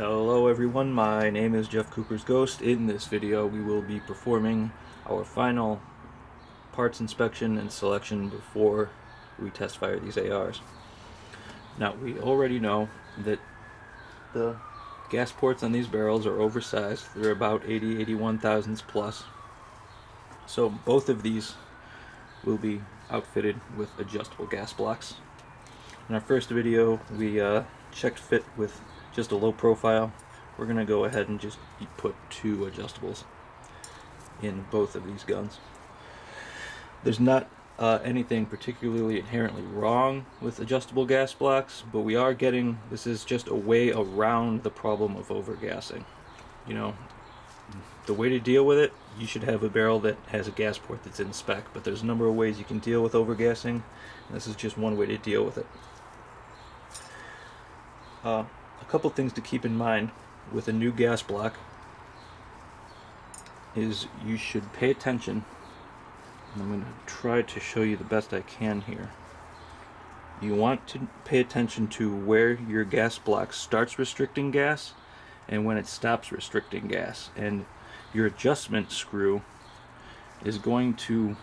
Hello everyone, my name is Jeff Cooper's Ghost. In this video we will be performing our final parts inspection and selection before we test fire these ARs. Now we already know that the gas ports on these barrels are oversized. They're about 81 thousandths plus. So both of these will be outfitted with adjustable gas blocks. In our first video we checked fit with just a low profile. We're going to go ahead and just put two adjustables in both of these guns. There's not anything particularly inherently wrong with adjustable gas blocks, but we are getting, this is just a way around the problem of overgassing. You know, the way to deal with it, you should have a barrel that has a gas port that's in spec, but there's a number of ways you can deal with overgassing, and this is just one way to deal with it. A couple things to keep in mind with a new gas block is you should pay attention, and I'm going to try to show you the best I can here. You want to pay attention to where your gas block starts restricting gas and when it stops restricting gas, and your adjustment screw is going to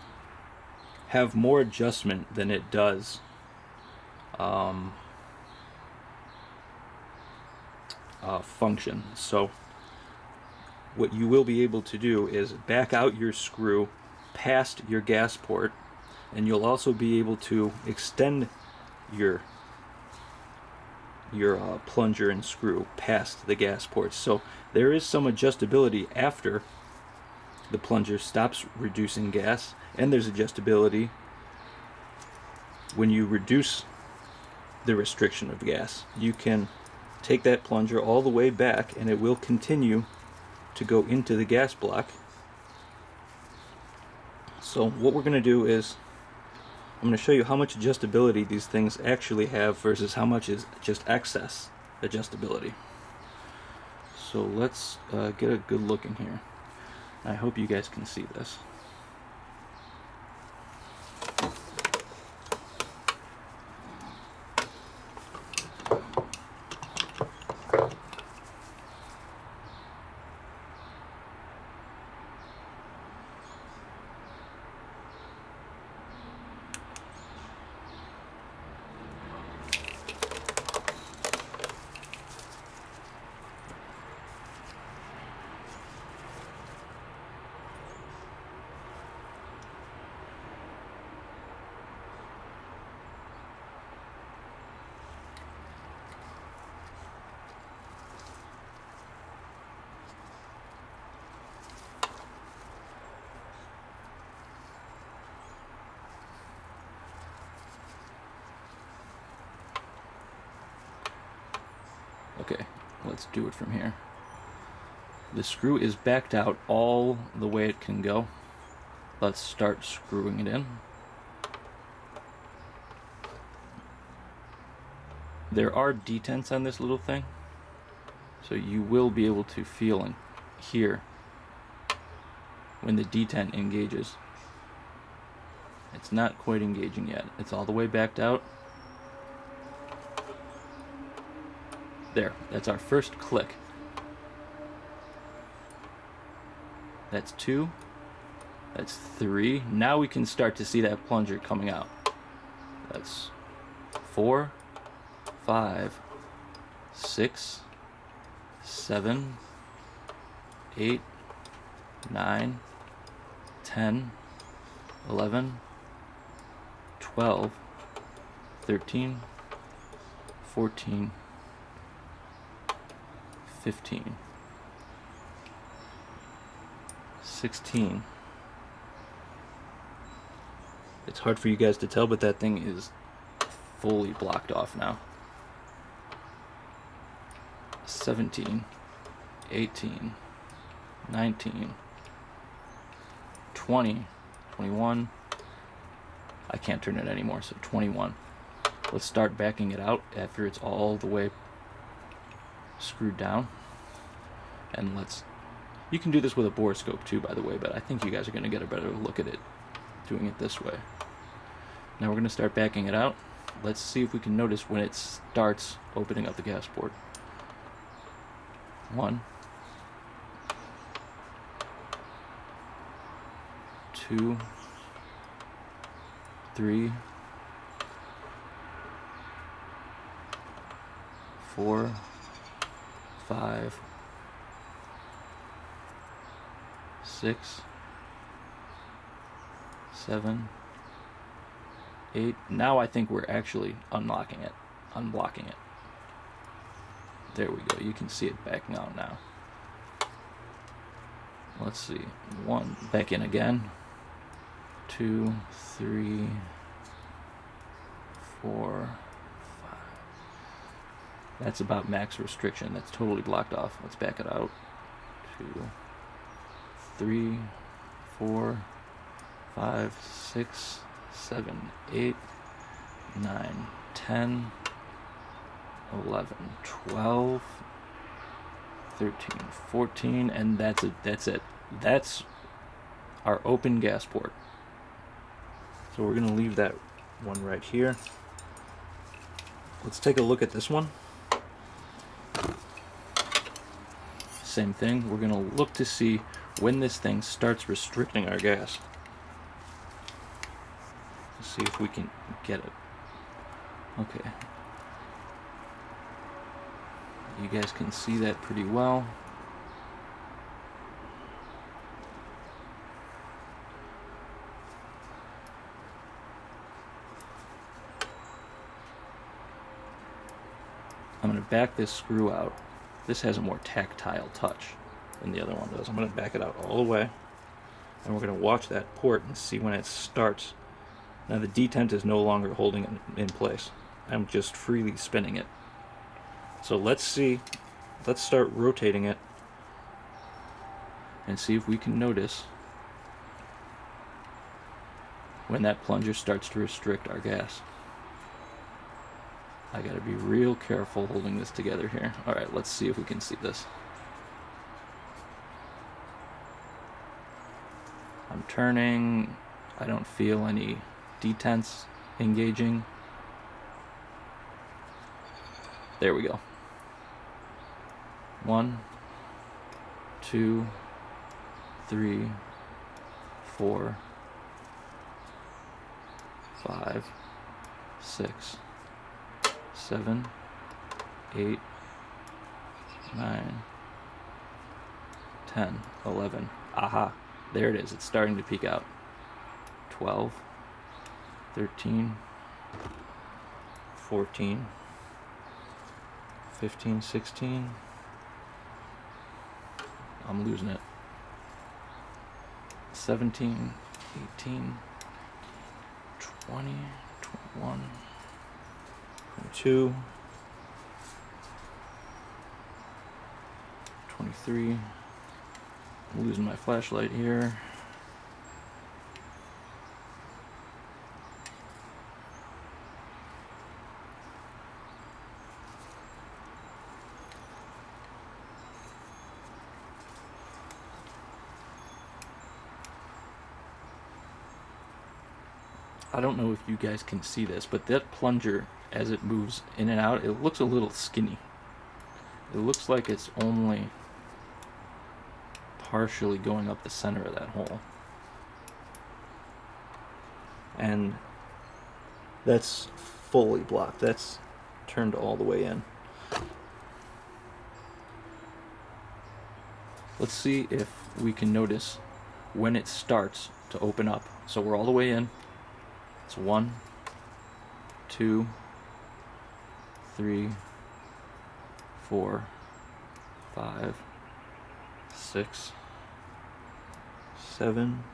have more adjustment than it does function. So what you will be able to do is back out your screw past your gas port, and you'll also be able to extend your plunger and screw past the gas ports. So there is some adjustability after the plunger stops reducing gas, and there's adjustability when you reduce the restriction of gas. You can take that plunger all the way back and it will continue to go into the gas block. So what we're going to do is I'm going to show you how much adjustability these things actually have versus how much is just excess adjustability. So let's get a good look in here. I hope you guys can see this. Okay, let's do it from here. The screw is backed out all the way it can go. Let's start screwing it in. There are detents on this little thing, so you will be able to feel and hear when the detent engages. It's not quite engaging yet. It's all the way backed out. There, that's our first click. That's 2. That's 3. Now we can start to see that plunger coming out. That's 4, 5, 6, 7, 8, 9, 10, 11, 12, 13, 14, 15, 16. It's hard for you guys to tell, but that thing is fully blocked off now. 17, 18, 19, 20, 21. I can't turn it anymore, so 21. Let's start backing it out after it's all the way screwed down. And you can do this with a bore scope too, by the way, but I think you guys are going to get a better look at it doing it this way. Now we're going to start backing it out. Let's see if we can notice when it starts opening up the gas port. 1, 2, 3, 4, 5, 6, 7, 8. Now I think we're actually unblocking it. There we go. You can see it backing out now. Let's see. 1, back in again. 2, 3, 4, 5. That's about max restriction. That's totally blocked off. Let's back it out. 2, 3, 4, 5, 6, 7, 8, 9, 10, 11, 12, 13, 14, and that's it. That's our open gas port. So we're going to leave that one right here. Let's take a look at this one. Same thing. We're going to look to see when this thing starts restricting our gas. Let's see if we can get it. Okay. You guys can see that pretty well. I'm going to back this screw out. This has a more tactile touch than the other one does. I'm going to back it out all the way, and we're going to watch that port and see when it starts. Now the detent is no longer holding it in place. I'm just freely spinning it. So let's start rotating it and see if we can notice when that plunger starts to restrict our gas. I gotta be real careful holding this together here. Alright, let's see if we can see this. I'm turning. I don't feel any detents engaging. There we go. 1, 2, 3, 4, 5, 6, 7, 8, 9, 10, 11. Aha, there it is. It's starting to peek out. 12, 13, 14, 15, 16. I'm losing it. 17, 18, 20, 21, 22, 23. I'm losing my flashlight here. I don't know if you guys can see this, but that plunger, as it moves in and out, it looks a little skinny. It looks like it's only partially going up the center of that hole. And that's fully blocked. That's turned all the way in. Let's see if we can notice when it starts to open up. So we're all the way in. It's 1, 2, 3, 4, 5, 6, 7.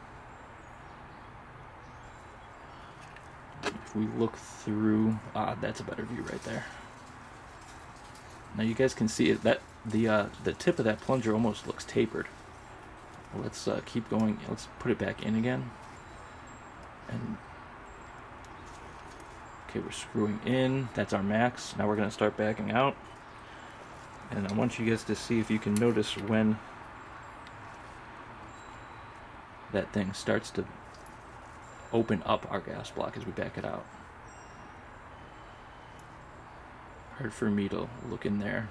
If we look through, that's a better view right there. Now you guys can see it, that the tip of that plunger almost looks tapered. Let's keep going. Let's put it back in again. And okay, we're screwing in. That's our max. Now we're going to start backing out. And I want you guys to see if you can notice when that thing starts to open up our gas block as we back it out. Hard for me to look in there.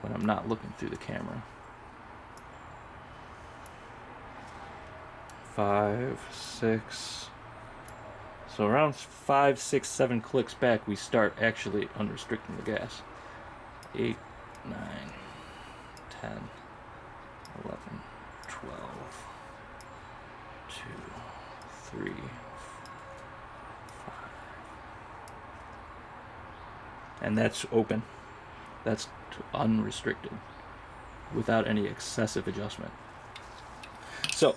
when I'm not looking through the camera. 5, 6. So around 5, 6, 7 clicks back, we start actually unrestricting the gas. 8, 9, 10, 11, 12, 2, 3, 5. And that's open. That's unrestricted without any excessive adjustment. So,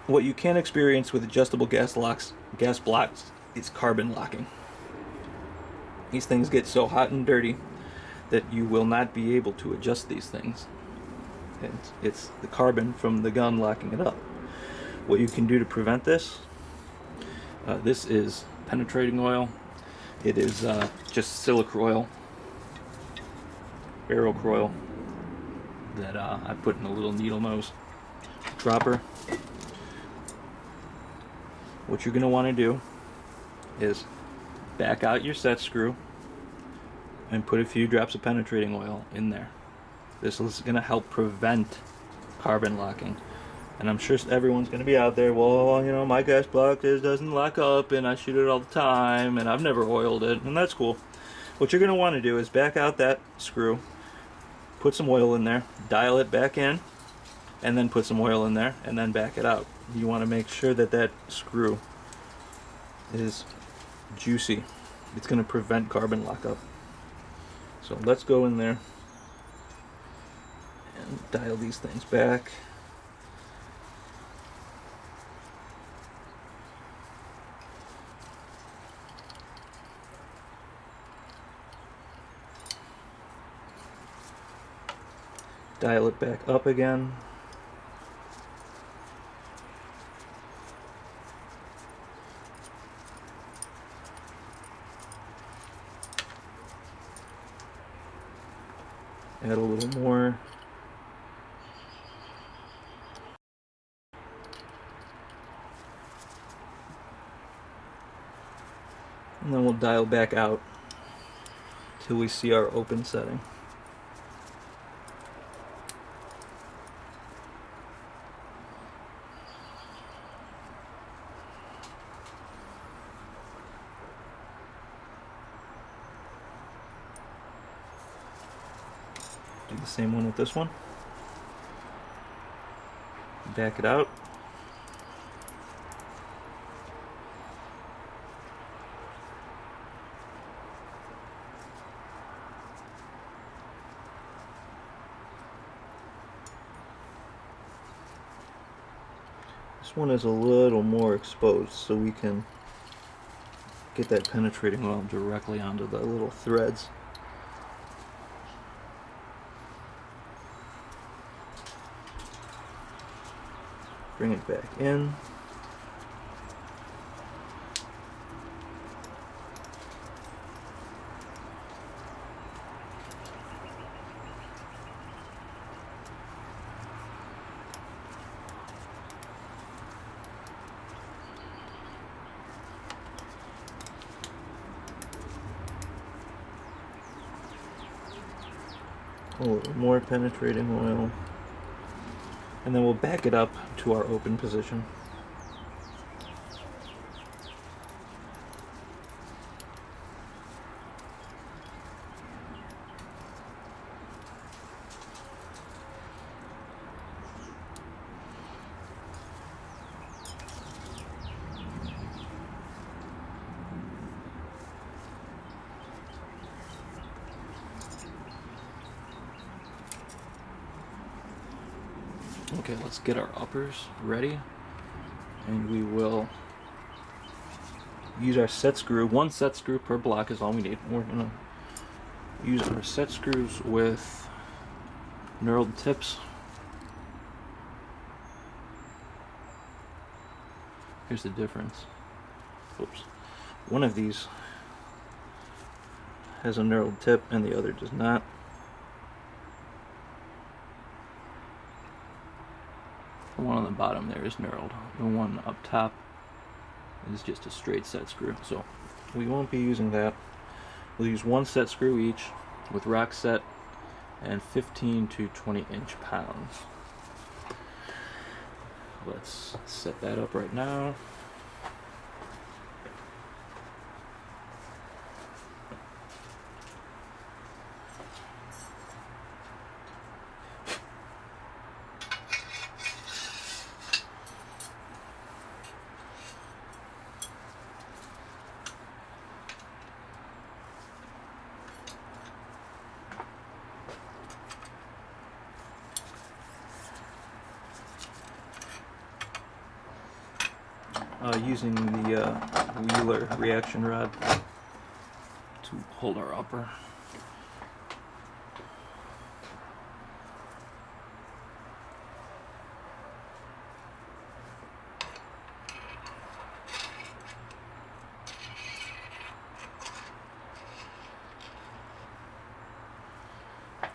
what you can experience with adjustable gas blocks is carbon locking. These things get so hot and dirty that you will not be able to adjust these things. And it's the carbon from the gun locking it up. What you can do to prevent this, this is penetrating oil. It is just silica oil, barrel oil that I put in a little needle nose dropper. What you're going to want to do is back out your set screw and put a few drops of penetrating oil in there. This is going to help prevent carbon locking. And I'm sure everyone's going to be out there, well, you know, my gas block doesn't lock up and I shoot it all the time and I've never oiled it, and that's cool. What you're going to want to do is back out that screw, put some oil in there, dial it back in, and then put some oil in there and then back it out. You want to make sure that that screw is juicy. It's going to prevent carbon lockup. So let's go in there and dial these things back. Dial it back up again. Add a little more. And then we'll dial back out till we see our open setting. Do the same one with this one. Back it out. This one is a little more exposed, so we can get that penetrating oil directly onto the little threads. Bring it back in. A little more penetrating oil. And then we'll back it up to our open position. Okay, let's get our uppers ready, and we will use our set screw. One set screw per block is all we need. We're going to use our set screws with knurled tips. Here's the difference. Oops. One of these has a knurled tip and the other does not. The one on the bottom there is knurled. The one up top is just a straight set screw. So we won't be using that. We'll use one set screw each with rock set and 15 to 20 inch pounds. Let's set that up right now. Using the Wheeler reaction rod to hold our upper.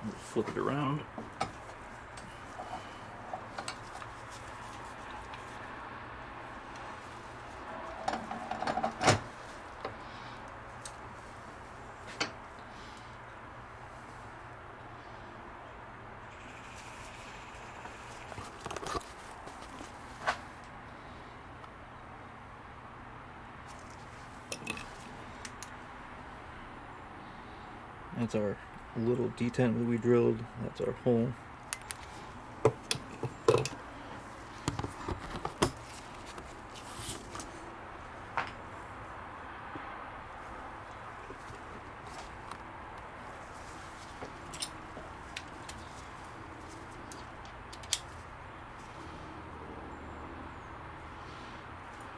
We'll flip it around. That's our little detent that we drilled. That's our hole.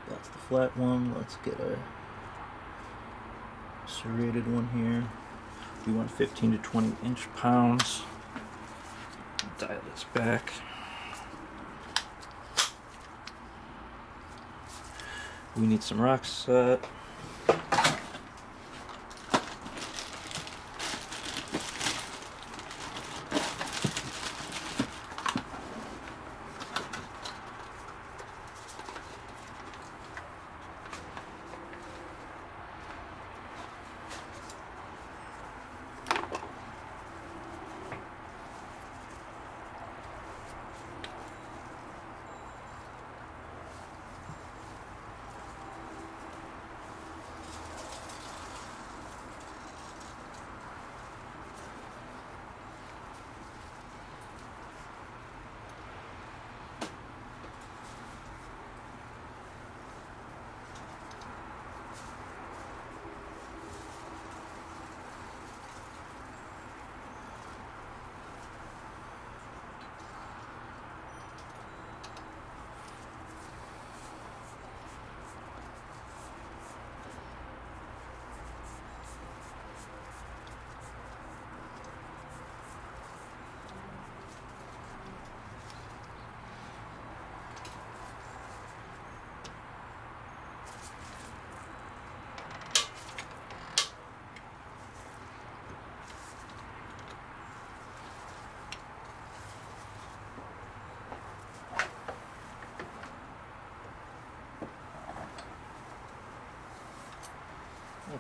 That's the flat one. Let's get a serrated one here. We want 15 to 20 inch pounds. Dial this back. We need some rock set.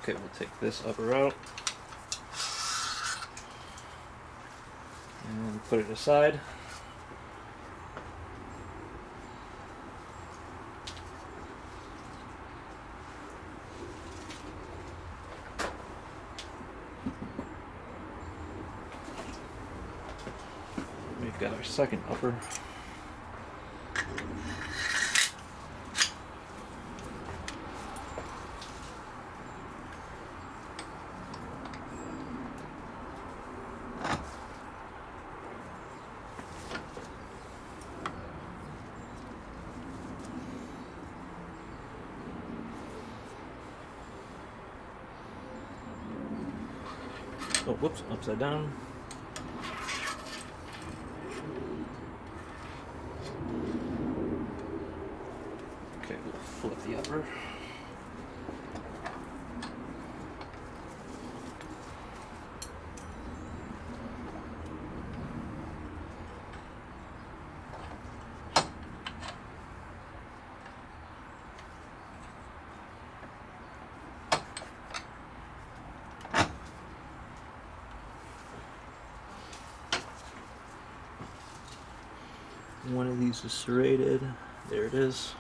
Okay, we'll take this upper out and put it aside. We've got our second upper. Oh, whoops, upside down. Okay, we'll flip the upper. One of these is serrated. There it is.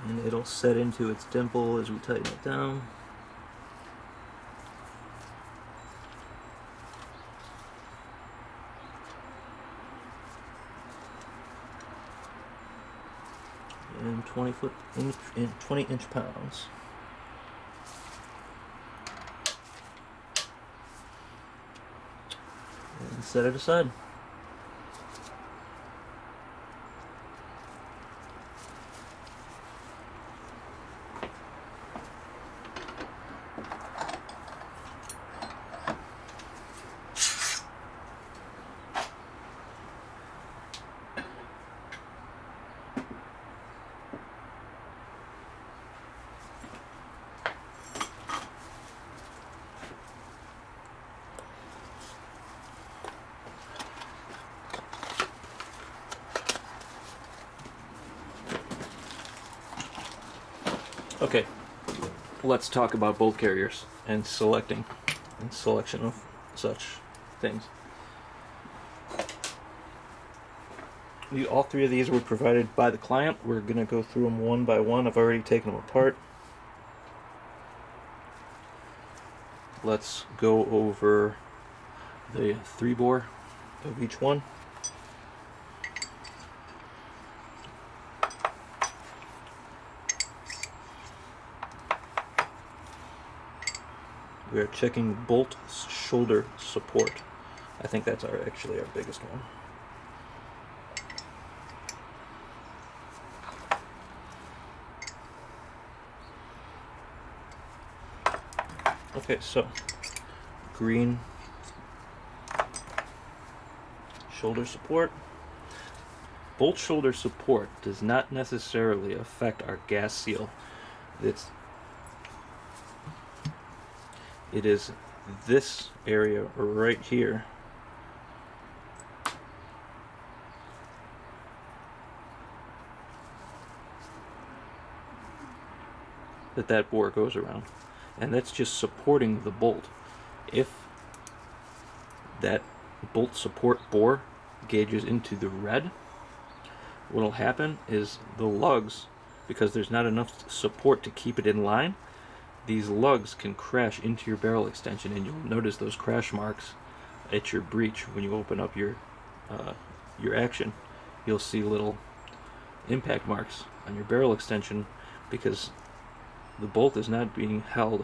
And it'll set into its dimple as we tighten it down. And 20 inch pounds. And set it aside. Okay, let's talk about bolt carriers and selection of such things. All three of these were provided by the client. We're going to go through them one by one. I've already taken them apart. Let's go over the 3-bore of each one. We are checking bolt shoulder support. I think that's actually our biggest one. Okay, so green shoulder support. Bolt shoulder support does not necessarily affect our gas seal. It is this area right here that bore goes around, and that's just supporting the bolt. If that bolt support bore gauges into the red, what'll happen is the lugs, because there's not enough support to keep it in line, these lugs can crash into your barrel extension, and you'll notice those crash marks at your breech when you open up your action. You'll see little impact marks on your barrel extension because the bolt is not being held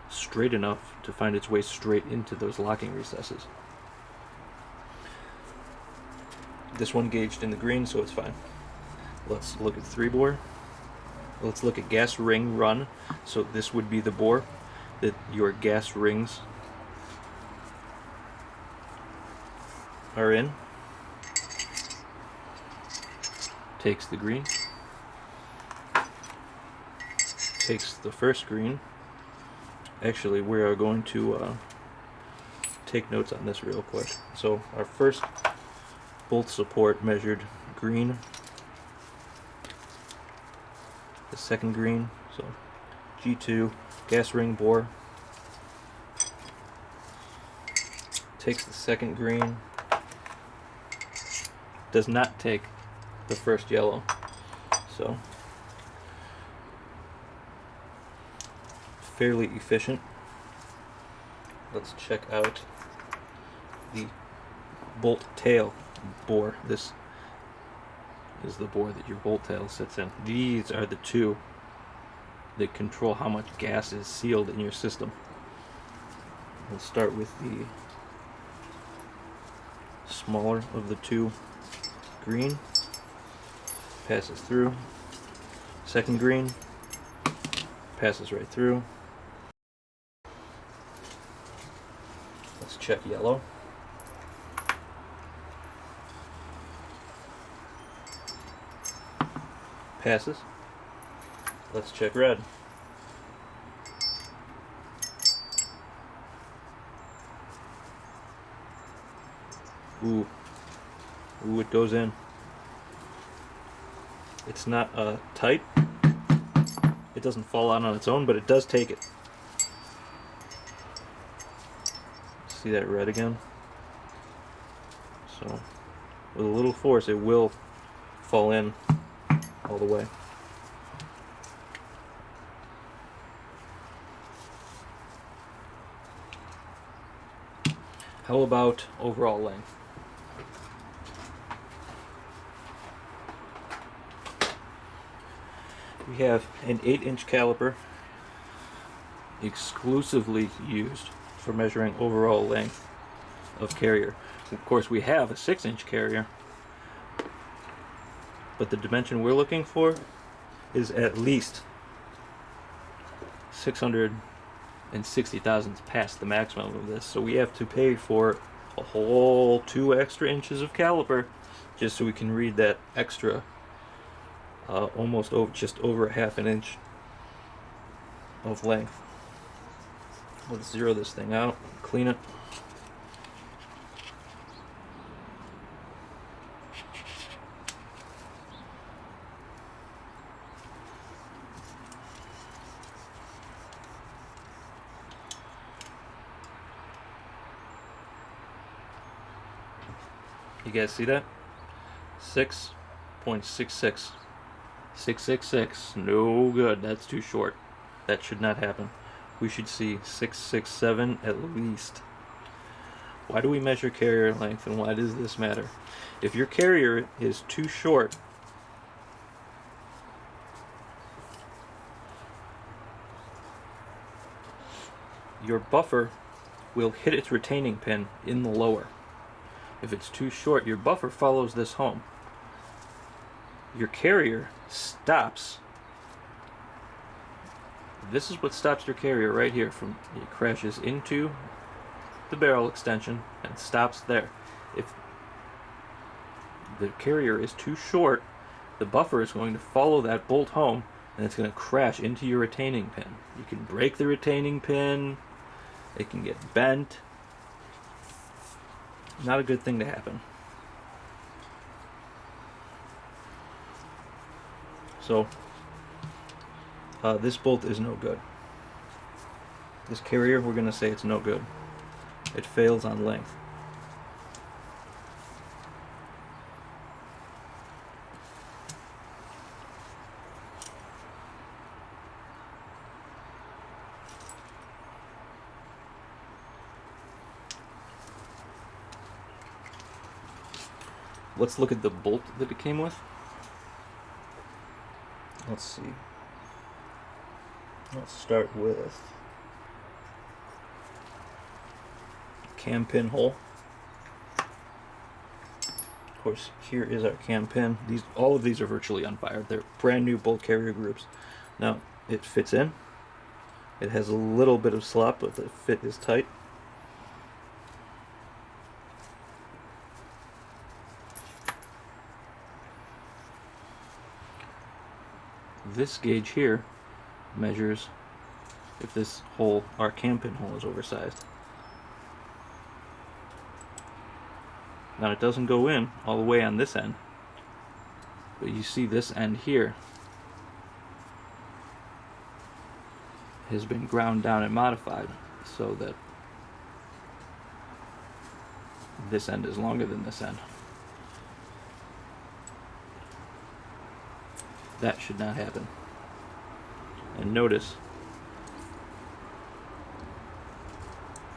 straight enough to find its way straight into those locking recesses. This one gauged in the green, so it's fine. Let's look at 3-bore. Let's look at gas ring run. So this would be the bore that your gas rings are in. Takes the green. Takes the first green. Actually, we are going to take notes on this real quick. So our first bolt support measured green. The second green, so G2, gas ring bore. Takes the second green. Does not take the first yellow. So fairly efficient. Let's check out the bolt tail bore. This is the bore that your bolt tail sits in. These are the two that control how much gas is sealed in your system. We'll start with the smaller of the two green. Passes through. Second green. Passes right through. Let's check yellow. Passes. Let's check red. Ooh. Ooh, it goes in. It's not tight. It doesn't fall out on its own, but it does take it. See that red again? So, with a little force, it will fall in all the way. How about overall length? We have an 8-inch caliper exclusively used for measuring overall length of carrier. Of course, we have a 6-inch carrier, but the dimension we're looking for is at least 660 thousandths past the maximum of this, so we have to pay for a whole 2 extra inches of caliper just so we can read that extra just over a half an inch of length. Let's zero this thing out, clean it. You guys see that? 6.66. 666. No good. That's too short. That should not happen. We should see 667 at least. Why do we measure carrier length, and why does this matter? If your carrier is too short, your buffer will hit its retaining pin in the lower. If it's too short, your buffer follows this home. Your carrier stops. This is what stops your carrier right here from it crashes into the barrel extension and stops there. If the carrier is too short, the buffer is going to follow that bolt home and it's going to crash into your retaining pin. You can break the retaining pin, it can get bent. Not a good thing to happen. So, this bolt is no good. This carrier, we're going to say it's no good. It fails on length. Let's look at the bolt that it came with. Let's see. Let's start with cam pin hole. Of course, here is our cam pin. All of these are virtually unfired. They're brand new bolt carrier groups. Now, it fits in. It has a little bit of slop, but the fit is tight. This gauge here measures if this hole, our cam pin hole, is oversized. Now it doesn't go in all the way on this end, but you see this end here has been ground down and modified so that this end is longer than this end. That should not happen. And notice,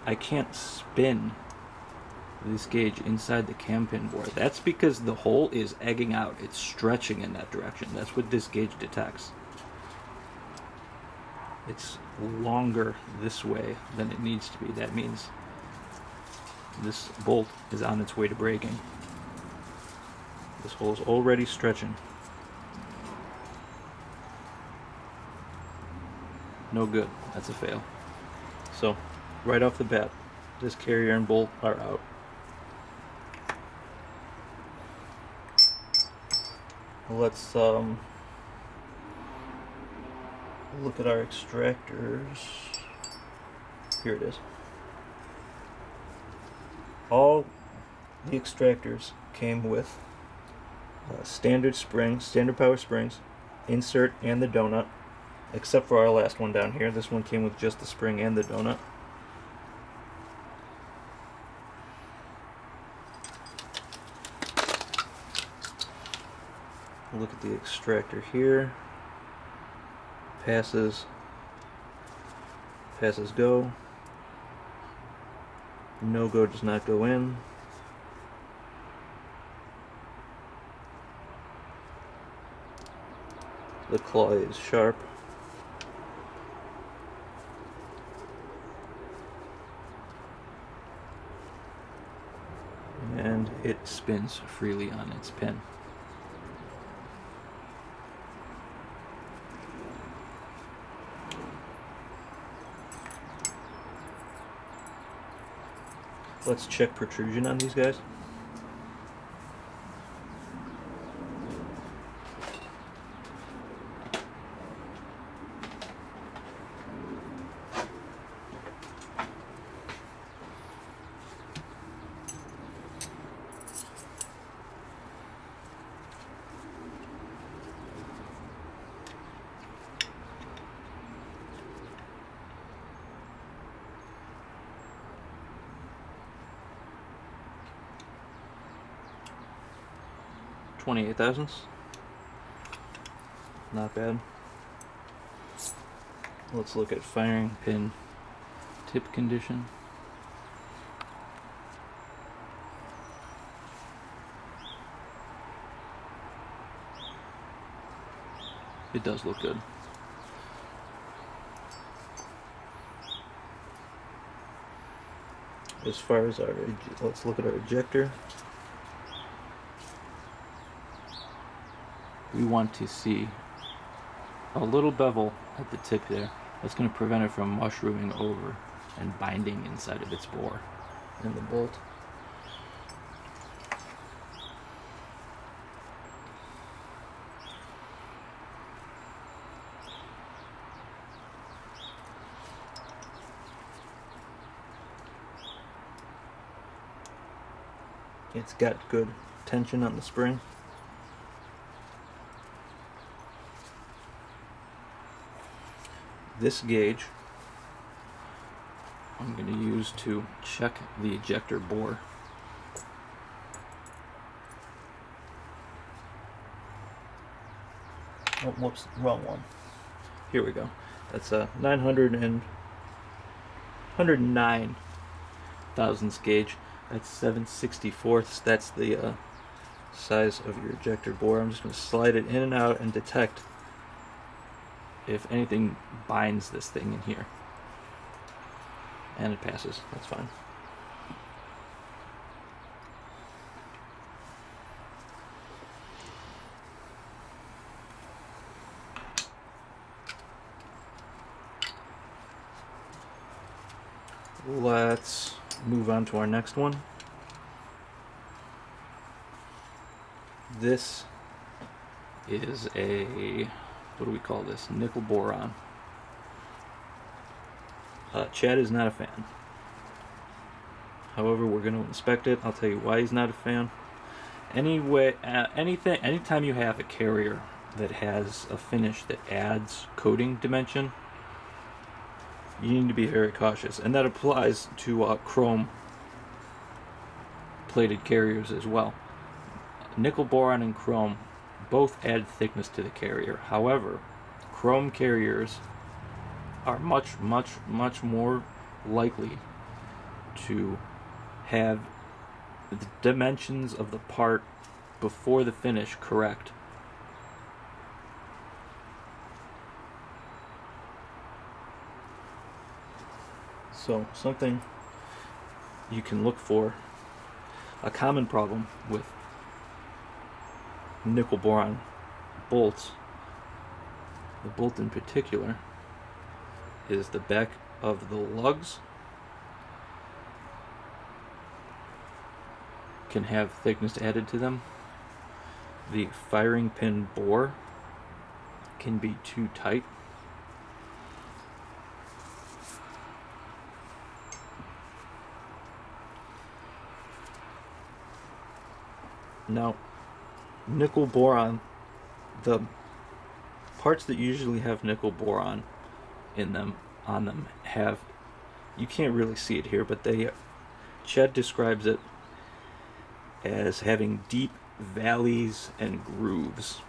I can't spin this gauge inside the cam pin bore. That's because the hole is egging out. It's stretching in that direction. That's what this gauge detects. It's longer this way than it needs to be. That means this bolt is on its way to breaking. This hole is already stretching. No good. That's a fail. So, right off the bat, this carrier and bolt are out. Let's Look at our extractors. Here it is. All the extractors came with standard springs, standard power springs, insert, and the donut, except for our last one down here. This one came with just the spring and the donut. Look at the extractor here. Passes go. No go does not go in. The claw is sharp. And it spins freely on its pin. Let's check protrusion on these guys. $28 thousandths. Not bad. Let's look at firing pin tip condition. It does look good. As far as let's look at our ejector. We want to see a little bevel at the tip there. That's going to prevent it from mushrooming over and binding inside of its bore and the bolt. It's got good tension on the spring. This gauge I'm going to use to check the ejector bore. Oh, whoops, wrong one. Here we go. That's a 109 thousandths gauge. That's 7/64. That's the size of your ejector bore. I'm just going to slide it in and out and detect if anything binds this thing in here. And it passes. That's fine. Let's move on to our next one. This is a, what do we call this? Nickel boron. Chad is not a fan. However, we're going to inspect it. I'll tell you why he's not a fan. Anytime you have a carrier that has a finish that adds coating dimension, you need to be very cautious, and that applies to chrome plated carriers as well. Nickel boron and chrome both add thickness to the carrier. However, chrome carriers are much more likely to have the dimensions of the part before the finish correct. So something you can look for, a common problem with nickel boron bolts, the bolt in particular, is the back of the lugs can have thickness added to them. The firing pin bore can be too tight, Now, nickel boron, the parts that usually have nickel boron in them, on them, have, you can't really see it here, but Chad describes it as having deep valleys and grooves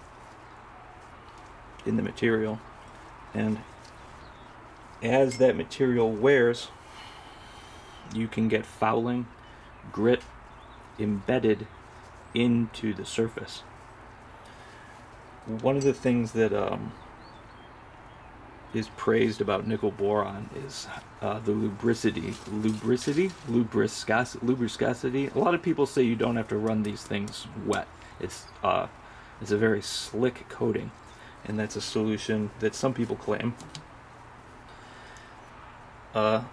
in the material. And as that material wears, you can get fouling, grit embedded into the surface. One of the things that is praised about nickel boron is the lubricity. A lot of people say you don't have to run these things wet. It's a very slick coating, and that's a solution that some people claim. A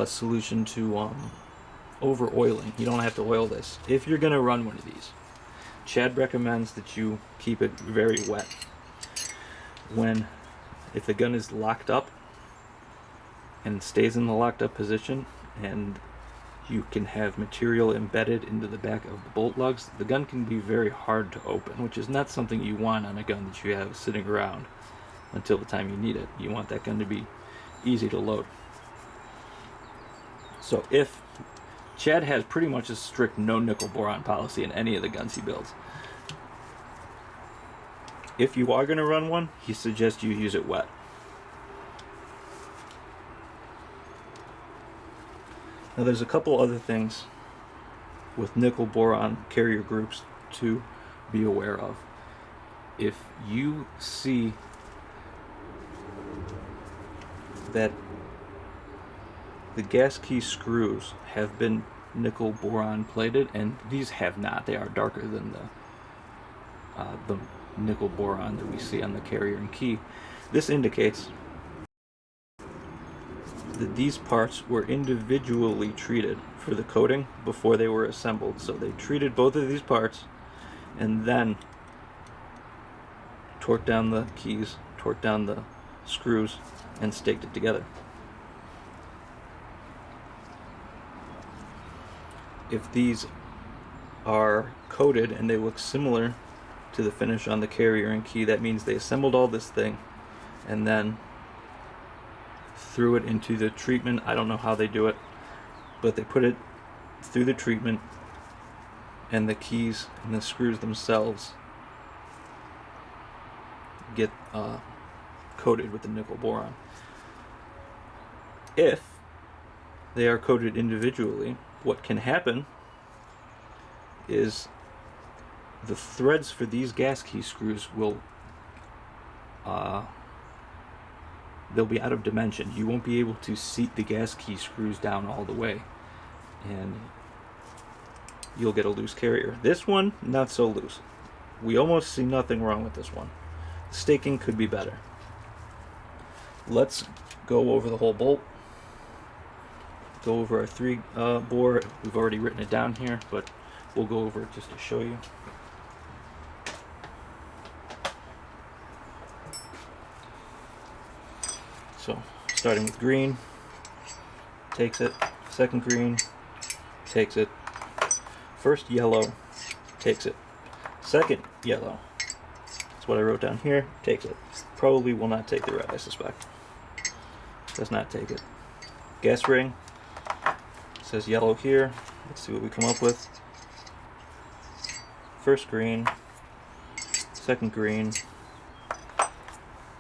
solution to over oiling. You don't have to oil this if you're gonna run one of these. Chad recommends that you keep it very wet. If the gun is locked up and stays in the locked up position, and you can have material embedded into the back of the bolt lugs, the gun can be very hard to open, which is not something you want on a gun that you have sitting around until the time you need it. You want that gun to be easy to load. So if Chad has pretty much a strict no nickel boron policy in any of the guns he builds. If you are going to run one, he suggests you use it wet. Now there's a couple other things with nickel boron carrier groups to be aware of. If you see that the gas key screws have been nickel boron plated, and these have not. They are darker than the nickel boron that we see on the carrier and key. This indicates that these parts were individually treated for the coating before they were assembled. So they treated both of these parts and then torqued down the keys, torqued down the screws, and staked it together. If these are coated and they look similar to the finish on the carrier and key, that means they assembled all this thing and then threw it into the treatment. I don't know how they do it, but they put it through the treatment, and the keys and the screws themselves get coated with the nickel boron. If they are coated individually, what can happen is the threads for these gas key screws will they'll be out of dimension. You won't be able to seat the gas key screws down all the way, and you'll get a loose carrier. This one, not so loose. We almost see nothing wrong with this one. Staking could be better. Let's go over the whole bolt. Go over our 3 bore. We've already written it down here, but we'll go over it just to show you. So, starting with green, takes it. Second green, takes it. First yellow, takes it. Second yellow, that's what I wrote down here, takes it. Probably will not take the red, I suspect. Does not take it. Gas ring, says yellow here. Let's see what we come up with. First green, second green,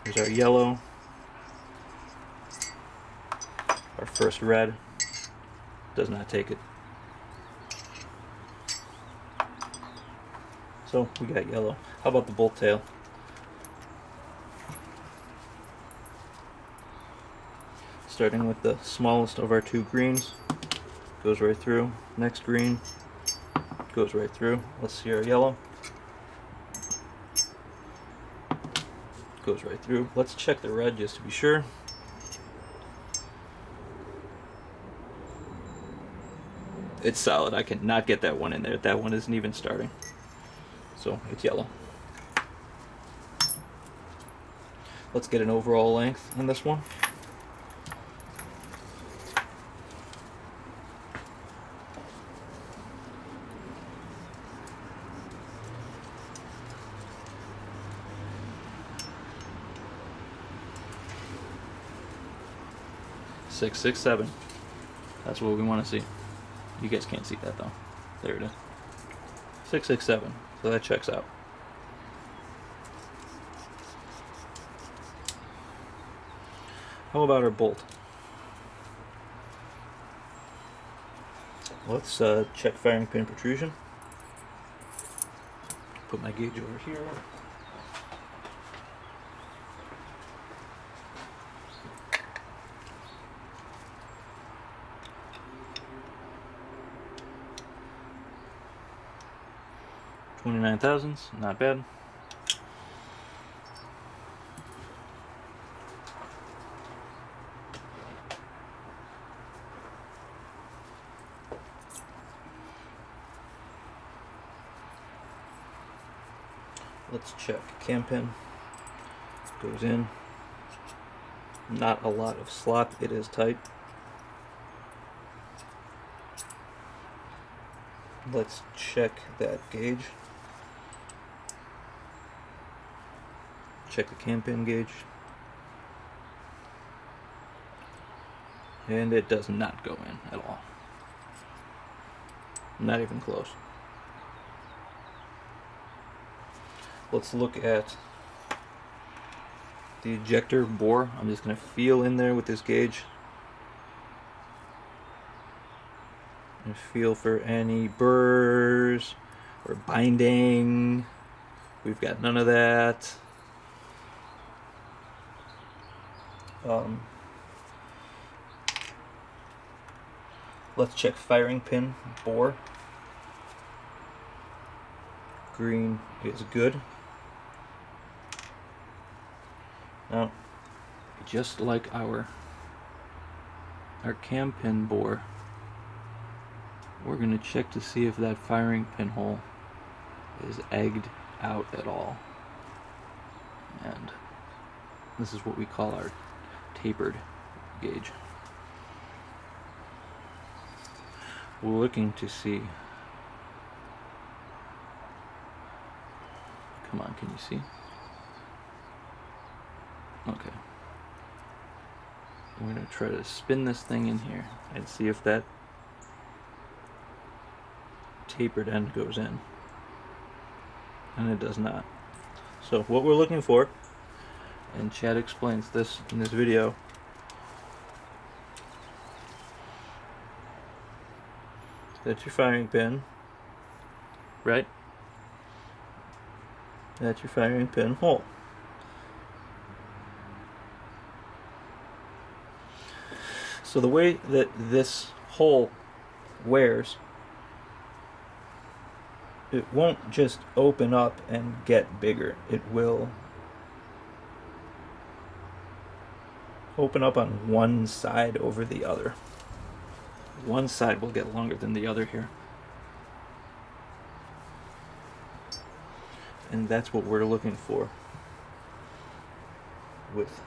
here's our yellow, our first red, does not take it. So we got yellow. How about the bolt tail? Starting with the smallest of our 2 greens, goes right through. Next green, goes right through. Let's see our yellow. Goes right through. Let's check the red just to be sure. It's solid. I cannot get that one in there. That one isn't even starting. So it's yellow. Let's get an overall length on this one. 667. That's what we want to see. You guys can't see that though. There it is. 667. So that checks out. How about our bolt? Let's check firing pin protrusion. Put my gauge over here. $29 thousandths, not bad. Let's check cam pin. Goes in. Not a lot of slop, it is tight. Let's check that gauge. Check the cam pin gauge. And it does not go in at all. Not even close. Let's look at the ejector bore. I'm just going to feel in there with this gauge and feel for any burrs or binding. We've got none of that. Let's check firing pin bore. Green is good. Now, just like our cam pin bore, we're going to check to see if that firing pin hole is egged out at all. And this is what we call our tapered gauge. We're looking to see. Come on, can you see? Okay. We're going to try to spin this thing in here and see if that tapered end goes in. And it does not. So what we're looking for, and Chad explains this in this video, that's your firing pin, right? That's your firing pin hole. So the way that this hole wears, it won't just open up and get bigger. It will open up on one side over the other. One side will get longer than the other here. And that's what we're looking for with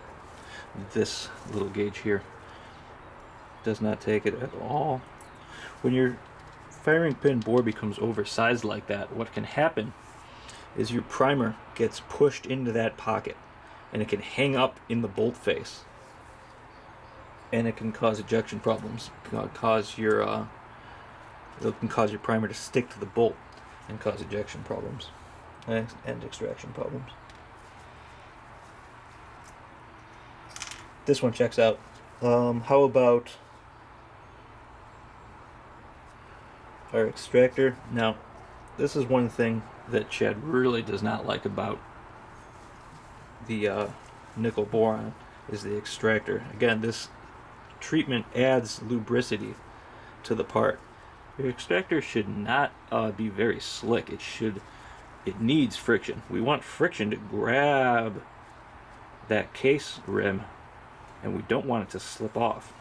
this little gauge here. Does not take it at all. When your firing pin bore becomes oversized like that, what can happen is your primer gets pushed into that pocket and it can hang up in the bolt face, and it can cause ejection problems. It can cause your primer to stick to the bolt and cause ejection problems and extraction problems. This one checks out. How about our extractor? Now, this is one thing that Chad really does not like about the nickel boron, is the extractor. Again, this treatment adds lubricity to the part. Your extractor should not be very slick. It needs friction. We want friction to grab that case rim, and we don't want it to slip off.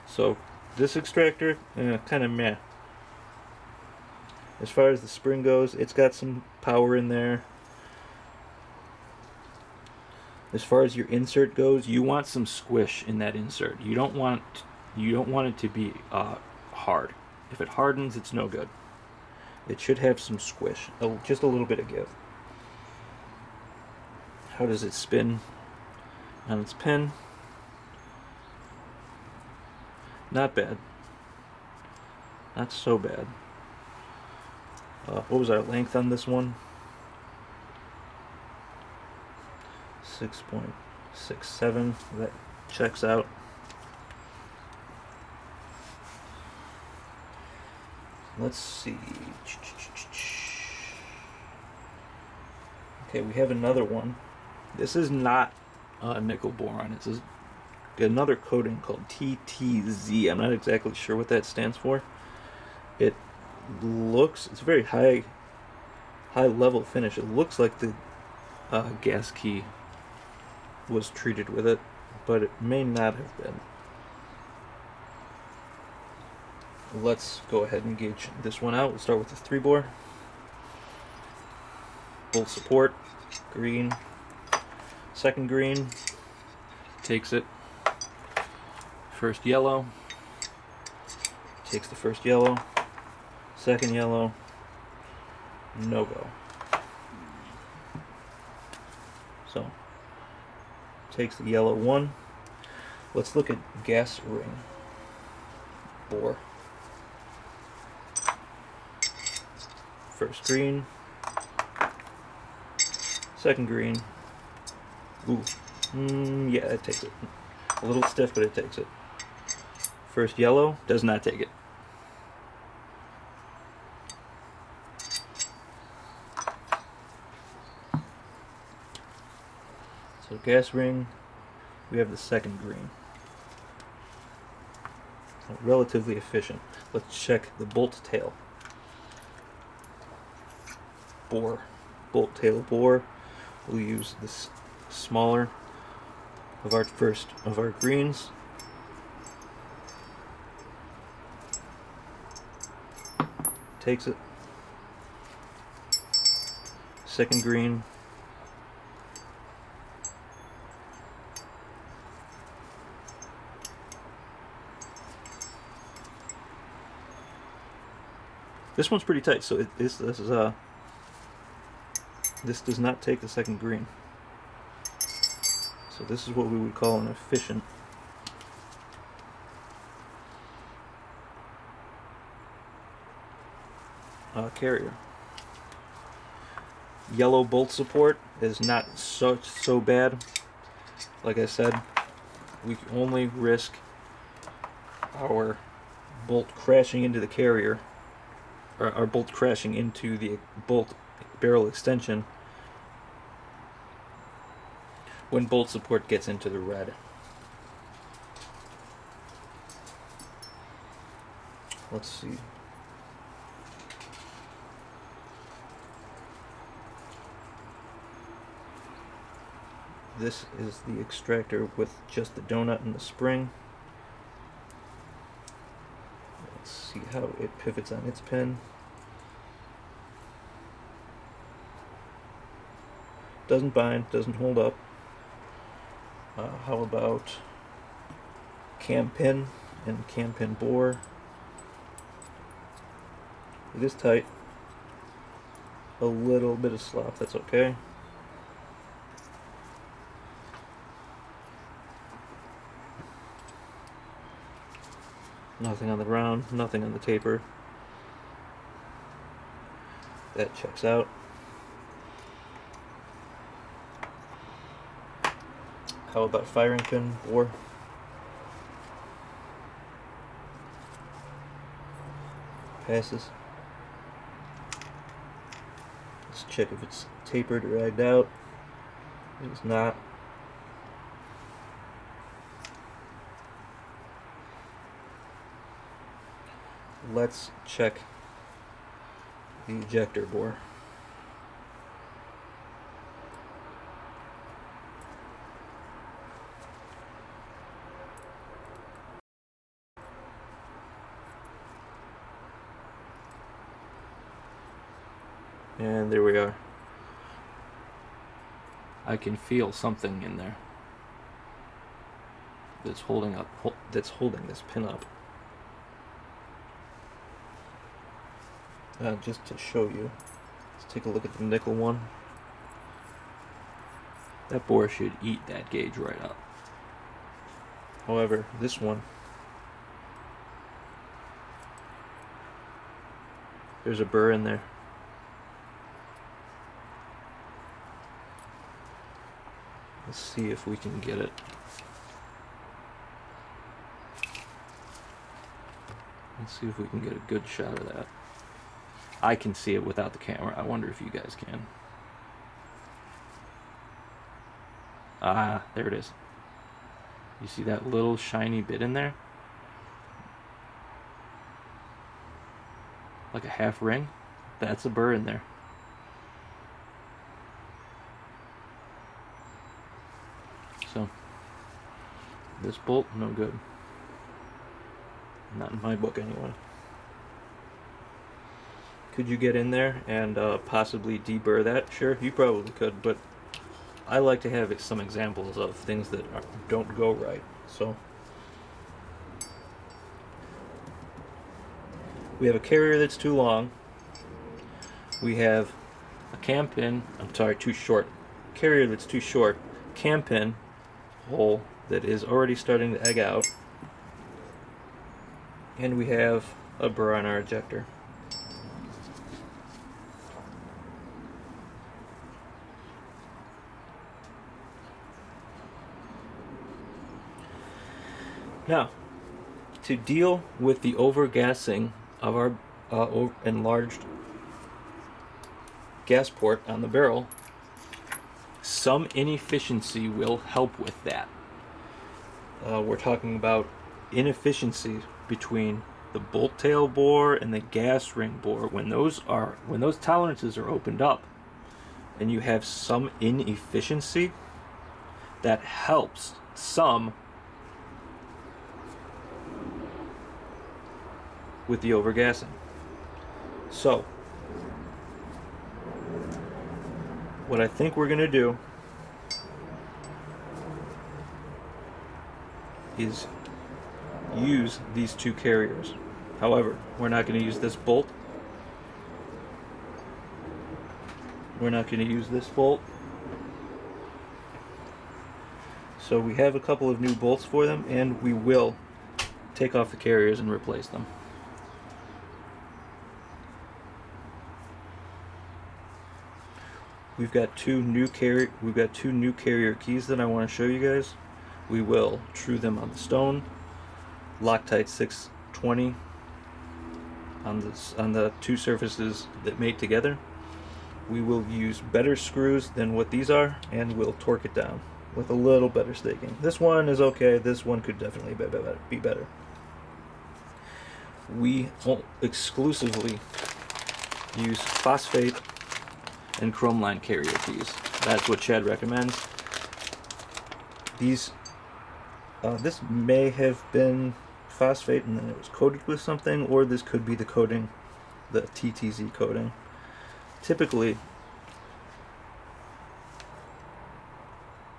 So this extractor, kind of meh. As far as the spring goes, it's got some power in there. As far as your insert goes, you want some squish in that insert. You don't want it to be hard. If it hardens, it's no good. It should have some squish, just a little bit of give. How does it spin on its pin? Not bad. Not so bad. What was our length on this one? 6.67. That checks out. Let's see. Okay, we have another one. This is not nickel boron. It's another coating called TTZ. I'm not exactly sure what that stands for. It's a very high level finish. It looks like the gas key was treated with it, but it may not have been. Let's go ahead and gauge this one out. We'll start with the 3-bore. Bolt support, green. Second green, takes it. First yellow, takes the first yellow. Second yellow, no go. So, takes the yellow one. Let's look at gas ring bore. First green, second green. Ooh, yeah, it takes it. A little stiff, but it takes it. First yellow, does not take it. So gas ring, we have the second green. Relatively efficient. Let's check the bolt tail. Bore. Bolt tail bore. We'll use this smaller of our greens. Takes it. Second green. This one's pretty tight, so this does not take the second green. So this is what we would call an efficient carrier. Yellow bolt support is not so bad. Like I said, we only risk our bolt crashing into the carrier, or our bolt crashing into the bolt barrel extension when bolt support gets into the red. Let's see. This is the extractor with just the donut and the spring. Let's see how it pivots on its pin. Doesn't bind, doesn't hold up. How about cam pin and cam pin bore? It is tight. A little bit of slop, that's okay. Nothing on the round, nothing on the taper. That checks out. How about firing pin bore? Passes. Let's check if it's tapered or ragged out. It is not. Let's check the ejector bore. And there we are. I can feel something in there that's holding this pin up. Just to show you, let's take a look at the nickel one. That bore should eat that gauge right up. However, this one There's a burr in there. Let's see if we can get it. Let's see if we can get a good shot of that. I can see it without the camera. I wonder if you guys can. Ah, there it is. You see that little shiny bit in there? Like a half ring? That's a burr in there. So, this bolt, no good. Not in my book anyway. Could you get in there and possibly deburr that? Sure, you probably could, but I like to have some examples of things that don't go right. So we have a carrier that's too long. We have a cam pin, too short. Carrier that's too short. Cam pin hole that is already starting to egg out. And we have a burr on our ejector. Now, to deal with the overgassing of our enlarged gas port on the barrel, some inefficiency will help with that. We're talking about inefficiency between the bolt tail bore and the gas ring bore. When those tolerances are opened up and you have some inefficiency, that helps some with the overgassing. So what I think we're gonna do is use these two carriers. However, we're not going to use this bolt. We're not going to use this bolt. So we have a couple of new bolts for them, and we will take off the carriers and replace them. We've got two new carrier keys that I want to show you guys. We will true them on the stone. Loctite 620 on the two surfaces that mate together. We will use better screws than what these are, and we'll torque it down with a little better staking. This one is okay. This one could definitely be better. We won't exclusively use phosphate and chrome line carrier keys. That's what Chad recommends. These, this may have been phosphate and then it was coated with something, or this could be the coating, the TTZ coating. Typically,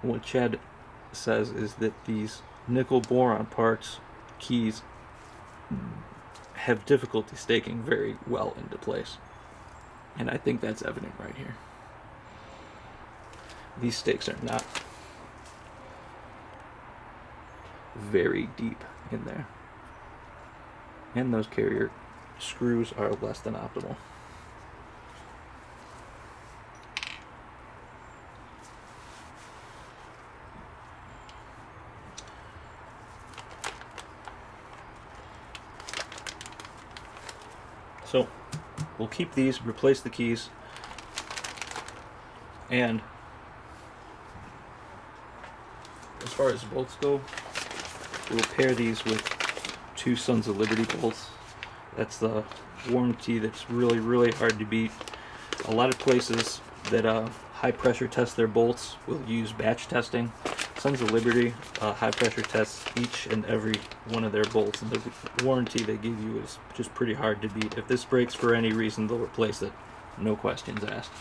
what Chad says is that these nickel boron parts, keys, have difficulty staking very well into place. And I think that's evident right here. These stakes are not very deep in there. And those carrier screws are less than optimal. So we'll keep these, replace the keys, and as far as bolts go, we'll pair these with two Sons of Liberty bolts. That's the warranty that's really, really hard to beat. A lot of places that high pressure test their bolts will use batch testing. Sons of Liberty high pressure tests each and every one of their bolts, and the warranty they give you is just pretty hard to beat. If this breaks for any reason, they'll replace it, no questions asked.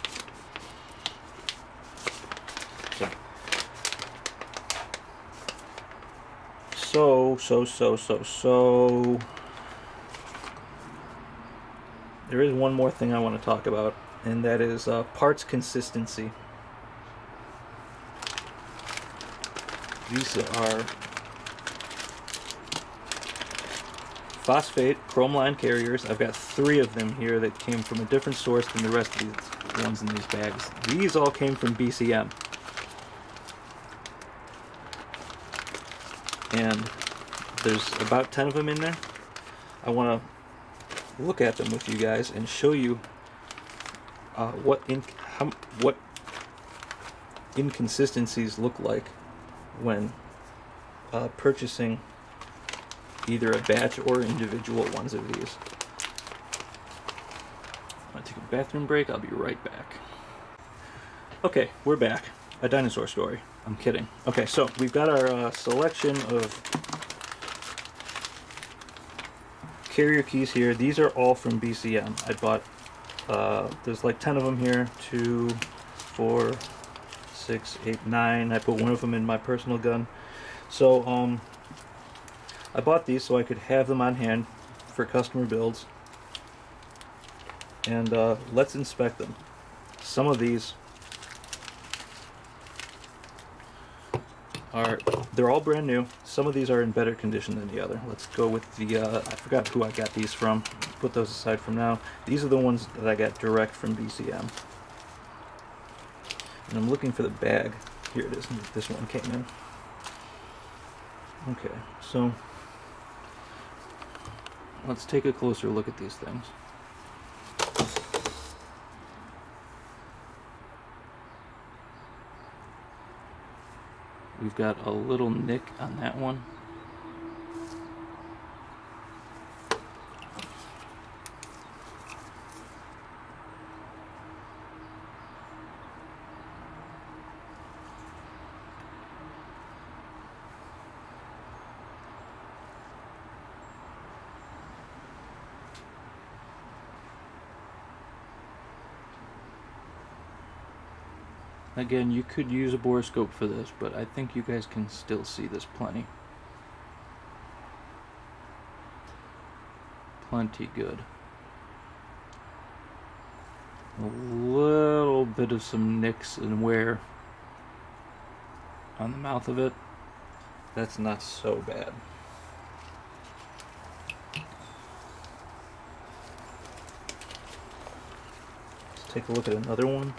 So there is one more thing I want to talk about, and that is parts consistency. These are phosphate chrome line carriers. I've got 3 of them here that came from a different source than the rest of these ones in these bags. These all came from BCM. And there's about 10 of them in there. I want to look at them with you guys and show you what inconsistencies look like when purchasing either a batch or individual ones of these. I'm going to take a bathroom break. I'll be right back. Okay, we're back. A dinosaur story. I'm kidding. Okay, so we've got our selection of carrier keys here. These are all from BCM. I bought, there's like 10 of them here. 2, 4, 6, 8, 9. I put one of them in my personal gun. So, I bought these so I could have them on hand for customer builds. And let's inspect them. Some of these they're all brand new. Some of these are in better condition than the other. Let's go with the, I forgot who I got these from. Let's put those aside from now. These are the ones that I got direct from BCM. And I'm looking for the bag. Here it is. This one came in. Okay, so let's take a closer look at these things. We've got a little nick on that one. Again, you could use a borescope for this, but I think you guys can still see this plenty. Plenty good. A little bit of some nicks and wear on the mouth of it. That's not so bad. Let's take a look at another one.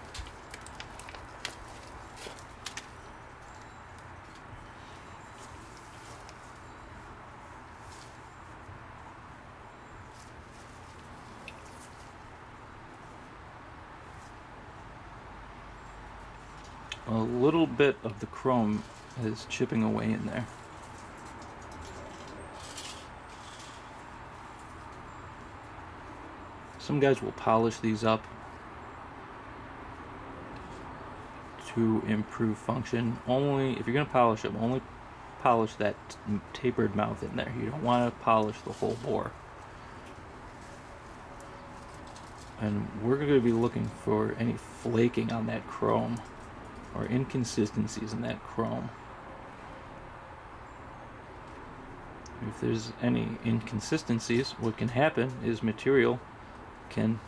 A little bit of the chrome is chipping away in there. Some guys will polish these up to improve function. Only if you're going to polish them, only polish that tapered mouth in there. You don't want to polish the whole bore. And we're going to be looking for any flaking on that chrome or inconsistencies in that chrome. If there's any inconsistencies, what can happen is material can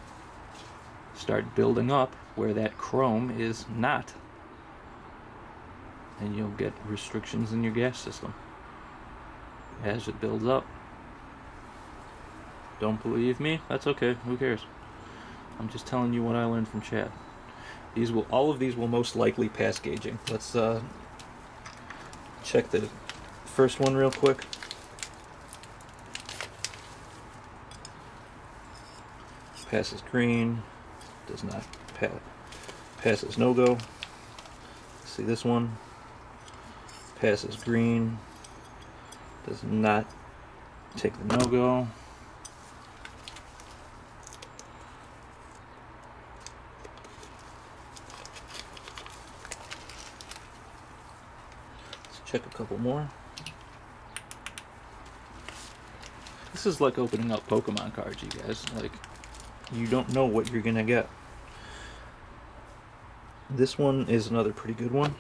start building up where that chrome is not, and you'll get restrictions in your gas system as it builds up. Don't believe me? That's okay, who cares? I'm just telling you what I learned from Chad. All of these will most likely pass gauging. Let's check the first one real quick. Passes green, does not passes no-go. See this one? Passes green, does not take the no-go. Check a couple more. This is like opening up Pokemon cards, you guys. Like, you don't know what you're gonna get. This one is another pretty good one.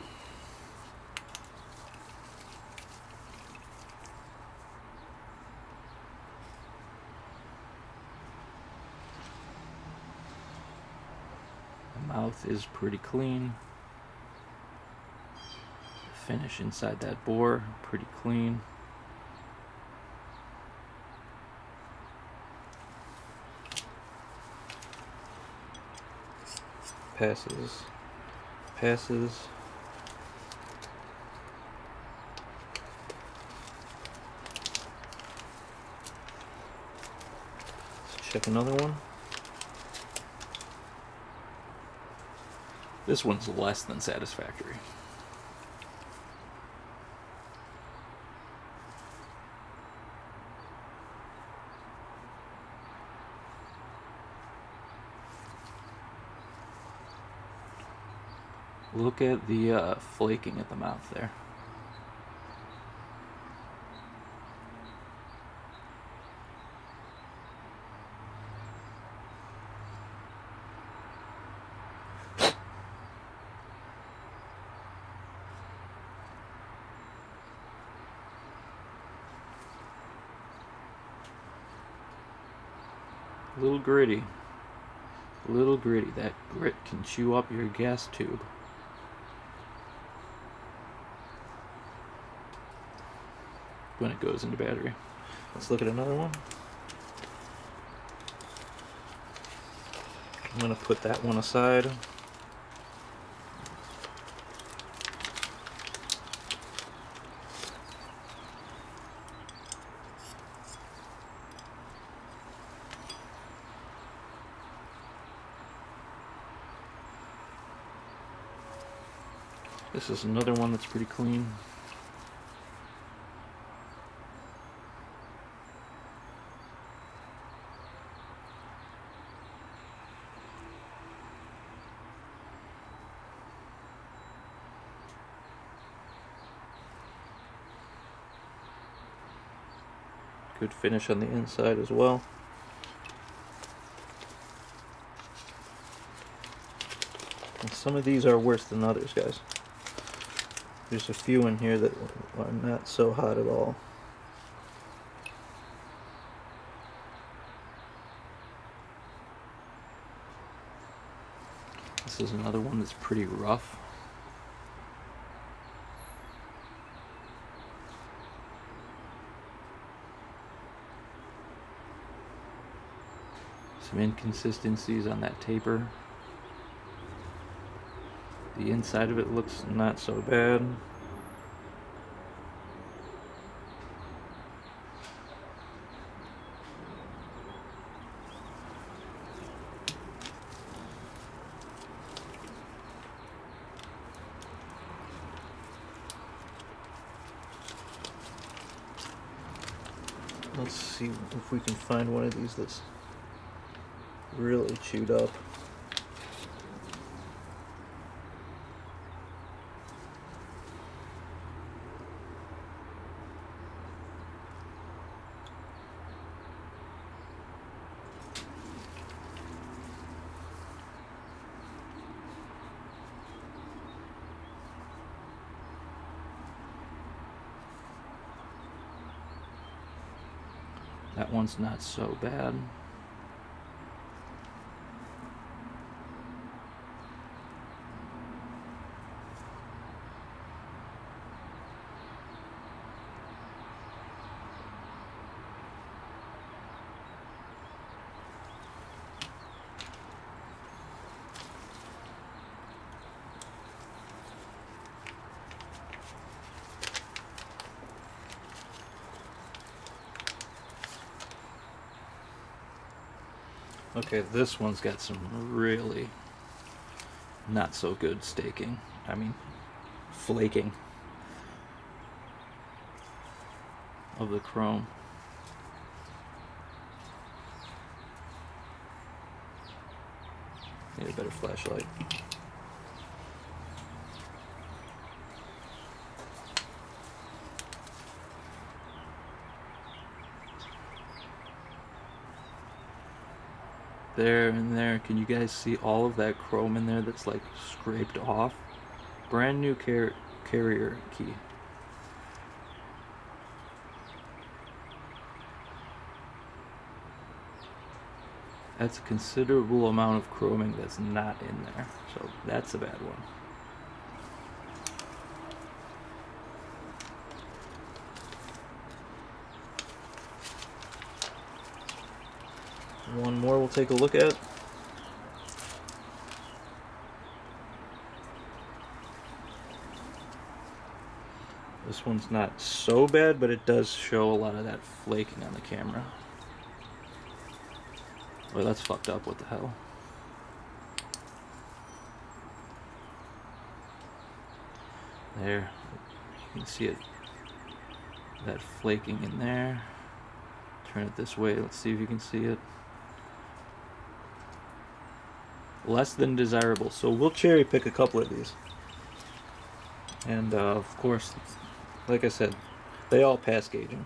The mouth is pretty clean. Finish inside that bore, pretty clean. passes. Passes. Let's check another one. This one's less than satisfactory. Look at the flaking at the mouth there. A little gritty. A little gritty. That grit can chew up your gas tube. When it goes into battery. Let's look at another one. I'm going to put that one aside. This is another one that's pretty clean. Good finish on the inside as well. And some of these are worse than others, guys. There's a few in here that are not so hot at all. This is another one that's pretty rough. Some inconsistencies on that taper. The inside of it looks not so bad. Let's see if we can find one of these that's really chewed up. That one's not so bad. Okay, this one's got some really not so good staking. I mean, flaking of the chrome. Need a better flashlight. There and there, can you guys see all of that chrome in there that's like scraped off? Brand new carrier key. That's a considerable amount of chroming that's not in there, so that's a bad one. One more we'll take a look at. This one's not so bad, but it does show a lot of that flaking on the camera. Well, that's fucked up. What the hell? There. You can see it. That flaking in there. Turn it this way. Let's see if you can see it. Less than desirable. So we'll cherry pick a couple of these. And of course, like I said, they all pass gauging.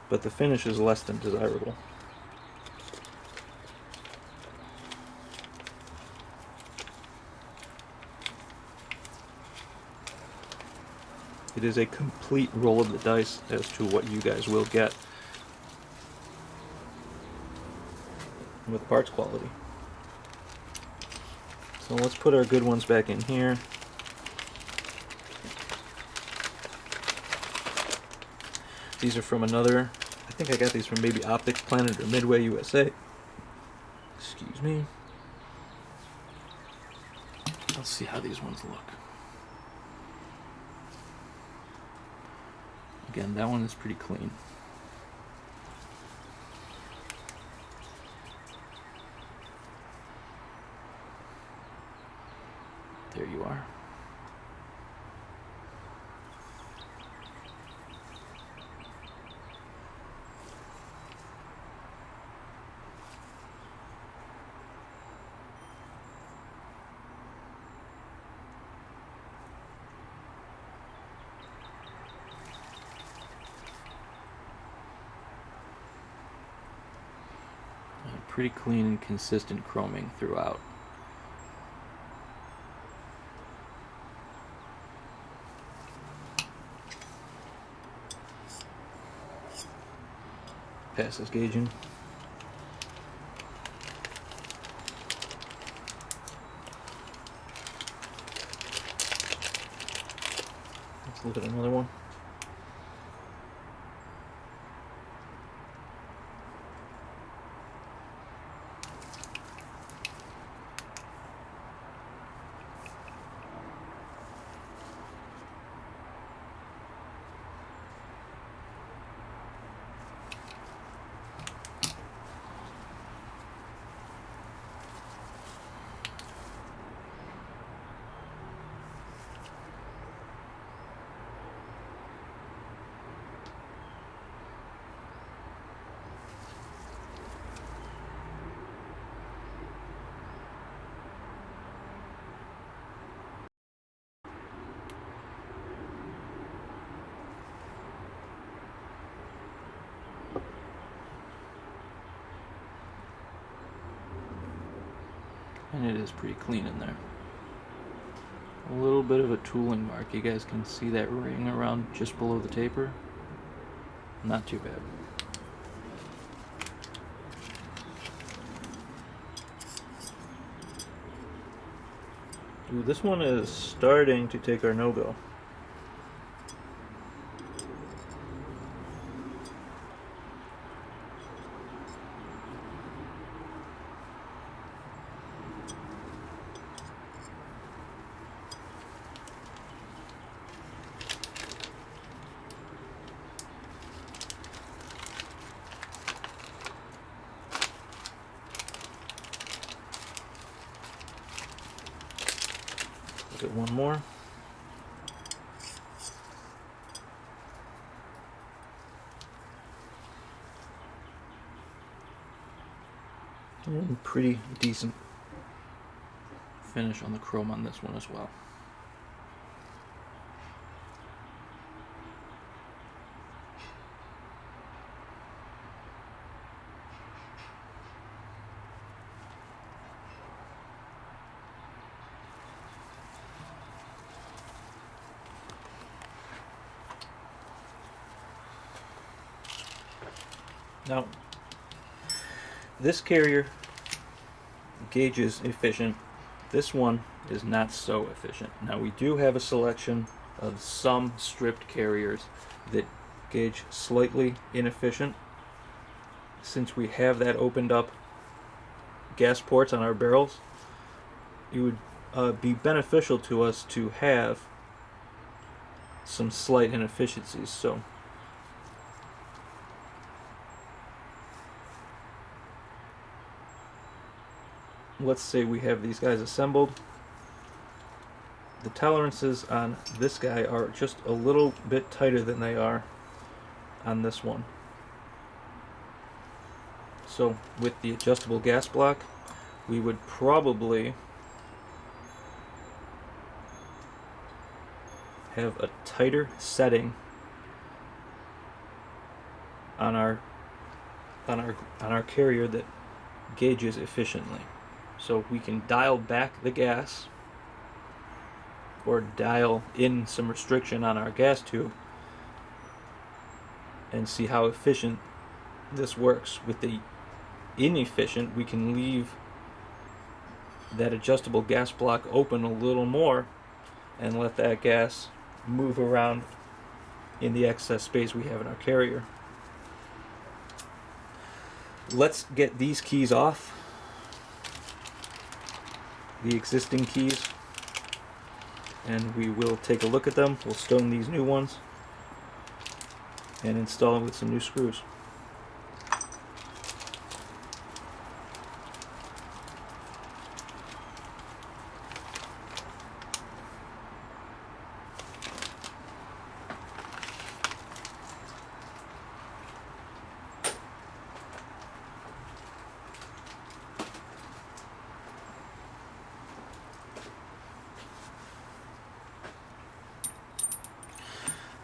But the finish is less than desirable. It is a complete roll of the dice as to what you guys will get with parts quality. So let's put our good ones back in here. These are from another, I think I got these from maybe Optics Planet or Midway USA. Excuse me. Let's see how these ones look. Again, that one is pretty clean. There you are. Pretty clean and consistent chroming throughout. Passes gauging. Let's look at another one. And it is pretty clean in there. A little bit of a tooling mark. You guys can see that ring around just below the taper. Not too bad. Ooh, this one is starting to take our no-go. Get one more. And pretty decent finish on the chrome on this one as well. Now, this carrier gauges efficient. This one is not so efficient. Now, we do have a selection of some stripped carriers that gauge slightly inefficient. Since we have that opened up gas ports on our barrels, it would be beneficial to us to have some slight inefficiencies. So let's say we have these guys assembled. The tolerances on this guy are just a little bit tighter than they are on this one. So with the adjustable gas block, we would probably have a tighter setting on our carrier that gauges efficiently. So we can dial back the gas or dial in some restriction on our gas tube and see how efficient this works. With the inefficient, we can leave that adjustable gas block open a little more and let that gas move around in the excess space we have in our carrier. Let's get these keys off, the existing keys, and we will take a look at them. We'll stone these new ones and install them with some new screws.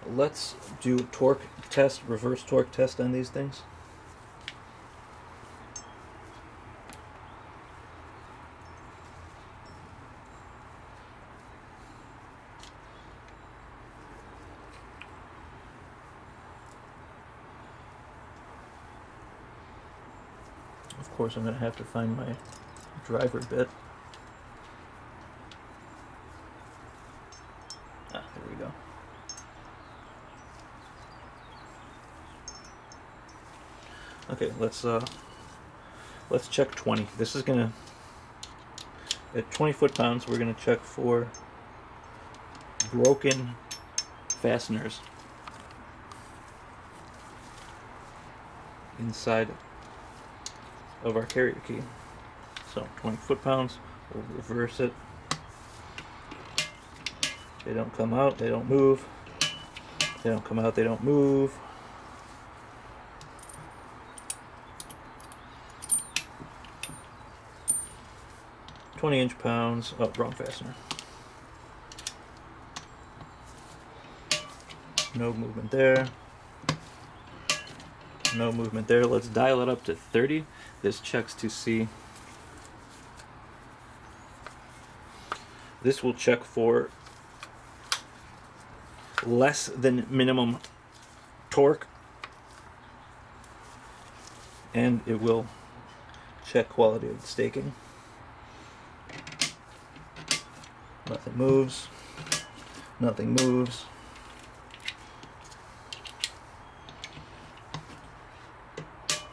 Let's do torque test, reverse torque test on these things. Of course, I'm going to have to find my driver bit. There we go. Okay, let's check 20. This is gonna, at 20 foot-pounds, we're gonna check for broken fasteners inside of our carrier key. So 20 foot-pounds, we'll reverse it. They don't come out, they don't move. They don't come out, they don't move. £20" oh, wrong fastener. No movement there. No movement there. Let's dial it up to 30. This checks to see. This will check for less than minimum torque, and it will check quality of the staking. Nothing moves. Nothing moves.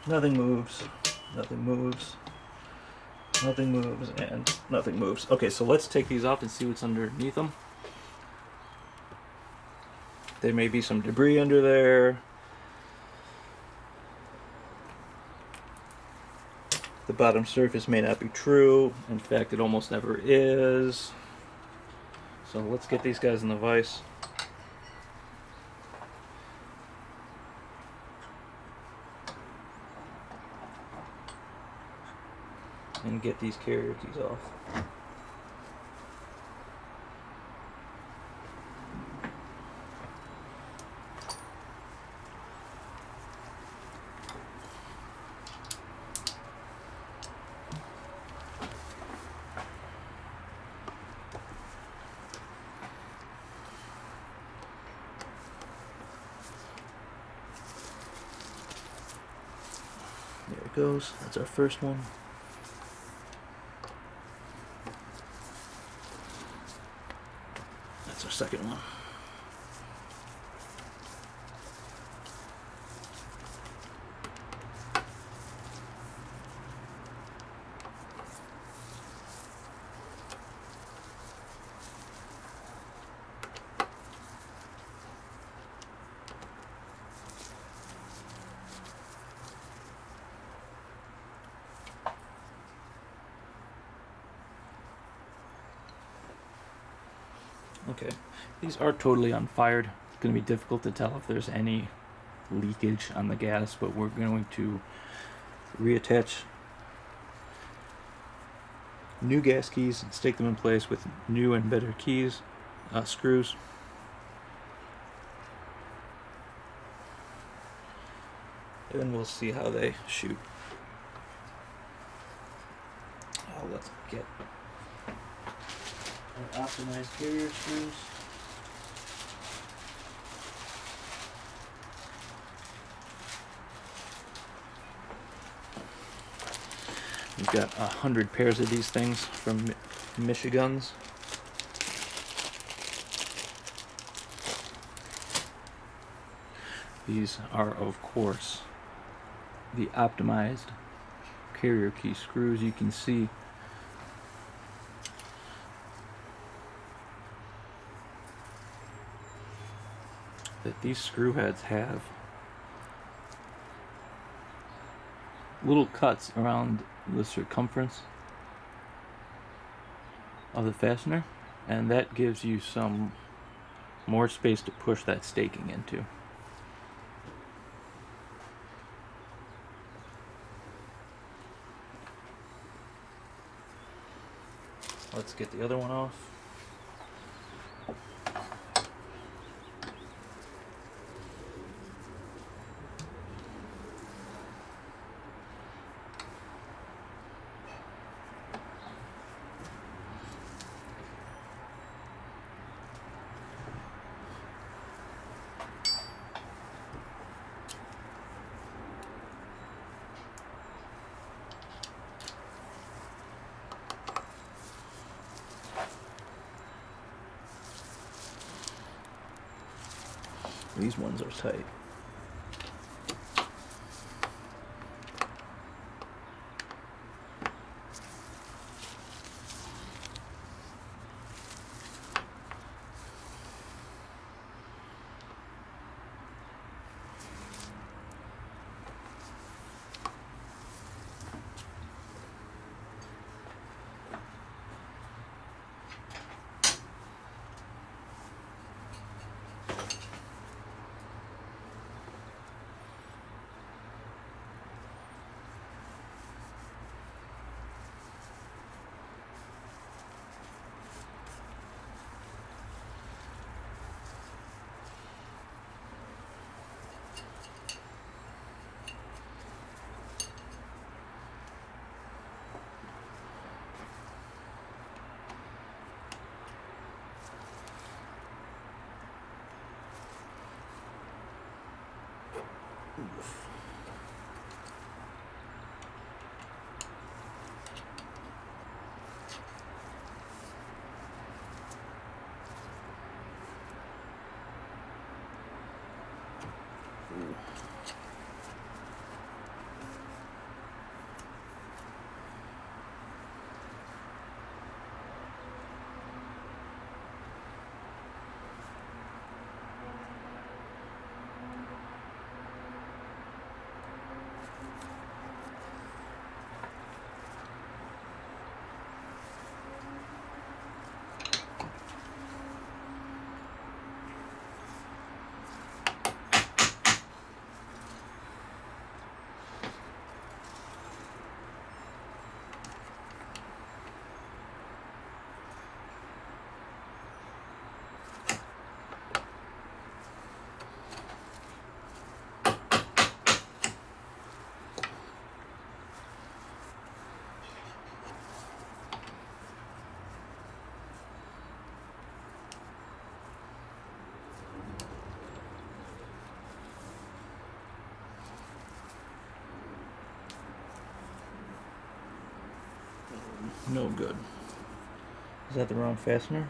Nothing moves. Nothing moves. Nothing moves, and nothing moves. Okay, so let's take these off and see what's underneath them. There may be some debris under there. The bottom surface may not be true. In fact, it almost never is. So let's get these guys in the vise. And get these carrier keys off. There it goes. That's our first one. That's our second one. Okay, these are totally unfired. It's going to be difficult to tell if there's any leakage on the gas, but we're going to reattach new gas keys and stick them in place with new and better keys, screws. And we'll see how they shoot. Let's get our optimized carrier screws. We've got 100 pairs of these things from Michigan's. These are, of course, the optimized carrier key screws. You can see that these screw heads have little cuts around the circumference of the fastener, and that gives you some more space to push that staking into. Let's get the other one off. These ones are tight. Oof. Ooh. No good. Is that the wrong fastener?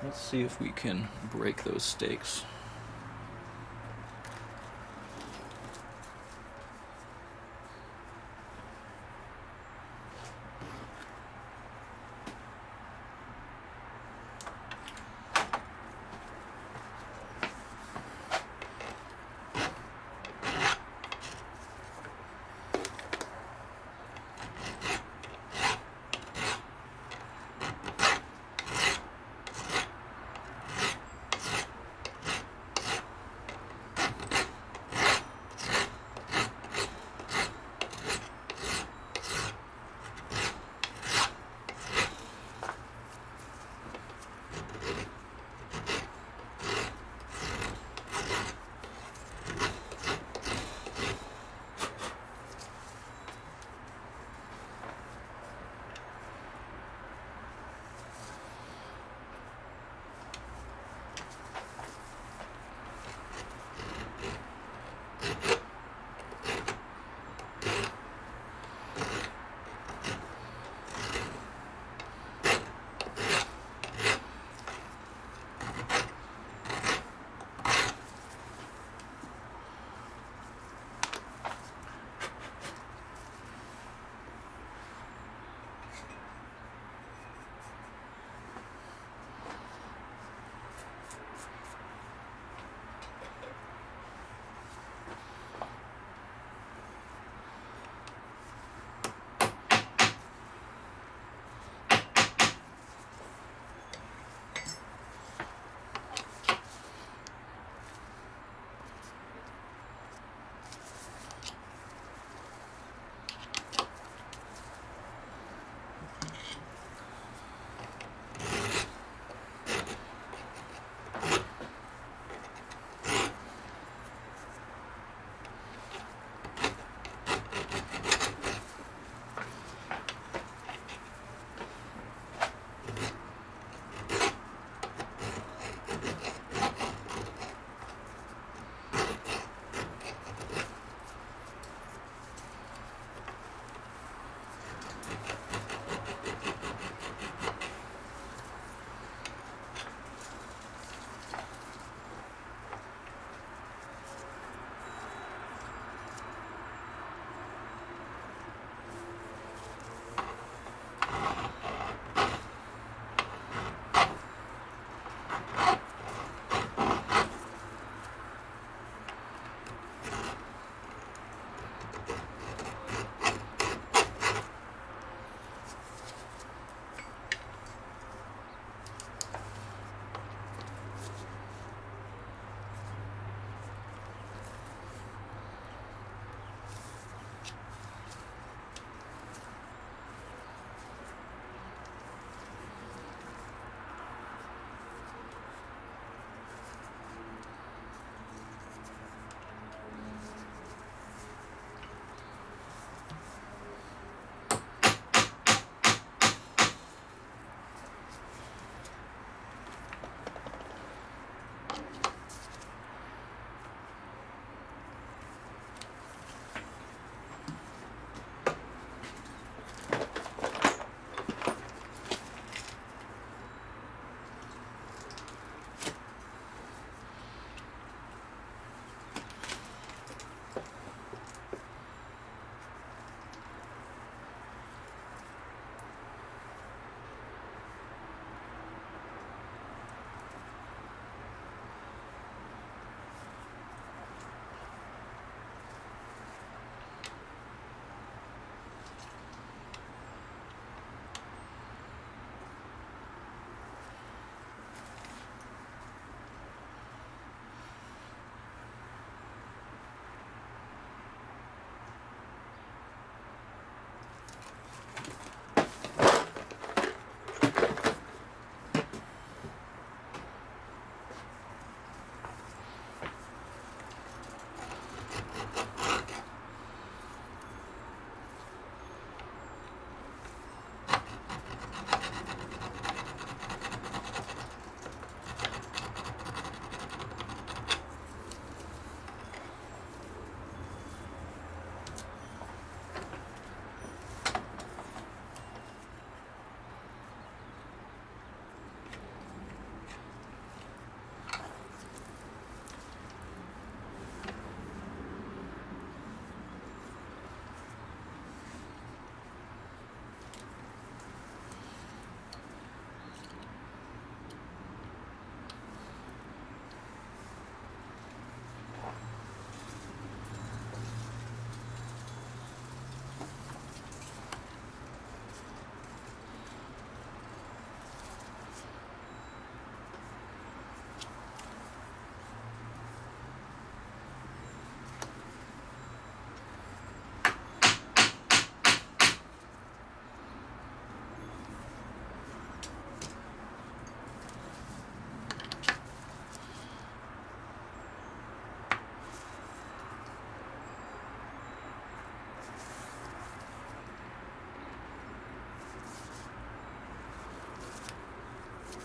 Let's see if we can break those stakes.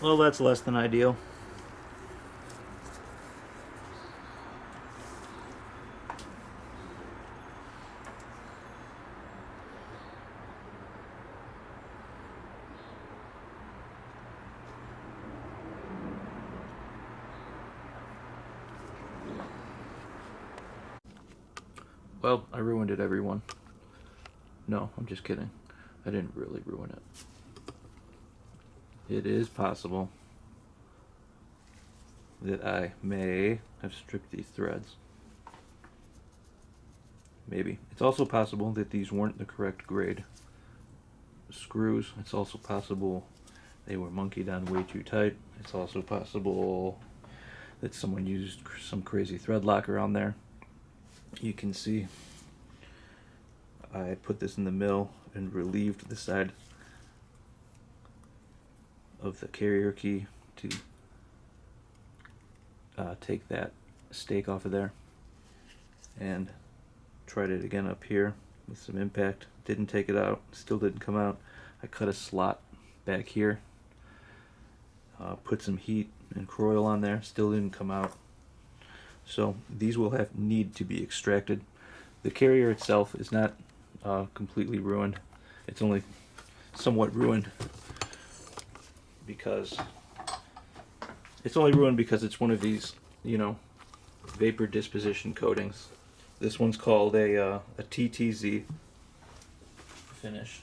Well, that's less than ideal. Well, I ruined it, everyone. No, I'm just kidding. I didn't really ruin it. It is possible that I may have stripped these threads. Maybe. It's also possible that these weren't the correct grade screws. It's also possible they were monkeyed on way too tight. It's also possible that someone used some crazy thread locker on there. You can see I put this in the mill and relieved the side of the carrier key to take that stake off of there, and tried it again up here with some impact. Didn't take it out, still didn't come out. I cut a slot back here, put some heat and Recoil on there, still didn't come out. So these will need to be extracted. The carrier itself is not completely ruined. It's only somewhat ruined because it's one of these, vapor disposition coatings. This one's called a TTZ finish.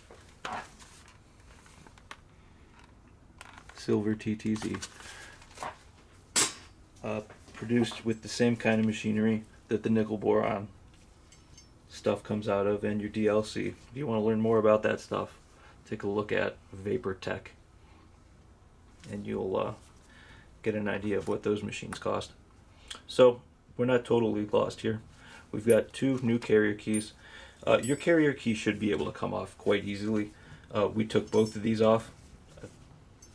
Silver TTZ. Produced with the same kind of machinery that the nickel boron stuff comes out of, and your DLC. If you want to learn more about that stuff, take a look at Vapor Tech, and you'll get an idea of what those machines cost. So we're not totally lost here. We've got two new carrier keys. Your carrier key should be able to come off quite easily. We took both of these off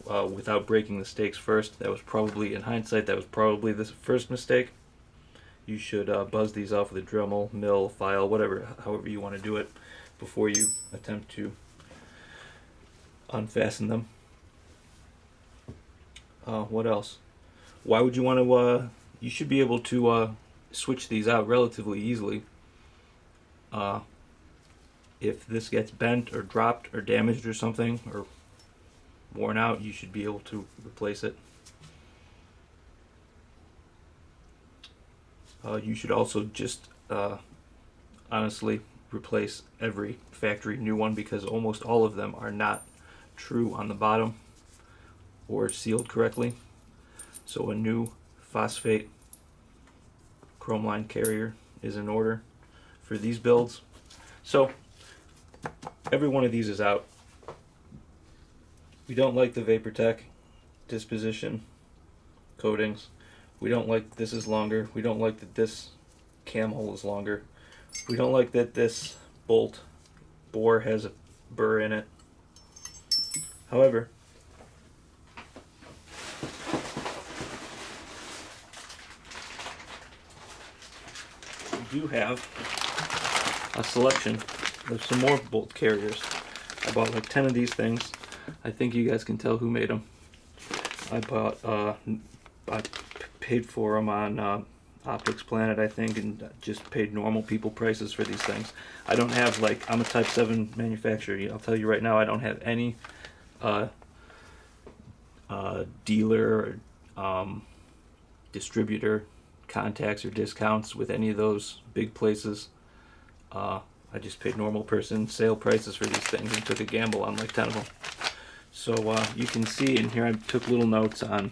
without breaking the stakes first. That was probably, in hindsight, that was probably the first mistake. You should buzz these off with a Dremel, mill, file, whatever, however you want to do it, before you attempt to unfasten them. What else? Why would you want to, you should be able to switch these out relatively easily. If this gets bent or dropped or damaged or something, or worn out, you should be able to replace it. You should also just honestly replace every factory new one, because almost all of them are not true on the bottom or sealed correctly. So a new phosphate chrome line carrier is in order for these builds. So every one of these is out. We don't like the Vapor Tech disposition coatings. We don't like that this is longer. We don't like that this cam hole is longer. We don't like that this bolt bore has a burr in it. However, we do have a selection of some more bolt carriers. I bought like 10 of these things. I think you guys can tell who made them. I paid for them on Optics Planet, I think, and just paid normal people prices for these things. I don't have, like, I'm a Type 7 manufacturer. I'll tell you right now, I don't have any dealer or distributor contacts or discounts with any of those big places. I just paid normal person sale prices for these things and took a gamble on like 10 of them. So you can see in here I took little notes on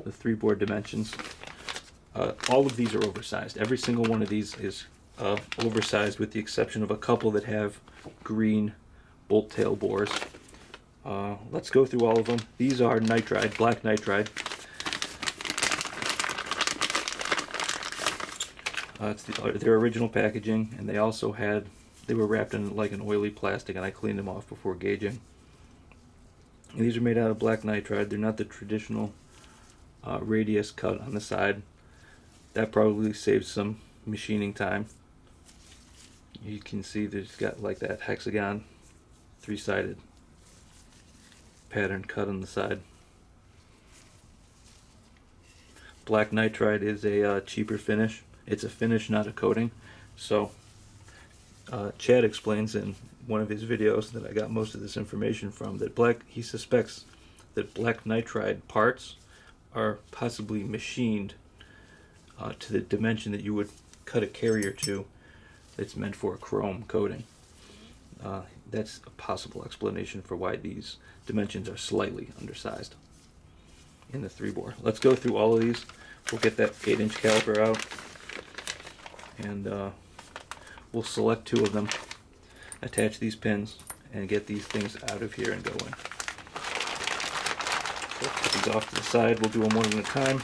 the 3-board dimensions. All of these are oversized. Every single one of these is oversized, with the exception of a couple that have green bolt tail bores. Let's go through all of them. These are nitride, black nitride. It's their original packaging, and they also they were wrapped in like an oily plastic, and I cleaned them off before gauging. And these are made out of black nitride. They're not the traditional radius cut on the side. That probably saves some machining time. You can see there's got like that hexagon 3-sided pattern cut on the side. Black nitride is a cheaper finish. It's a finish, not a coating. So Chad explains in one of his videos that I got most of this information from that he suspects that black nitride parts are possibly machined to the dimension that you would cut a carrier to. It's meant for a chrome coating. That's a possible explanation for why these dimensions are slightly undersized in the 3-bore. Let's go through all of these. We'll get that 8-inch caliper out, and we'll select 2 of them, attach these pins, and get these things out of here and go in. So put these off to the side. We'll do them one at a time.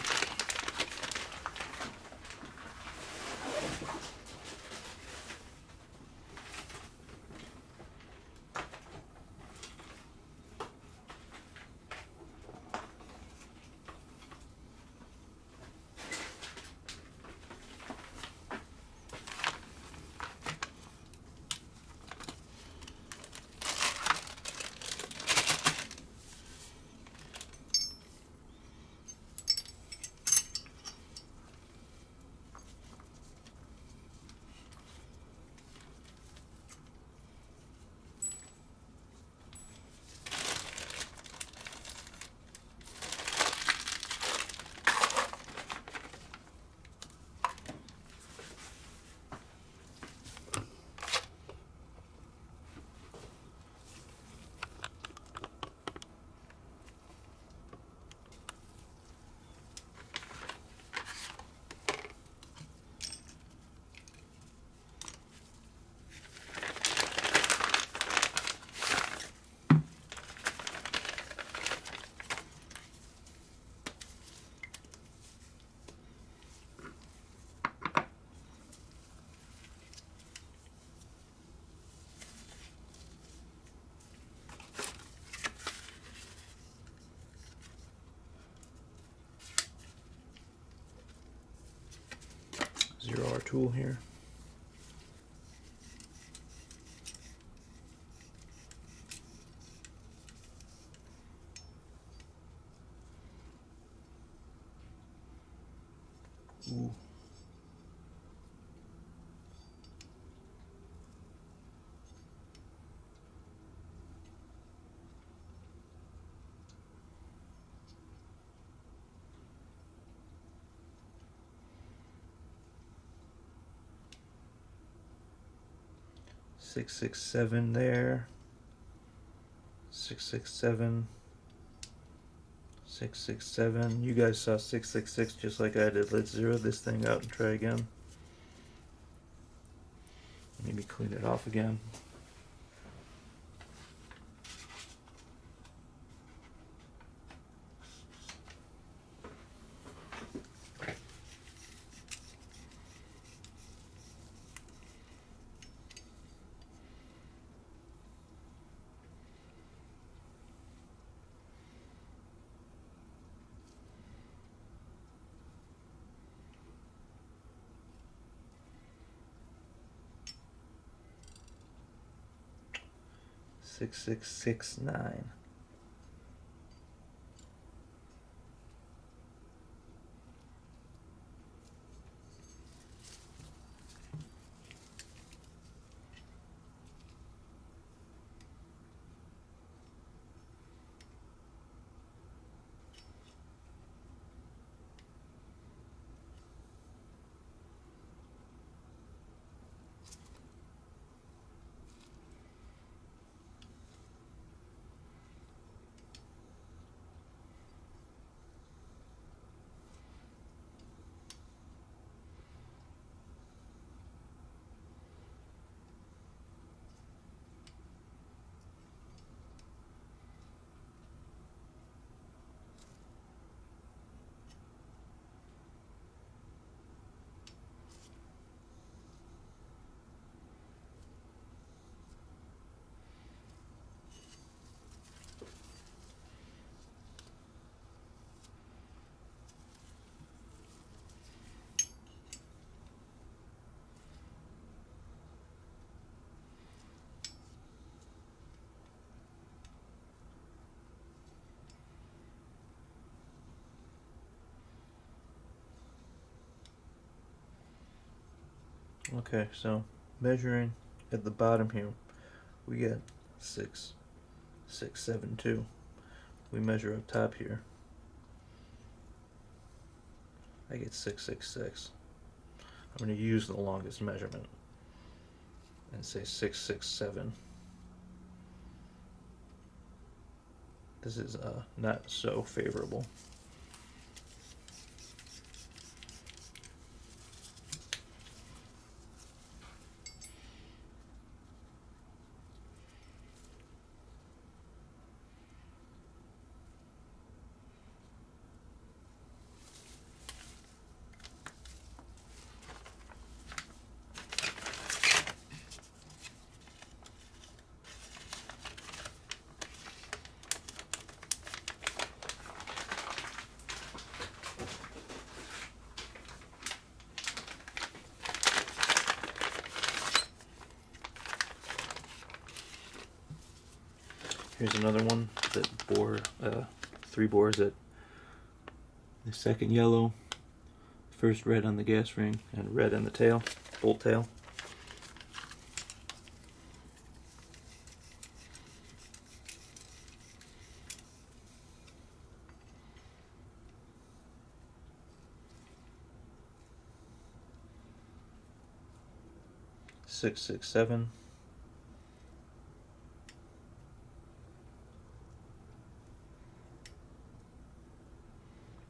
Zero our tool here. Ooh. Six, 6, 7 there. 6, 6, 7. 6, 6, 7. You guys saw 6, 6, 6 just like I did. Let's zero this thing out and try again. Maybe clean it off again. Six, 6, 6, 9. Okay, so measuring at the bottom here, we get 6.672. We measure up top here, I get 6.66. I'm going to use the longest measurement and say 6.67. This is not so favorable. Here's another one that bore 3 bores at the second yellow, first red on the gas ring, and red on the tail, bolt tail. Six, 7.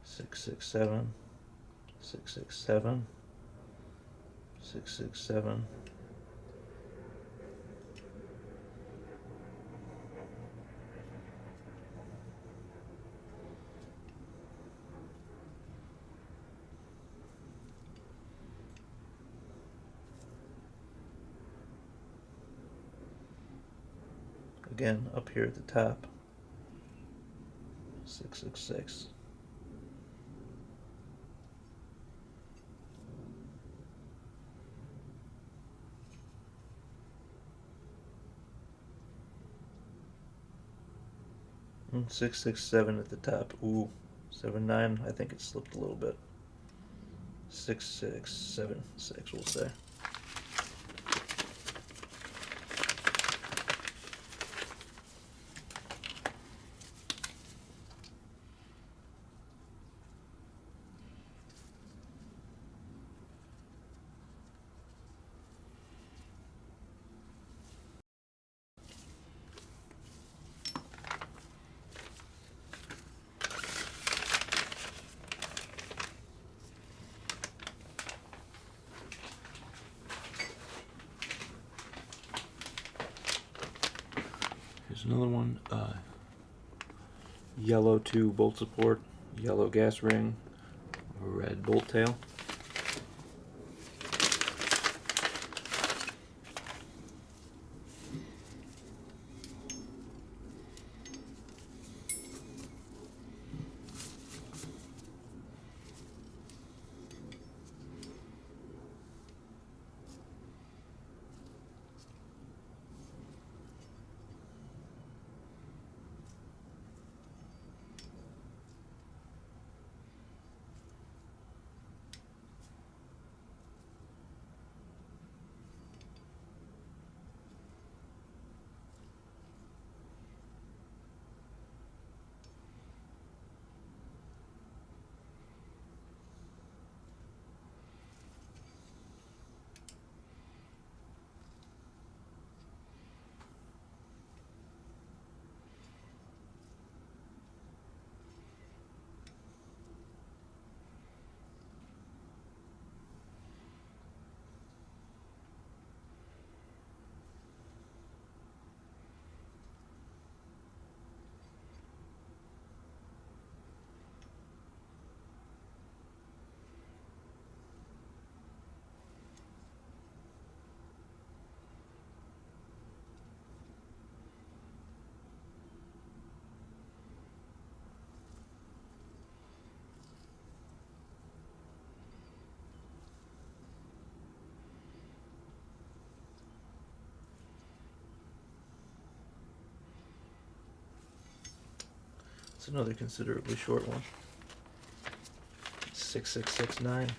6.67, 6.67, 6.67. Again, up here at the top, 6.66. And 6.67 at the top. Ooh, 7.9. I think it slipped a little bit. 6.676, we'll say. Here's another one. Yellow 2 bolt support, yellow gas ring, red bolt tail. It's another considerably short one. 6.669.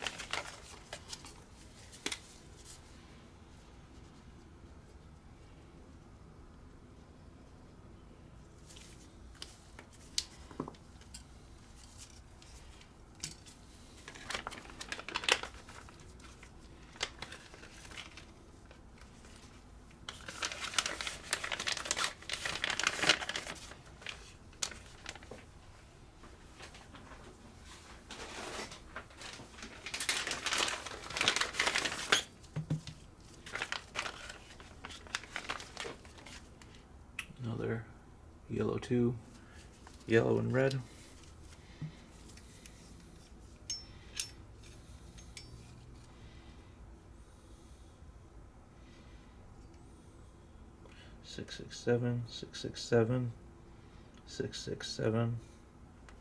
2, yellow and red. Six, six, seven, 667, 667.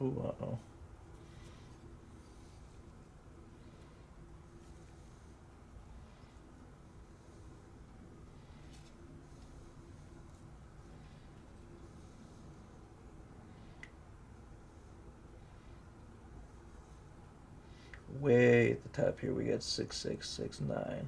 Ooh, uh-oh. Way at the top here we got 6669.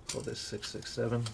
Call this 667.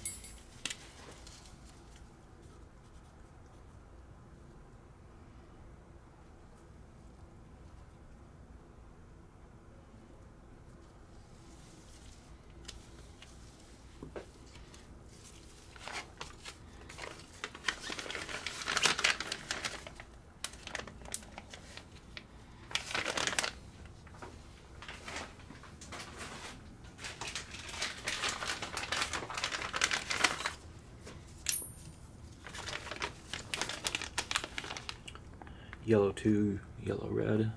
Yellow 2, yellow red.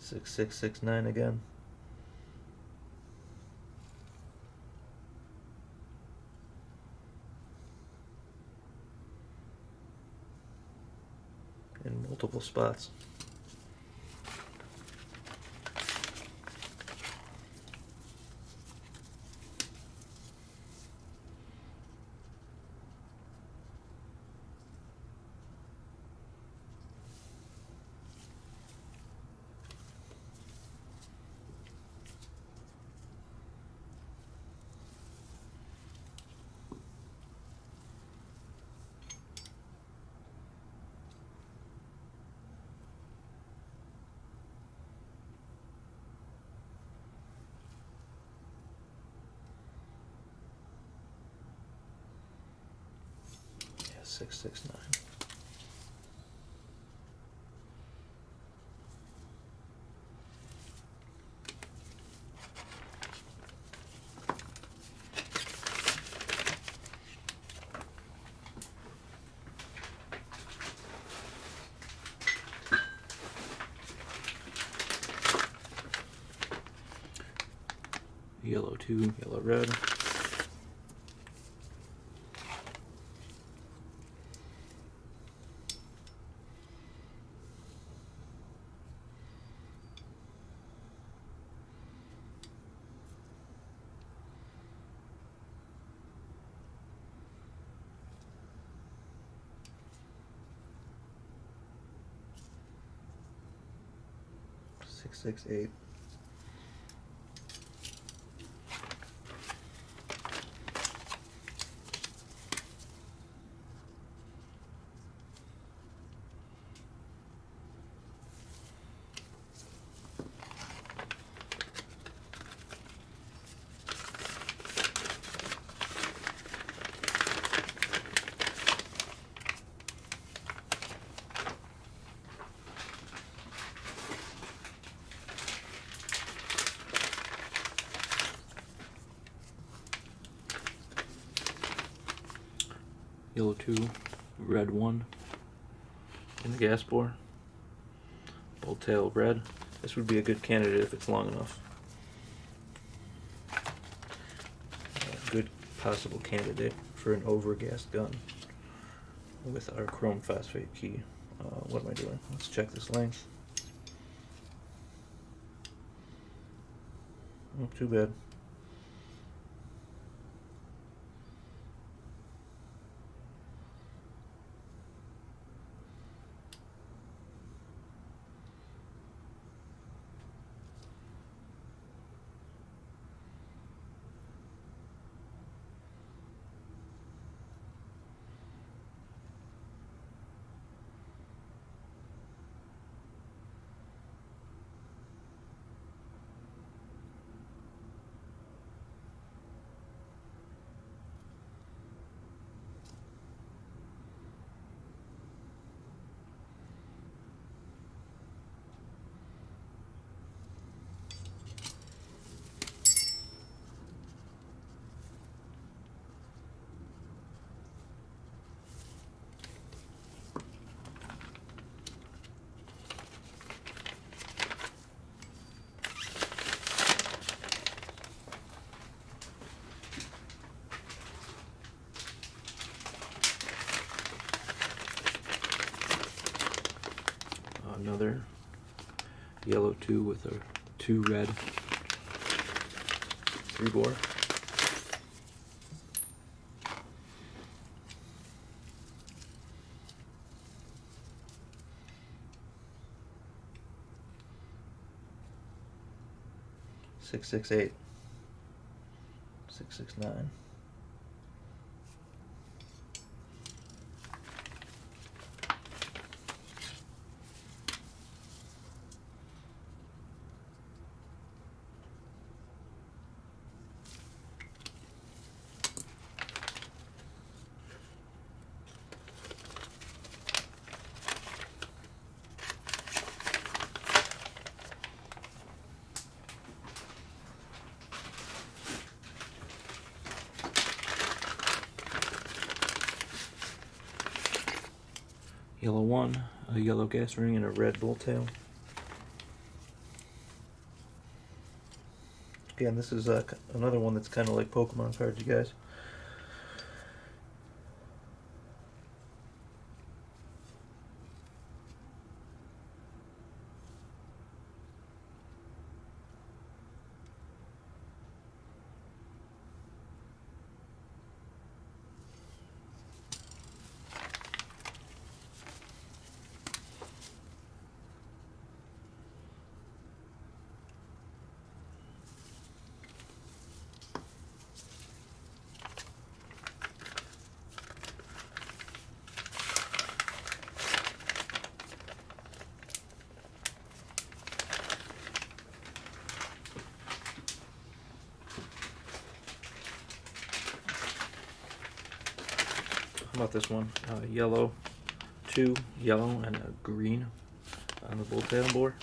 Six, 669 again. In multiple spots. Yeah, 669. Yellow 2, yellow red. Six, 6, 8. Yellow 2, red 1 in the gas bore. Bolt tail red. This would be a good candidate if it's long enough. A good possible candidate for an over-gassed gun with our chrome phosphate key. What am I doing? Let's check this length. Not too bad. another yellow 2 with a 2 red 3-bore. Six, 6, 8, 6, 6, 9. Yellow 1, a yellow gas ring, and a red bolt tail. Again, this is another one that's kind of like Pokemon cards, you guys. How about this one? Yellow 2, yellow, and a green on the bolt tail bore.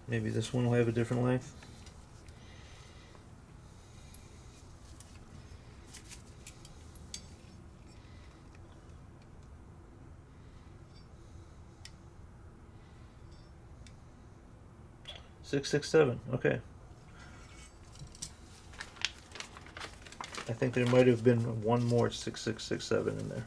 Maybe this one will have a different length. Six, 6, 7. Okay. I think there might have been one more 6, 6, 6, 7 in there.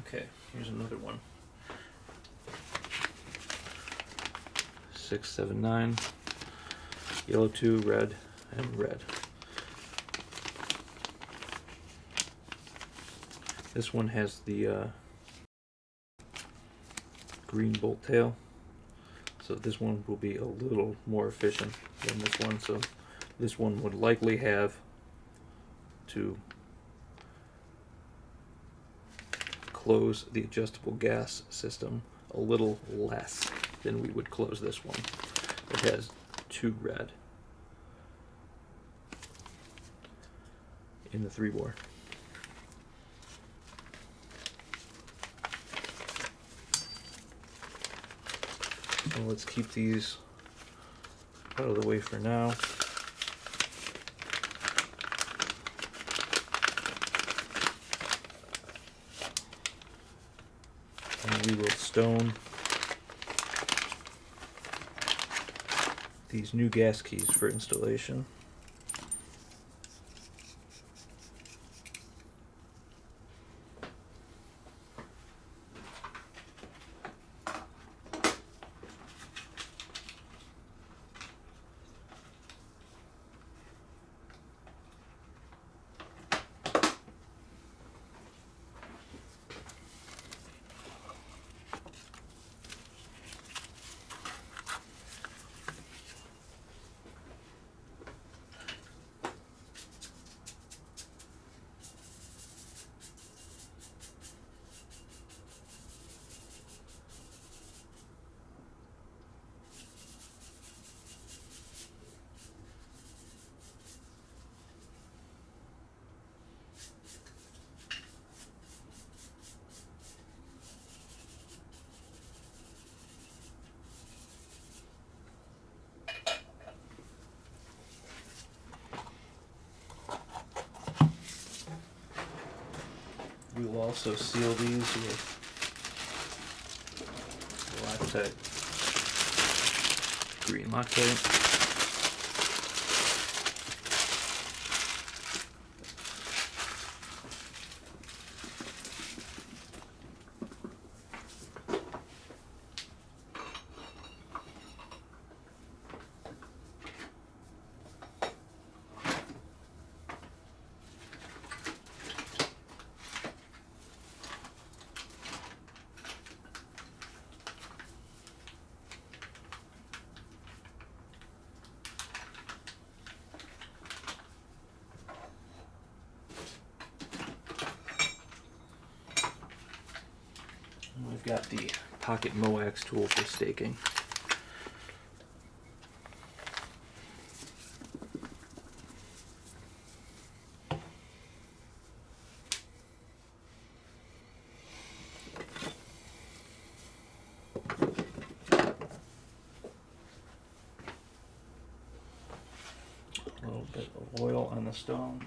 Okay, here's another one. 6, 7, 9. Yellow 2, red, and red. This one has the green bolt tail, so this one will be a little more efficient than this one. So this one would likely have to close the adjustable gas system a little less than we would close this one. It has 2 red in the 3-bore. So let's keep these out of the way for now. And we will stone these new gas keys for installation. also seal these with Loctite green Loctite. We've got the pocket Moax tool for staking. A little bit of oil on the stone.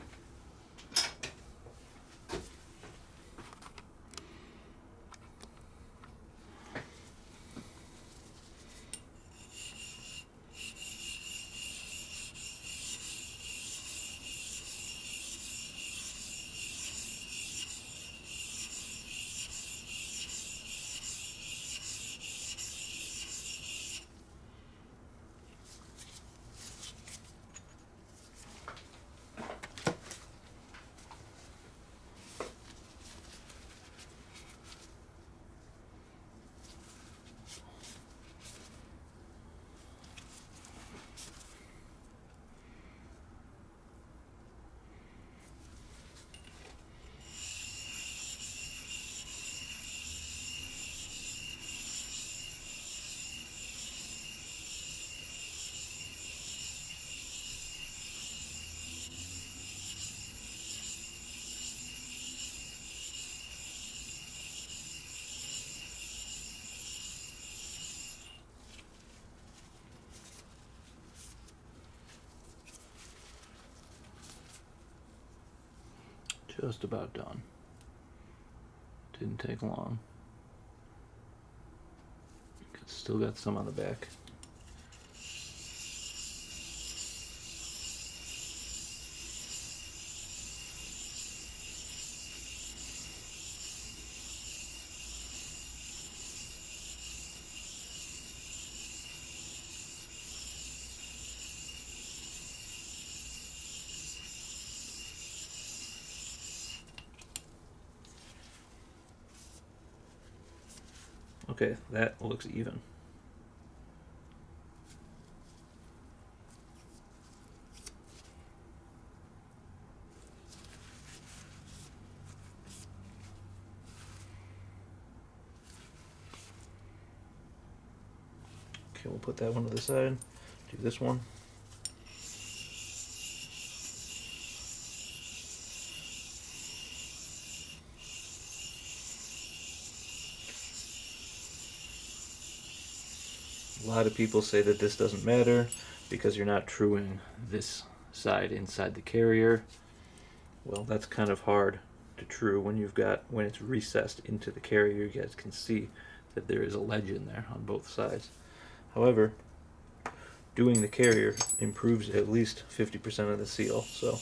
Just about done. Didn't take long. Still got some on the back. Okay, that looks even. Okay, we'll put that one to the side. Do this one. A lot of people say that this doesn't matter because you're not truing this side inside the carrier. Well, that's kind of hard to true when it's recessed into the carrier. You guys can see that there is a ledge in there on both sides. However, doing the carrier improves at least 50% of the seal, so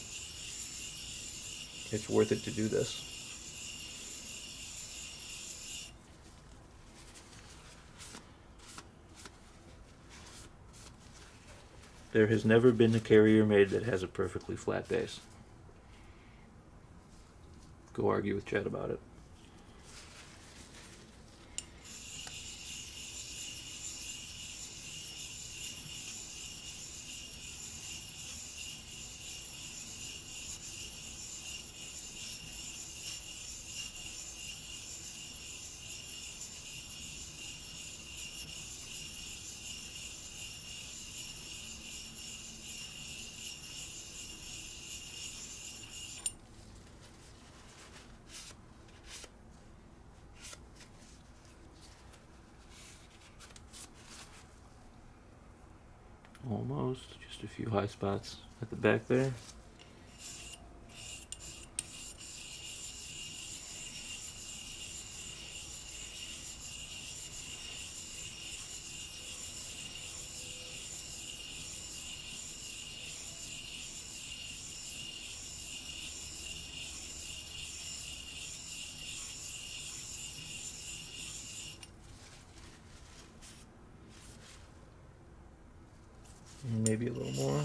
it's worth it to do this. There has never been a carrier made that has a perfectly flat base. Go argue with Chad about it. Almost, just a few high spots at the back there. Maybe a little more.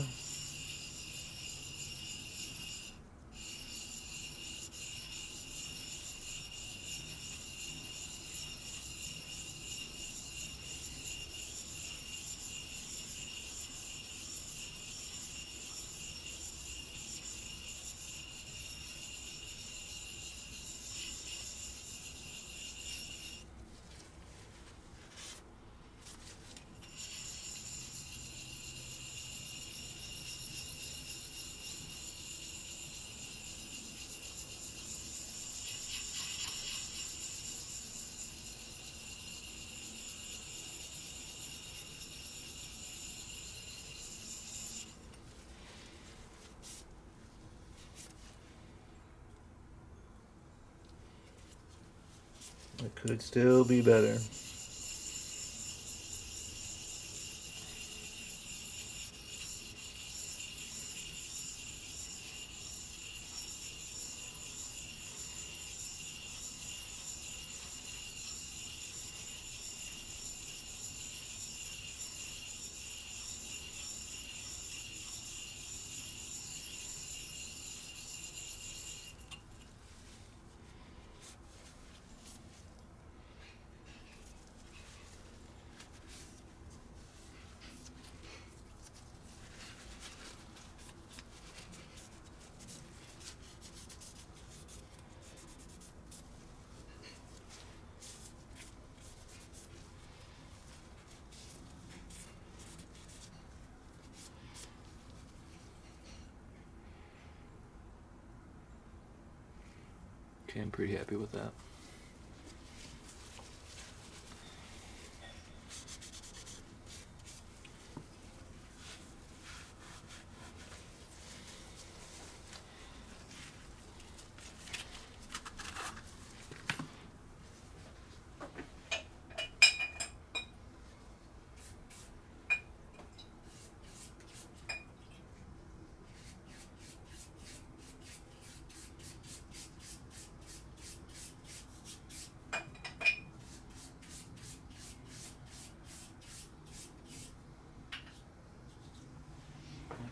It could still be better. Okay, I'm pretty happy with that.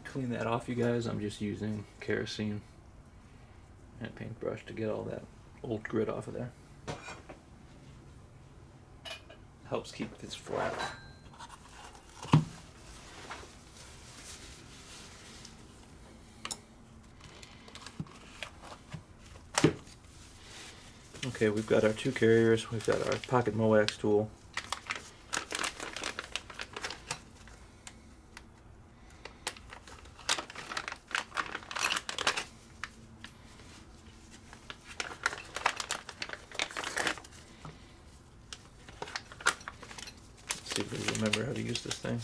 Clean that off, you guys. I'm just using kerosene and a paintbrush to get all that old grit off of there. Helps keep this flat. Okay, we've got our two carriers, we've got our pocket Moax tool. Let's see if we remember how to use this thing.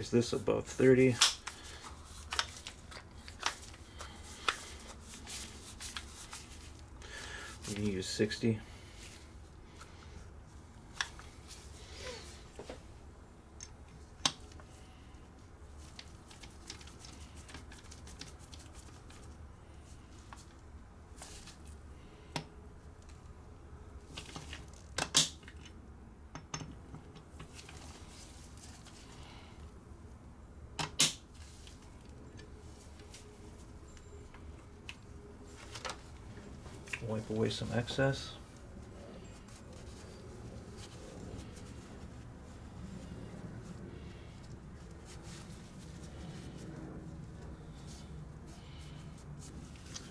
use this above 30. We can use 60. Wipe away some excess.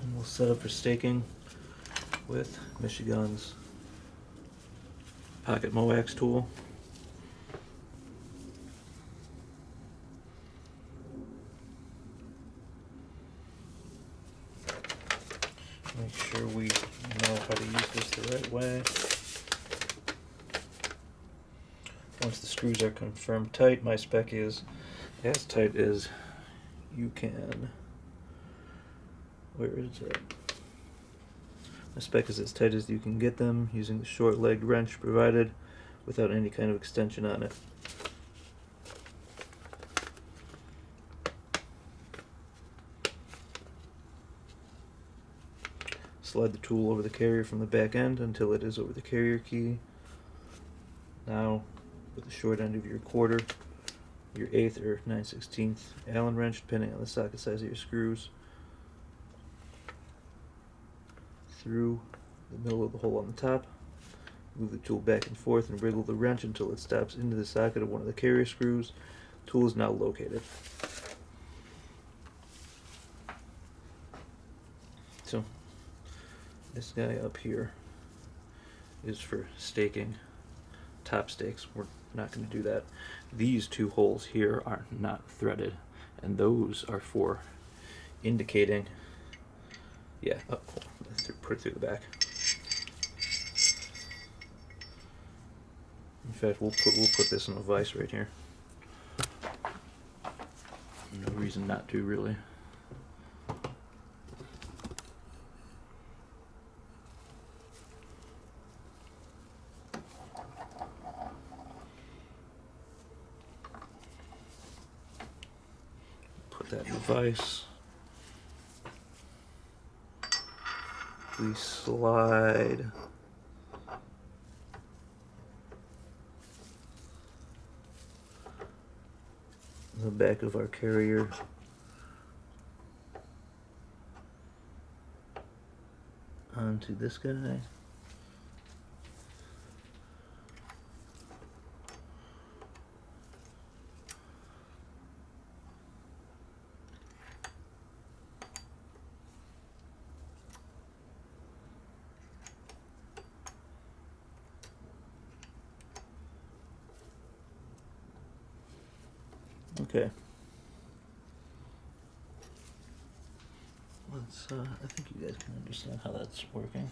And we'll set up for staking with Michigan's pocket Moax tool. Make sure we know how to use this the right way. Once the screws are confirmed tight, my spec is as tight as you can. Where is it? My spec is as tight as you can get them using the short-legged wrench provided without any kind of extension on it. Slide the tool over the carrier from the back end until it is over the carrier key. Now, with the short end of your quarter, your 1/8 or 9/16 Allen wrench, depending on the socket size of your screws, through the middle of the hole on the top. Move the tool back and forth and wriggle the wrench until it stops into the socket of one of the carrier screws. Tool is now located. So, this guy up here is for staking top stakes. We're not going to do that. These two holes here are not threaded, and those are for indicating, yeah, oh, cool. Put it through the back. In fact, we'll put this in a vise right here. No reason not to, really. Put that in the vise. We slide the back of our carrier onto this guy. Okay. Let's, I think you guys can understand how that's working.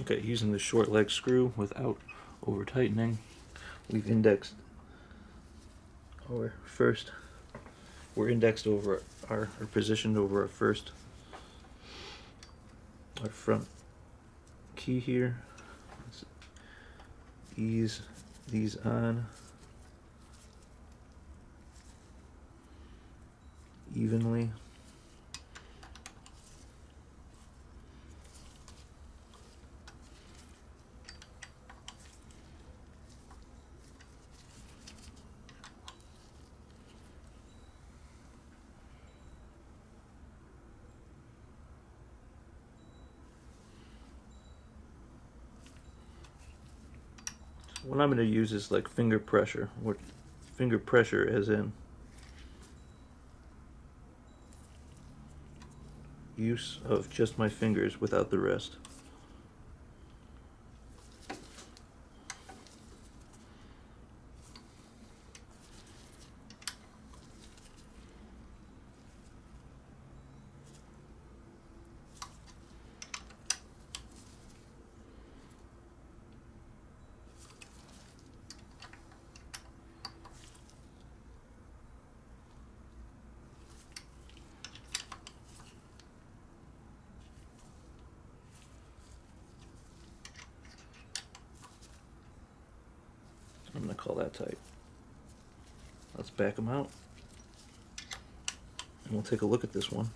Okay, using the short leg screw without over tightening, we've indexed our first, we're indexed over our, or positioned over our front key here. Let's ease these on evenly. What I'm going to use is like finger pressure, or finger pressure as in use of just my fingers without the rest. I'm going to call that tight. Let's back them out, and we'll take a look at this one.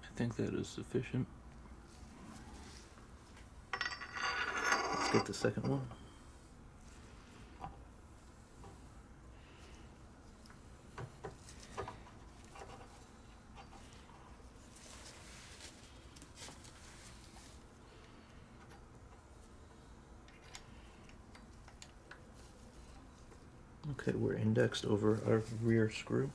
I think that is sufficient. Let's get the second one. Okay, we're indexed over our rear screw.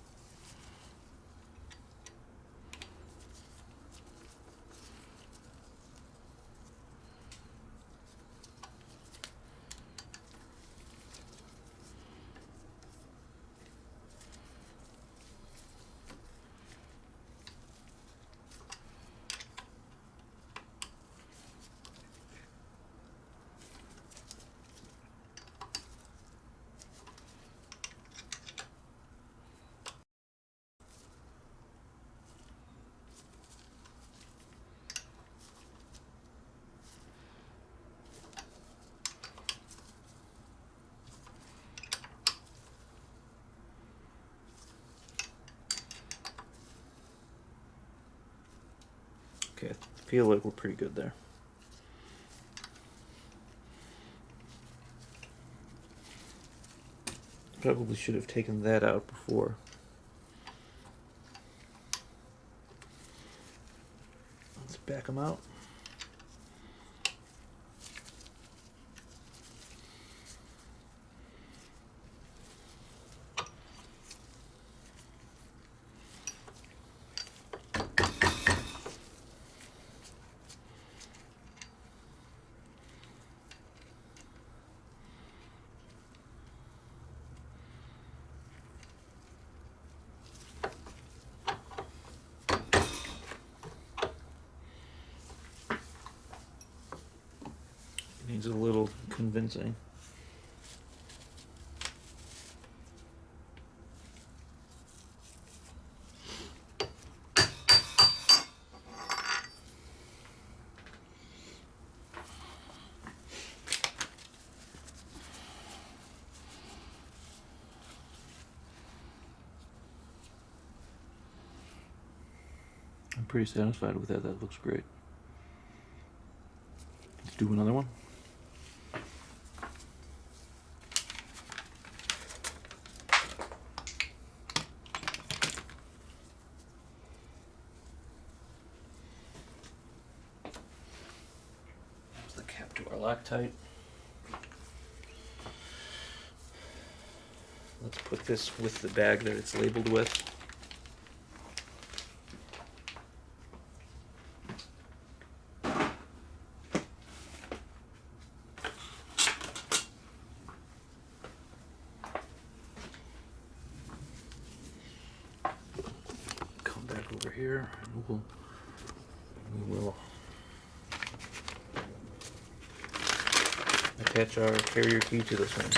Okay, I feel like we're pretty good there. Probably should have taken that out before. Let's back them out. Needs a little convincing. I'm pretty satisfied with that. That looks great. Let's do another one. There's the cap to our Loctite. Let's put this with the bag that it's labeled with. Come back over here and we will attach our carrier key to this one.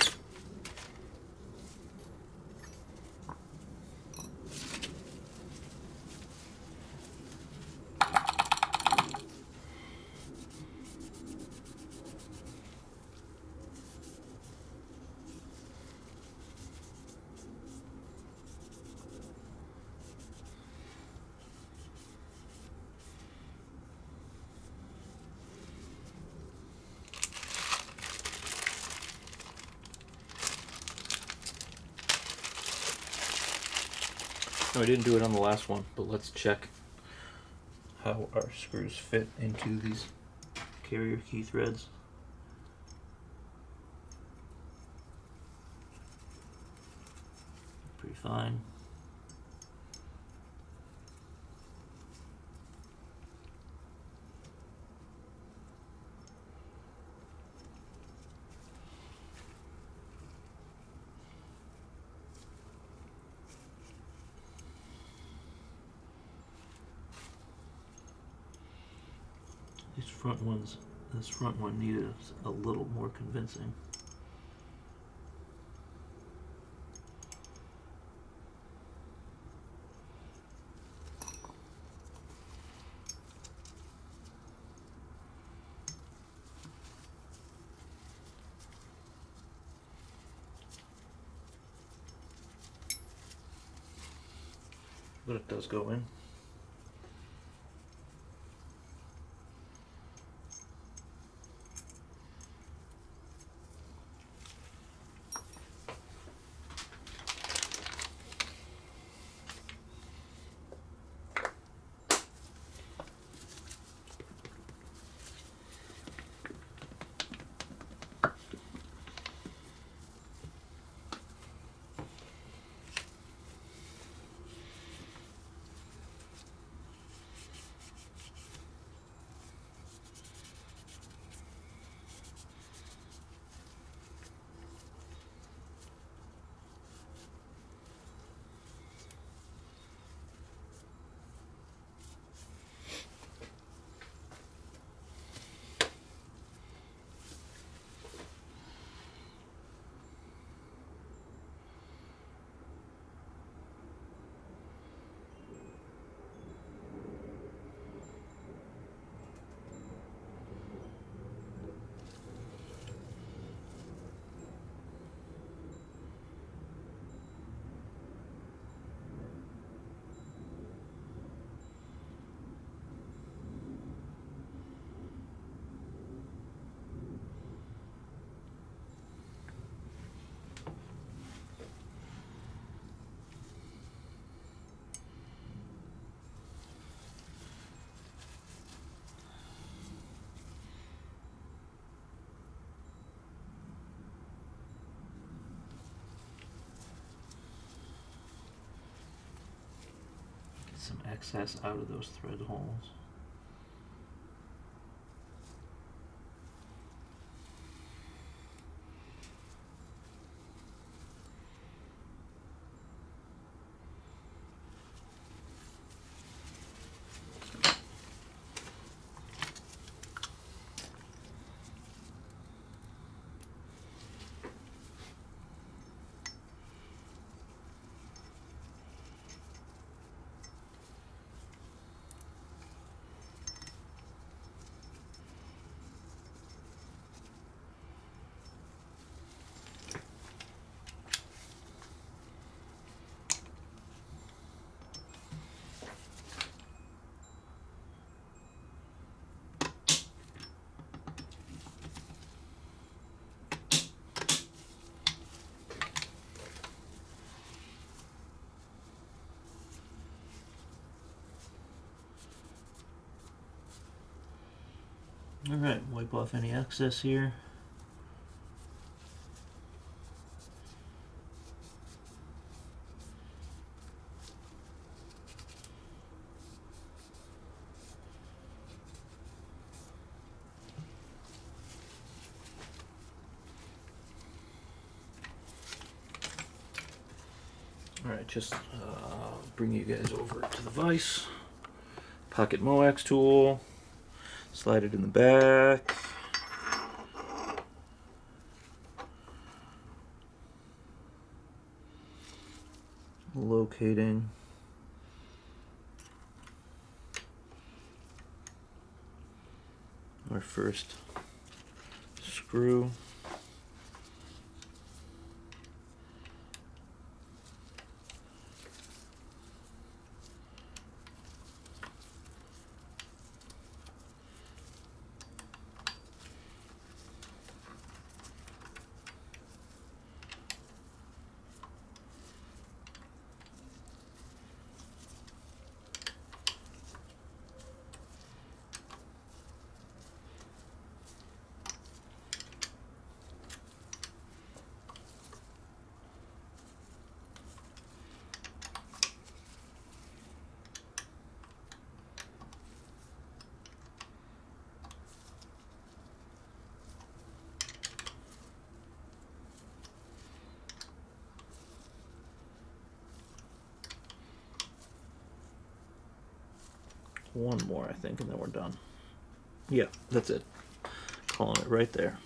No, I didn't do it on the last one, but let's check how our screws fit into these carrier key threads. Pretty fine. This front one needed a little more convincing. But it does go in. Some excess out of those thread holes. Alright, wipe off any excess here. Alright, just bring you guys over to the vise. Pocket Moax tool. Slide it in the back. locating our first screw. One more, I think, and then we're done. Yeah, that's it. Calling it right there.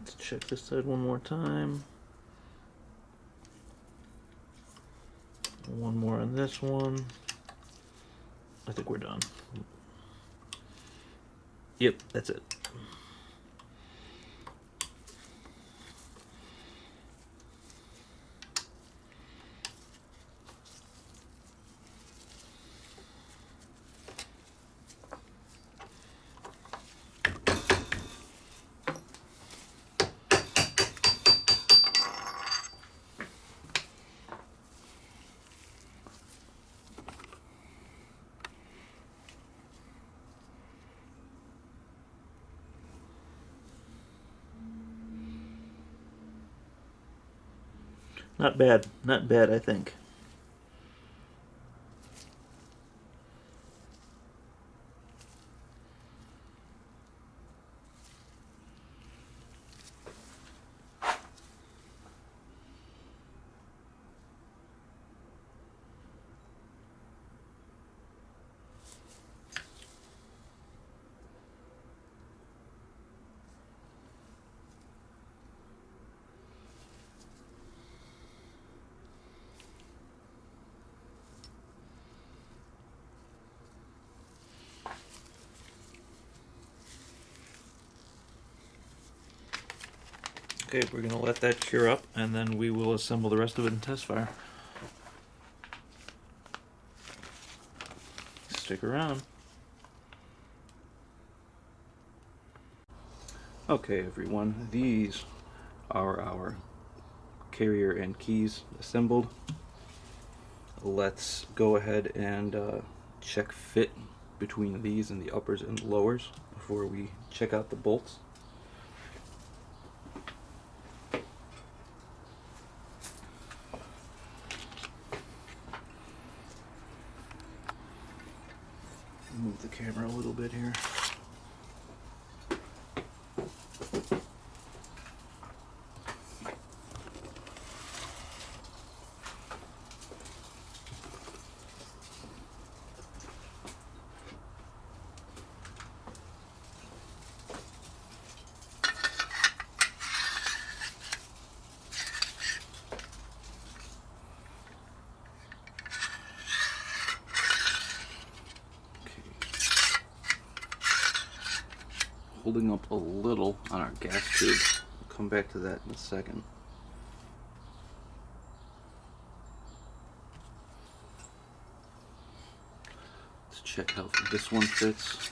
Let's check this side one more time. One more on this one. I think we're done. Yep, that's it. Not bad. Not bad, I think. Okay, we're going to let that cure up, and then we will assemble the rest of it in test fire. Stick around. Okay, everyone, these are our carrier and keys assembled. Let's go ahead and check fit between these and the uppers and lowers before we check out the bolts. Move the camera a little bit here. holding up a little on our gas tube. We'll come back to that in a second. Let's check how this one fits.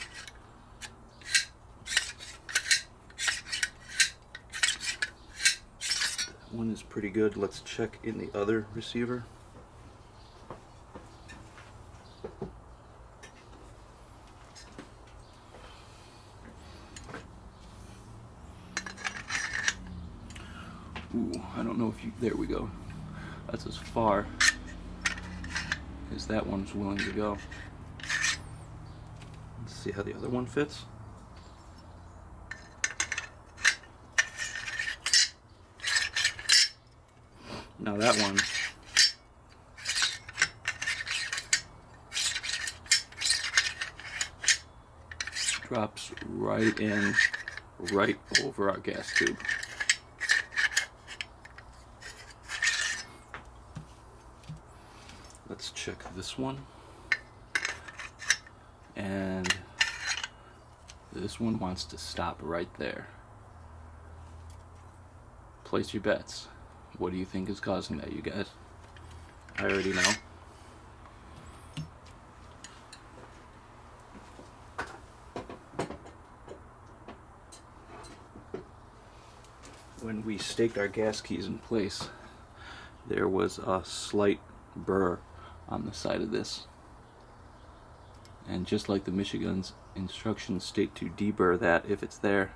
That one is pretty good. Let's check in the other receiver. Ooh, I don't know if you, there we go. That's as far as that one's willing to go. Let's see how the other one fits. Now that one drops right in, right over our gas tube. Let's check this one, and this one wants to stop right there. Place your bets. What do you think is causing that, you guys? I already know. When we staked our gas keys in place, there was a slight burr on the side of this, and just like the Michigan's instructions state to deburr that if it's there,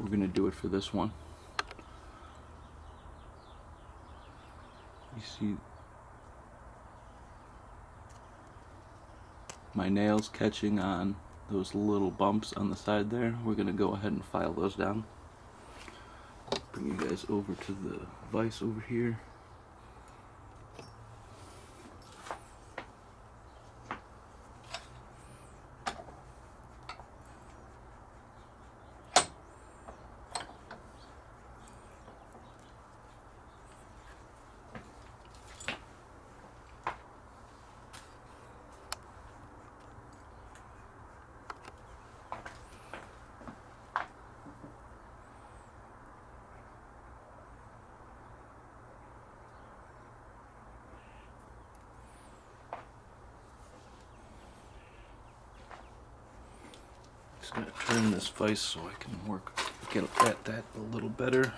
we're going to do it for this one. You see my nails catching on those little bumps on the side there. We're going to go ahead and file those down. Bring you guys over to the vise over here. Just going to turn this vise so I can get at that a little better.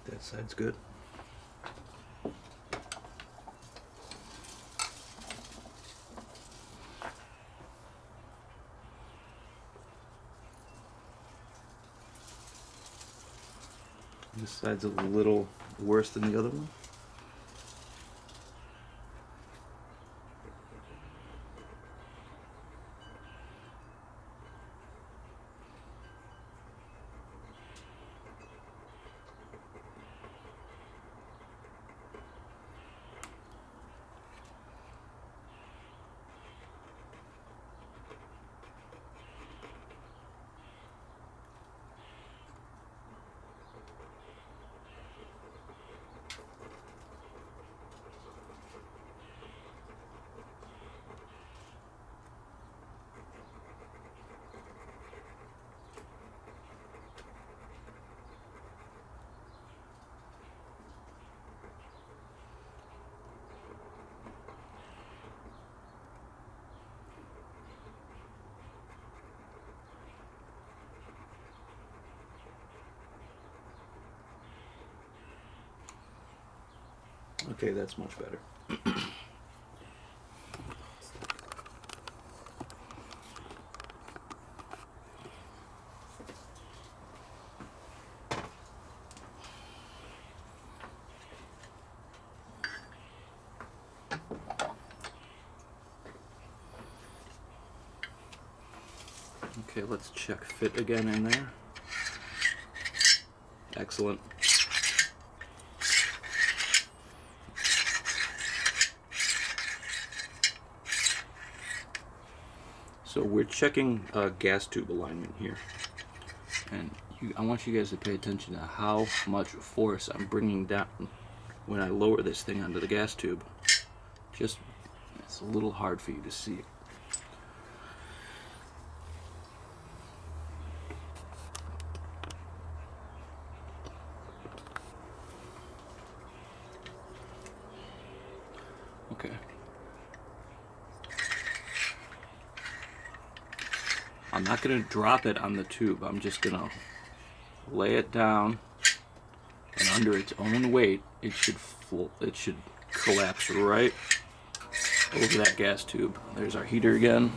That side's good. This side's a little worse than the other one. Okay, that's much better. Okay, let's check fit again in there. Excellent. So we're checking gas tube alignment here, and I want you guys to pay attention to how much force I'm bringing down when I lower this thing onto the gas tube. Just, it's a little hard for you to see. Okay. I'm not going to drop it on the tube. I'm just going to lay it down, and under its own weight, it should collapse right over that gas tube. There's our heater again.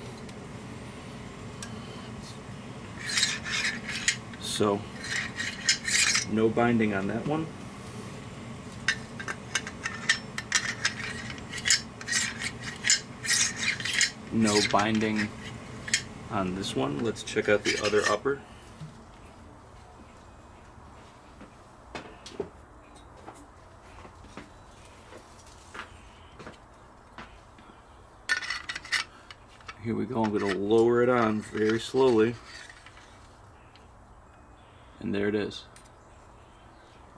So, no binding on that one. No binding on this one. Let's check out the other upper. Here we go. I'm going to lower it on very slowly. And there it is.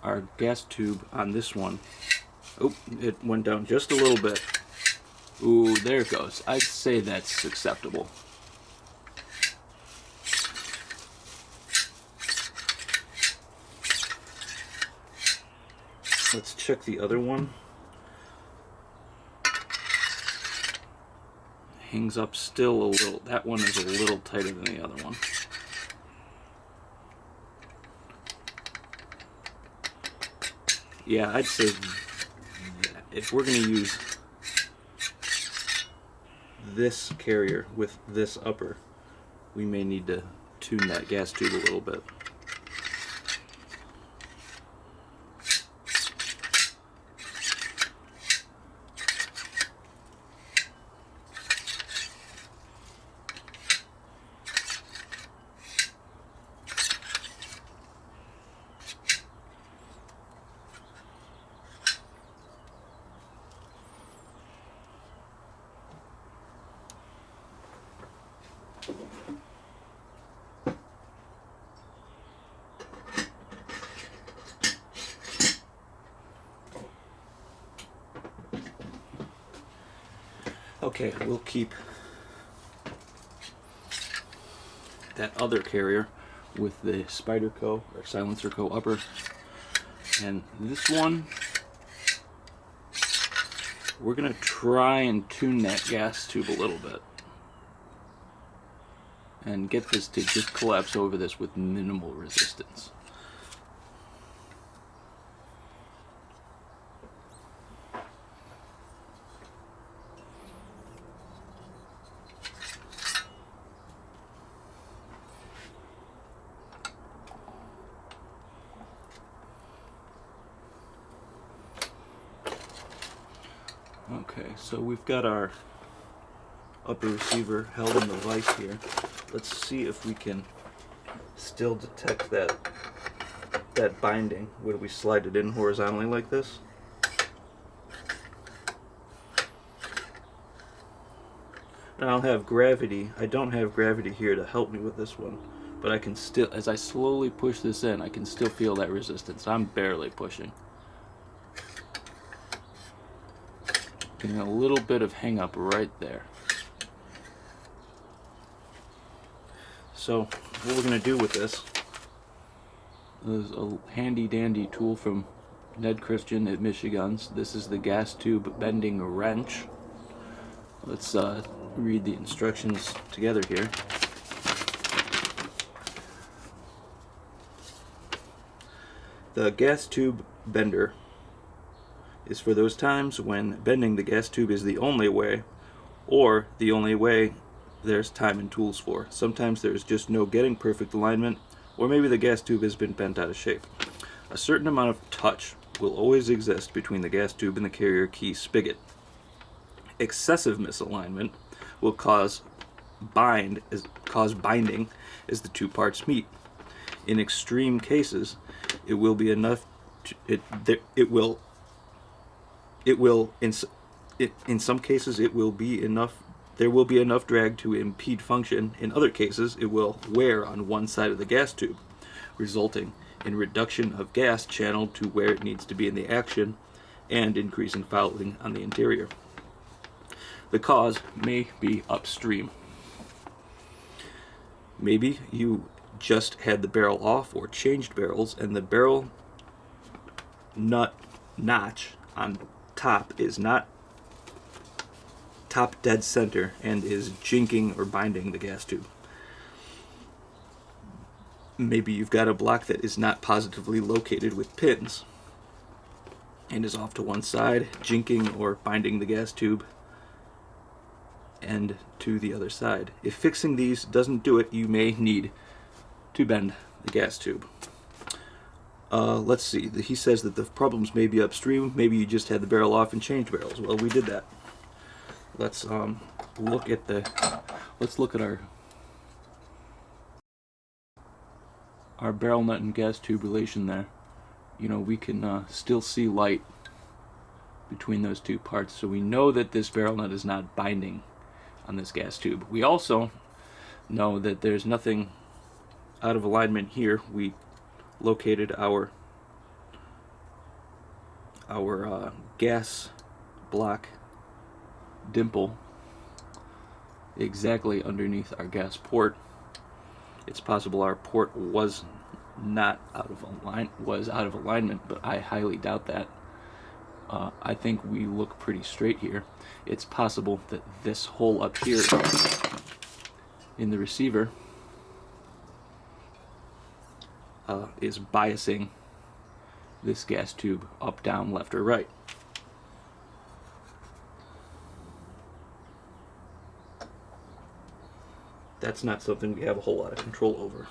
Our gas tube on this one. Oh, it went down just a little bit. Ooh, there it goes. I'd say that's acceptable. Let's check the other one. Hangs up still a little. That one is a little tighter than the other one. Yeah, I'd say if we're going to use this carrier with this upper, we may need to tune that gas tube a little bit. Okay, we'll keep that other carrier with the Spyderco or Silencer Co upper, and this one we're gonna try and tune that gas tube a little bit and get this to just collapse over this with minimal resistance. Okay, so we've got our upper receiver held in the vise here. Let's see if we can still detect that binding when we slide it in horizontally like this. And I'll have gravity. I don't have gravity here to help me with this one, but I can still, as I slowly push this in, I can still feel that resistance. I'm barely pushing. Getting a little bit of hang up right there. So what we're going to do with this is a handy dandy tool from Ned Christian at Michigan's. This is the gas tube bending wrench. Let's read the instructions together here. The gas tube bender is for those times when bending the gas tube is the only way, or the only way there's time and tools for. Sometimes there's just no getting perfect alignment, or maybe the gas tube has been bent out of shape. A certain amount of touch will always exist between the gas tube and the carrier key spigot. Excessive misalignment will cause cause binding as the two parts meet. In extreme cases, it will be enough. In some cases it will be enough. There will be enough drag to impede function. In other cases, it will wear on one side of the gas tube, resulting in reduction of gas channeled to where it needs to be in the action and increasing fouling on the interior. The cause may be upstream. Maybe you just had the barrel off or changed barrels, and the barrel nut notch on top is not top dead center and is jinking or binding the gas tube. Maybe you've got a block that is not positively located with pins and is off to one side, jinking or binding the gas tube and to the other side. If fixing these doesn't do it, you may need to bend the gas tube. Let's see. He says that the problems may be upstream. Maybe you just had the barrel off and changed barrels. Well, we did that. Let's look at our barrel nut and gas tube relation there. You know, we can still see light between those two parts, so we know that this barrel nut is not binding on this gas tube. We also know that there's nothing out of alignment here. We located our gas block dimple exactly underneath our gas port. It's possible our port was out of alignment, but I highly doubt that. I think we look pretty straight here. It's possible that this hole up here in the receiver is biasing this gas tube up, down, left, or right. That's not something we have a whole lot of control over.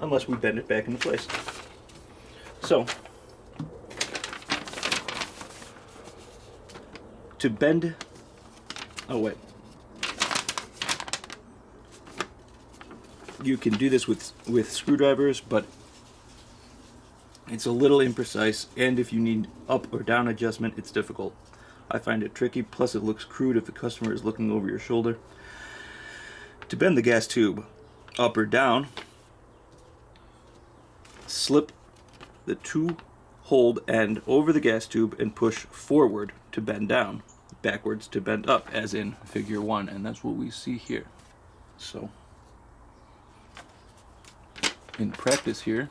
Unless we bend it back into place. So, to bend, you can do this with screwdrivers, but it's a little imprecise, and if you need up or down adjustment, it's difficult. I find it tricky, plus it looks crude if the customer is looking over your shoulder. To bend the gas tube up or down, slip the two-holed end over the gas tube and push forward to bend down, backwards to bend up, as in figure 1, and that's what we see here. So, in practice here,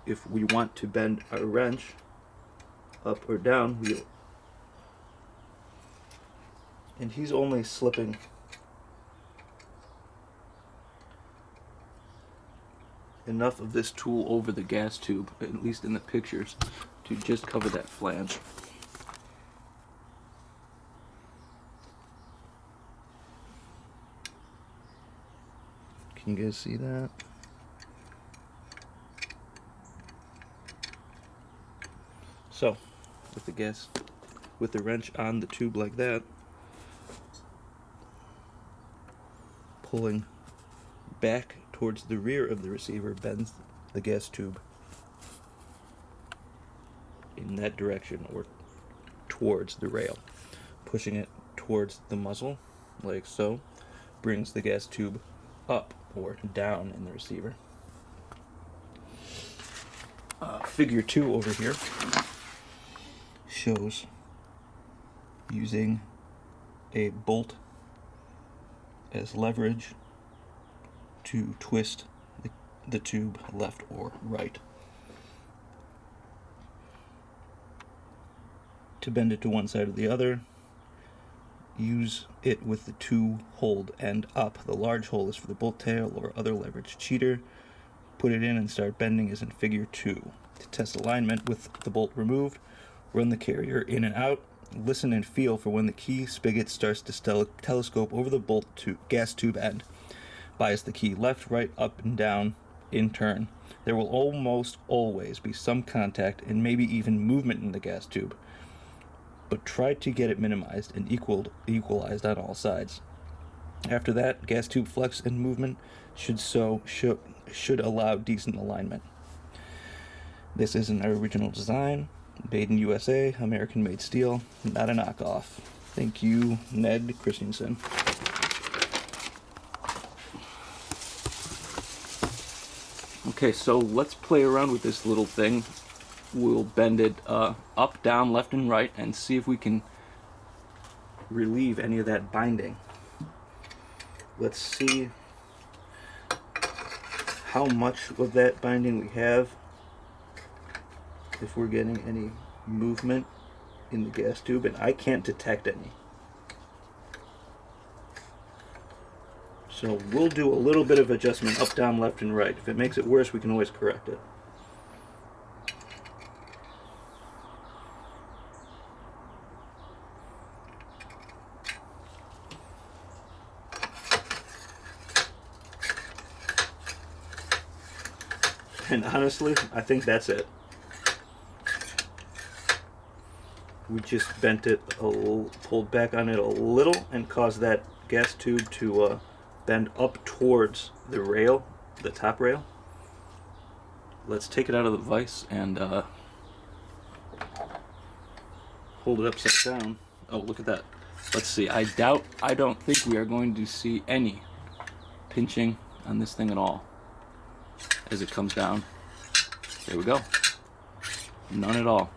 if we want to bend our wrench up or down, and he's only slipping enough of this tool over the gas tube, at least in the pictures, to just cover that flange. Can you guys see that? So, with the wrench on the tube like that, pulling back towards the rear of the receiver bends the gas tube in that direction, or towards the rail. Pushing it towards the muzzle, like so, brings the gas tube up or down in the receiver. Figure 2 over here shows using a bolt as leverage to twist the tube left or right. To bend it to one side or the other, use it with the two-holed end up. The large hole is for the bolt tail or other leverage cheater. Put it in and start bending as in figure 2. To test alignment with the bolt removed, run the carrier in and out Listen and feel for when the key spigot starts to telescope over the bolt gas tube end. Bias the key left, right, up, and down in turn. There will almost always be some contact and maybe even movement in the gas tube, but try to get it minimized and equalized on all sides. After that, gas tube flex and movement should allow decent alignment. This is an original design, made in USA, American-made steel, not a knockoff. Thank you, Ned Christensen. Okay, so let's play around with this little thing. We'll bend it up, down, left, and right, and see if we can relieve any of that binding. Let's see how much of that binding we have, if we're getting any movement in the gas tube, and I can't detect any. So we'll do a little bit of adjustment up, down, left, and right. If it makes it worse, we can always correct it. And honestly, I think that's it. We just bent it, pulled back on it a little, and caused that gas tube to bend up towards the rail, the top rail. Let's take it out of the vise and hold it upside down. Oh, look at that. Let's see. I don't think we are going to see any pinching on this thing at all as it comes down. There we go. None at all.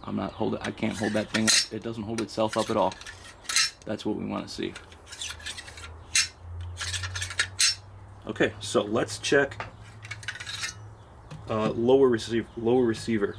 I can't hold that thing up. It doesn't hold itself up at all. That's what we want to see. Okay, so let's check lower receiver.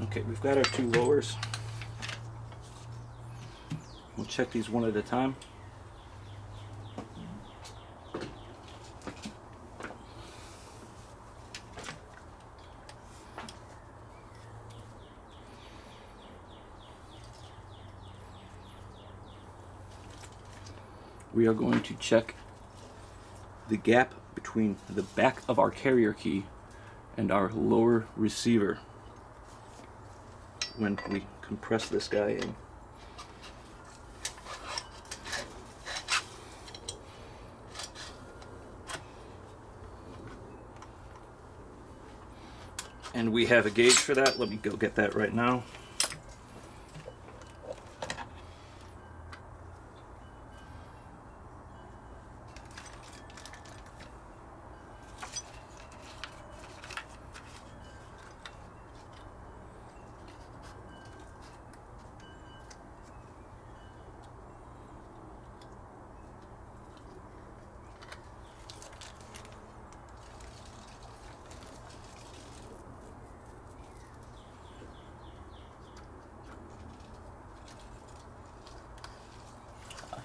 Okay, we've got our two lowers. We'll check these one at a time. We are going to check the gap between the back of our carrier key and our lower receiver when we compress this guy in. And we have a gauge for that. Let me go get that right now.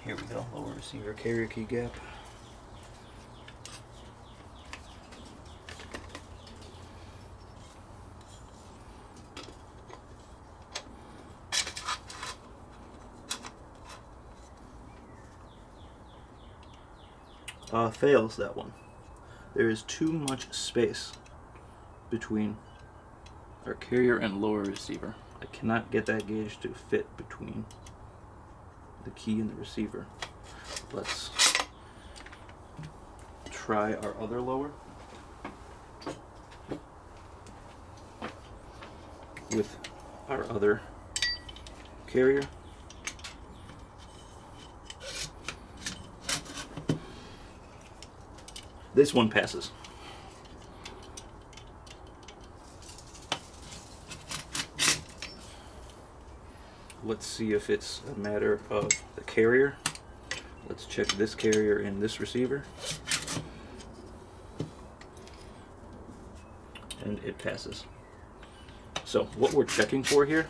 Here we go, lower receiver carrier key gap. Fails that one. There is too much space between our carrier and lower receiver. I cannot get that gauge to fit between the key and the receiver. Let's try our other lower with our other carrier. This one passes. Let's see if it's a matter of the carrier. Let's check this carrier and this receiver. it passes. So what we're checking for here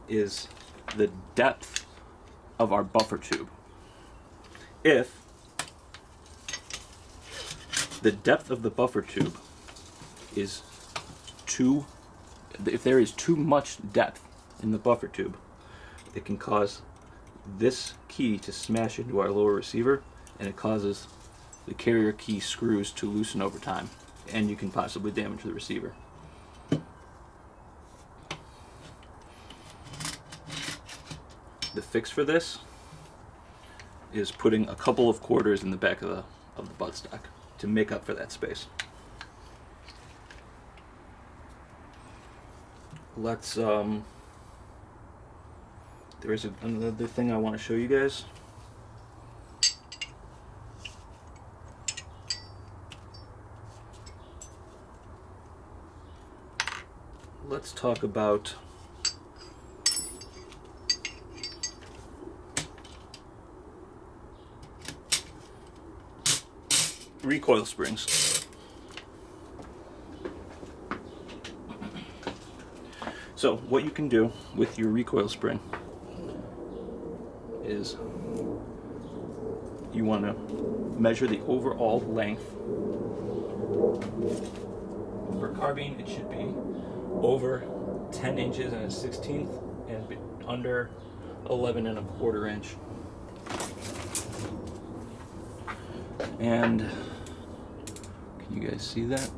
is the depth of our buffer tube. If the depth of the buffer tube is if there is too much depth in the buffer tube, it can cause this key to smash into our lower receiver, and it causes the carrier key screws to loosen over time, and you can possibly damage the receiver. The fix for this is putting a couple of quarters in the back of the buttstock to make up for that space. Let's there is another thing I want to show you guys. Let's talk about recoil springs. So what you can do with your recoil spring is you want to measure the overall length. For carbine, it should be over 10 inches and a 1/16 and under 11 1/4 inch. And can you guys see that?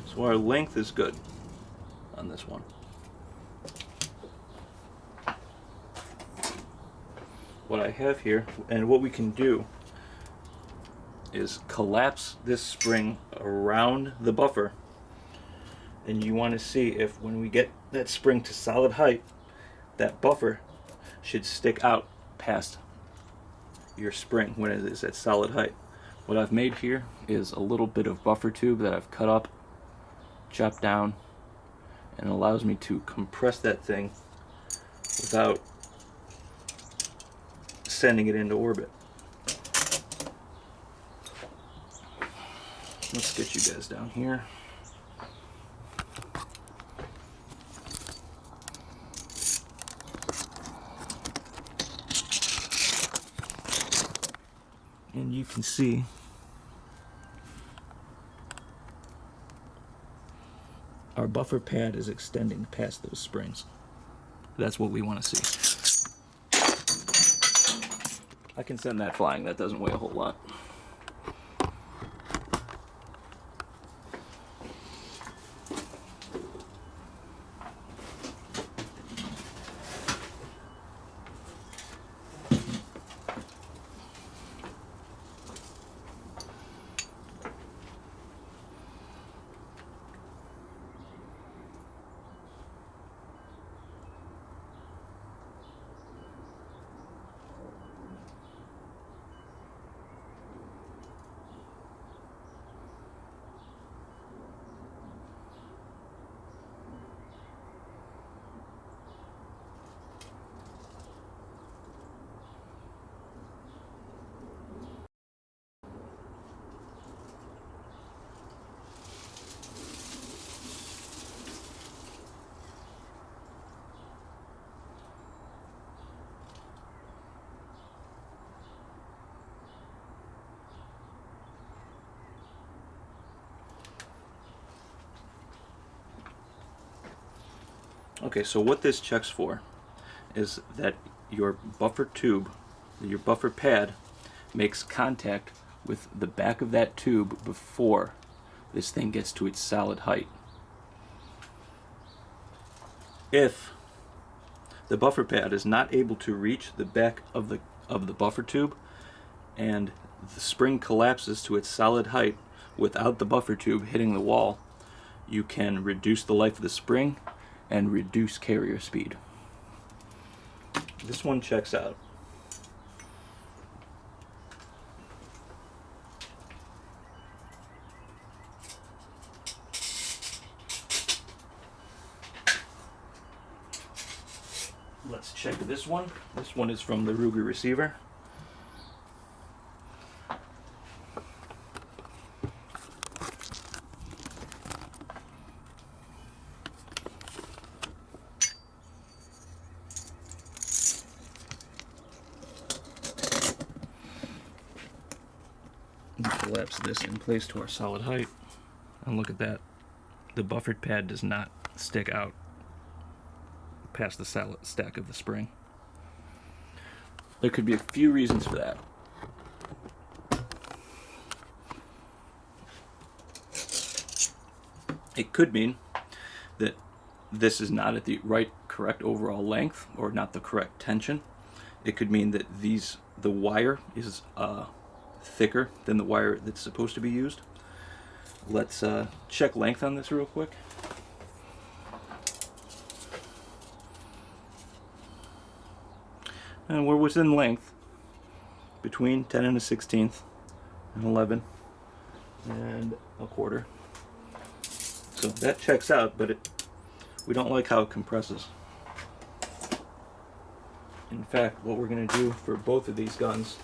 So our length is good on this one. What I have here, and what we can do, is collapse this spring around the buffer, and you want to see if when we get that spring to solid height, that buffer should stick out past your spring when it is at solid height. What I've made here is a little bit of buffer tube that I've cut up, chopped down, and it allows me to compress that thing without sending it into orbit. Let's get you guys down here. And you can see our buffer pad is extending past those springs. That's what we want to see. I can send that flying. That doesn't weigh a whole lot. Okay, so what this checks for is that your buffer tube, your buffer pad, makes contact with the back of that tube before this thing gets to its solid height. If the buffer pad is not able to reach the back of the buffer tube and the spring collapses to its solid height without the buffer tube hitting the wall, you can reduce the life of the spring and reduce carrier speed. This one checks out. Let's check this one. This one is from the Ruger Reciever. Collapse this in place to our solid height, and look at that. The buffered pad does not stick out past the solid stack of the spring. There could be a few reasons for that. It could mean that this is not at the correct overall length, or not the correct tension. It could mean that the wire is thicker than the wire that's supposed to be used. Let's check length on this real quick. And we're within length between 10 and a 16th and 11 and a quarter. So that checks out, but we don't like how it compresses. In fact, what we're going to do for both of these guns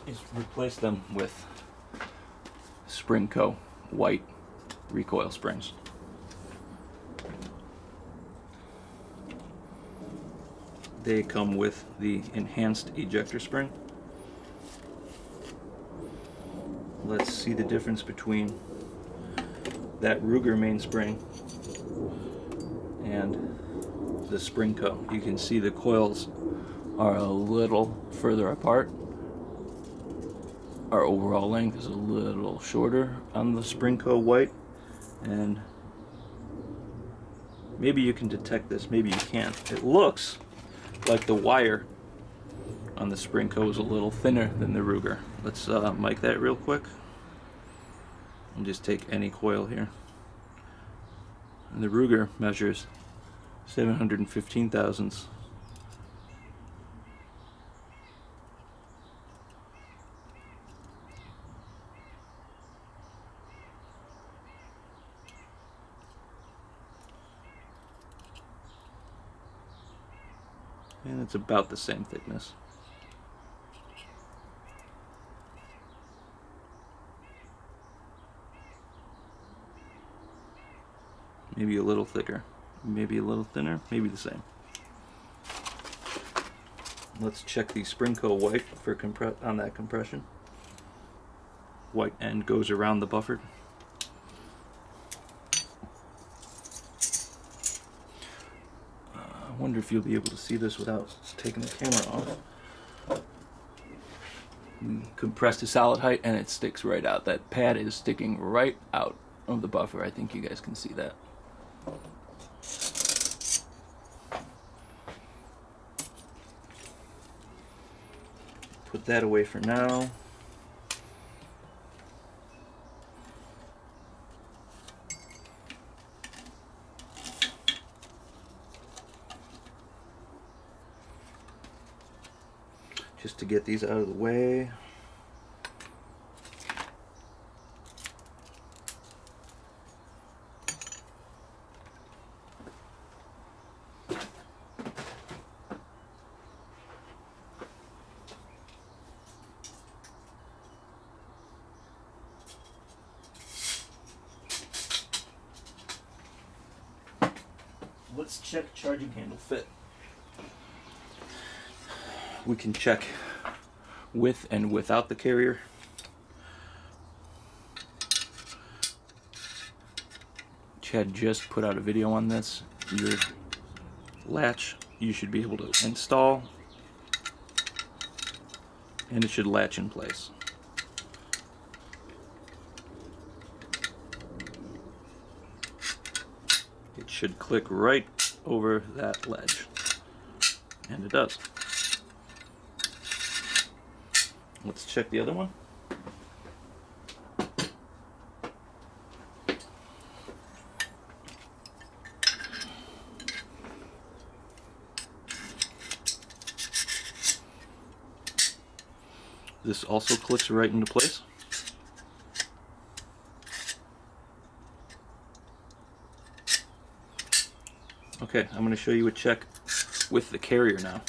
is replace them with Spring Co. white recoil springs. They come with the enhanced ejector spring. Let's see the difference between that Ruger mainspring and the Spring Co. You can see the coils are a little further apart. Our overall length is a little shorter on the Spring Co. white, and maybe you can detect this, maybe you can't. It looks like the wire on the Spring Co. is a little thinner than the Ruger. Let's mic that real quick and just take any coil here. And the Ruger measures 715 thousandths. And it's about the same thickness. Maybe a little thicker, maybe a little thinner, maybe the same. Let's check the Spring Co. white for on that compression. White end goes around the buffer. I wonder if you'll be able to see this without taking the camera off. We compress to solid height and it sticks right out. That pad is sticking right out of the buffer. I think you guys can see that. Put that away for now. Just to get these out of the way. Let's check charging handle fit. We can check with and without the carrier. Chad just put out a video on this. Your latch you should be able to install, and it should latch in place. It should click right over that ledge, and it does. Let's check the other one. This also clicks right into place. Okay, I'm going to show you a check with the carrier now.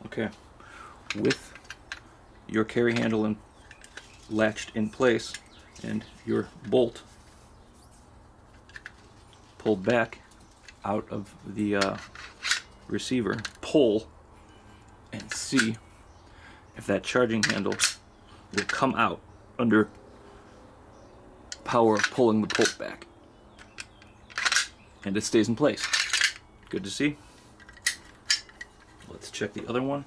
Okay, with your carry handle latched in place and your bolt pulled back out of the receiver, pull and see if that charging handle will come out under power of pulling the bolt back, and it stays in place. Good to see. Let's check the other one.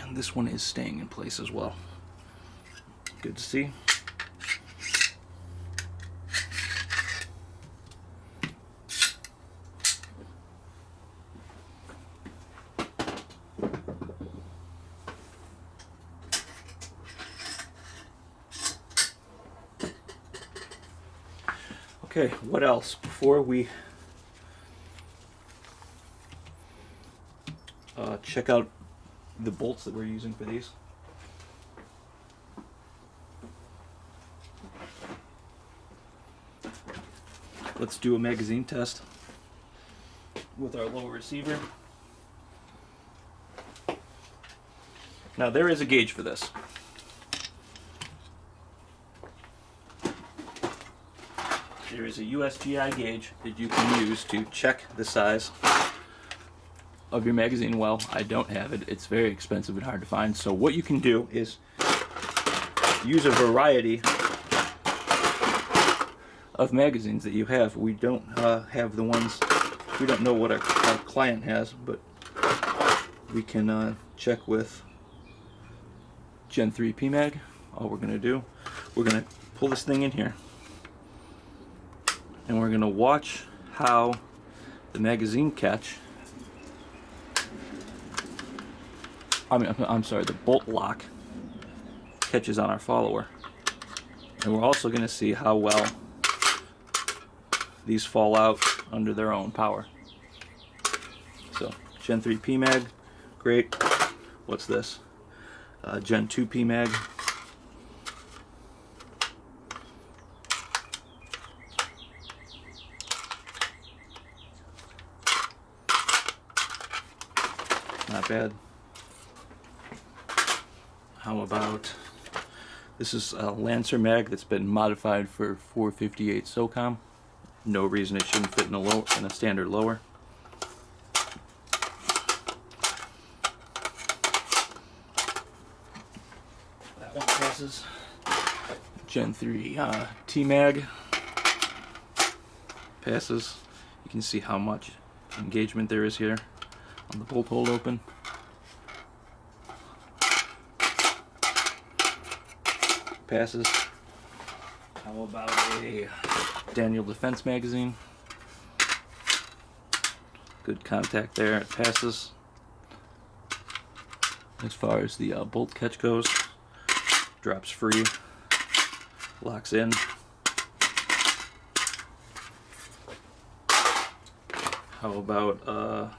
And this one is staying in place as well. Good to see. Okay, what else before we check out the bolts that we're using for these? Let's do a magazine test with our lower receiver. Now there is a gauge for this. There is a USGI gauge that you can use to check the size of your magazine. Well, I don't have it. It's very expensive and hard to find. So what you can do is use a variety of magazines that you have. We don't have the ones, we don't know what our client has, but we can check with Gen 3 PMag. All we're going to do, we're going to pull this thing in here, and we're going to watch how the magazine catch, I'm sorry, the bolt lock catches on our follower. And we're also going to see how well these fall out under their own power. So, Gen 3 PMag, great. What's this? Gen 2 PMag. Not bad. How about, this is a Lancer mag that's been modified for 458 SOCOM. No reason it shouldn't fit in a standard lower. That one passes. Gen 3 T-mag passes. You can see how much engagement there is here on the bolt hold open. Passes. How about a Daniel Defense magazine? Good contact there. It passes. As far as the bolt catch goes, drops free, locks in. How about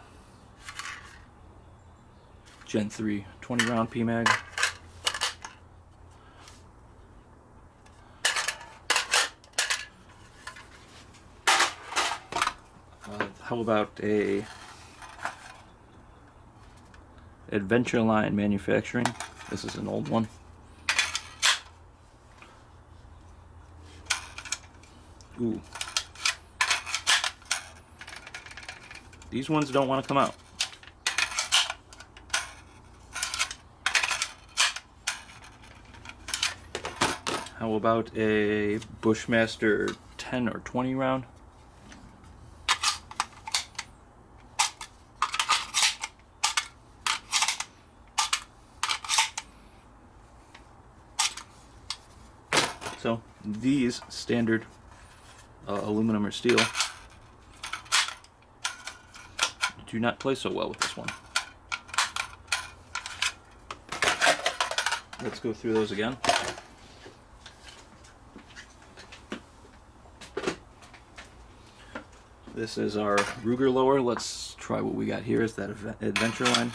Gen 3 20 round PMag? How about a Adventure Line Manufacturing? This is an old one. Ooh. These ones don't want to come out. How about a Bushmaster 10 or 20 round? So these standard aluminum or steel do not play so well with this one. Let's go through those again. This is our Ruger lower. Let's try what we got here. Is that adventure line?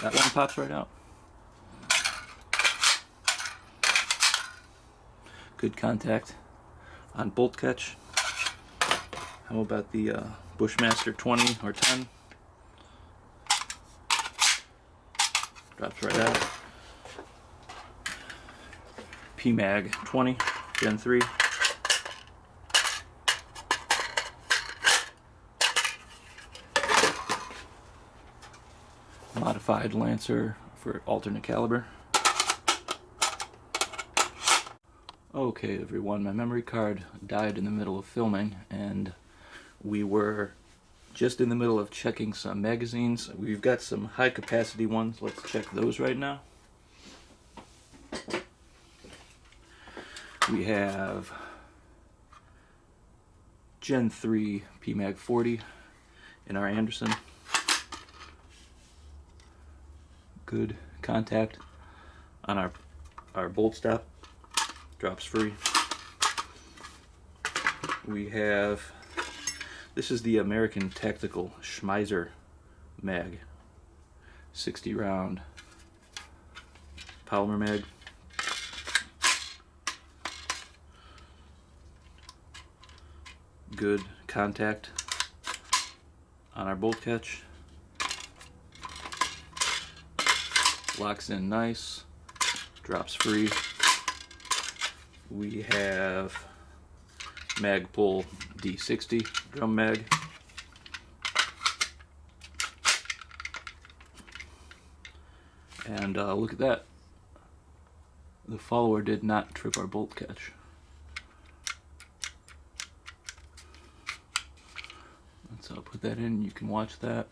That one pops right out. Good contact on bolt catch. How about the Bushmaster 20 or 10? Drops right out. PMag 20, Gen 3. Modified Lancer for alternate caliber. Okay everyone, my memory card died in the middle of filming and we were just in the middle of checking some magazines. We've got some high capacity ones. Let's check those right now. We have Gen 3 PMag 40 in our Anderson. Good contact on our bolt stop. Drops free. We have, this is the American Tactical Schmeiser mag, 60 round polymer mag. Good contact on our bolt catch. Locks in nice, drops free. We have Magpul D60 drum mag. And look at that. The follower did not trip our bolt catch. Let's put that in, you can watch that.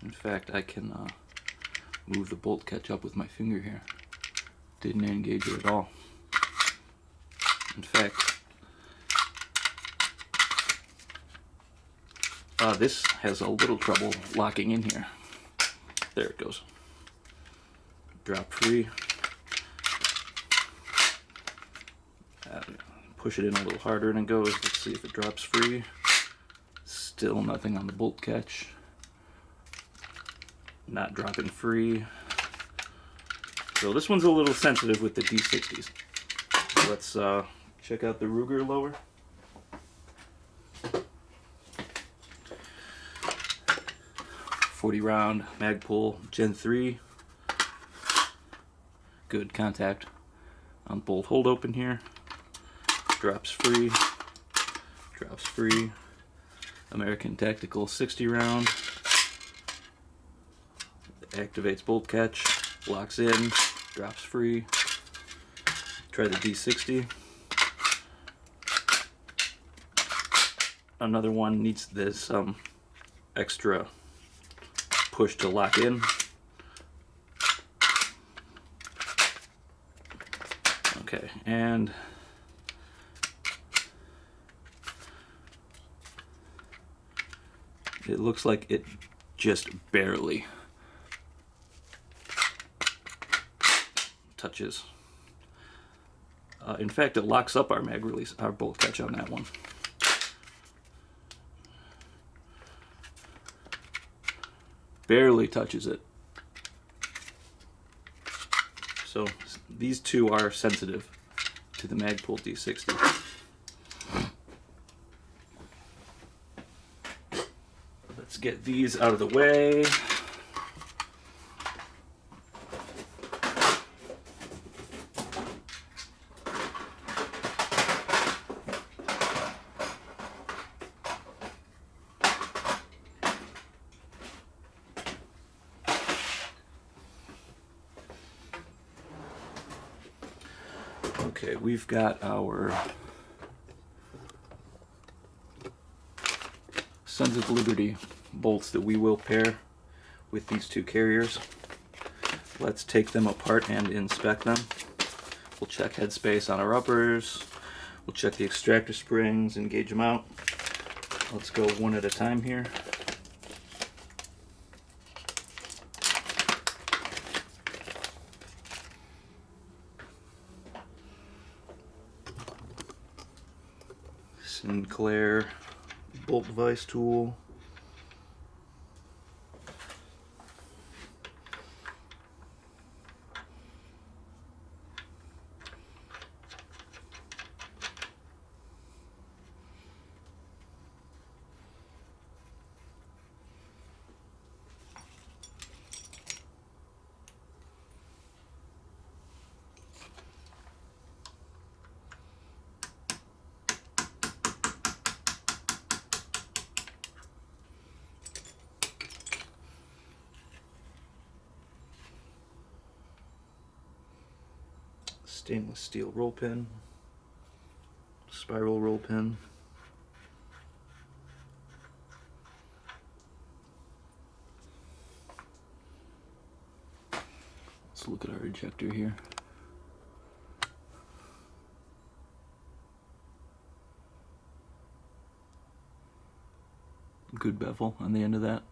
In fact, I can move the bolt catch up with my finger here. Didn't engage it at all. In fact, this has a little trouble locking in here. There it goes. Drop free. Push it in a little harder and it goes. Let's see if it drops free. Still nothing on the bolt catch. Not dropping free. So this one's a little sensitive with the D60s. Let's check out the Ruger lower. .40 round Magpul Gen 3. Good contact on bolt hold open here. Drops free. Drops free. American Tactical 60 round. Activates bolt catch, locks in, drops free. Try the D60. Another one needs this extra push to lock in. Okay, and it looks like it just barely touches. In fact, it locks up our mag release, our bolt catch on that one. Barely touches it. So these two are sensitive to the Magpul D60. Let's get these out of the way. Okay, we've got our Sons of Liberty bolts that we will pair with these two carriers. Let's take them apart and inspect them. We'll check headspace on our uppers. We'll check the extractor springs and gauge them out. Let's go one at a time here. Sinclair bolt device tool. Stainless steel roll pin, spiral roll pin, let's look at our ejector here. Good bevel on the end of that.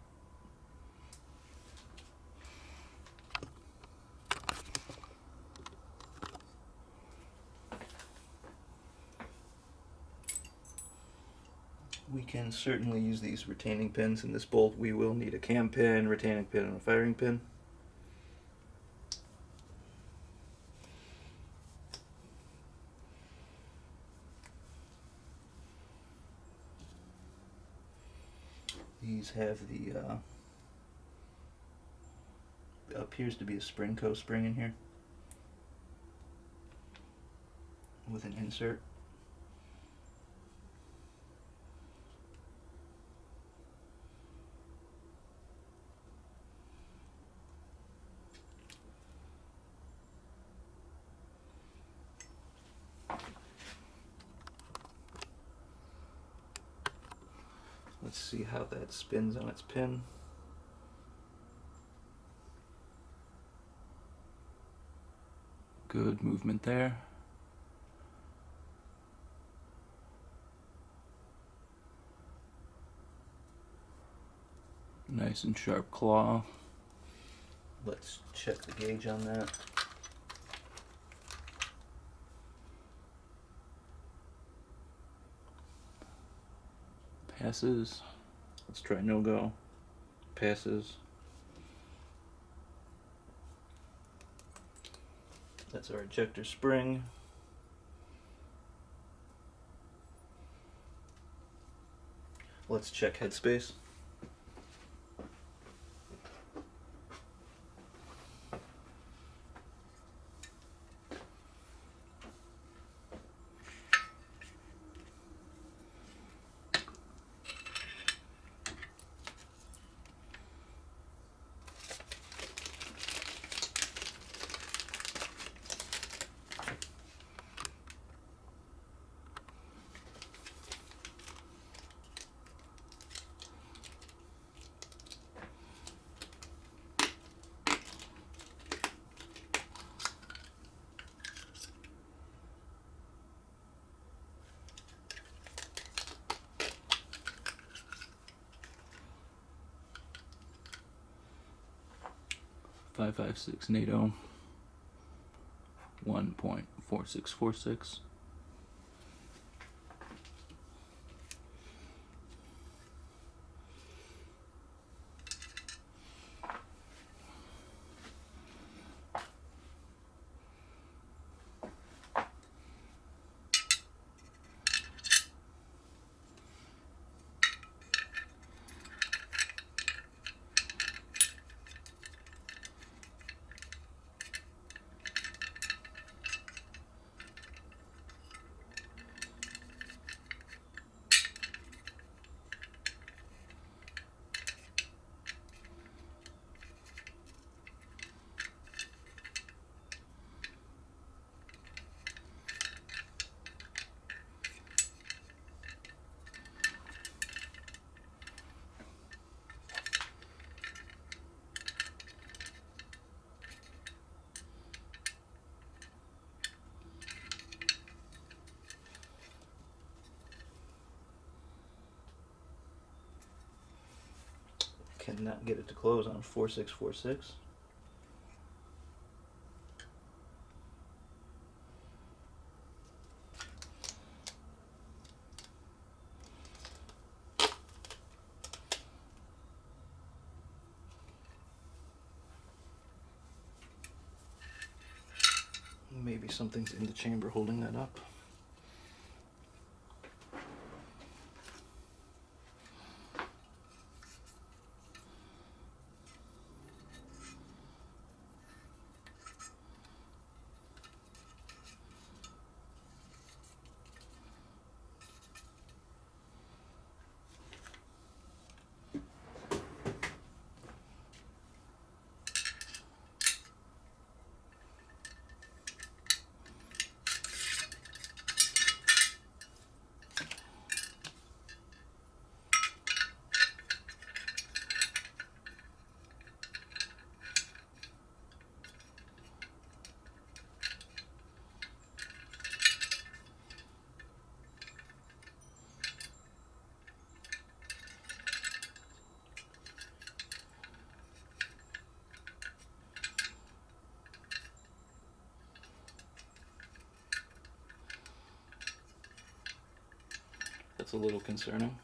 We can certainly use these retaining pins in this bolt. We will need a cam pin, retaining pin, and a firing pin. These have the appears to be a Spring-Co spring in here with an insert. Let's see how that spins on its pin. Good movement there. Nice and sharp claw. Let's check the gauge on that. Passes. Let's try no go. Passes. That's our ejector spring. Let's check headspace. .556 NATO, 1.4646. Cannot get it to close on 4646. Maybe something's in the chamber holding that up. That's a little concerning.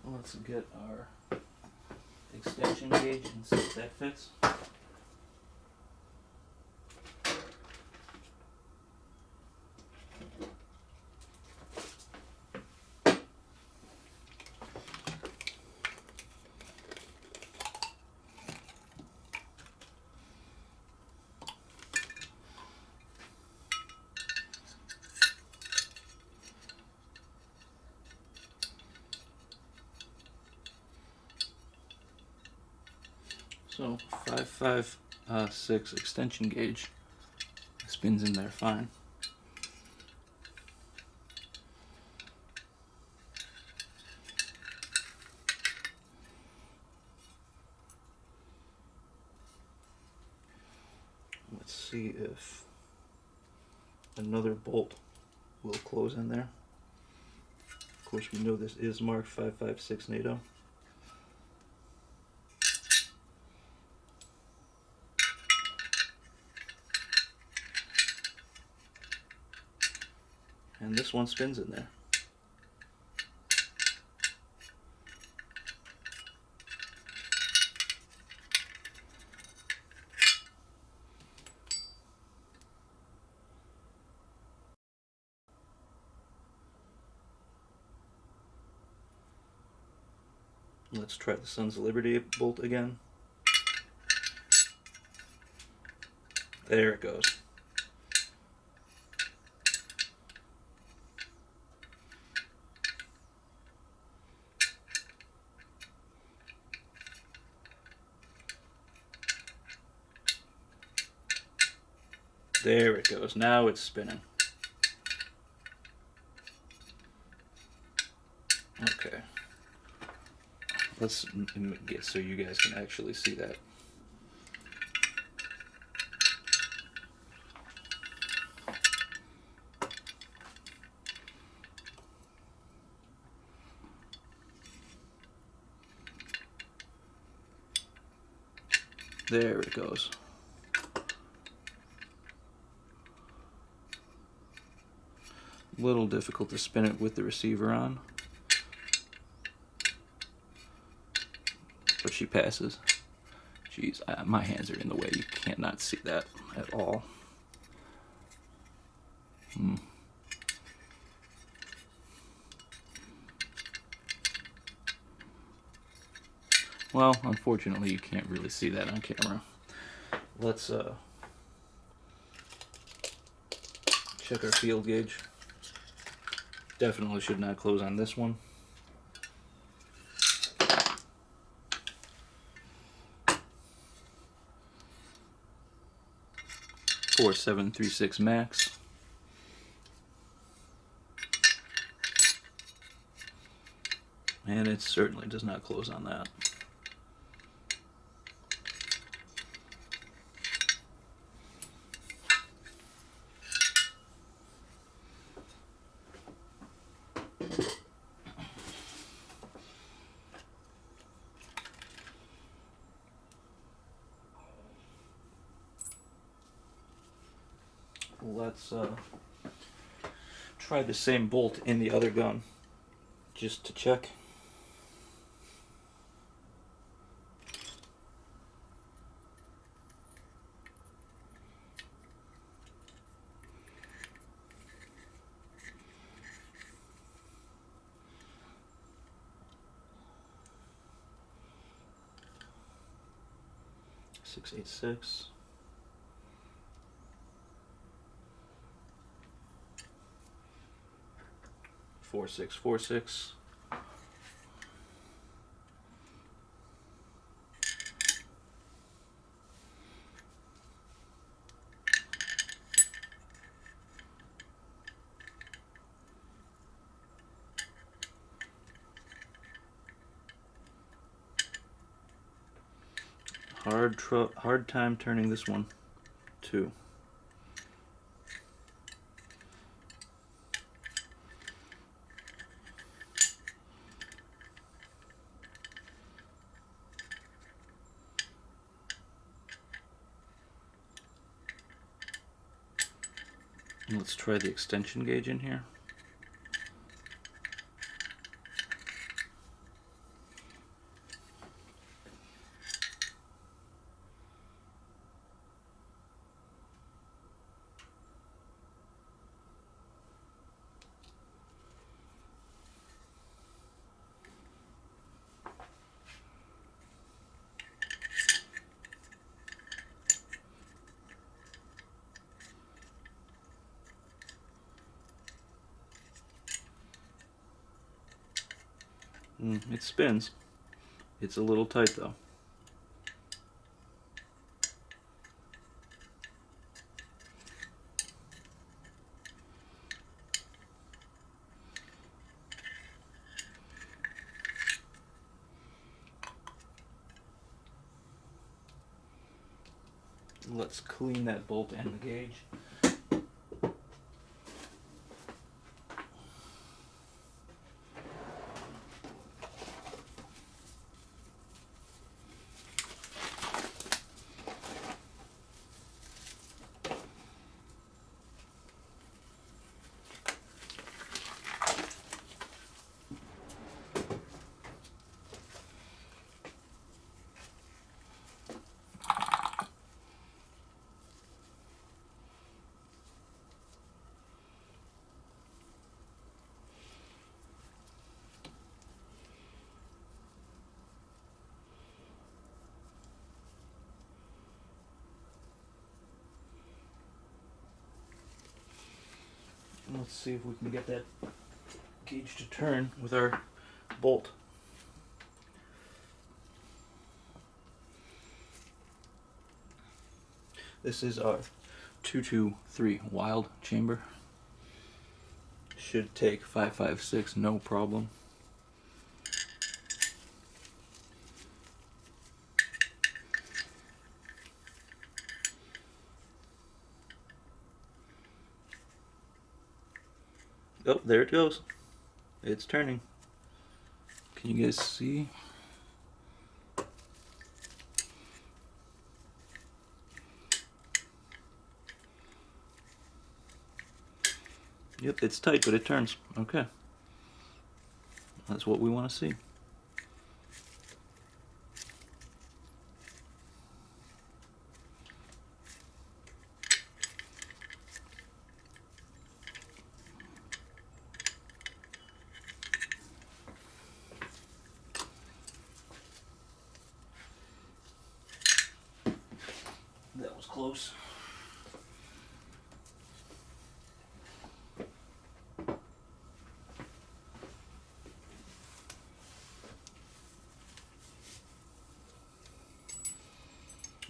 Let's get our extension gauge and see if that fits. So 556 extension gauge spins in there fine. Let's see if another bolt will close in there. Of course, we know this is marked 556 NATO. And this one spins in there. Let's try the Sons of Liberty bolt again. There it goes. There it goes. Now it's spinning. Okay. Let's get so you guys can actually see that. There it goes. A little difficult to spin it with the receiver on, but she passes. Jeez, my hands are in the way. You cannot see that at all. Well, unfortunately, you can't really see that on camera. Let's check our field gauge. Definitely should not close on this one. 4736 max. And it certainly does not close on that. Let's try the same bolt in the other gun, just to check. Six, 8, 6. Four, 6, 4, 6. Hard time turning this one. 2. Let's try the extension gauge in here. It spins. It's a little tight though. Let's clean that bolt and the gauge. Let's see if we can get that gauge to turn with our bolt. This is our 223 wild chamber. Should take 556 no problem. Oh, there it goes. It's turning. Can you guys see? Yep, it's tight, but it turns. Okay. That's what we want to see. That was close.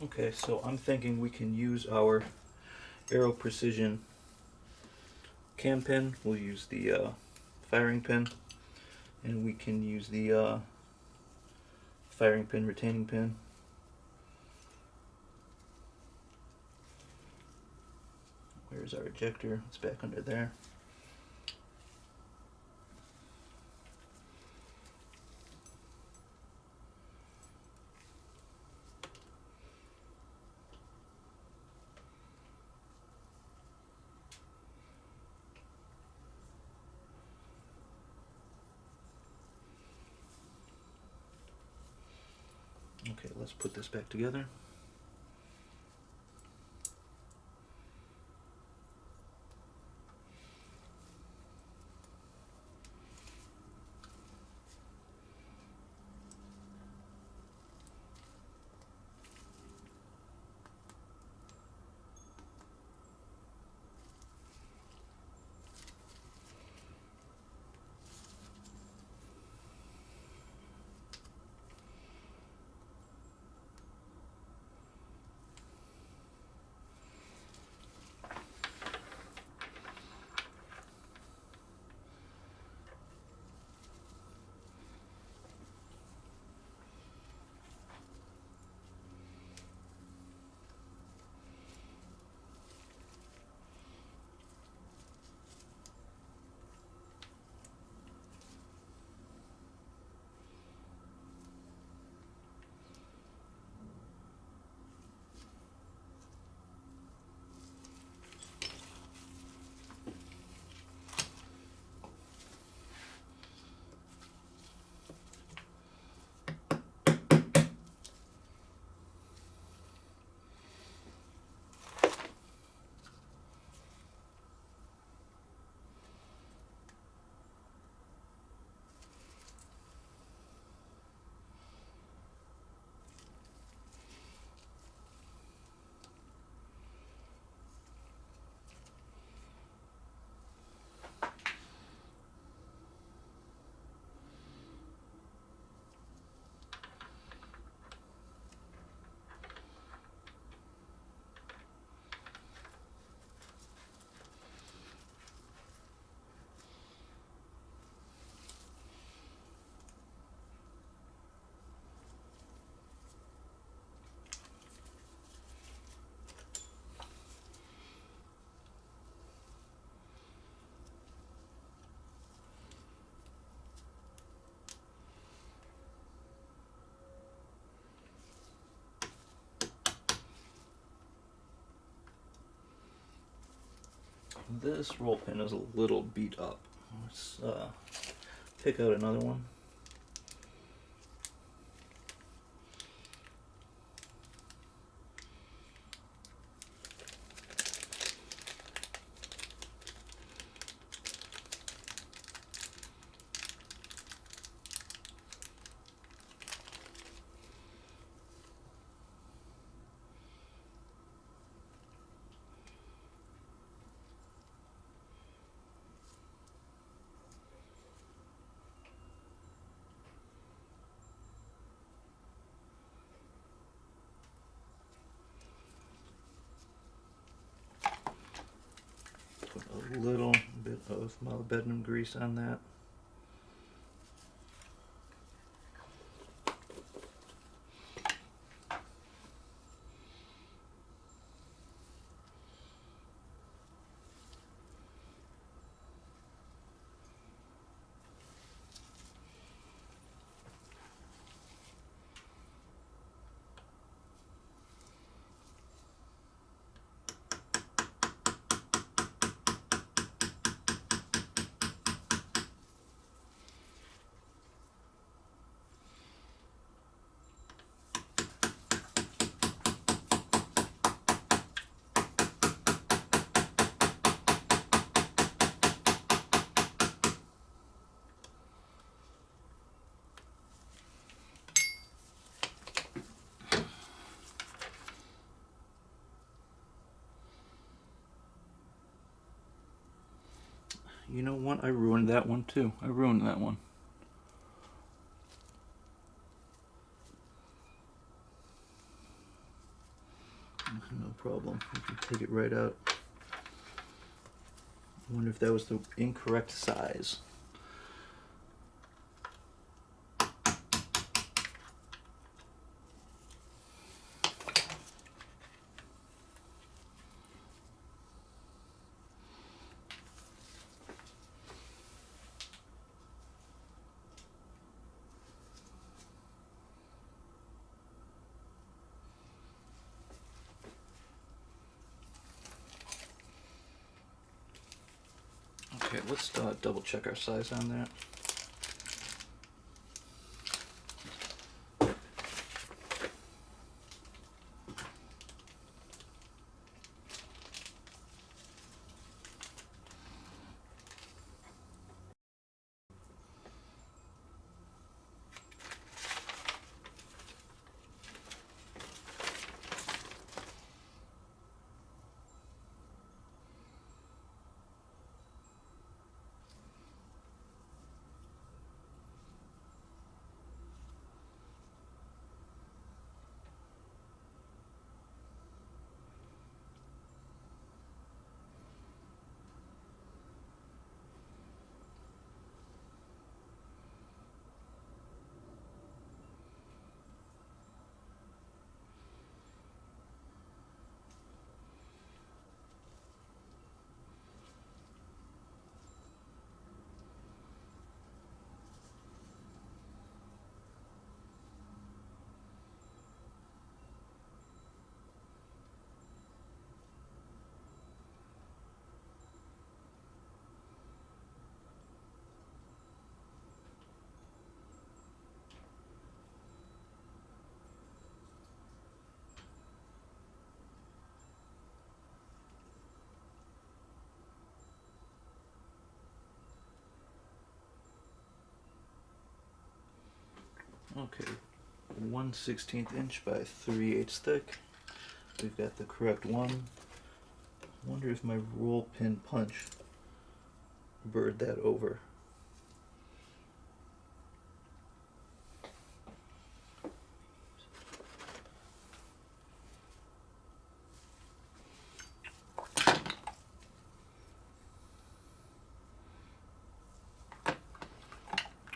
Okay, so I'm thinking we can use our Arrow Precision cam pin. We'll use the firing pin, and we can use the firing pin retaining pin. Where's our ejector? It's back under there. Okay, let's put this back together. This roll pin is a little beat up. Let's pick out another one. Put a little bit of molybdenum grease on that. You know what? I ruined that one too. I ruined that one. No problem. You can take it right out. I wonder if that was the incorrect size. Okay, let's double check our size on that. Okay, 1/16 inch by 3/8 thick. We've got the correct one. I wonder if my roll pin punch burred that over.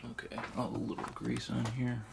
Okay, a little grease on here.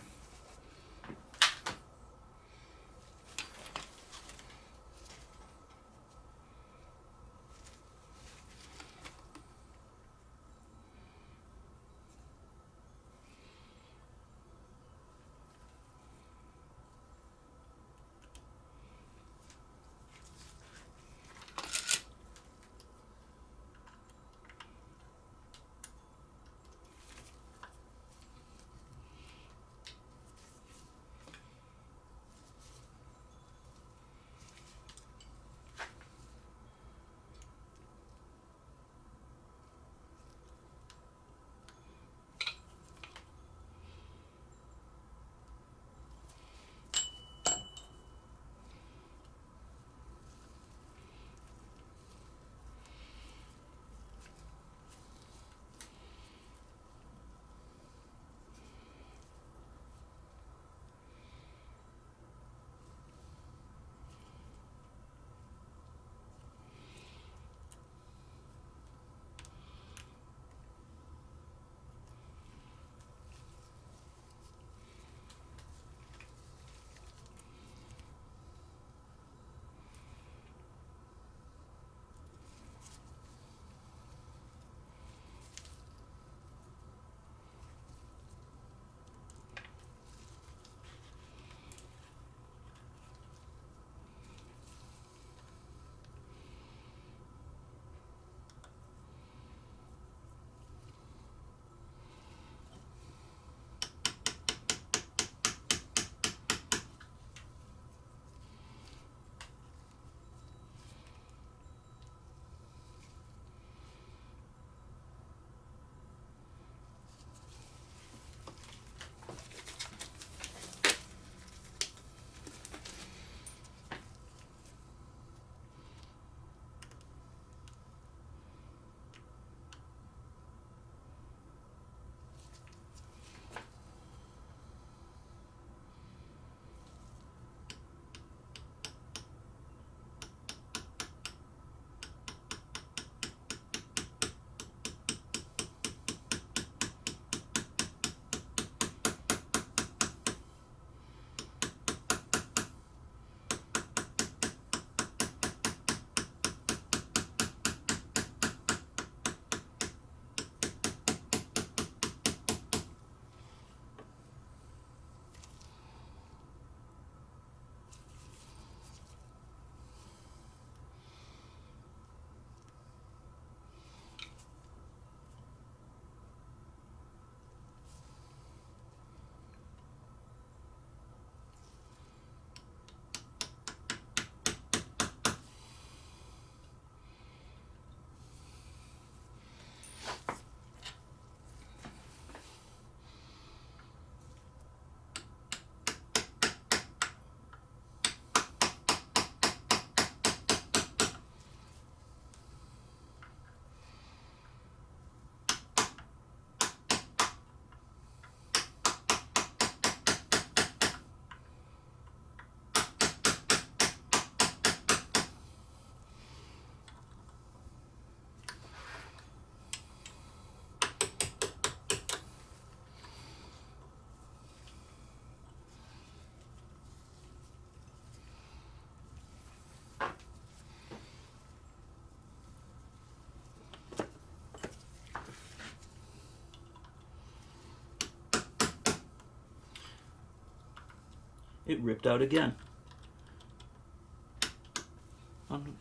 it ripped out again.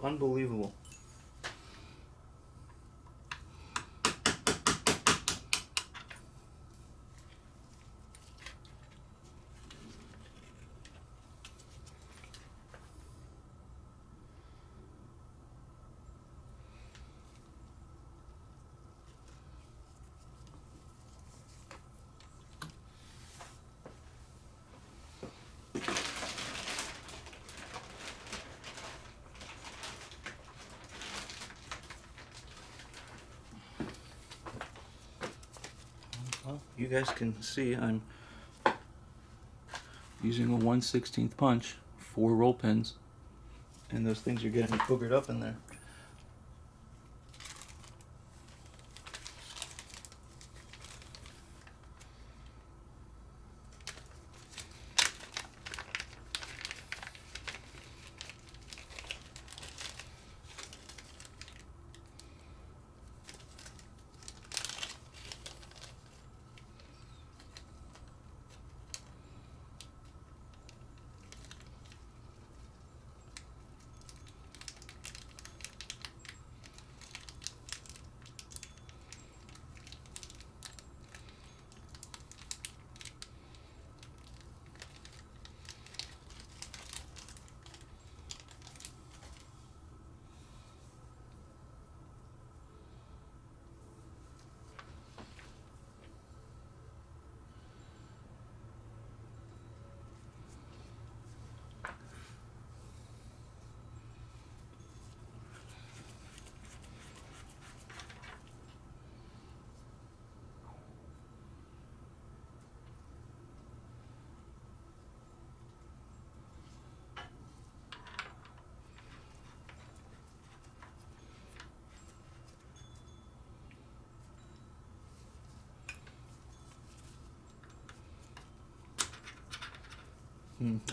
Unbelievable. Well, you guys can see I'm using a 1/16 punch, 4 roll pins, and those things are getting boogered up in there.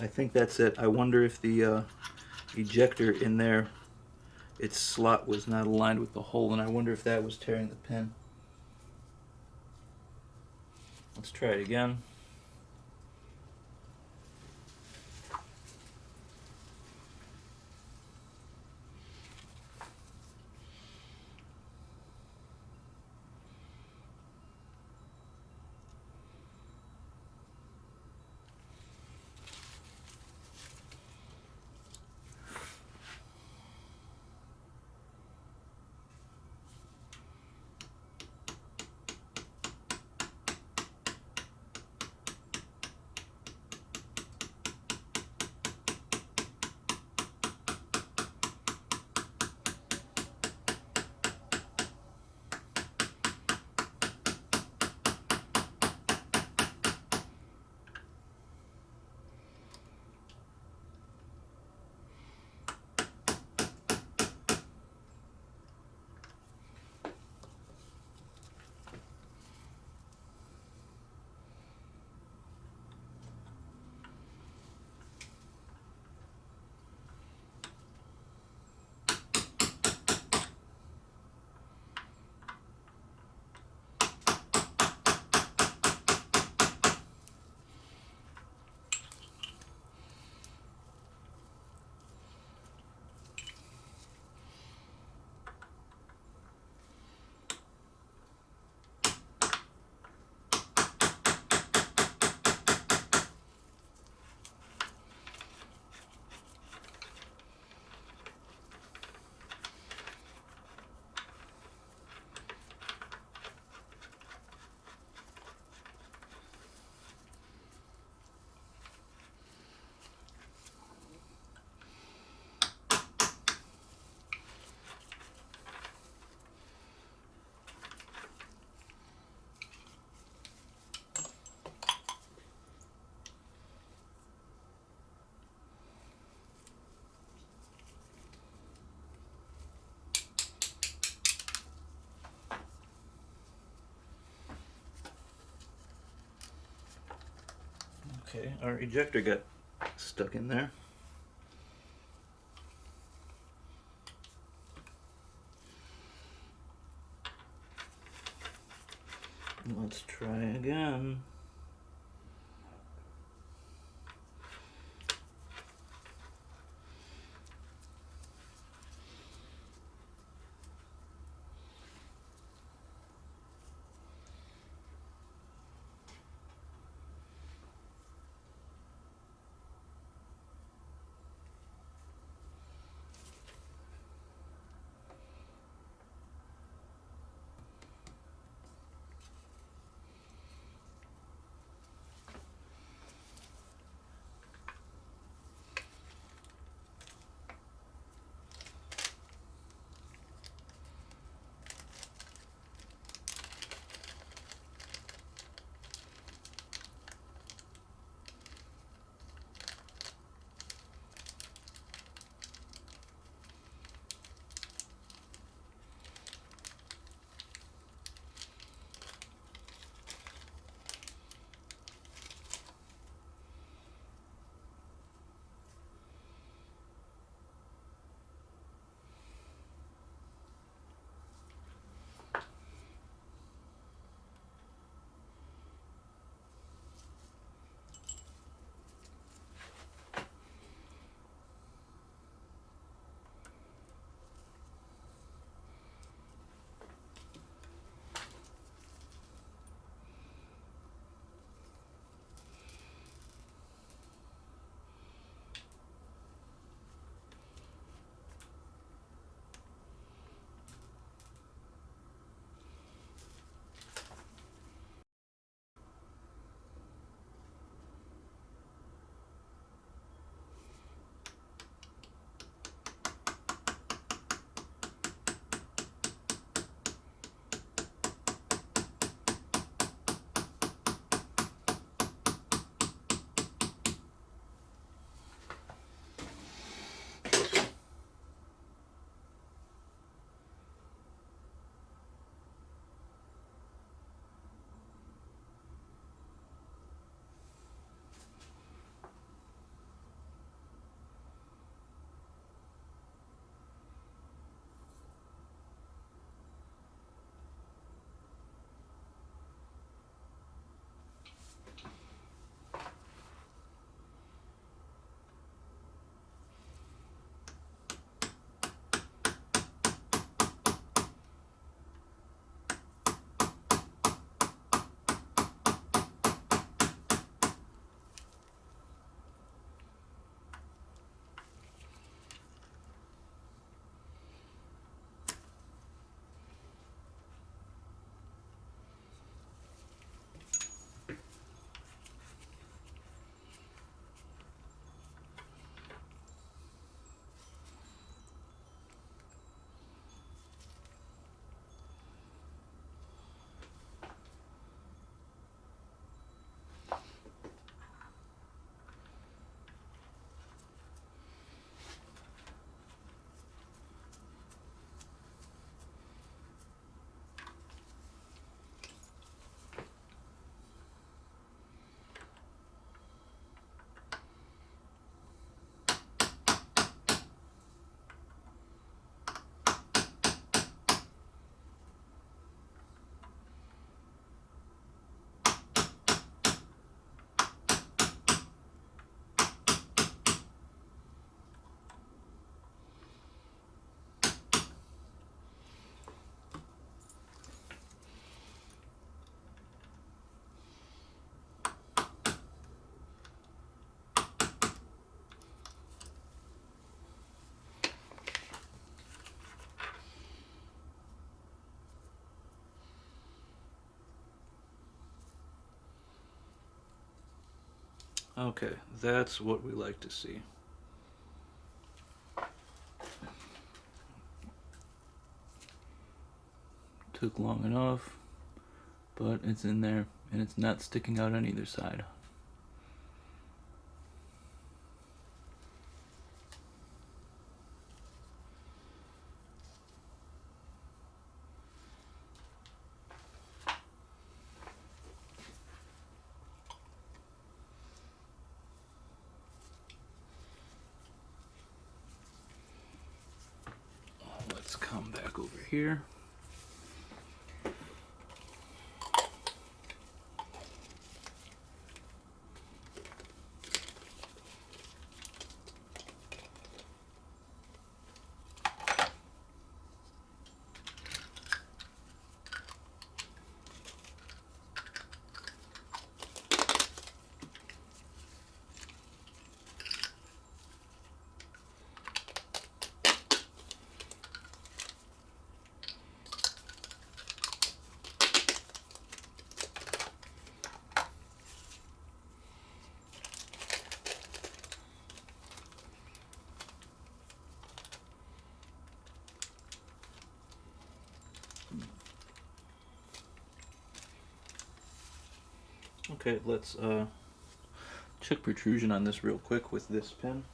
I think that's it. I wonder if the ejector in there, its slot was not aligned with the hole, and I wonder if that was tearing the pin. Let's try it again. Okay, our ejector got stuck in there. Let's try again. Okay, that's what we like to see. Took long enough, but it's in there and it's not sticking out on either side. Let's come back over here. Okay, let's check protrusion on this real quick with this pin.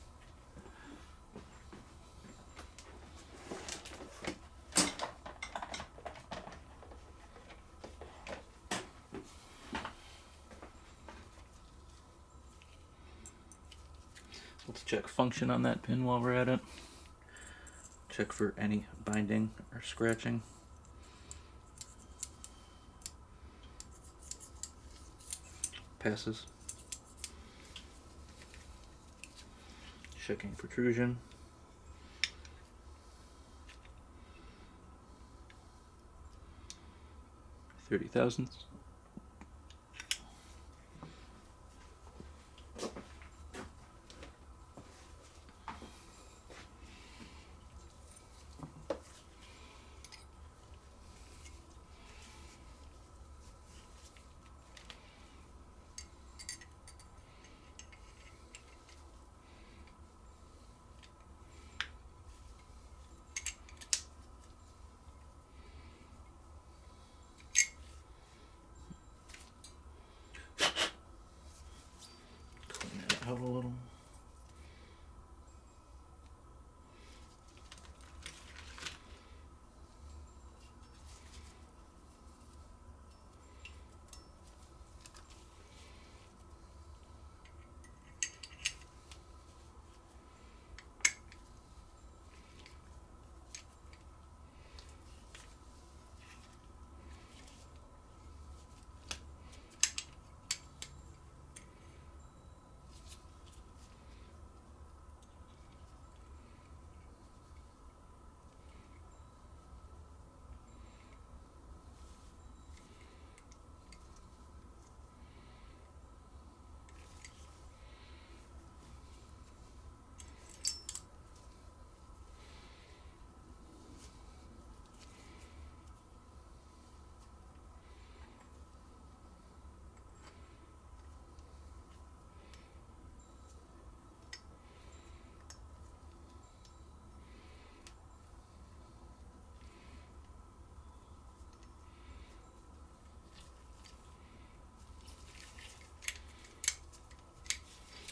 Let's check function on that pin while we're at it. Check for any binding or scratching. Passes. Checking protrusion. 30 thousandths. Out a little.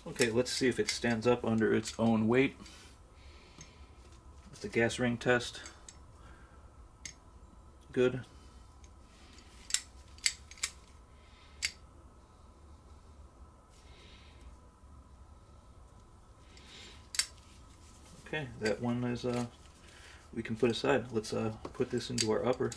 Okay, let's see if it stands up under its own weight. It's a gas ring test. Good. Okay, that one is we can put aside. Let's put this into our upper.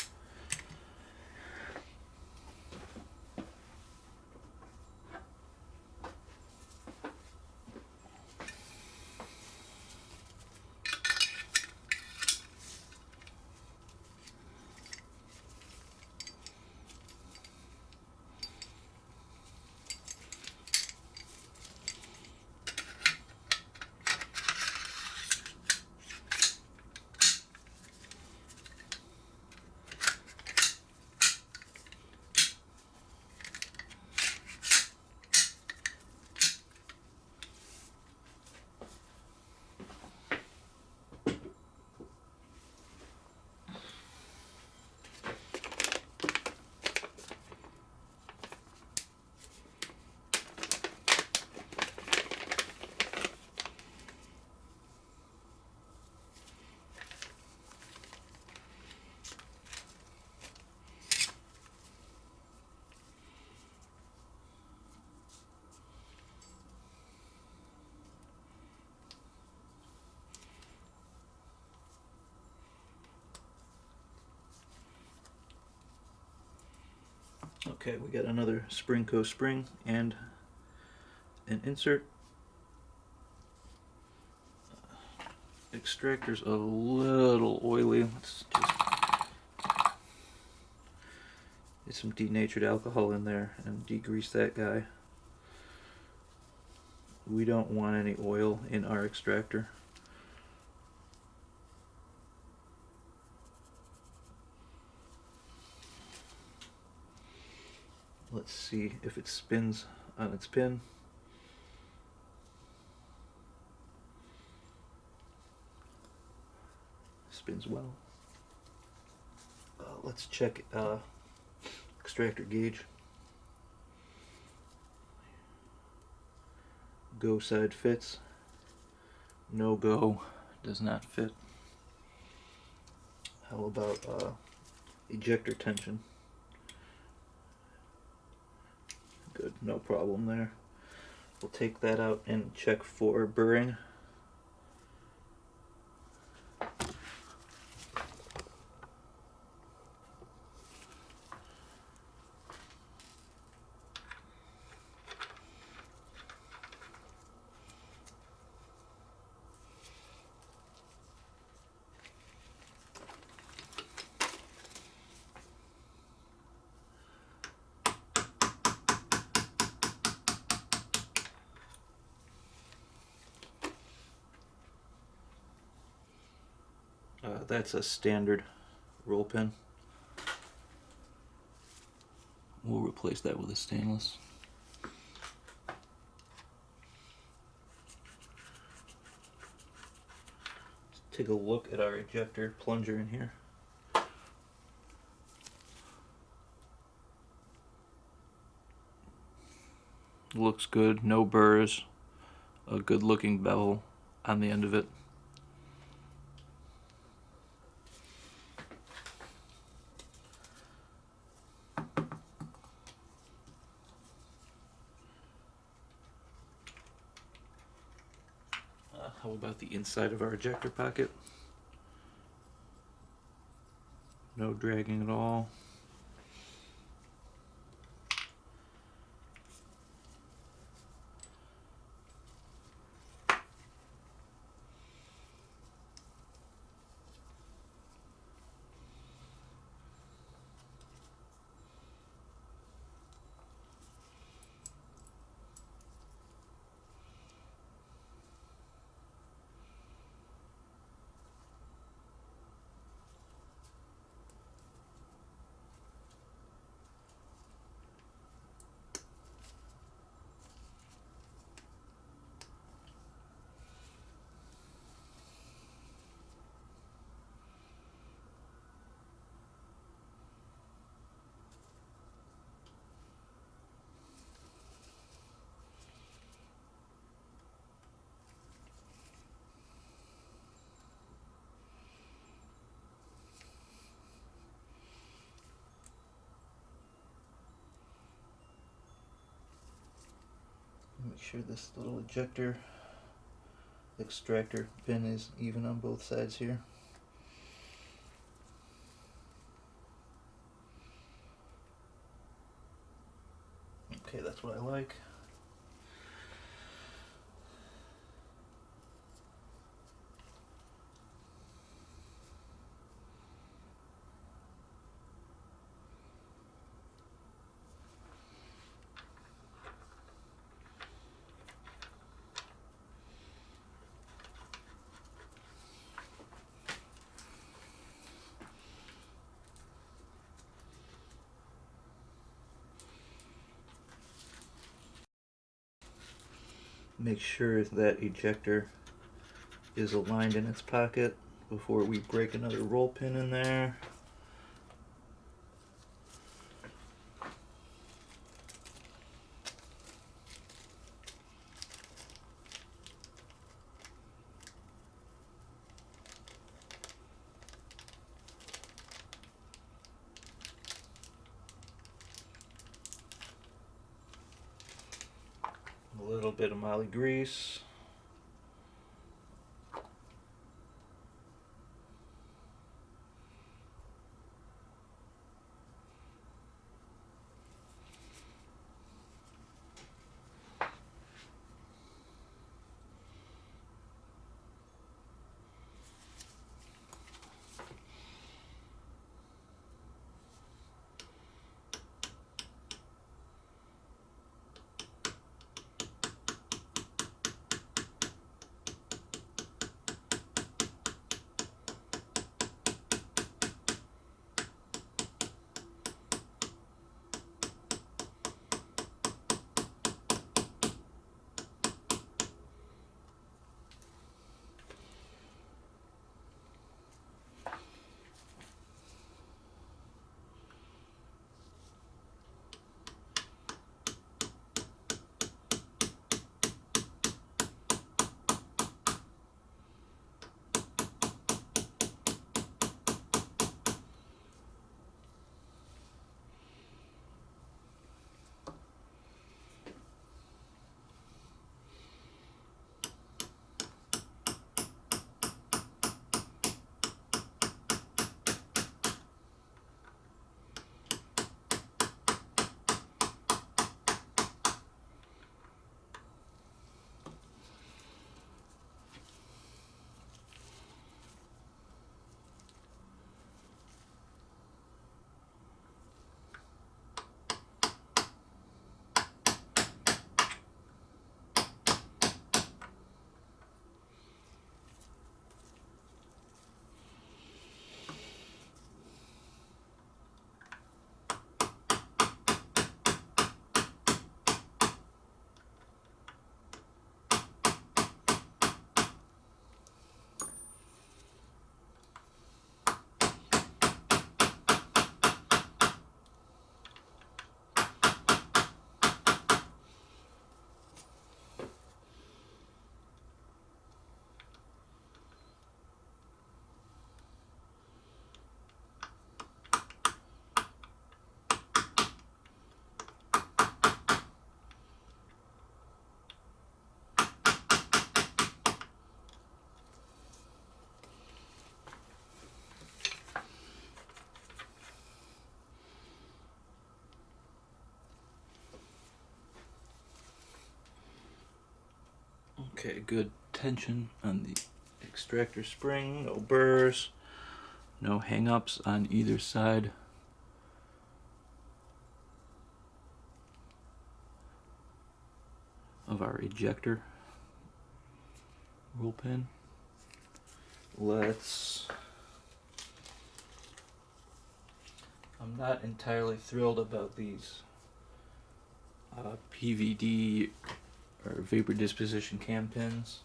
Okay, we got another Recoil spring and an insert. Extractor's a little oily. Let's just get some denatured alcohol in there and degrease that guy. We don't want any oil in our extractor. Let's see if it spins on its pin. Spins well. Let's check extractor gauge. Go side fits. No go does not fit. How about ejector tension? Good, no problem there. We'll take that out and check for burring. That's a standard roll pin. We'll replace that with a stainless. Let's take a look at our ejector plunger in here. Looks good, no burrs, a good looking bevel on the end of it. How about the inside of our ejector pocket? No dragging at all. Make sure this little ejector extractor pin is even on both sides here. Okay, that's what I like. Make sure that ejector is aligned in its pocket before we break another roll pin in there. A little bit of moly grease. Okay, good tension on the extractor spring, no burrs, no hang-ups on either side. Of our ejector roll pin. I'm not entirely thrilled about these PVD or vapor disposition cam pins.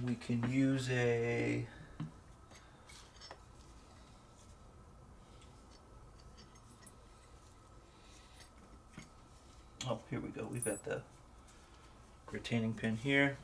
We can use a oh, here we go. We've got the retaining pin here.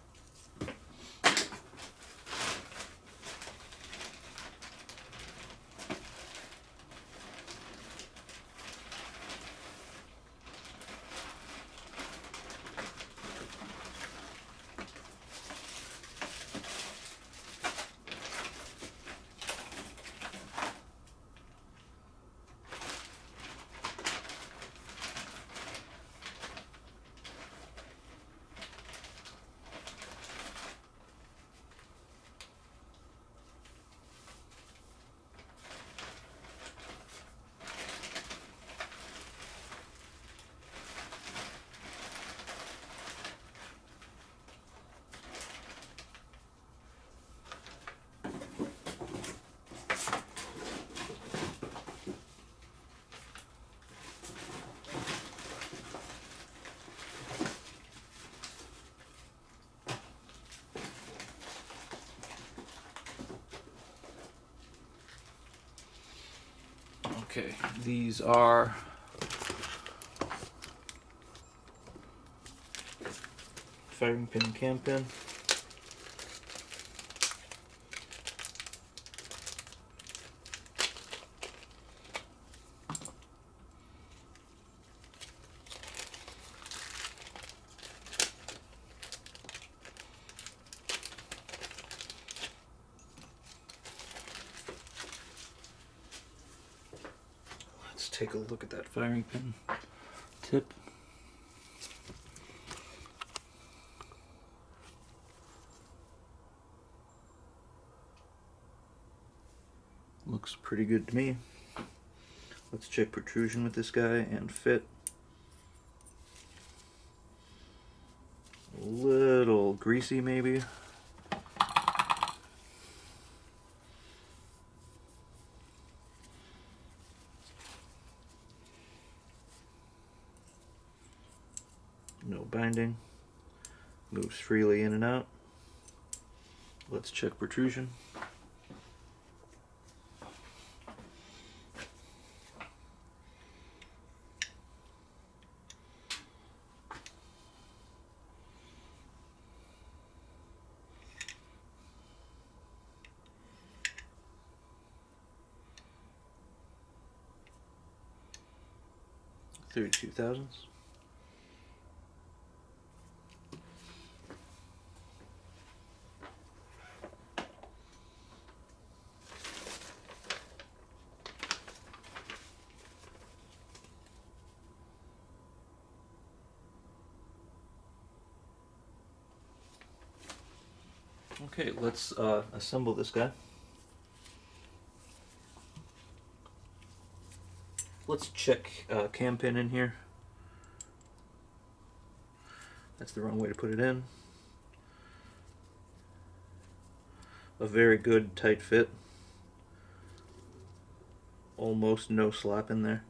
Okay, these are firing pin and cam pin. Let's take a look at that firing pin tip. Looks pretty good to me. Let's check protrusion with this guy and fit. A little greasy maybe. No binding. Moves freely in and out. Let's check protrusion. $32 thousandths. Okay, let's assemble this guy. Let's check cam pin in here. That's the wrong way to put it in. A very good tight fit. Almost no slap in there.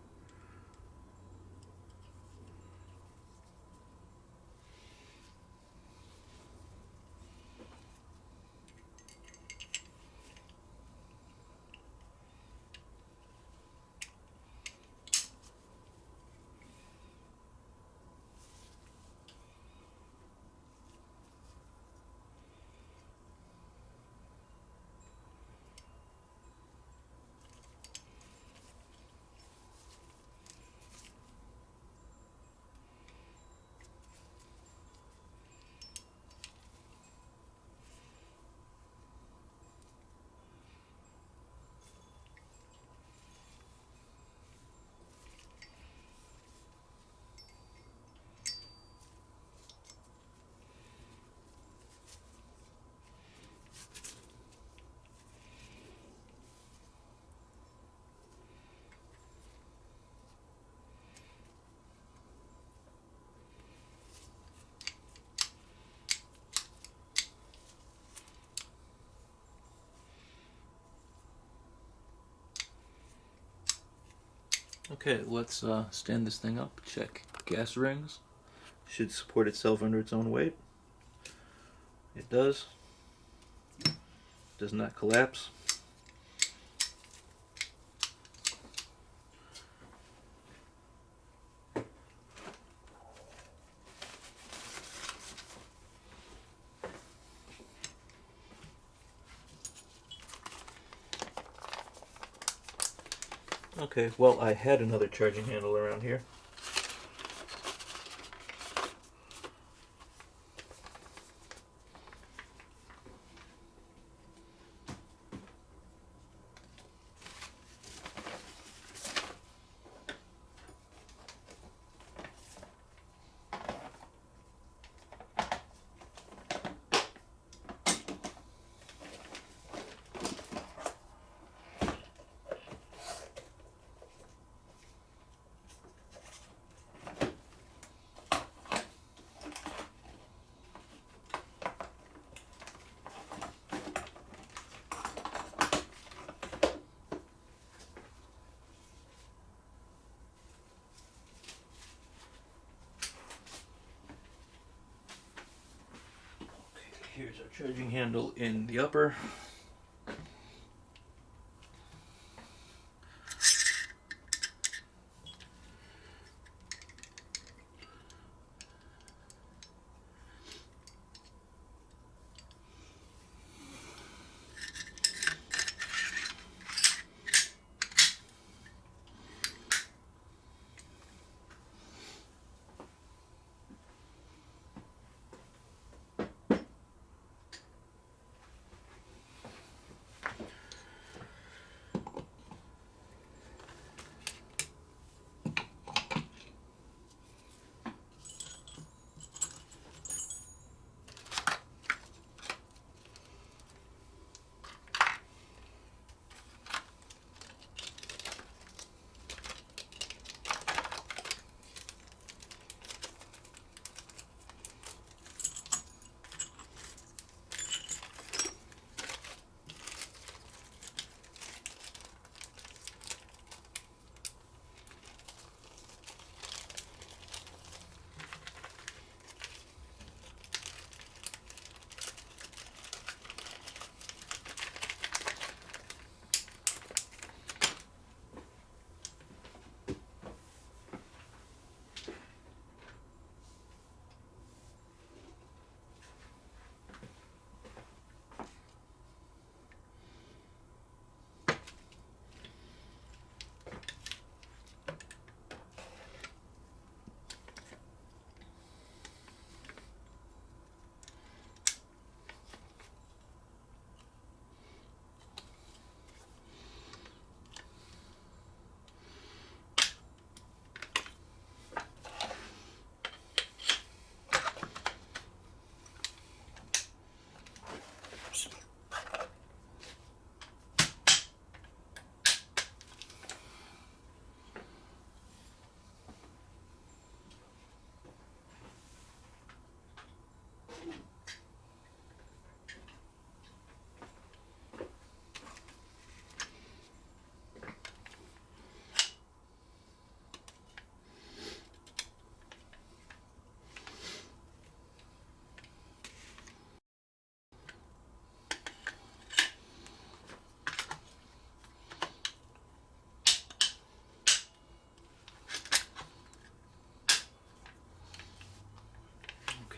Okay, let's stand this thing up, check gas rings. Should support itself under its own weight. It does. Does not collapse. Okay, well, I had another charging handle around here. Here's our charging handle in the upper.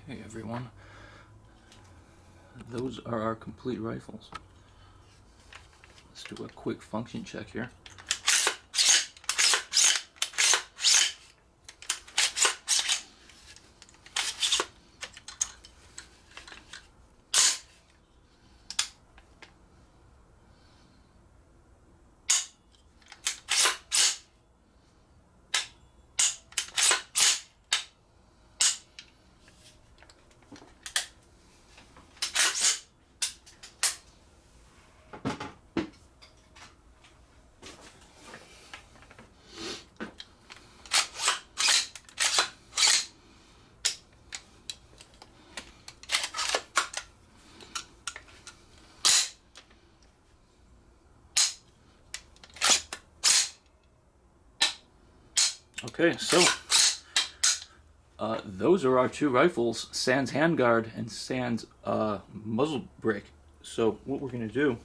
Okay, everyone. Those are our complete rifles. Let's do a quick function check here. Okay, so those are our two rifles, sans handguard and sans muzzle brake. So what we're going to do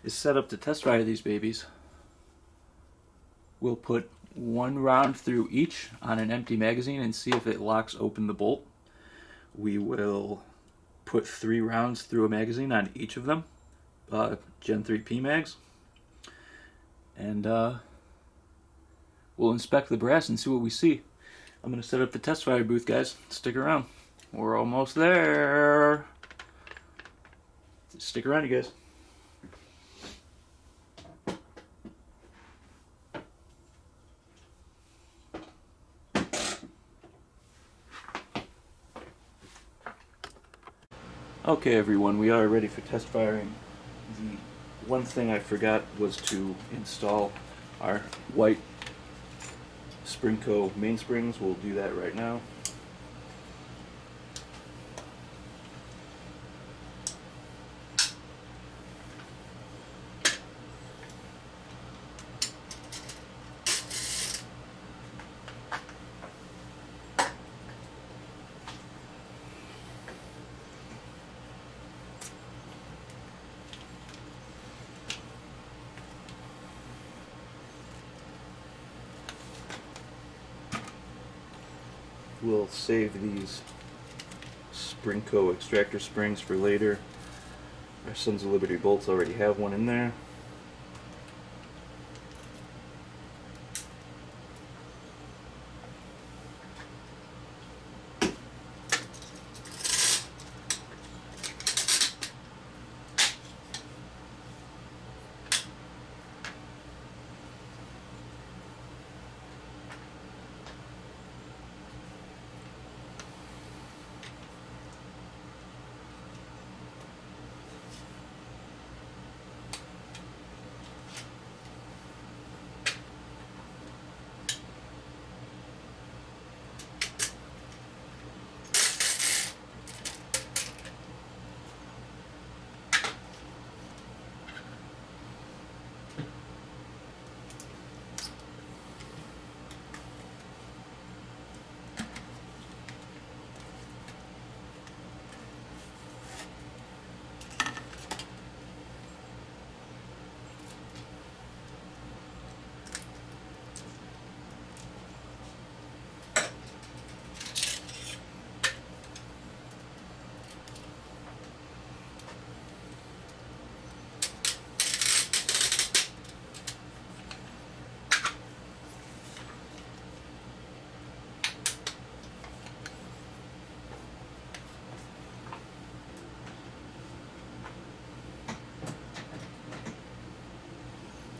is set up to test fire these babies. We'll put one round through each on an empty magazine and see if it locks open the bolt. We will put 3 rounds through a magazine on each of them, Gen 3 PMags, and we'll inspect the brass and see what we see. I'm going to set up the test fire booth, guys. Stick around. We're almost there. Stick around, you guys. Okay, everyone, we are ready for test firing. The one thing I forgot was to install our white Springco mainsprings. We'll do that right now. We'll save these Springco extractor springs for later. Our Sons of Liberty bolts already have one in there.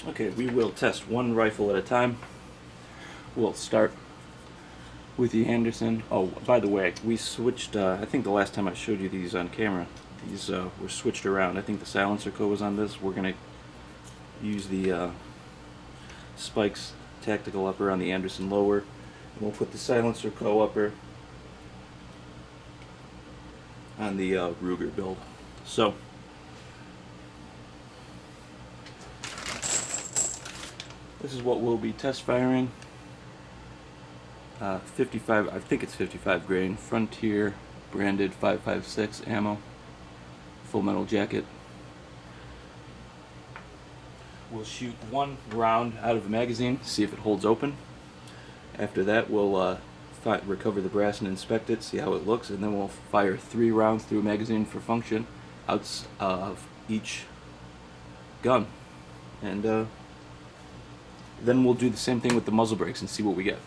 Okay, we will test one rifle at a time. We'll start with the Anderson. Oh, by the way, we switched, I think the last time I showed you these on camera, these were switched around. I think the silencer co was on this. We're going to use the Spikes tactical upper on the Anderson lower, and we'll put the silencer co upper on the Ruger build. So, this is what we'll be test firing. 55, I think it's 55 grain, Frontier branded 5.56 ammo, full metal jacket. We'll shoot one round out of the magazine, see if it holds open. After that, we'll recover the brass and inspect it, see how it looks, and then we'll fire 3 rounds through a magazine for function out of each gun. And then we'll do the same thing with the muzzle brakes and see what we get.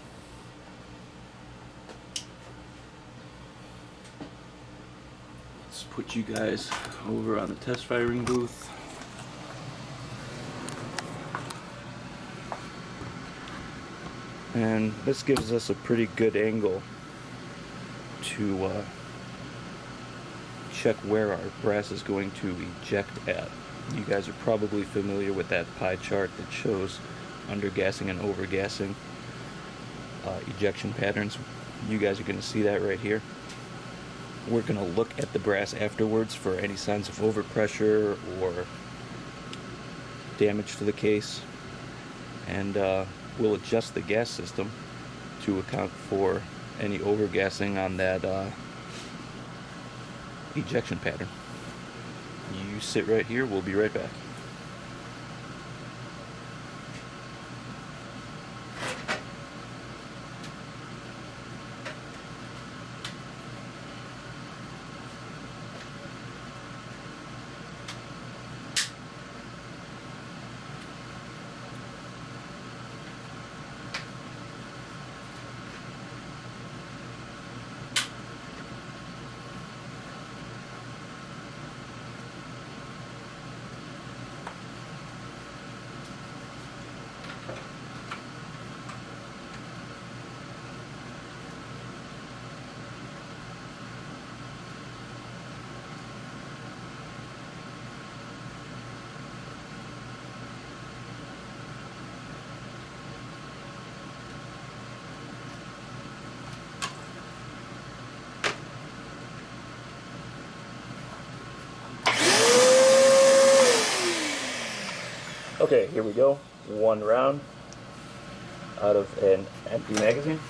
Let's put you guys over on the test firing booth. And this gives us a pretty good angle to check where our brass is going to eject at. You guys are probably familiar with that pie chart that shows undergassing and overgassing ejection patterns. You guys are going to see that right here. We're going to look at the brass afterwards for any signs of overpressure or damage to the case, and we'll adjust the gas system to account for any overgassing on that ejection pattern. You sit right here, we'll be right back. Okay, here we go. One round out of an empty magazine.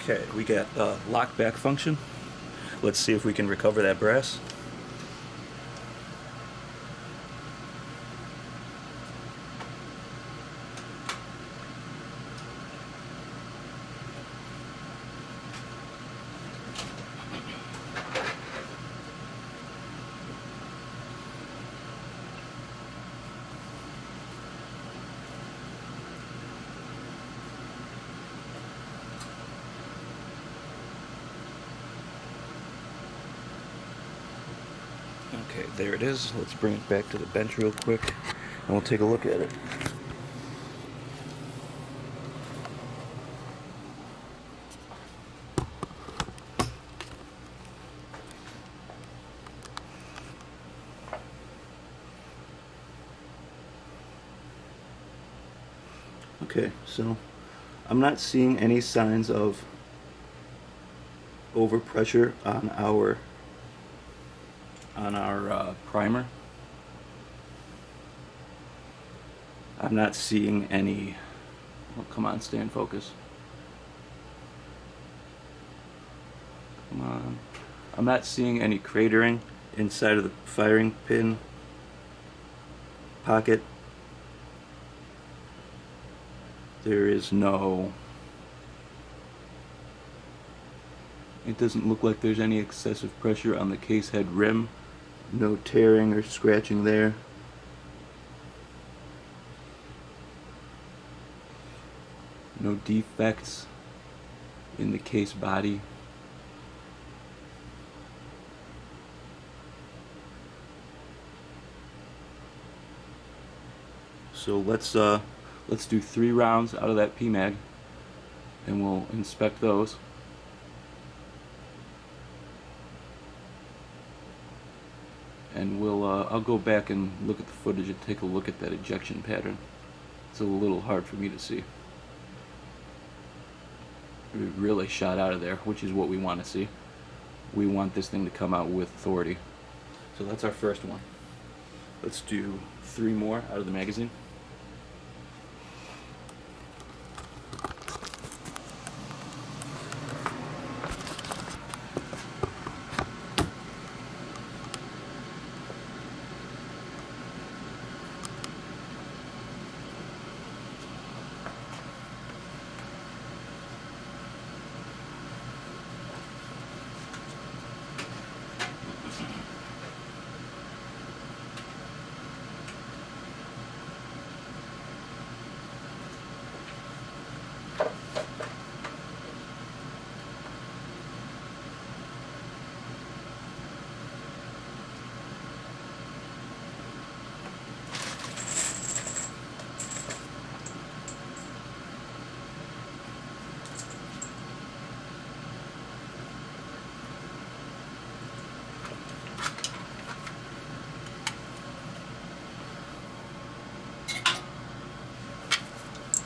Okay, we got lockback function. Let's see if we can recover that brass. Okay, there it is. Let's bring it back to the bench real quick and we'll take a look at it. Okay, so I'm not seeing any signs of overpressure on our primer. I'm not seeing any, oh, come on, stay in focus. Come on. I'm not seeing any cratering inside of the firing pin pocket. There is no, it doesn't look like there's any excessive pressure on the case head rim. No tearing or scratching there. No defects in the case body. So let's do 3 rounds out of that PMag and we'll inspect those. And I'll go back and look at the footage and take a look at that ejection pattern. It's a little hard for me to see. It really shot out of there, which is what we want to see. We want this thing to come out with authority. So that's our first one. Let's do 3 more out of the magazine.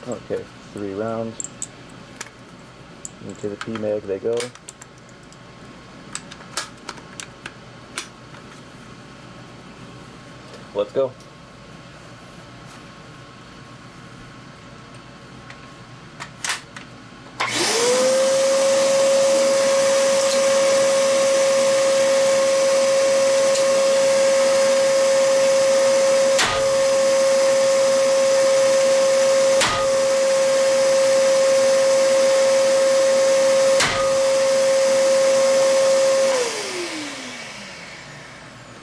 Okay, 3 rounds. Into the P-mag they go. Let's go.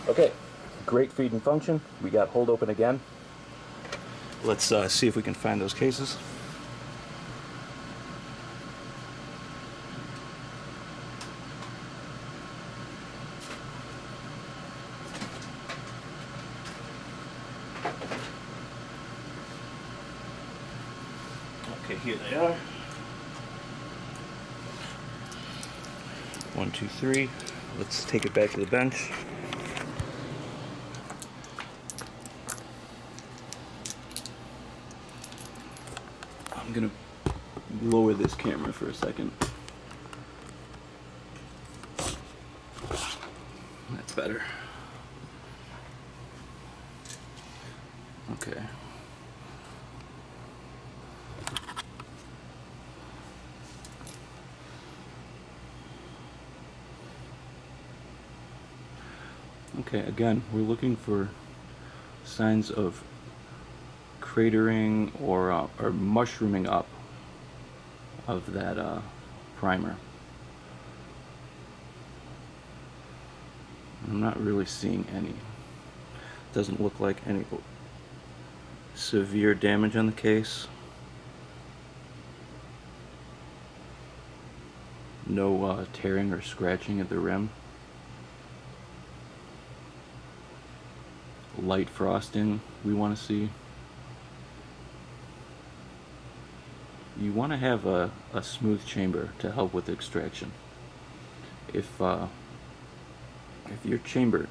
Okay, great feed and function. We got hold open again. Let's see if we can find those cases. Okay, here they are. 1, 2, 3. Let's take it back to the bench. I'm gonna lower this camera for a second. That's better. Okay. Okay, again, we're looking for signs of cratering or mushrooming up of that primer. I'm not really seeing any. Doesn't look like any severe damage on the case. No tearing or scratching at the rim. Light frosting we want to see. You want to have a smooth chamber to help with extraction. If your chamber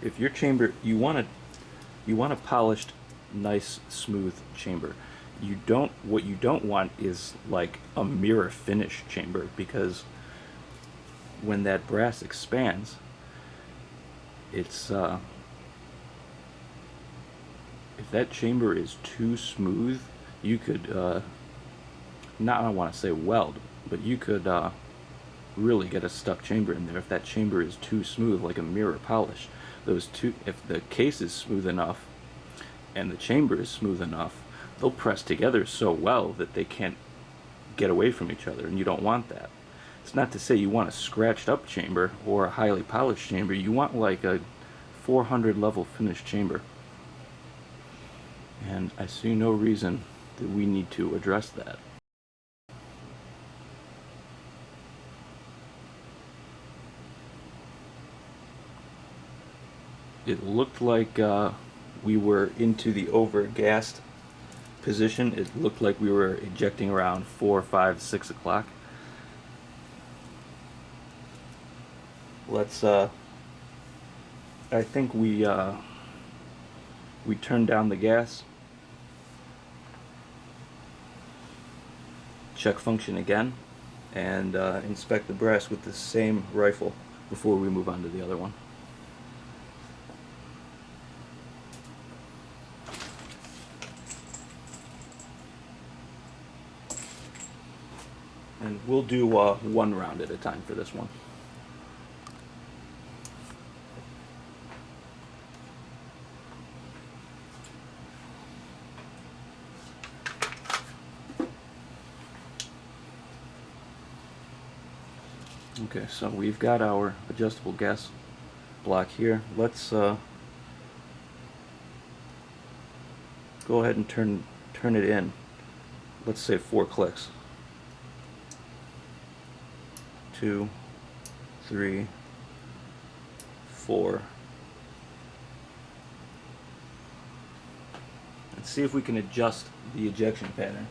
you want a polished, nice, smooth chamber. What you don't want is like a mirror finish chamber, because when that brass expands, it's if that chamber is too smooth, you could I don't want to say weld, but you could really get a stuck chamber in there if that chamber is too smooth, like a mirror polish. If the case is smooth enough and the chamber is smooth enough, they'll press together so well that they can't get away from each other, and you don't want that. It's not to say you want a scratched up chamber or a highly polished chamber. You want like a 400 level finished chamber. And I see no reason that we need to address that. It looked like we were into the overgassed position. It looked like we were ejecting around 4, 5, 6 o'clock. Let's I think we turned down the gas. Check function again, and inspect the brass with the same rifle before we move on to the other one. And we'll do 1 round at a time for this one. Okay, so we've got our adjustable gas block here. Let's go ahead and turn it in. Let's say 4 clicks. 2, 3, 4. Let's see if we can adjust the ejection pattern.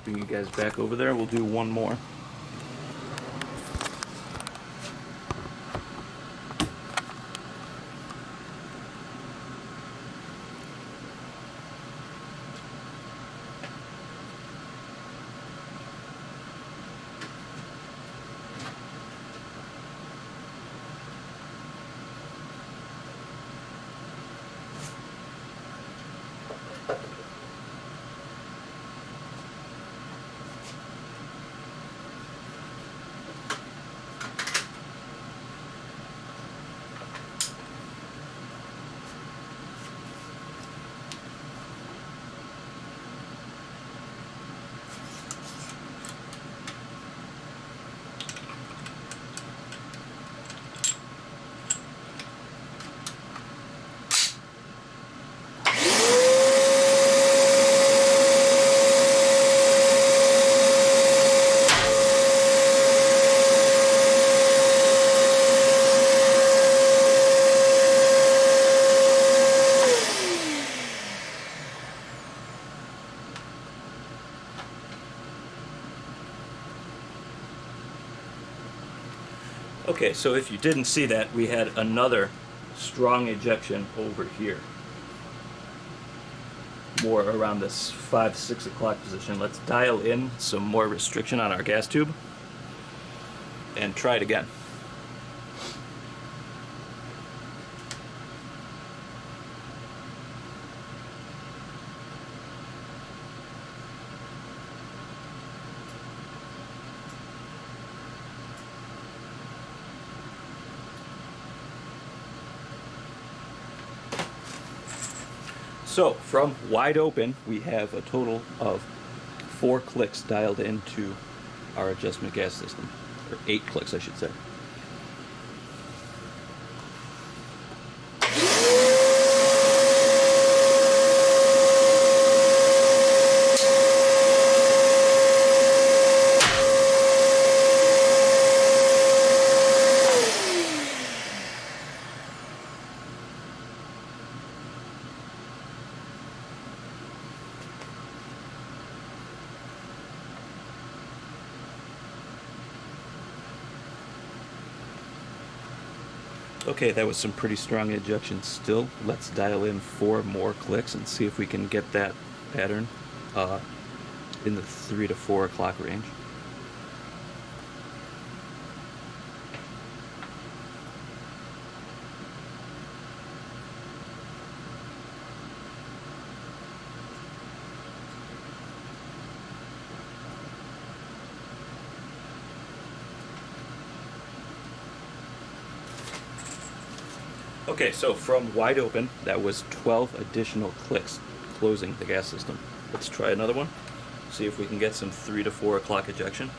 Bring you guys back over there. We'll do 1 more. Okay, so if you didn't see that, we had another strong ejection over here. More around this 5, 6 o'clock position. Let's dial in some more restriction on our gas tube and try it again. So from wide open, we have a total of 4 clicks dialed into our adjustment gas system, or 8 clicks I should say. Okay, that was some pretty strong ejection still. Let's dial in 4 more clicks and see if we can get that pattern in the 3 to 4 o'clock range. Okay, so from wide open, that was 12 additional clicks closing the gas system. Let's try another one, see if we can get some 3 to 4 o'clock ejection.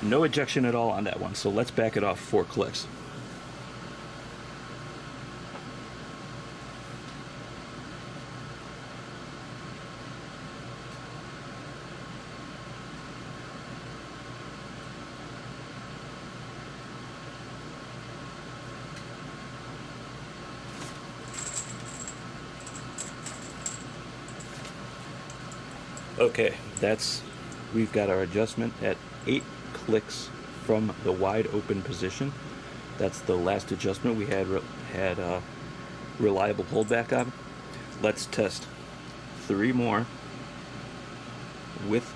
No ejection at all on that one, so let's back it off 4 clicks. Okay, we've got our adjustment at 8 clicks from the wide open position. That's the last adjustment we had reliable holdback on. Let's test 3 more with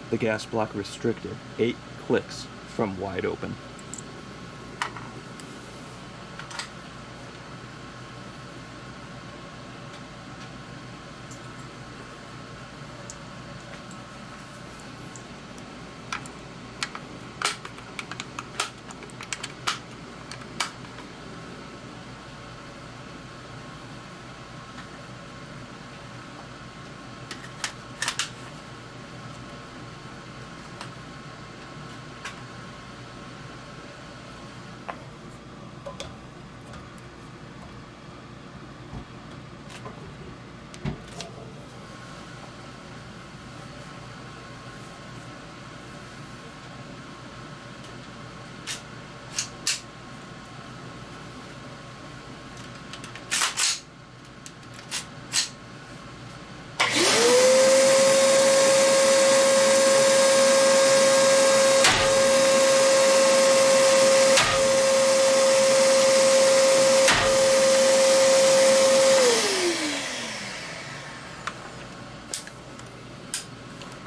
the gas block restricted. 8 clicks from wide open.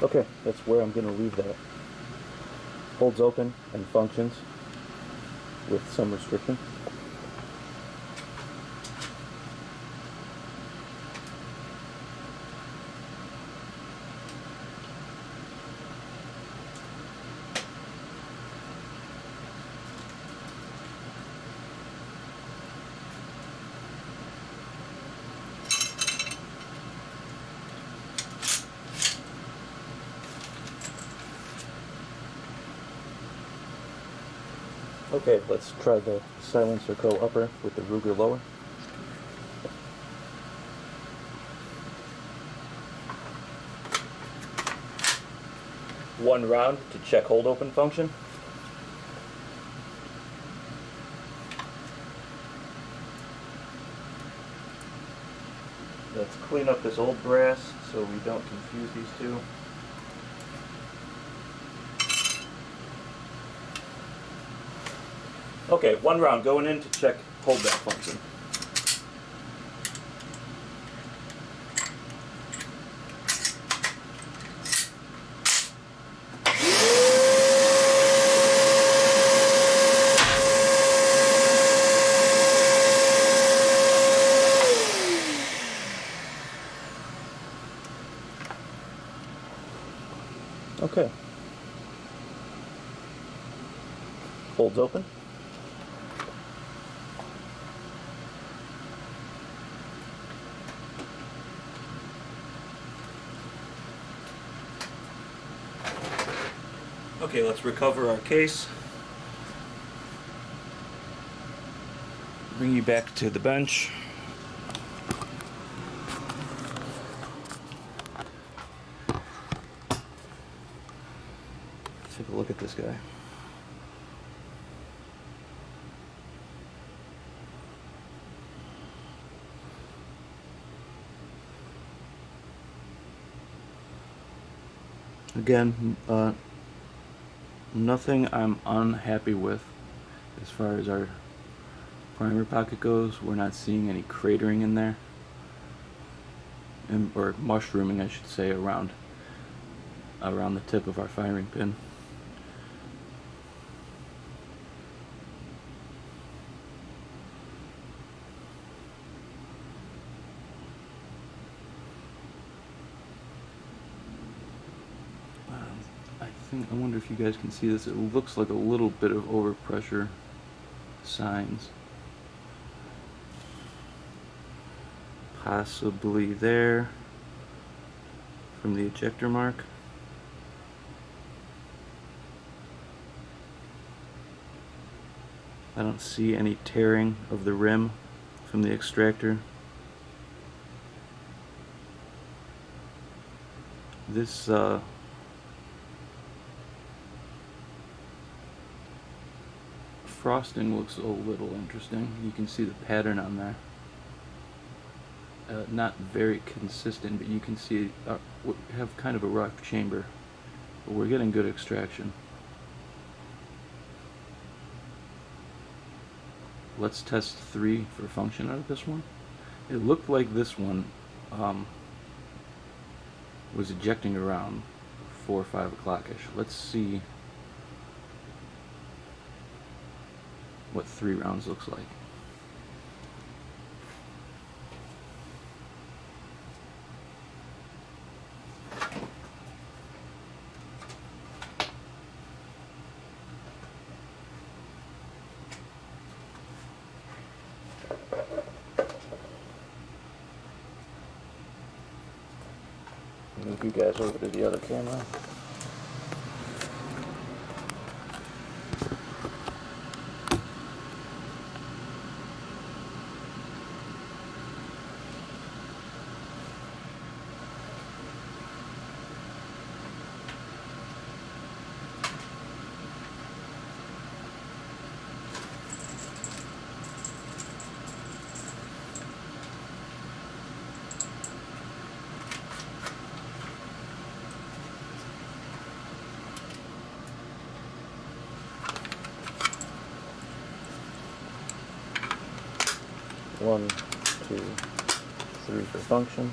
Okay, that's where I'm going to leave that. Holds open and functions with some restriction. Okay, let's try the silencer co upper with the Ruger lower. one round to check hold open function. Let's clean up this old brass so we don't confuse these two. Okay, one round going in to check holdback function. Okay. Holds open. Okay, let's recover our case. Bring you back to the bench. Take a look at this guy. Again, nothing I'm unhappy with as far as our primer pocket goes. We're not seeing any cratering in there, or mushrooming, I should say, around the tip of our firing pin. I wonder if you guys can see this. It looks like a little bit of overpressure signs. Possibly there from the ejector mark. I don't see any tearing of the rim from the extractor. This frosting looks a little interesting. You can see the pattern on there. Not very consistent, but you can see we have kind of a rough chamber, but we're getting good extraction. Let's test 3 for function out of this one. It looked like this one was ejecting around 4 or 5 o'clock-ish. Let's see what 3 rounds looks like. Move you guys over to the other camera. One, 2, 3 for function.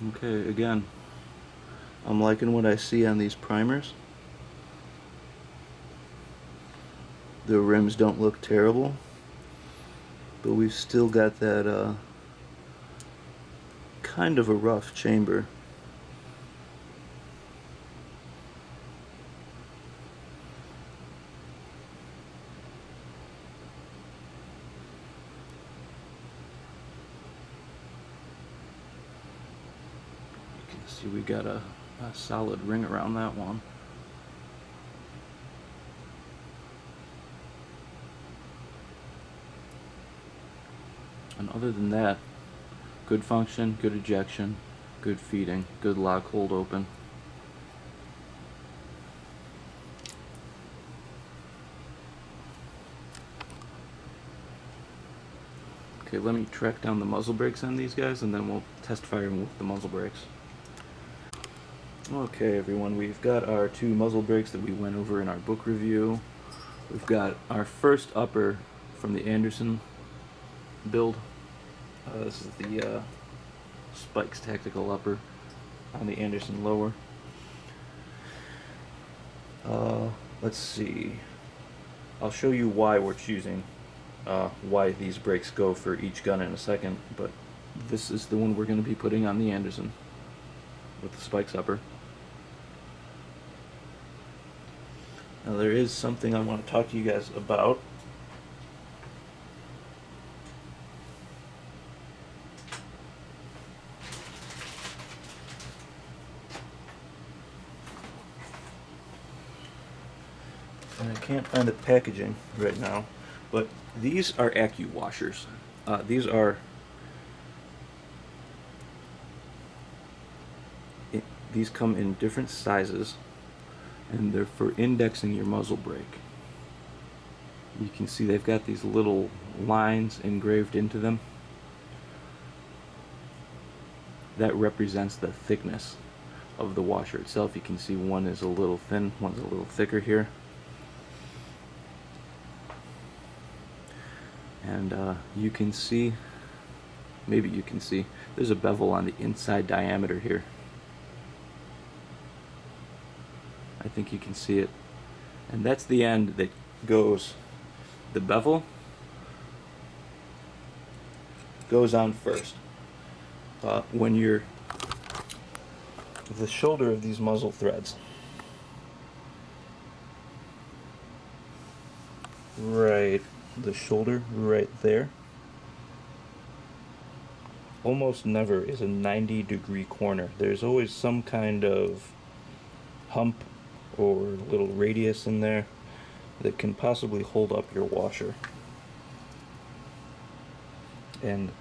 Okay, again, I'm liking what I see on these primers. The rims don't look terrible, but we've still got that kind of a rough chamber. You can see we got a solid ring around that one. And other than that, good function, good ejection, good feeding, good lock hold open. Okay, let me track down the muzzle brakes on these guys and then we'll test fire them with the muzzle brakes. Okay everyone, we've got our 2 muzzle brakes that we went over in our book review. We've got our first upper from the Anderson build. This is the Spikes Tactical upper on the Anderson lower. Let's see. I'll show you why we're choosing why these brakes go for each gun in a second, but this is the one we're going to be putting on the Anderson with the Spikes upper. Now there is something I want to talk to you guys about. And I can't find the packaging right now, but these are Accu-Washers. These come in different sizes, and they're for indexing your muzzle brake. You can see they've got these little lines engraved into them. That represents the thickness of the washer itself. You can see one is a little thin, one's a little thicker here. And you can see, maybe you can see, there's a bevel on the inside diameter here. I think you can see it. And that's the end that goes, the bevel goes on first. When you're, the shoulder of these muzzle threads, right, the shoulder right there, almost never is a 90-degree corner. There's always some kind of hump or little radius in there that can possibly hold up your washer. And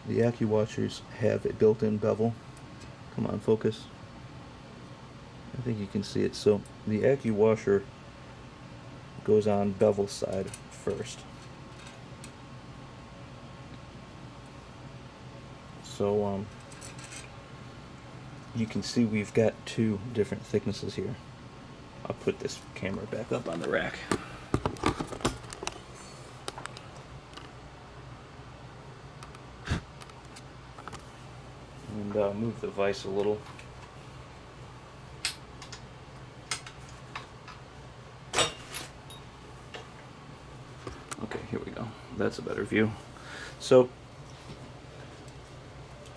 the Accu-Washers have a built-in bevel. Come on, focus. I think you can see it. So the Accu-Washer goes on bevel side first. So you can see we've got 2 different thicknesses here. I'll put this camera back up on the rack. And move the vise a little. Okay, here we go. That's a better view. So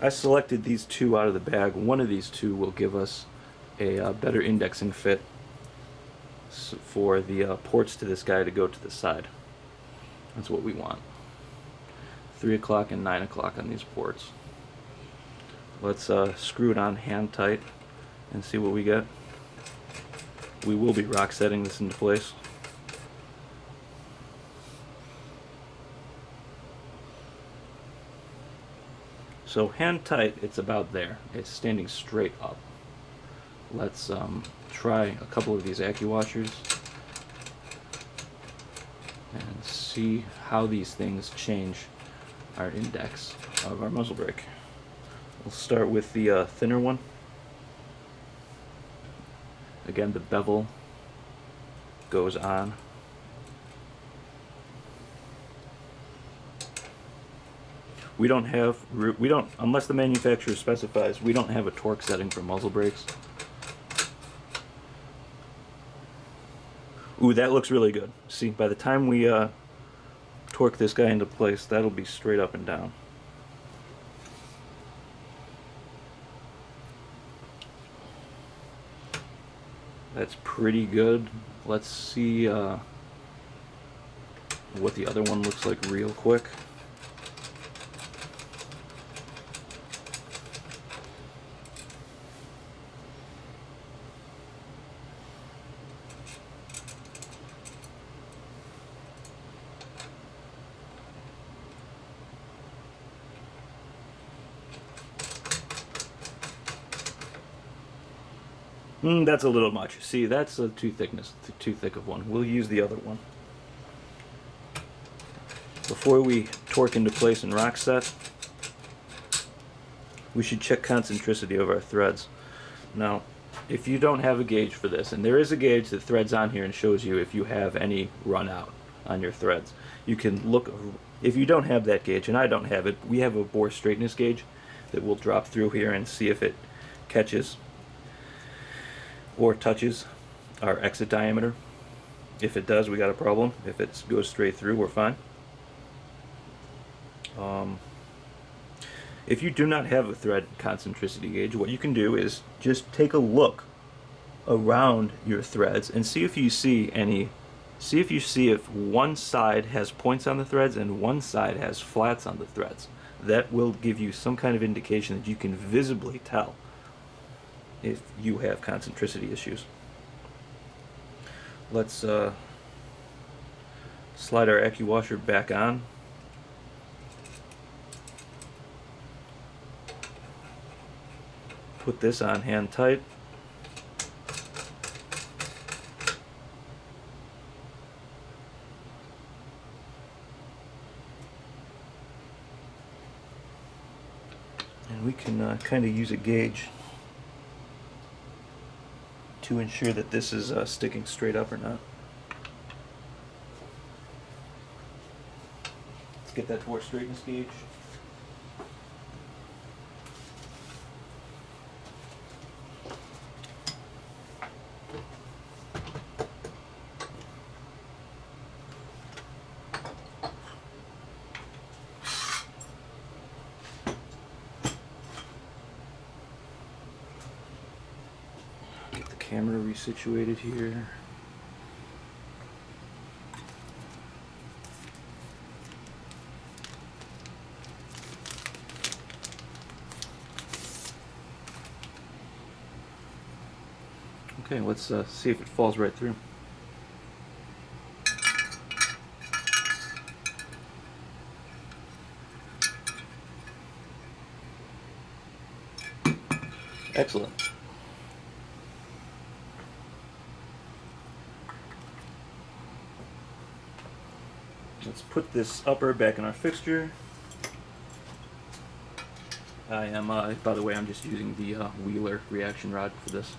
I selected these 2 out of the bag. One of these 2 will give us a better indexing fit for the ports to this guy to go to the side. That's what we want. 3 o'clock and 9 o'clock on these ports. Let's screw it on hand tight and see what we get. We will be rock setting this into place. So hand tight, it's about there. It's standing straight up. Let's try a couple of these Accu-Washers and see how these things change our index of our muzzle brake. We'll start with the thinner one. Again, the bevel goes on. We don't unless the manufacturer specifies, we don't have a torque setting for muzzle brakes. Ooh, that looks really good. See, by the time we torque this guy into place, that'll be straight up and down. That's pretty good. Let's see what the other one looks like real quick. That's a little much. See, that's too thick of one. We'll use the other one. Before we torque into place and rock set, we should check concentricity of our threads. Now, if you don't have a gauge for this, and there is a gauge that threads on here and shows you if you have any run out on your threads, you can look. If you don't have that gauge, and I don't have it, we have a bore straightness gauge that we'll drop through here and see if it catches or touches our exit diameter. If it does, we got a problem. If it goes straight through, we're fine. If you do not have a thread concentricity gauge, what you can do is just take a look around your threads and see if you see if one side has points on the threads and one side has flats on the threads. That will give you some kind of indication that you can visibly tell if you have concentricity issues. Let's slide our Accu-Washer back on. Put this on hand tight. And we can kind of use a gauge to ensure that this is sticking straight up or not. Let's get that bore straightness gauge. Camera resituated here. Okay, let's see if it falls right through. Excellent. Let's put this upper back in our fixture. I am, by the way, I'm just using the Wheeler reaction rod for this.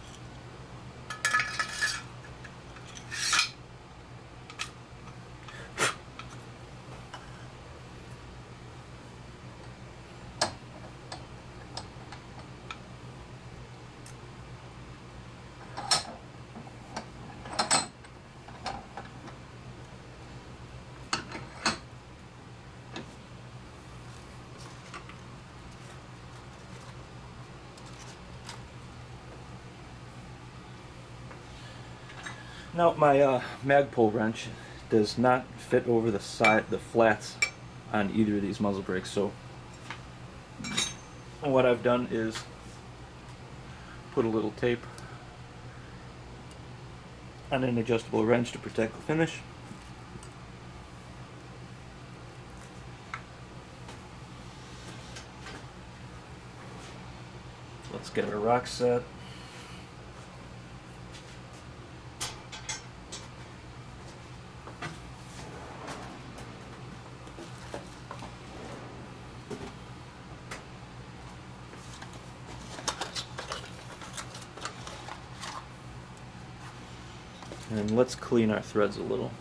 Now my Magpul wrench does not fit over the flats on either of these muzzle brakes, so what I've done is put a little tape on an adjustable wrench to protect the finish. Let's get our rock set. And let's clean our threads a little.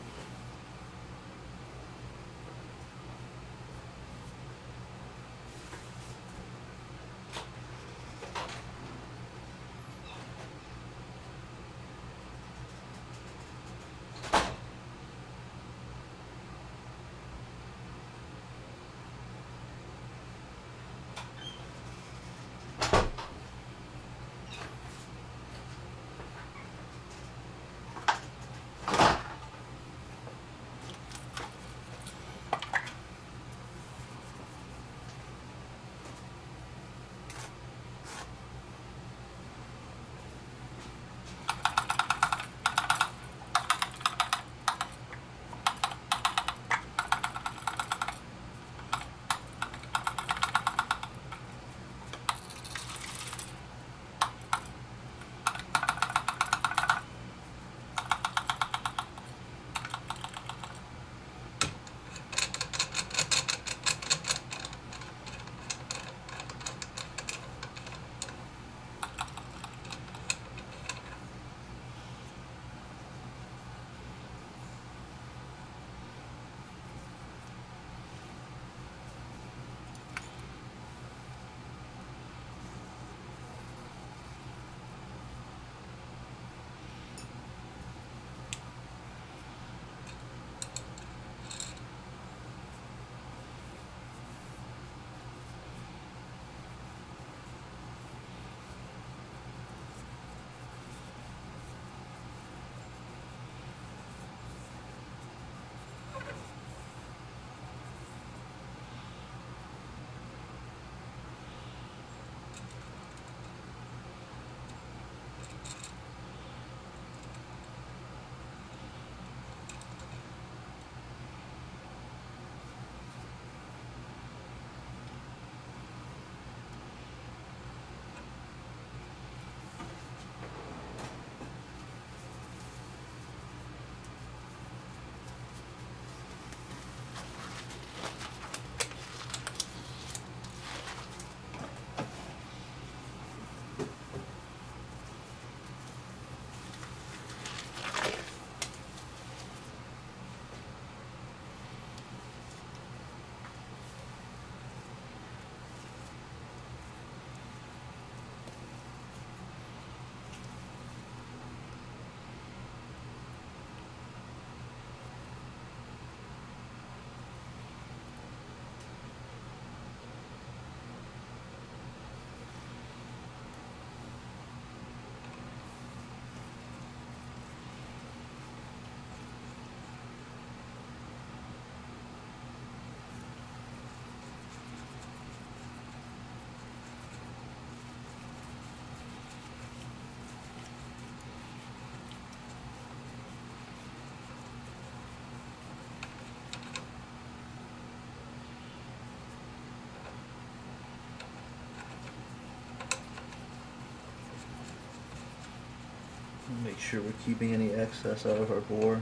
sure we're keeping any excess out of our bore.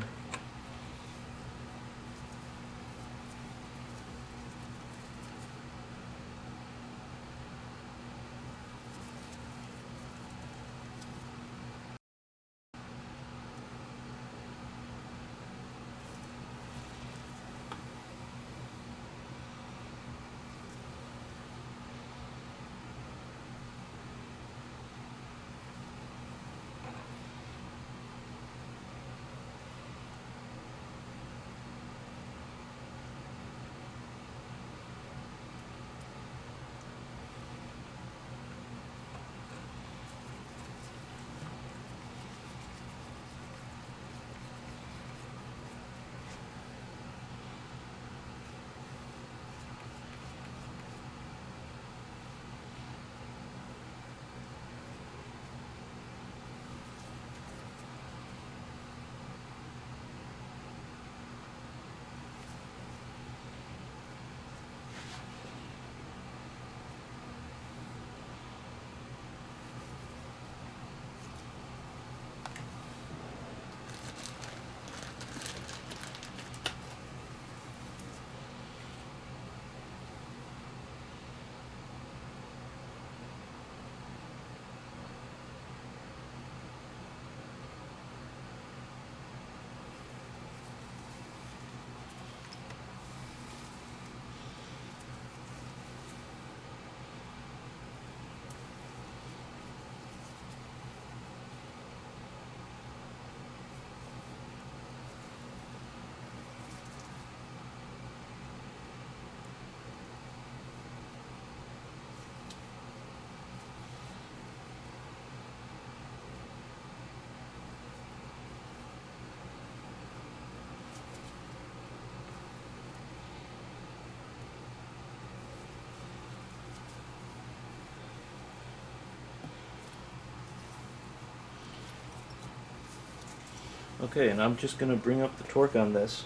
Okay, and I'm just going to bring up the torque on this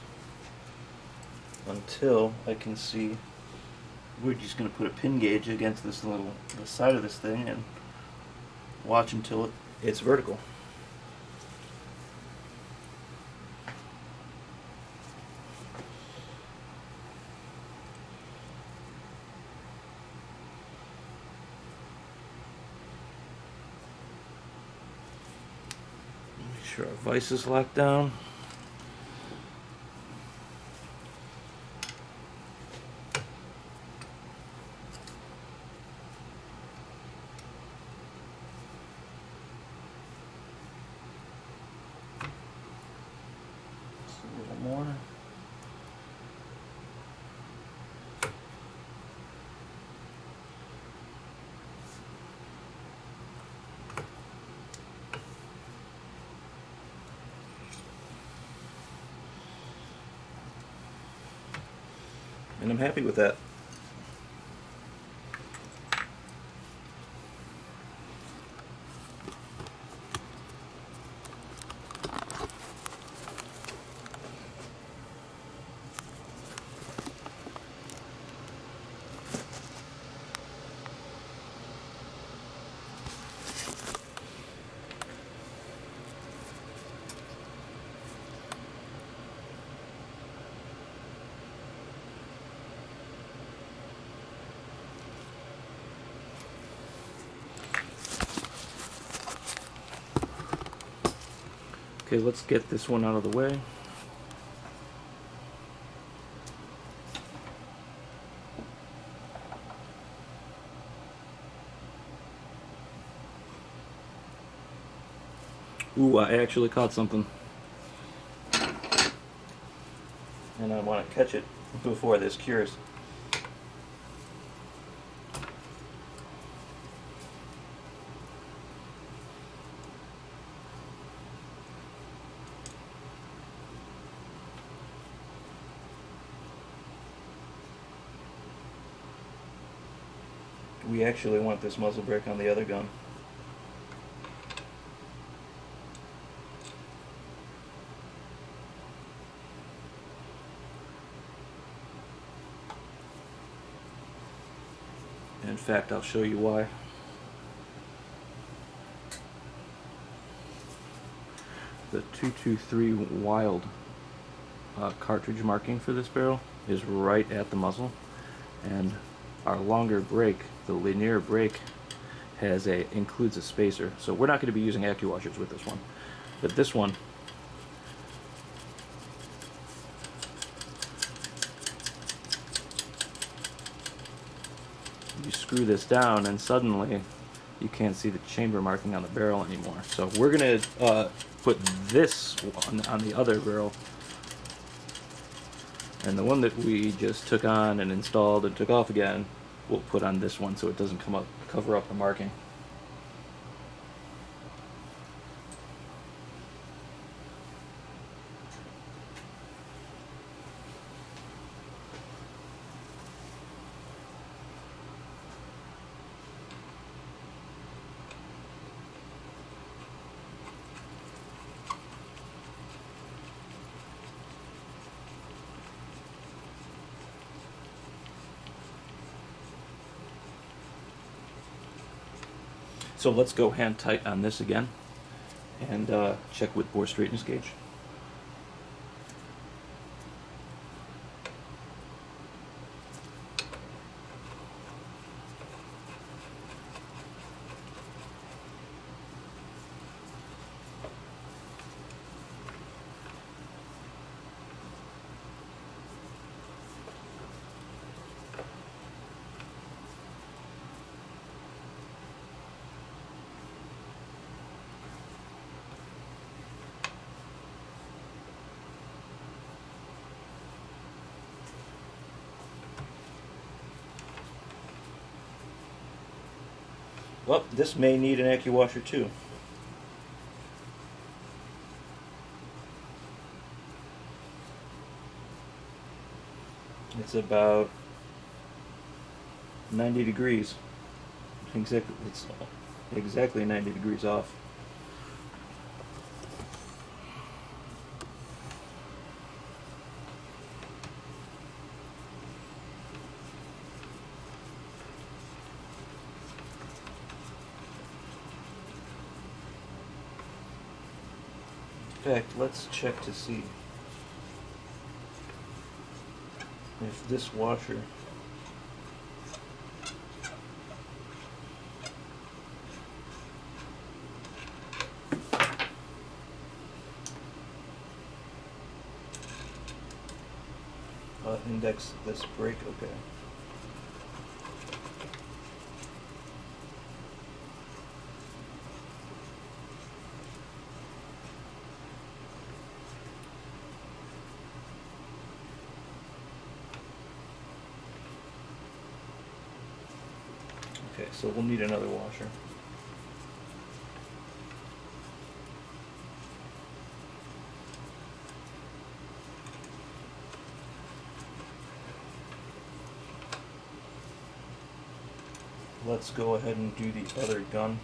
until I can see. We're just going to put a pin gauge against this the side of this thing and watch until it's vertical. Make sure our vise is locked down. More. And I'm happy with that. Okay, let's get this one out of the way. Ooh, I actually caught something. And I want to catch it before this cures. We actually want this muzzle brake on the other gun. In fact, I'll show you why. the 223 Wild cartridge marking for this barrel is right at the muzzle, and our longer brake, the linear brake, includes a spacer. So we're not going to be using Accu-Washers with this one, but this one, you screw this down and suddenly you can't see the chamber marking on the barrel anymore. So we're going to put this one on the other barrel, and the one that we just took on and installed and took off again, we'll put on this one so it doesn't cover up the marking. So let's go hand tight on this again and check with bore straightness gauge. Well, this may need an Accu-Washer too. It's about 90 degrees. It's exactly 90 degrees off. In fact, let's check to see if this washer index this brake okay. Okay, so we'll need another washer. Let's go ahead and do the other gun.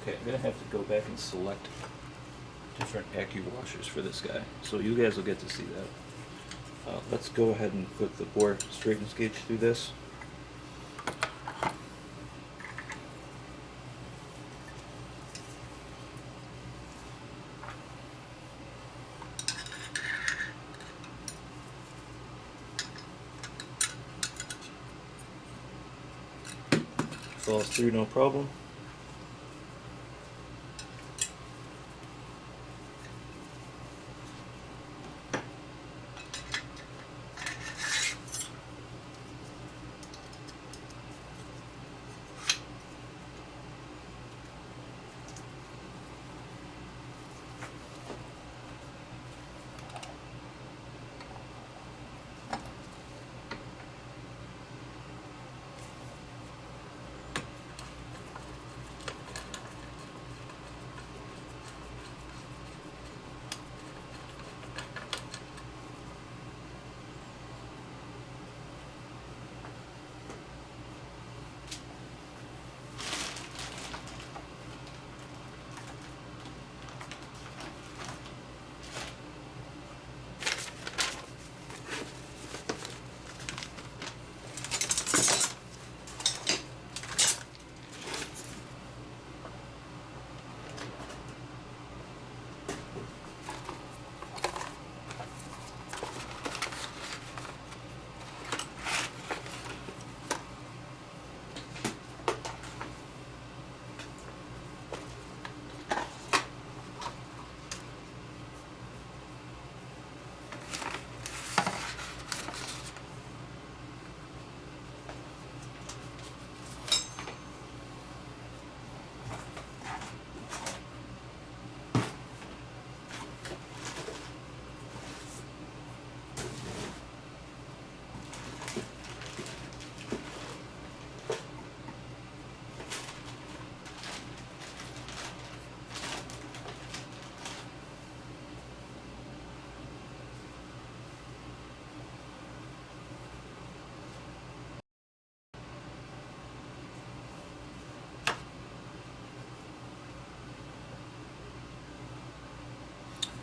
Okay, I'm going to have to go back and select different Accu-Washers for this guy, so you guys will get to see that. Let's go ahead and put the bore straightness gauge through this. Falls through no problem.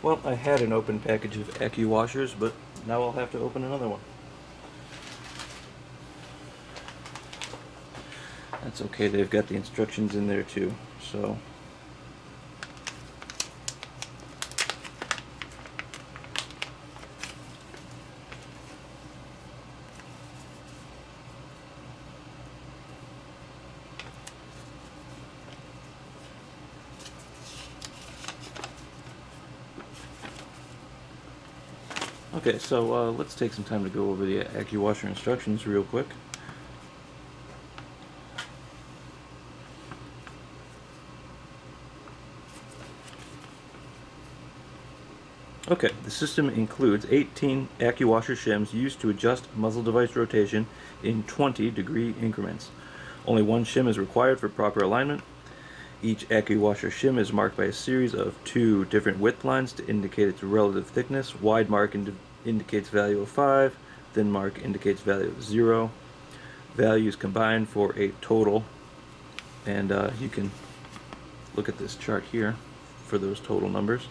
Well, I had an open package of Accu-Washers, but now I'll have to open another one. That's okay, they've got the instructions in there too, so... Okay, so let's take some time to go over the Accu-Washer instructions real quick. Okay, the system includes 18 Accu-Washer shims used to adjust muzzle device rotation in 20-degree increments. Only one shim is required for proper alignment. Each Accu-Washer shim is marked by a series of 2 different width lines to indicate its relative thickness. Wide mark indicates value of 5, thin mark indicates value of 0. Values combine for a total, and you can look at this chart here for those total numbers.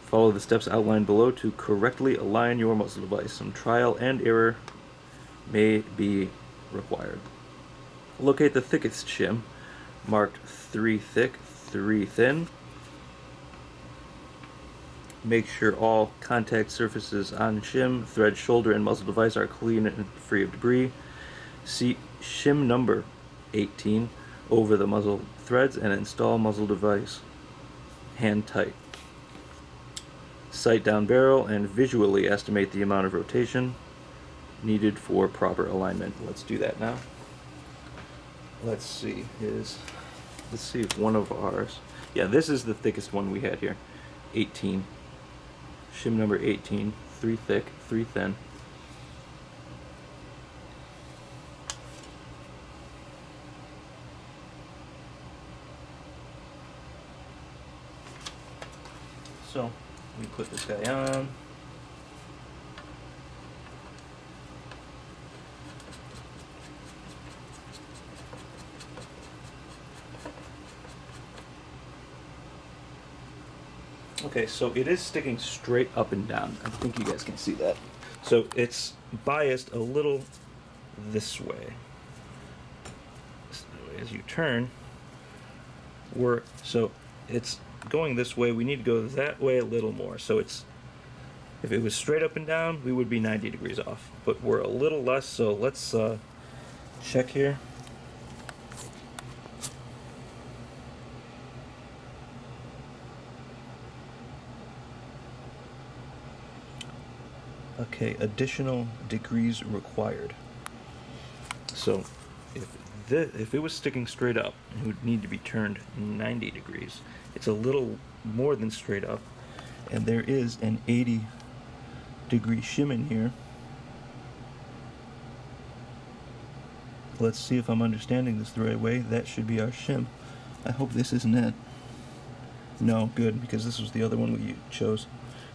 Follow the steps outlined below to correctly align your muzzle device. Some trial and error may be required. Locate the thickest shim, marked 3 thick, 3 thin. Make sure all contact surfaces on shim, thread, shoulder, and muzzle device are clean and free of debris. Seat shim number 18 over the muzzle threads and install muzzle device hand tight. Sight down barrel and visually estimate the amount of rotation needed for proper alignment. Let's do that now. Let's see if one of ours, yeah, this is the thickest one we had here, 18. Shim number 18, 3 thick, 3 thin. So, we put this guy on. Okay, so it is sticking straight up and down. I think you guys can see that. So it's biased a little this way. So as you turn, so it's going this way. We need to go that way a little more. So it's, if it was straight up and down, we would be 90 degrees off. But we're a little less, so let's check here. Okay, additional degrees required. So if it was sticking straight up, it would need to be turned 90 degrees. It's a little more than straight up, and there is an 80-degree shim in here. Let's see if I'm understanding this the right way. That should be our shim. I hope this isn't it. No, good, because this was the other one we chose.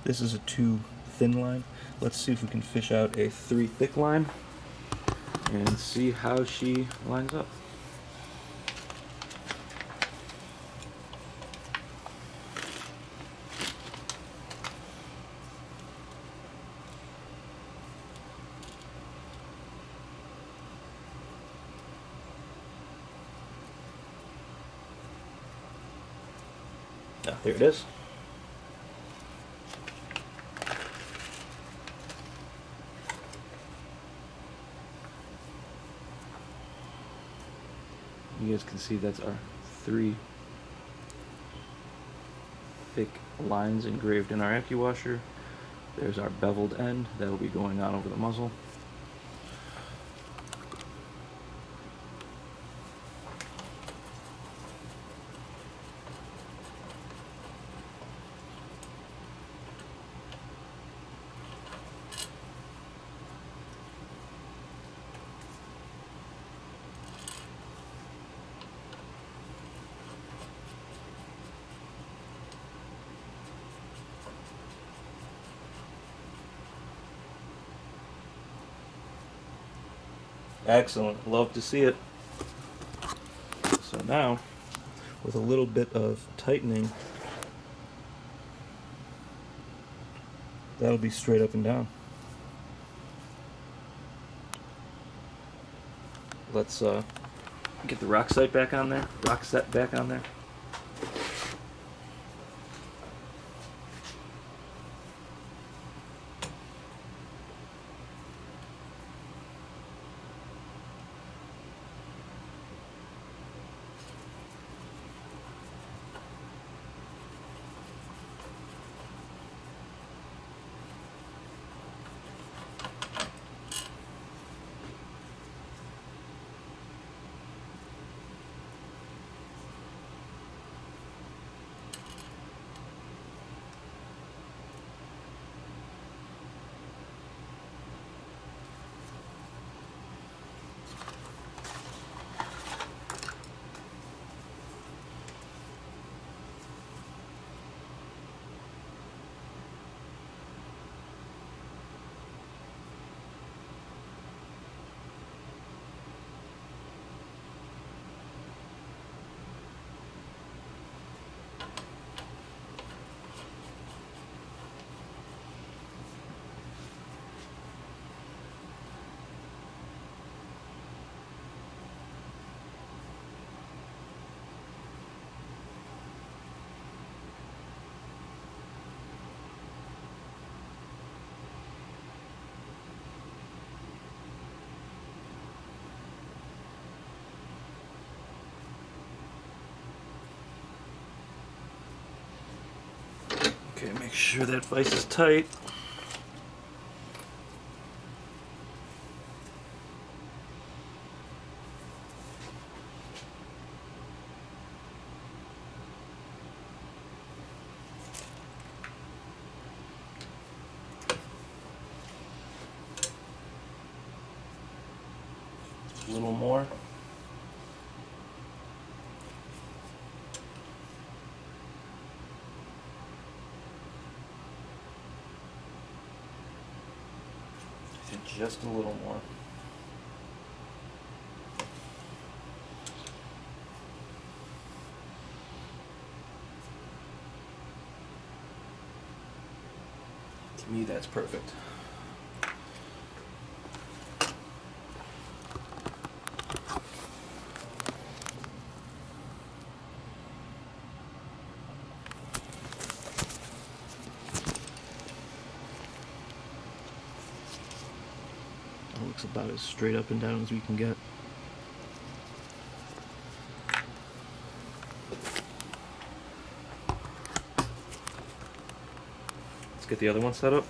This is a 2 thin line. Let's see if we can fish out a 3 thick line and see how she lines up. Ah, there it is. You guys can see that's our 3 thick lines engraved in our Accu-Washer. There's our beveled end that will be going on over the muzzle. Excellent, love to see it. So now, with a little bit of tightening, that'll be straight up and down. Let's get the rock set back on there. Okay, make sure that vise is tight. A little more. Just a little more. To me, that's perfect. That looks about as straight up and down as we can get. Let's get the other one set up.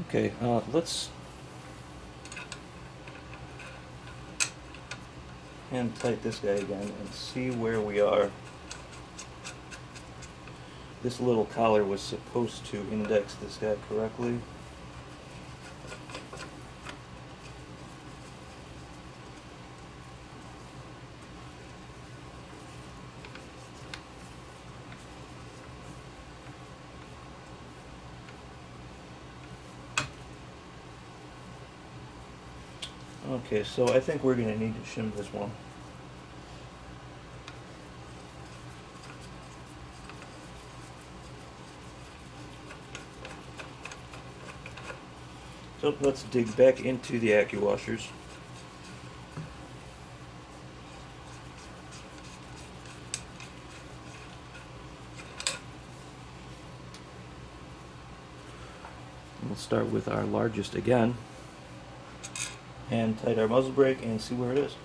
Okay, let's hand tight this guy again and see where we are. This little collar was supposed to index this guy correctly. Okay, so I think we're going to need to shim this one. So let's dig back into the Accu-Washers. We'll start with our largest again. And tight our muzzle brake and see where it is.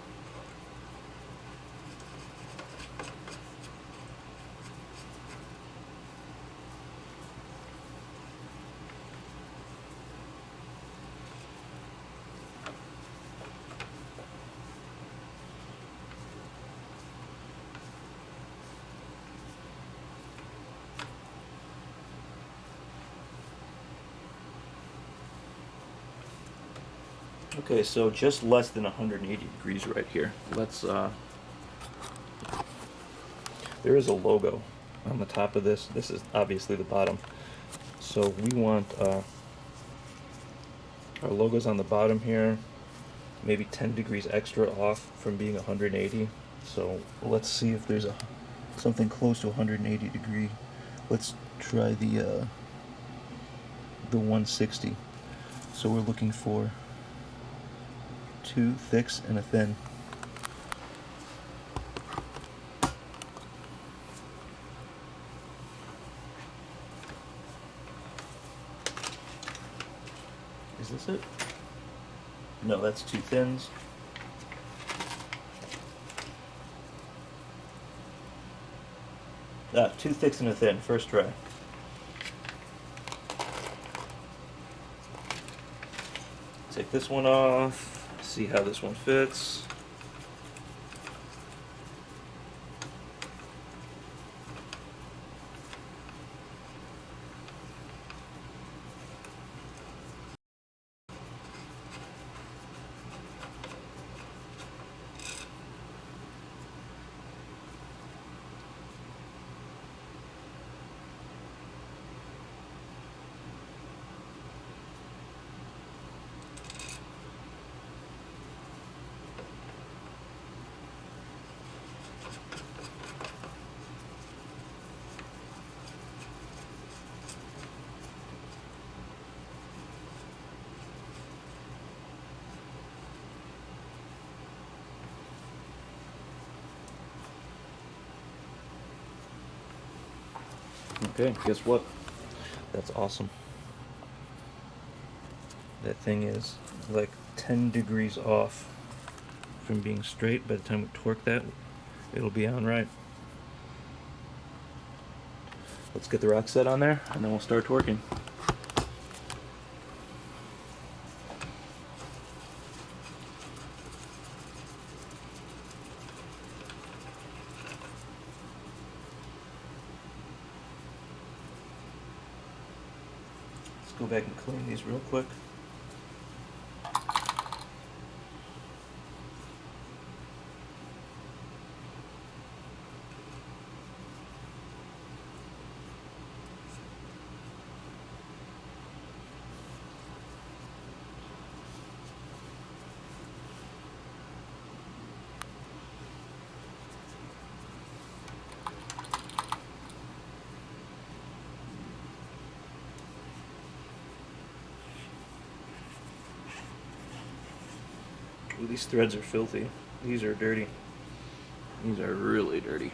Okay, so just less than 180 degrees right here. Let's, there is a logo on the top of this. This is obviously the bottom. So we want our logos on the bottom here, maybe 10 degrees extra off from being 180. So let's see if there's something close to 180 degree. Let's try the 160. So we're looking for 2 thicks and a thin. Is this it? No, that's 2 thins. Ah, 2 thicks and a thin, first try. Take this one off. See how this one fits. Okay, guess what? That's awesome. That thing is like 10 degrees off from being straight. By the time we torque that, it'll be on right. Let's get the rock set on there, and then we'll start torquing. Let's go back and clean these real quick. Ooh, these threads are filthy. These are dirty. These are really dirty.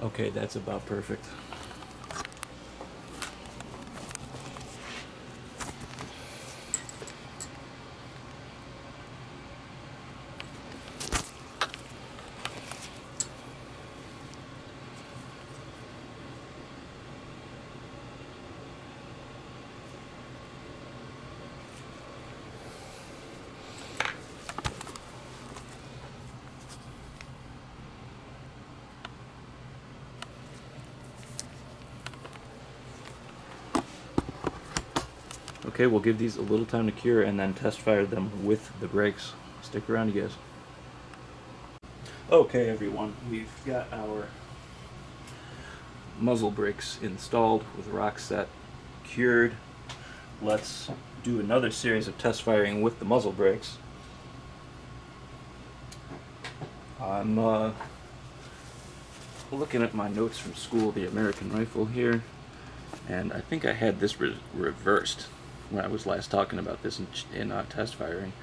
Okay, that's about perfect. Okay, we'll give these a little time to cure and then test fire them with the brakes. Stick around, you guys. Okay, everyone, we've got our muzzle brakes installed with rock set, cured. Let's do another series of test firing with the muzzle brakes. I'm looking at my notes from school, the American rifle here, and I think I had this reversed when I was last talking about this in test firing.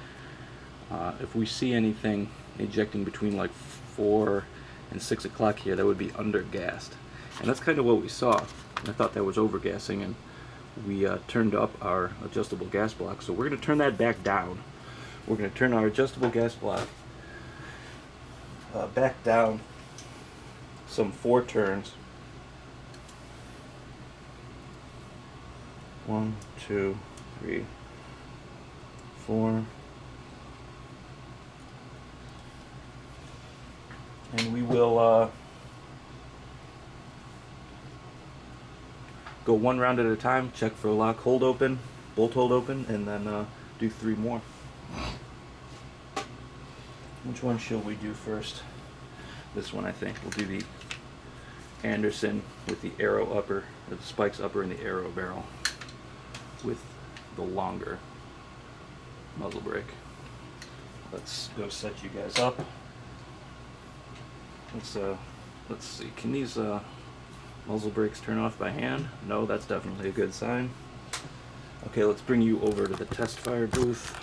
If we see anything ejecting between like 4 and 6 o'clock here, that would be under-gassed. And that's kind of what we saw. I thought that was over-gassing, and we turned up our adjustable gas block. So we're going to turn that back down. We're going to turn our adjustable gas block back down some 4 turns. 1, 2, 3, 4. And we will go 1 round at a time, check for lock hold open, bolt hold open, and then do 3 more. Which one shall we do first? This one, I think. We'll do the Anderson with the arrow upper, or the spikes upper and the arrow barrel with the longer muzzle brake. Let's go set you guys up. Let's see, can these muzzle brakes turn off by hand? No, that's definitely a good sign. Okay, let's bring you over to the test fire booth.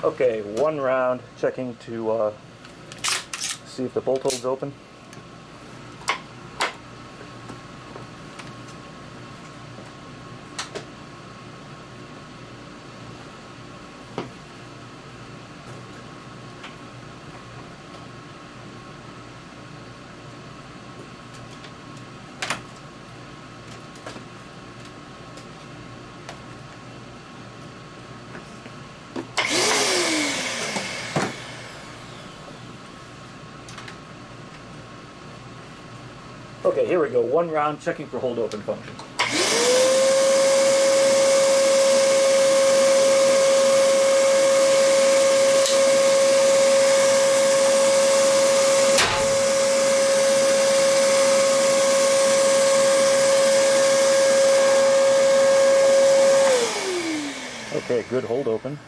Okay, 1 round, checking to see if the bolt hole's open. Okay, here we go. 1 round, checking for hold open function. Okay, good hold open.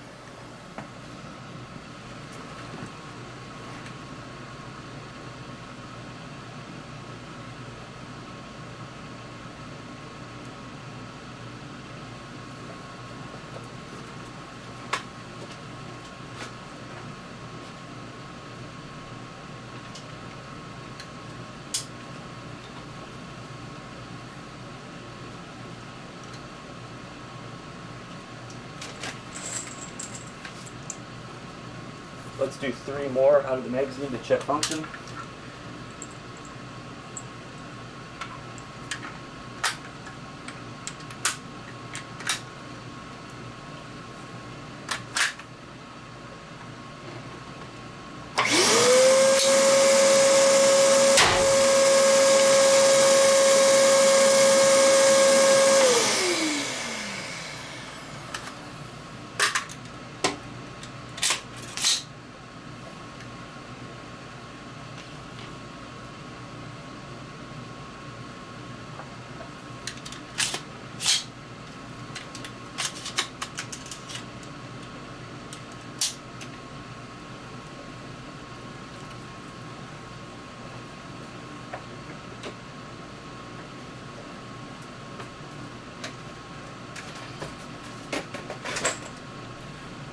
Let's do 3 more out of the magazine to check function.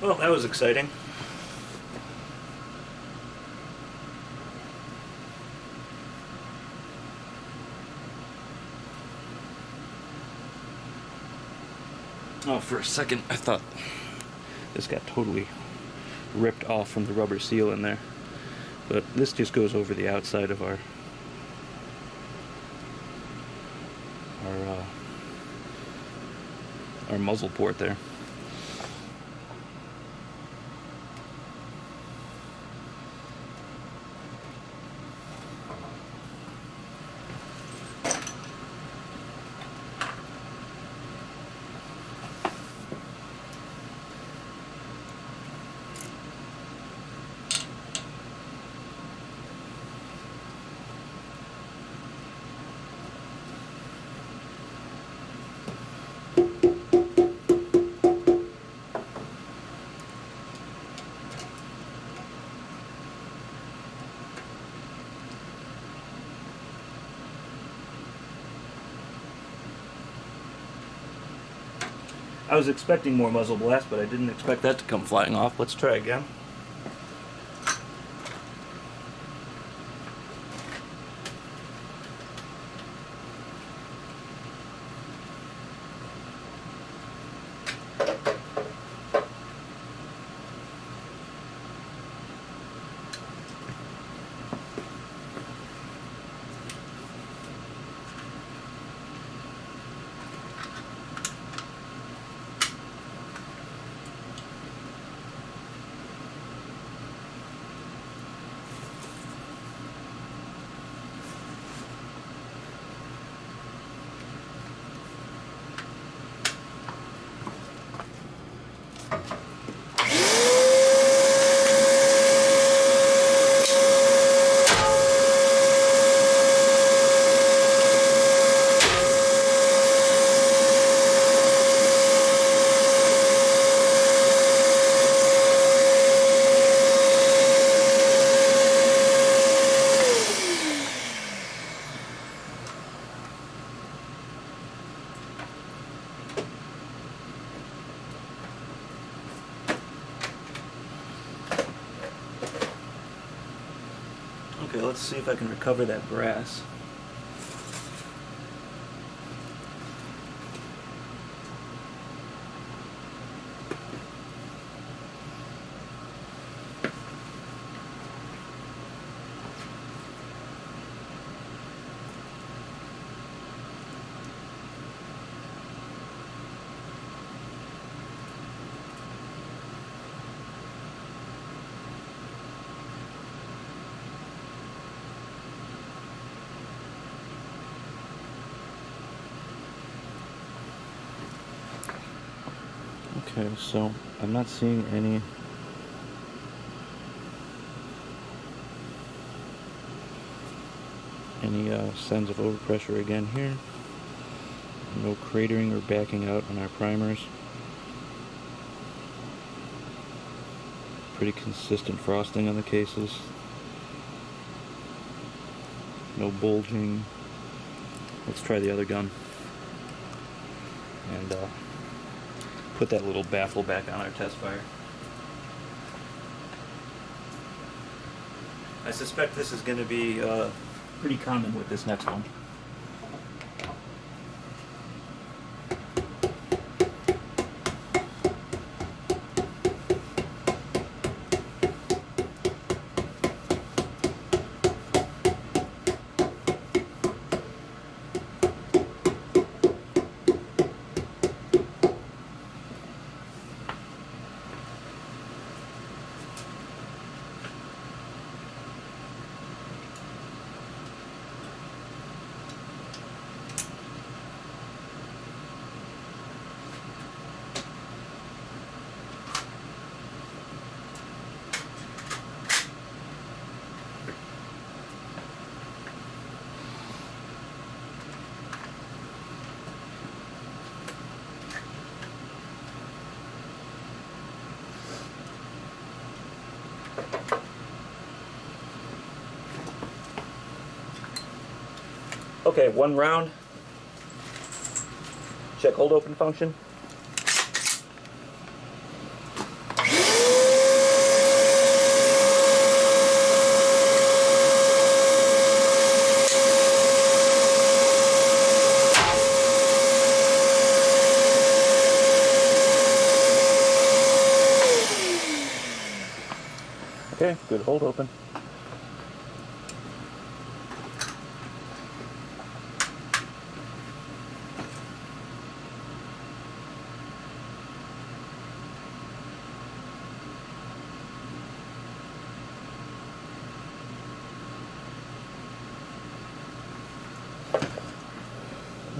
Well, that was exciting. Oh, for a second I thought this got totally ripped off from the rubber seal in there. But this just goes over the outside of our muzzle port there. I was expecting more muzzle blast, but I didn't expect that to come flying off. Let's try again. Okay, let's see if I can recover that brass. Okay, so I'm not seeing any signs of overpressure again here. No cratering or backing out on our primers. Pretty consistent frosting on the cases. No bulging. Let's try the other gun. And put that little baffle back on our test fire. I suspect this is going to be pretty common with this next one. Okay, one round. Check hold open function. Okay, good hold open.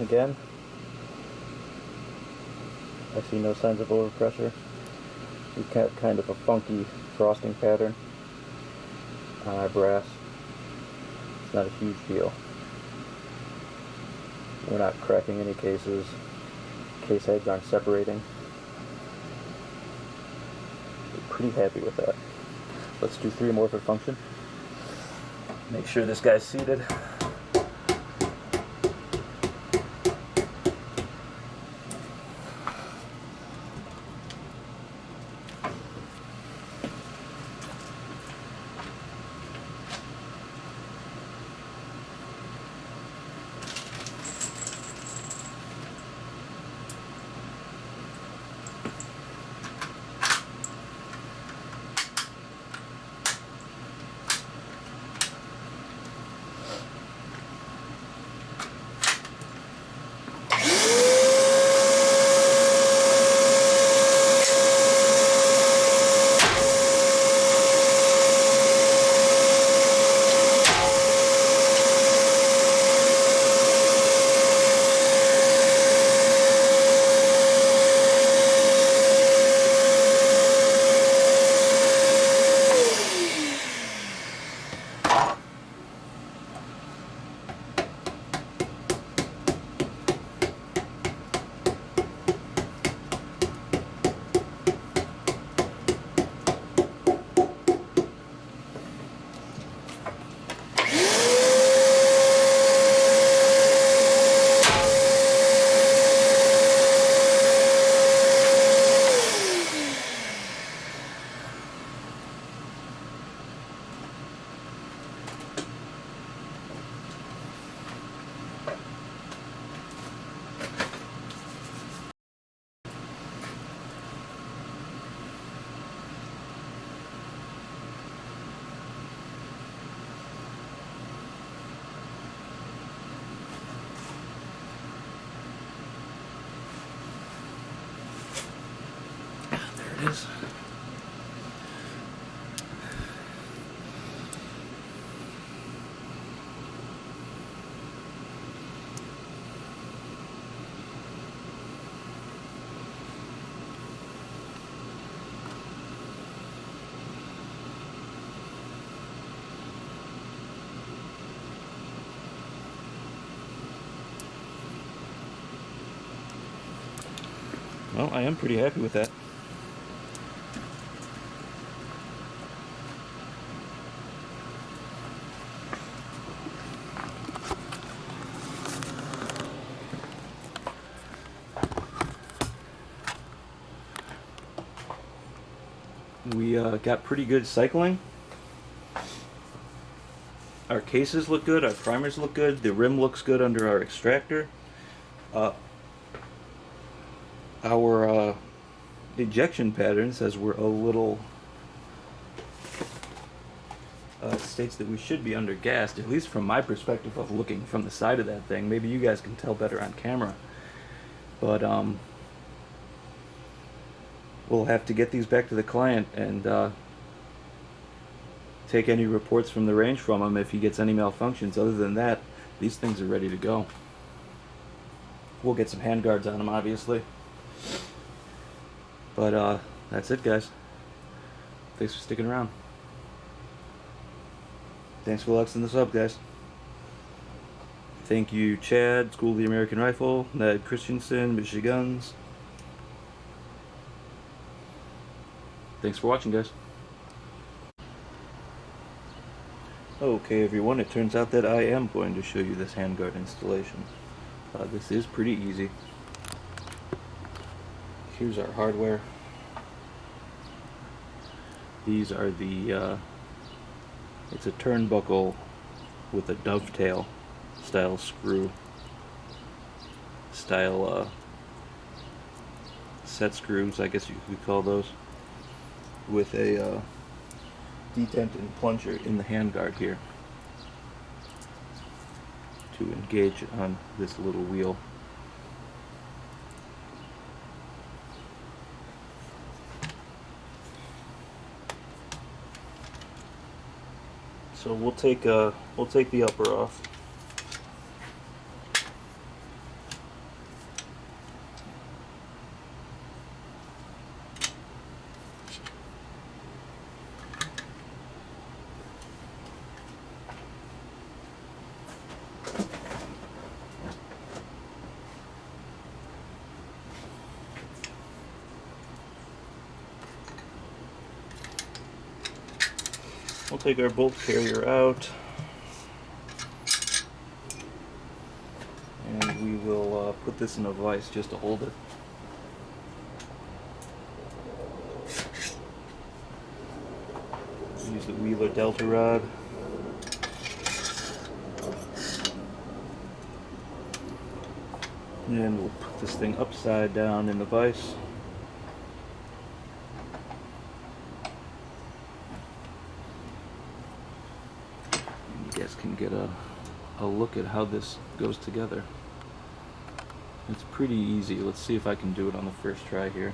Again, I see no signs of overpressure. We got kind of a funky frosting pattern on our brass. It's not a huge deal. We're not cracking any cases. Case heads aren't separating. We're pretty happy with that. Let's do 3 more for function. Make sure this guy's seated. it is. Well, I am pretty happy with that. We got pretty good cycling. Our cases look good, our primers look good, the rim looks good under our extractor. Our ejection pattern says we're a little states that we should be under gassed, at least from my perspective of looking from the side of that thing. Maybe you guys can tell better on camera, but we'll have to get these back to the client and take any reports from the range from him if he gets any malfunctions. Other than that, these things are ready to go. We'll get some handguards on them, obviously. But that's it, guys. Thanks for sticking around. Thanks for luxing this up, guys. Thank you, Chad, School of the American Rifle, Ned Christensen, Michigans. Thanks for watching, guys. Okay, everyone, it turns out that I am going to show you this handguard installation. This is pretty easy. Here's our hardware. These are the, it's a turnbuckle with a dovetail style screw, style set screws, I guess you could call those, with a detent and plunger in the handguard here to engage on this little wheel. So we'll take the upper off. We'll take our bolt carrier out, and we will put this in a vise just to hold it. Use the Wheeler Delta rod. And we'll put this thing upside down in the vise. Can get a look at how this goes together. It's pretty easy. Let's see if I can do it on the first try here.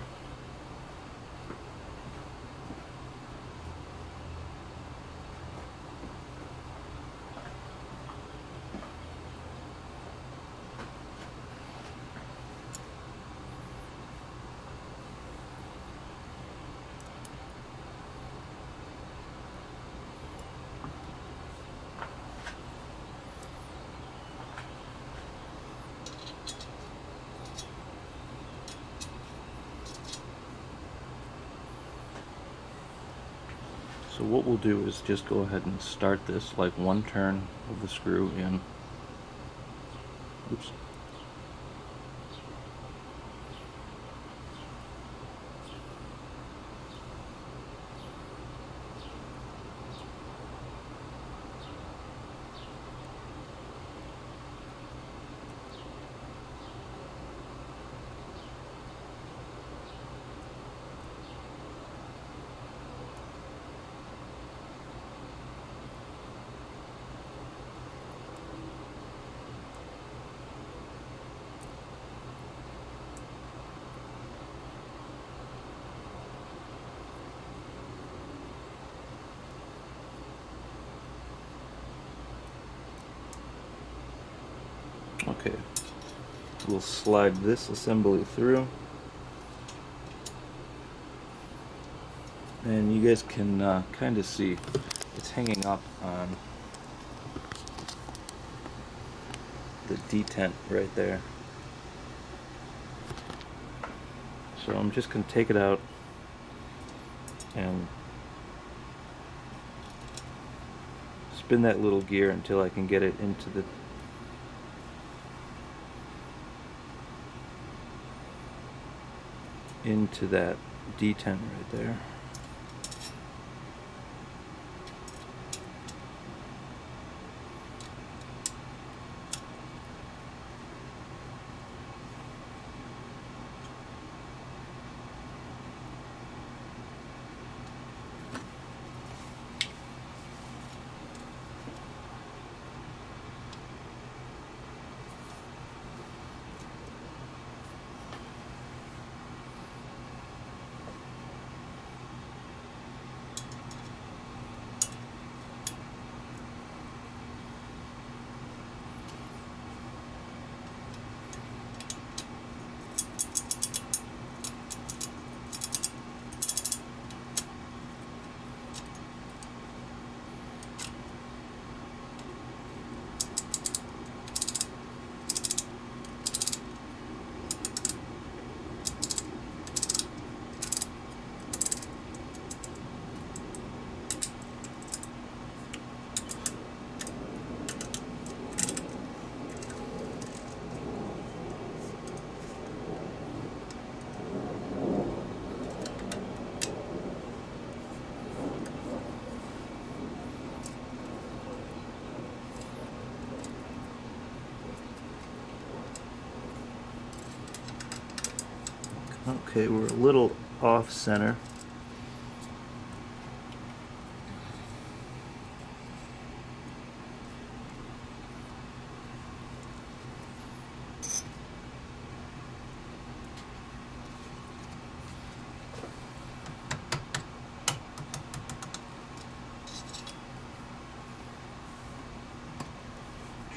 So what we'll do is just go ahead and start this like one turn of the screw in. Oops. Okay, we'll slide this assembly through, and you guys can kind of see it's hanging up on the detent right there. So I'm just going to take it out and spin that little gear until I can get it into that detent right there. Okay, we're a little off center.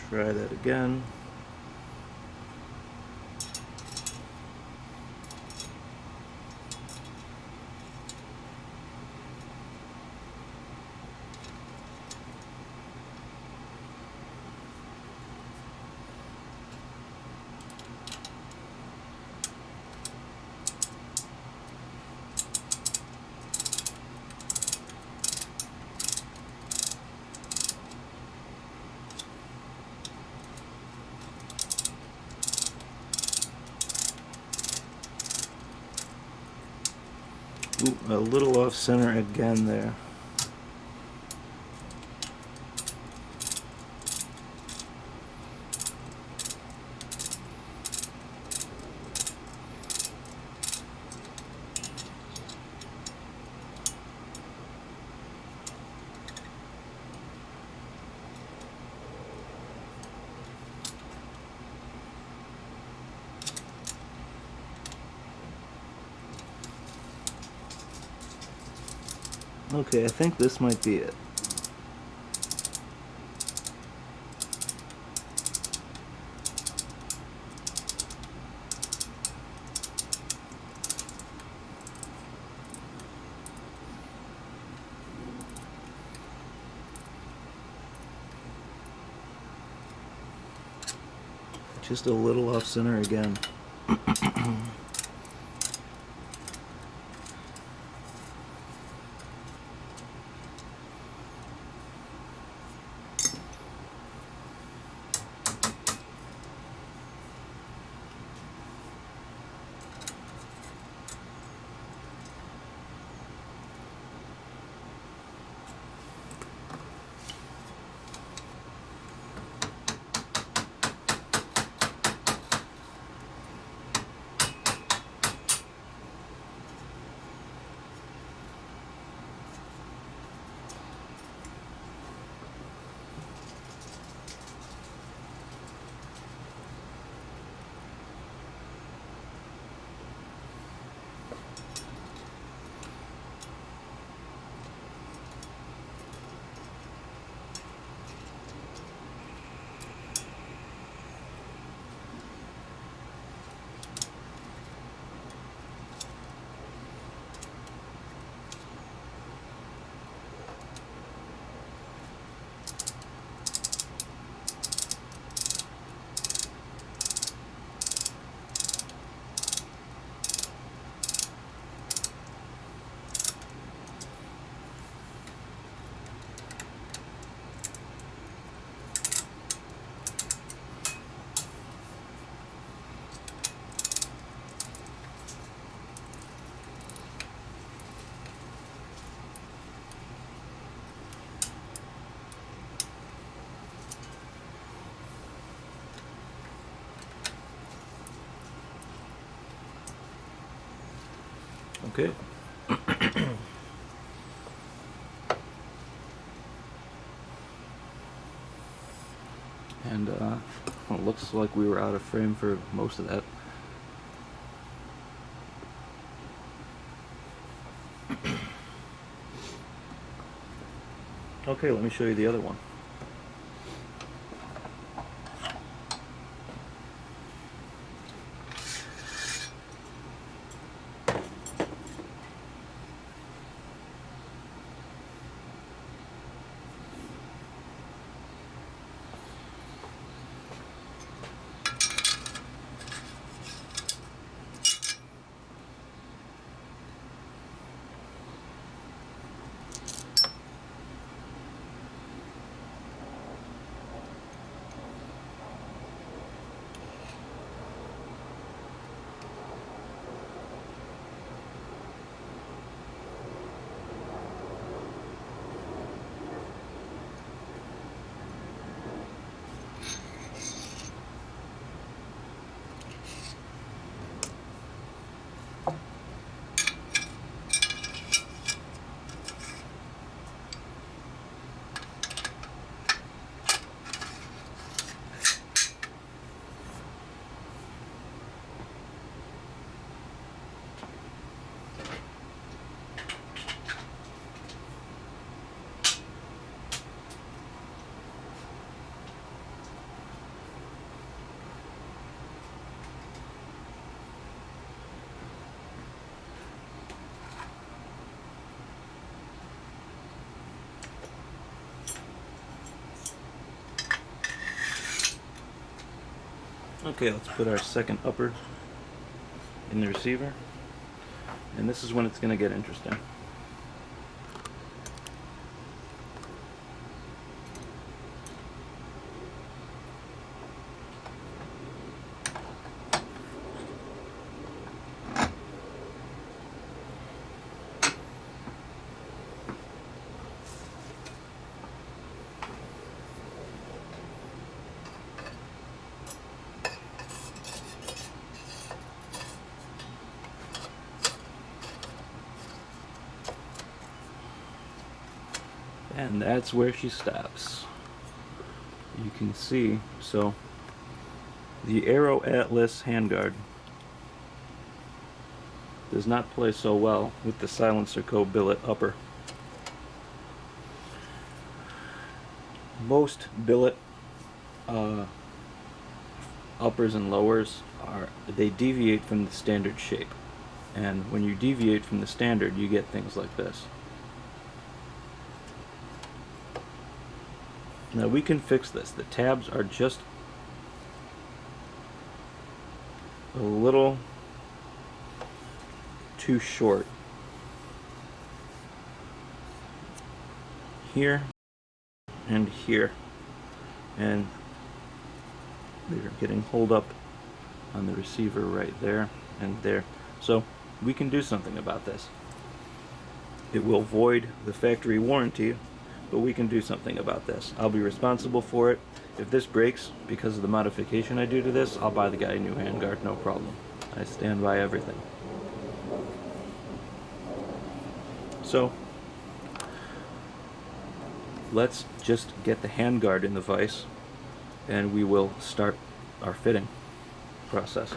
Try that again. Ooh, a little off center again there. Okay, I think this might be it. Just a little off center again. Okay. And well, it looks like we were out of frame for most of that. Okay, let me show you the other one. Okay, let's put our second upper in the receiver, and this is when it's going to get interesting. And that's where she stops. You can see, so the Aero Atlas handguard does not play so well with the silencer co billet upper. Most billet uppers and lowers they deviate from the standard shape, and when you deviate from the standard you get things like this. Now we can fix this. The tabs are just a little too short here and here, and they're getting holed up on the receiver right there and there. So we can do something about this. It will void the factory warranty, but we can do something about this. I'll be responsible for it. If this breaks because of the modification I do to this, I'll buy the guy a new handguard, no problem. I stand by everything. So let's just get the handguard in the vise and we will start our fitting process.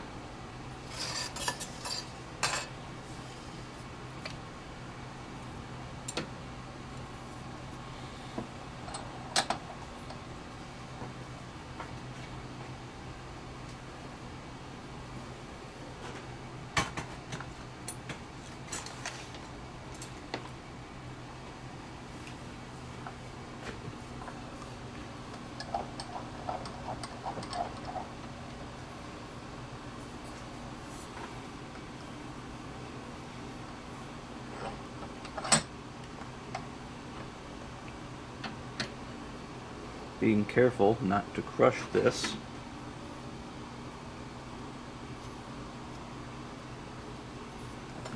Being careful not to crush this.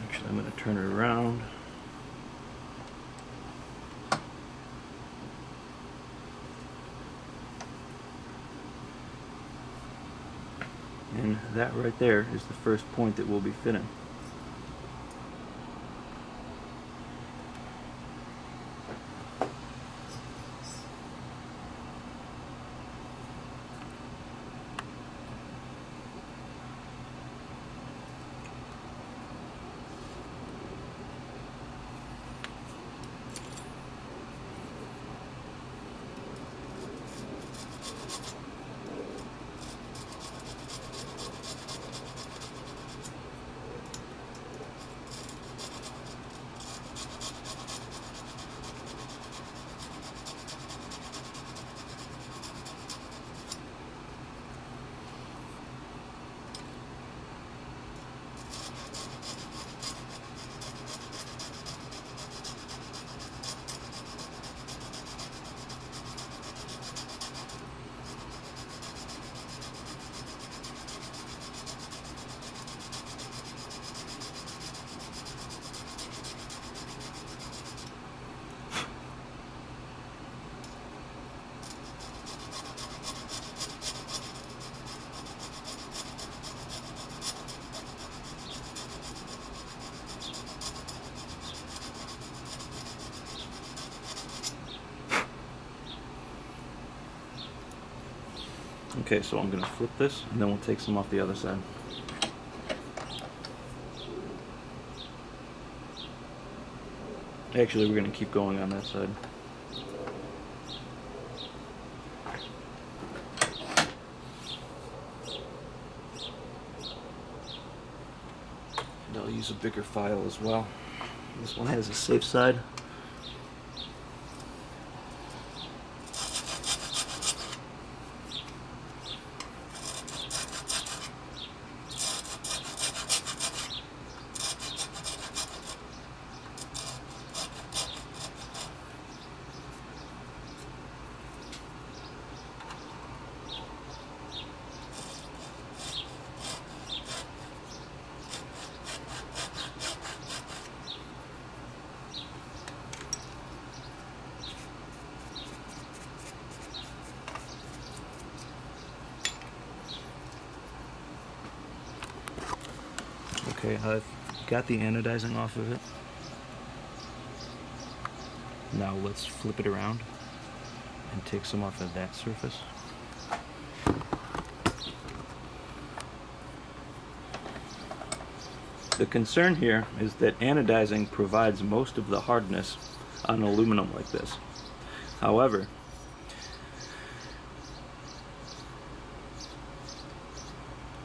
Actually, I'm going to turn it around. And that right there is the first point that we'll be fitting. Okay, so I'm going to flip this and then we'll take some off the other side. Actually, we're going to keep going on that side. And I'll use a bigger file as well. This one has a safe side. Okay, I've got the anodizing off of it. Now let's flip it around and take some off of that surface. The concern here is that anodizing provides most of the hardness on aluminum like this. However,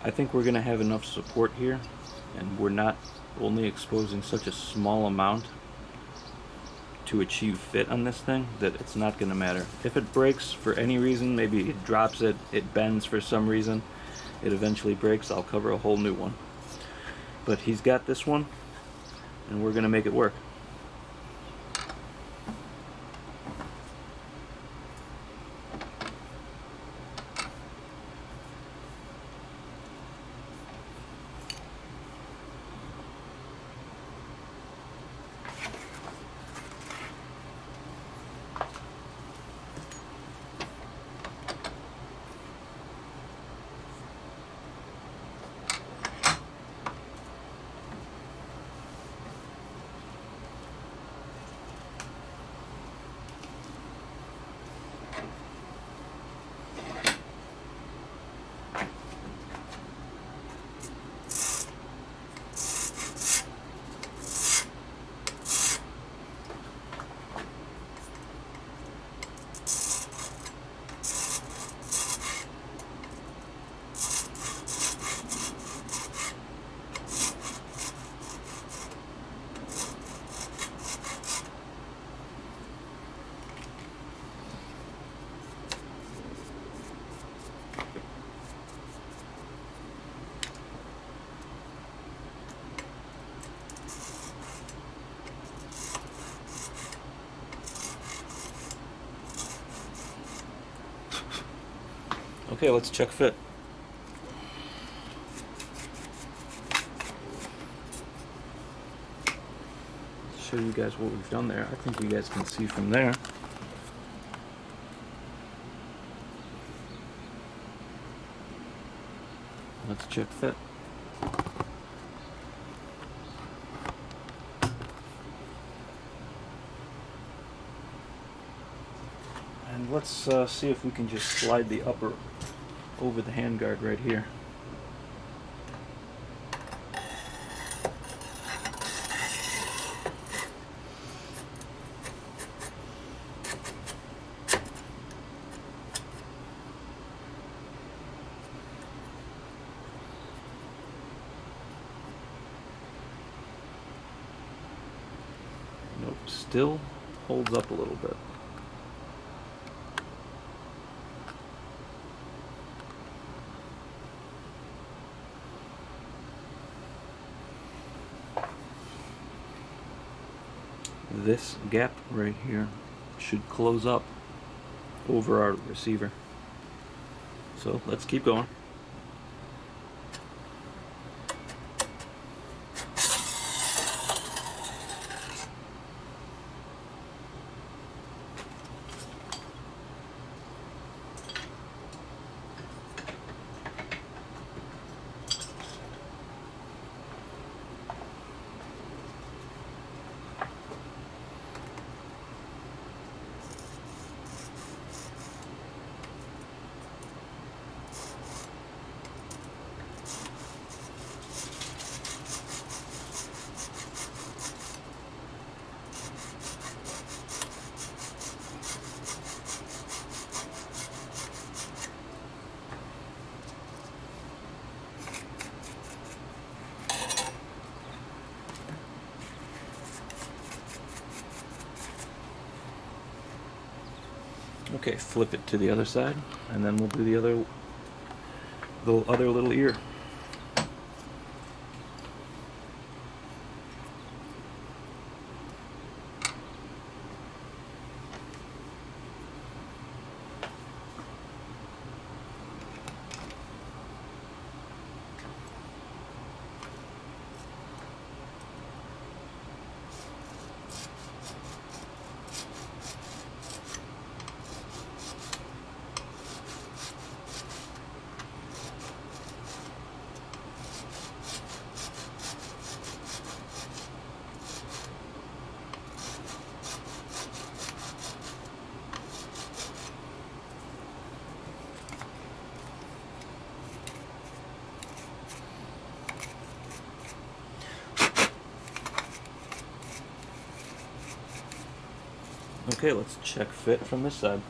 I think we're going to have enough support here, and we're not only exposing such a small amount to achieve fit on this thing that it's not going to matter. If it breaks for any reason, maybe it drops it, it bends for some reason, it eventually breaks, I'll cover a whole new one. But he's got this one, and we're going to make it work. Okay, let's check fit. Show you guys what we've done there. I think you guys can see from there. Let's check fit. And let's see if we can just slide the upper over the handguard right here. Nope, still holds up a little bit. This gap right here should close up over our receiver. So let's keep going. Okay, flip it to the other side, and then we'll do the other little ear. Okay, let's check fit from this side.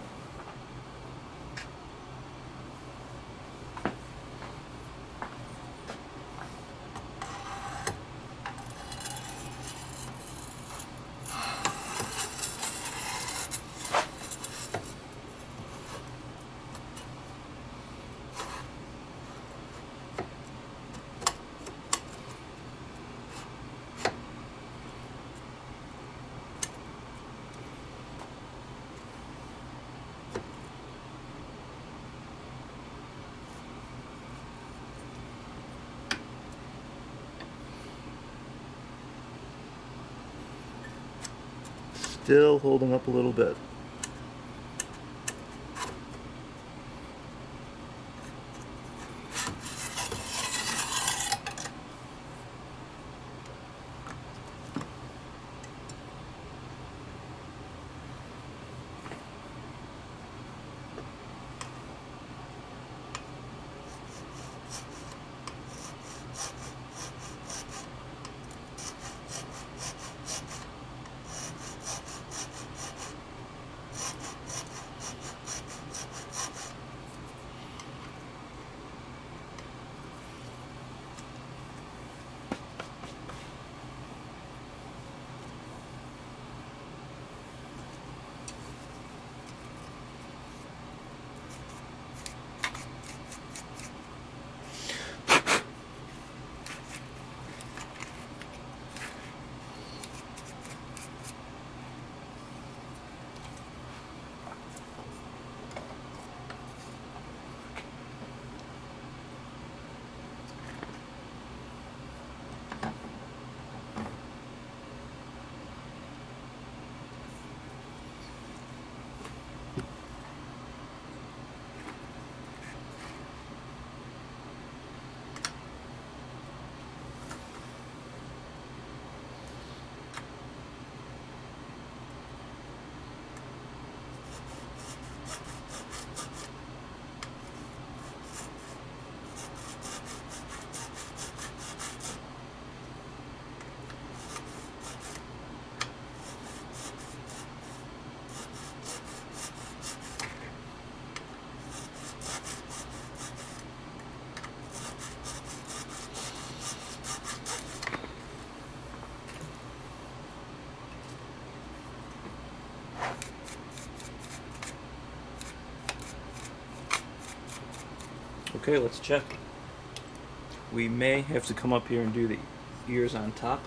Still holding up a little bit. Okay, let's check. We may have to come up here and do the ears on top.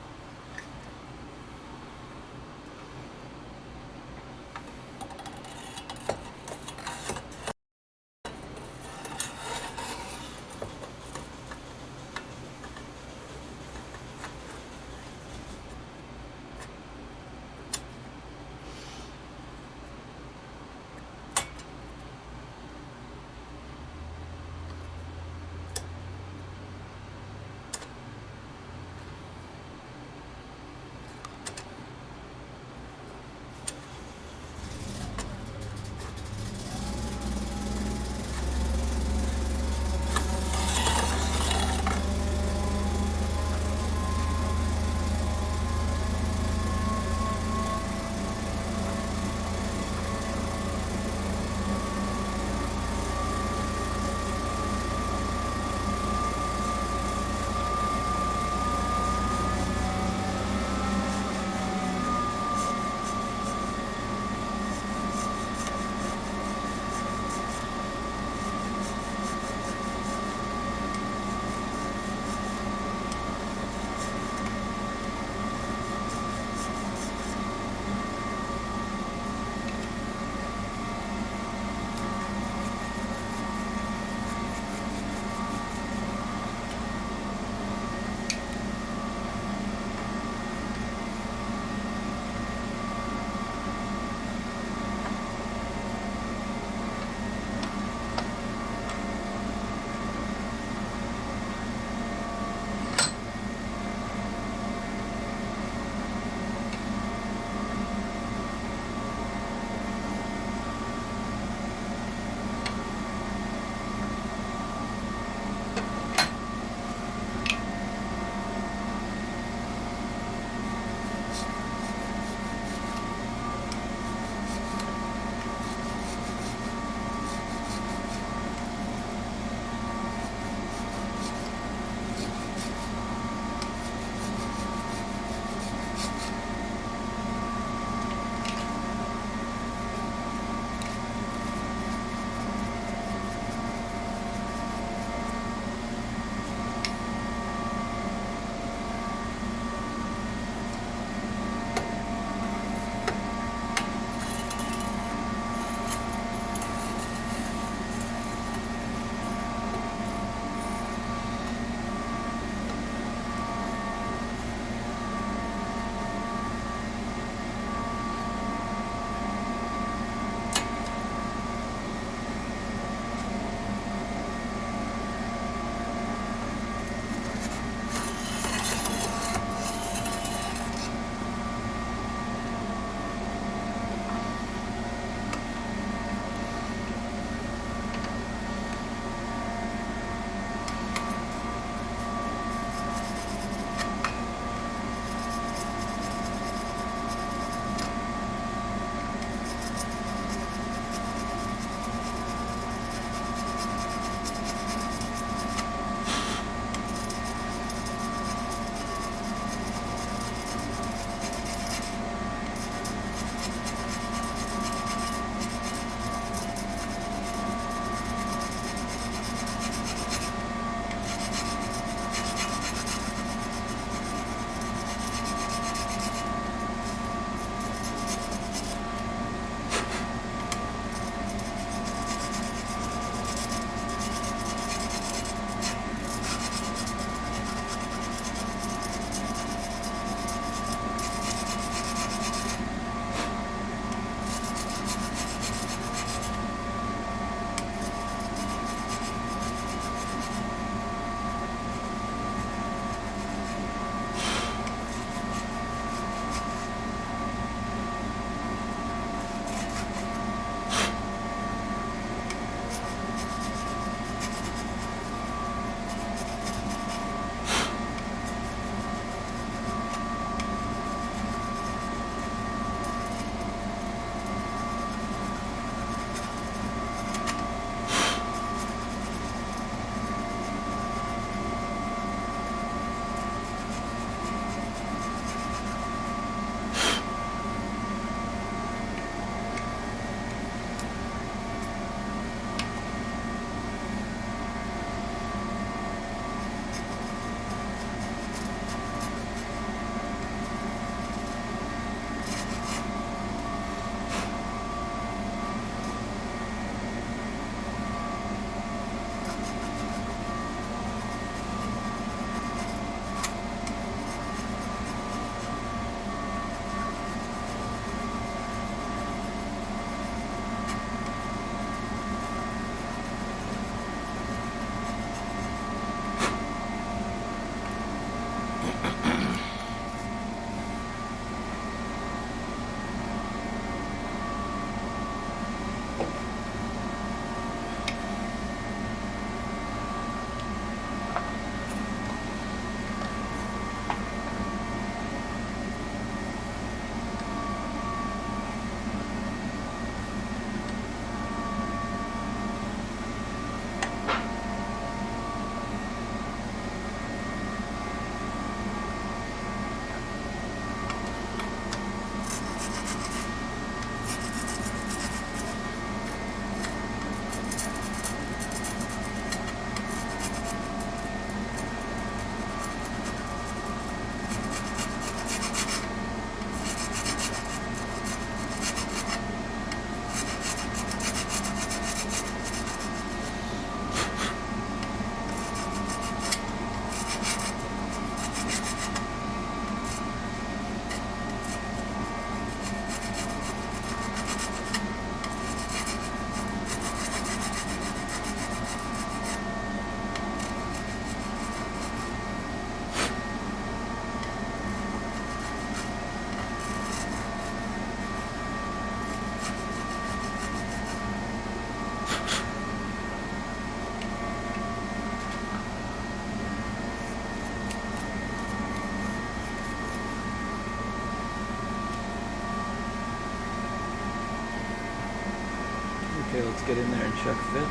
Okay, let's get in there and check fit.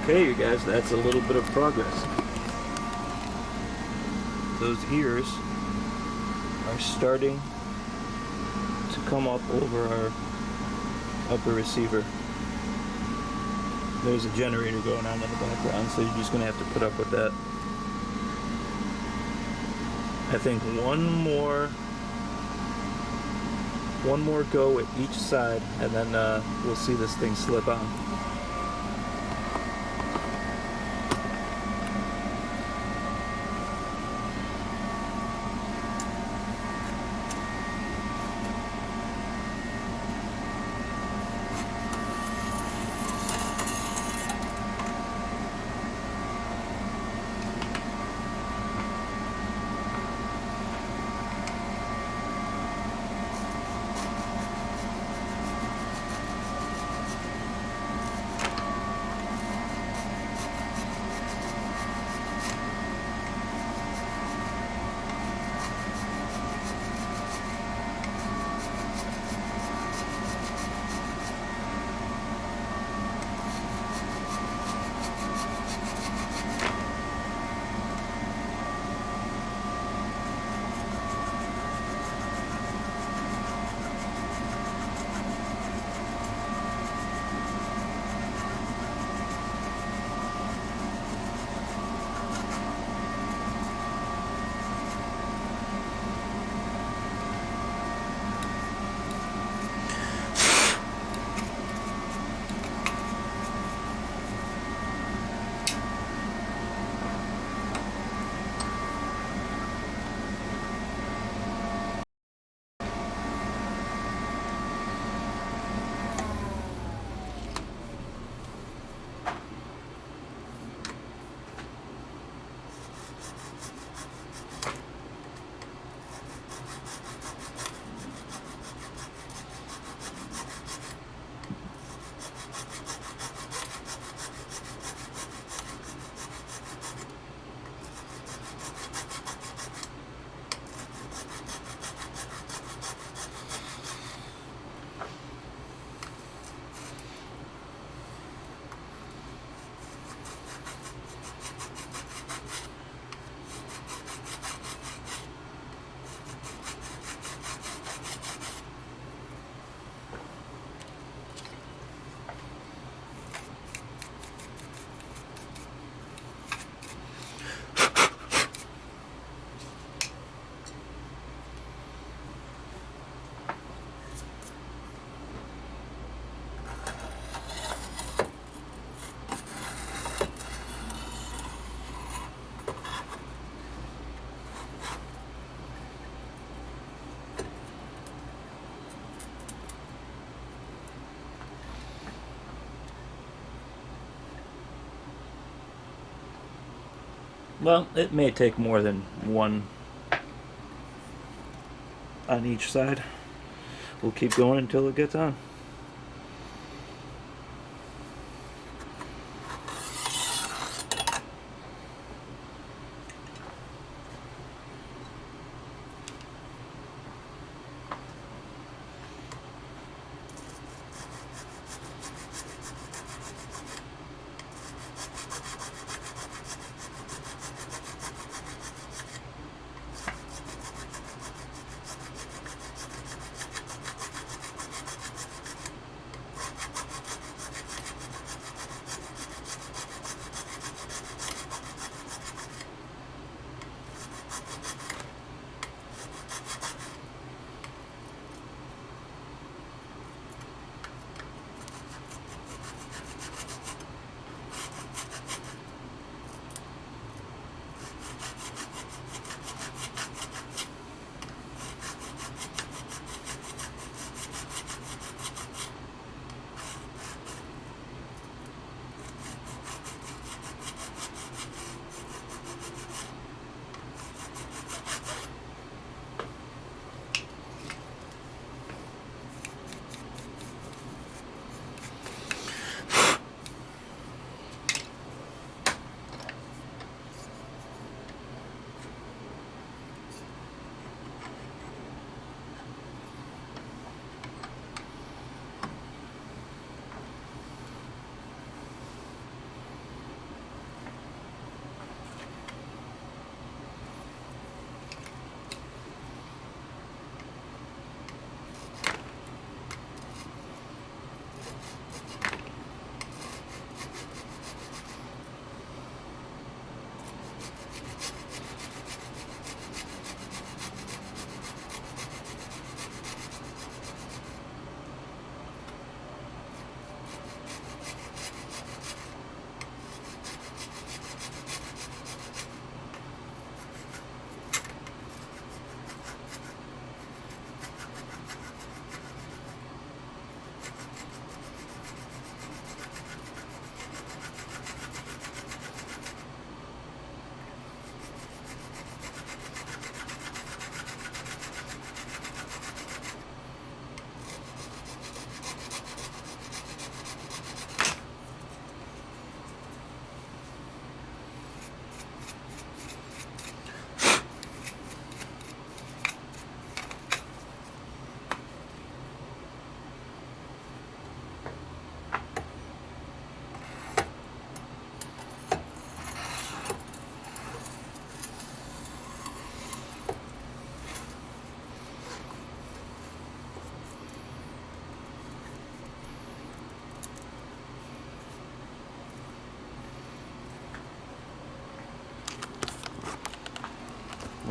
Okay, you guys, that's a little bit of progress. Those ears are starting to come up over our upper receiver. There's a generator going on in the background, so you're just going to have to put up with that. I think one more go at each side, and then we'll see this thing slip on. Well, it may take more than one on each side. We'll keep going until it gets on.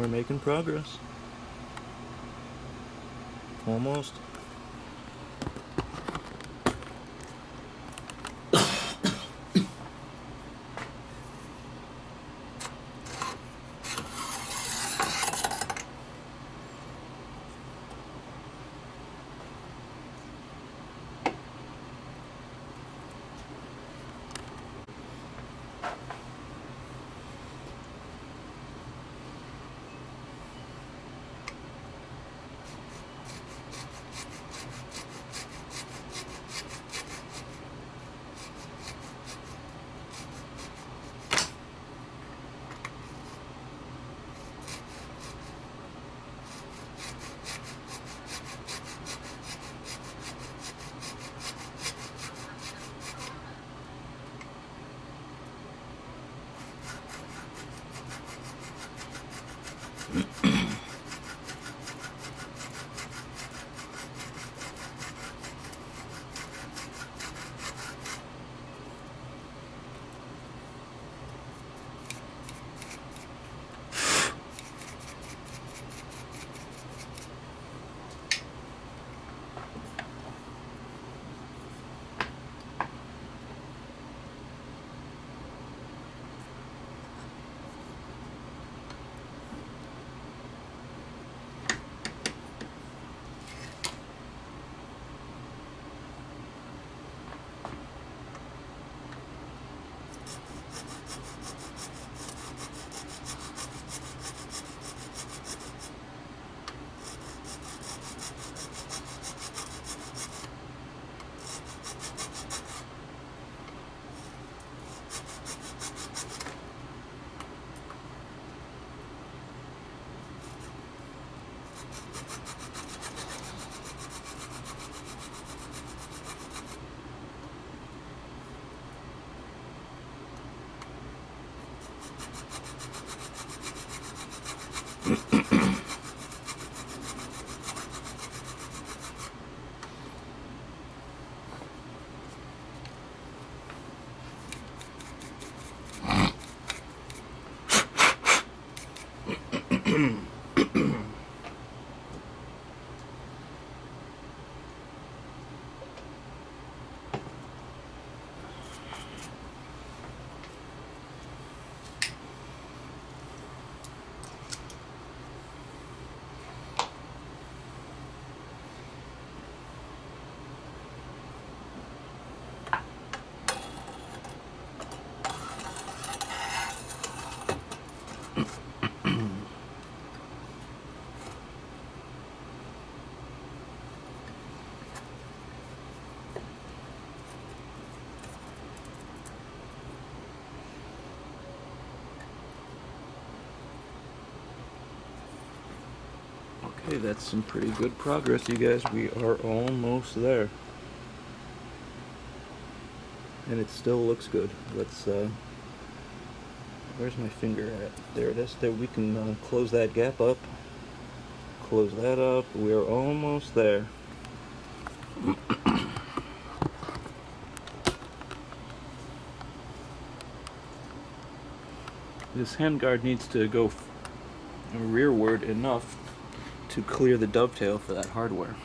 We're making progress. Almost. Okay, that's some pretty good progress, you guys. We are almost there. And it still looks good. Let's, where's my finger at? There it is. There, we can close that gap up. Close that up. We're almost there. This handguard needs to go rearward enough to clear the dovetail for that hardware.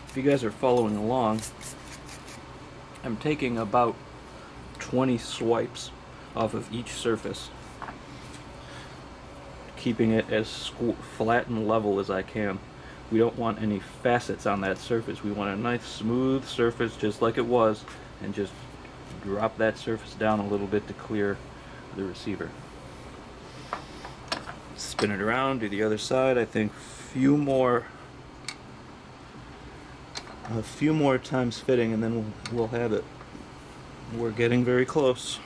If you guys are following along, I'm taking about 20 swipes off of each surface, keeping it as flat and level as I can. We don't want any facets on that surface. We want a nice smooth surface just like it was, and just drop that surface down a little bit to clear the receiver. Spin it around, do the other side. I think a few more times fitting, and then we'll have it. We're getting very close.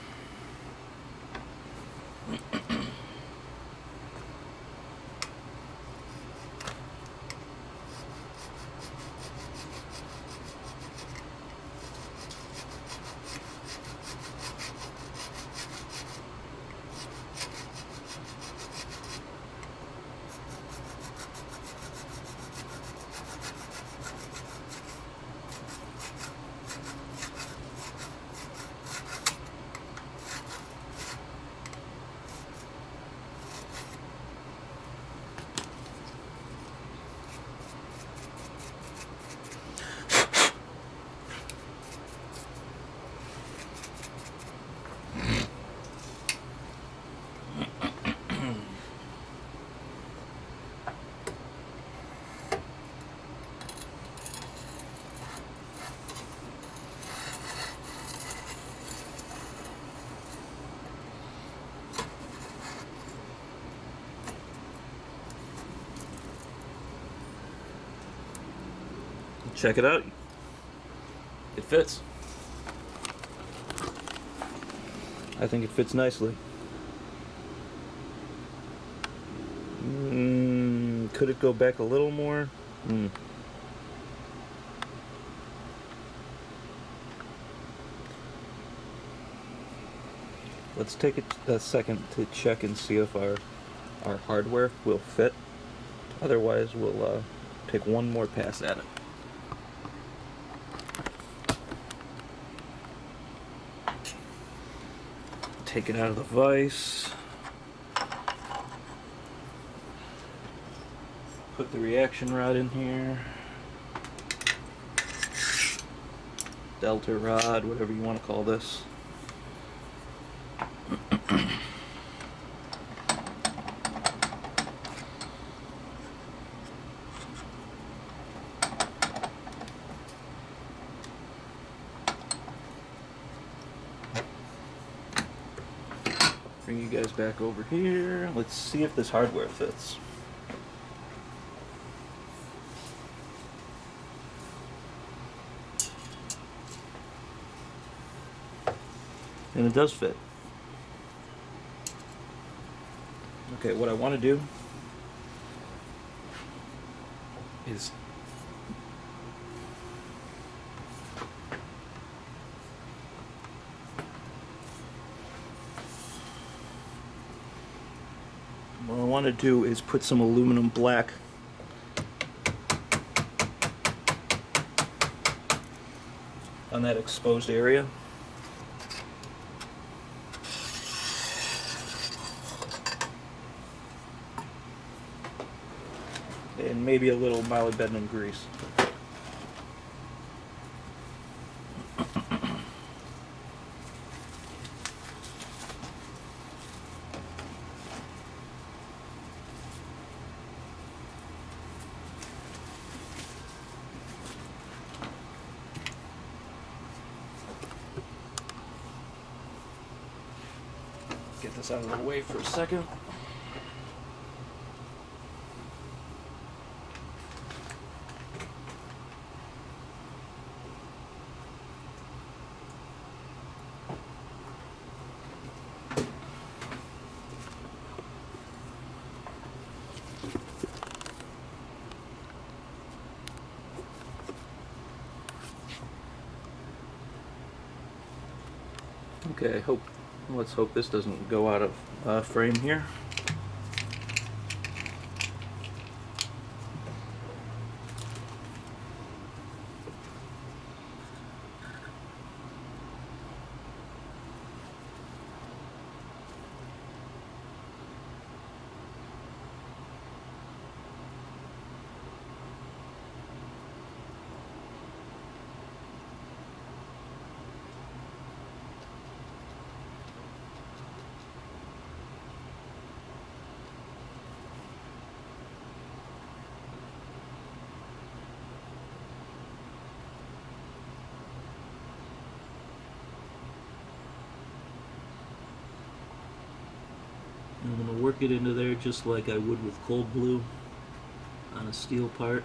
Check it out. It fits. I think it fits nicely. Could it go back a little more? Let's take a second to check and see if our hardware will fit. Otherwise, we'll take one more pass at it. Take it out of the vise. Put the reaction rod in here. Delta rod, whatever you want to call this. bring you guys back over here. Let's see if this hardware fits. And it does fit. Okay, what I want to do is put some aluminum black on that exposed area. And maybe a little molybdenum grease. Get this out of the way for a second. Okay, let's hope this doesn't go out of frame here. I'm going to work it into there just like I would with cold blue on a steel part.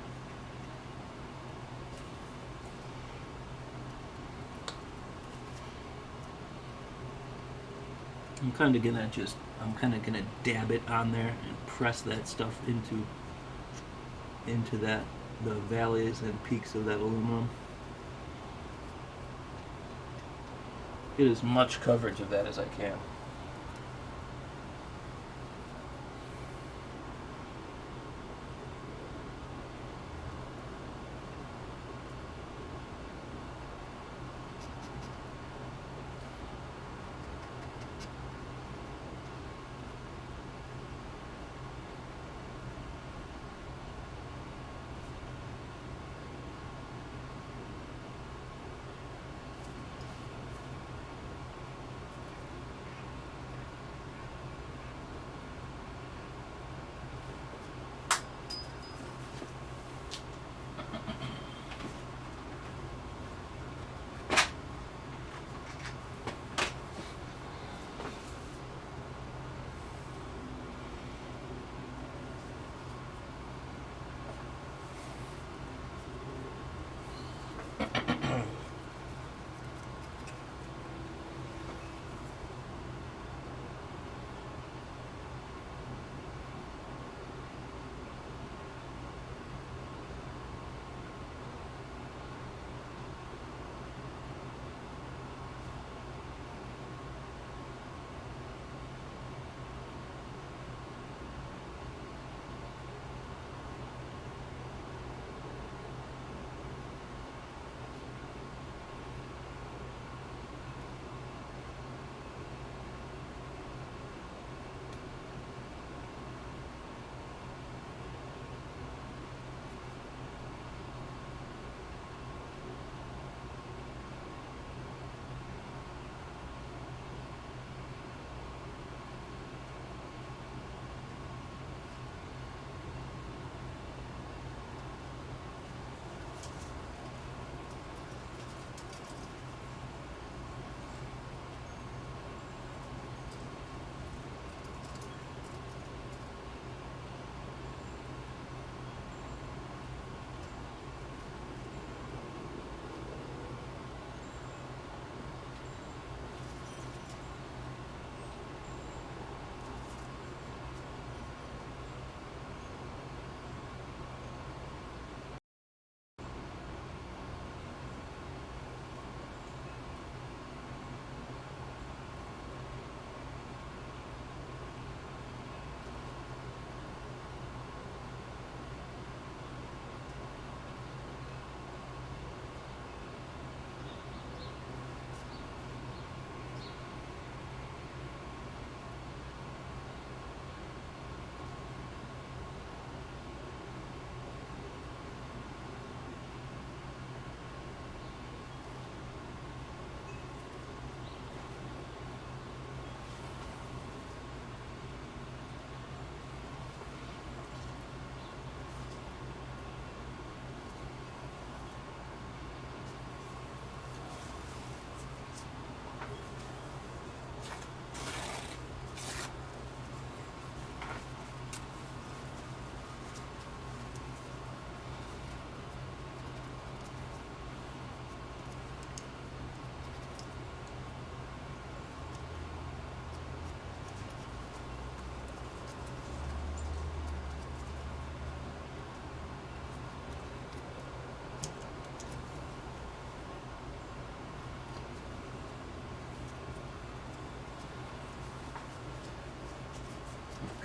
I'm kind of gonna dab it on there and press that stuff into the valleys and peaks of that aluminum. Get as much coverage of that as I can.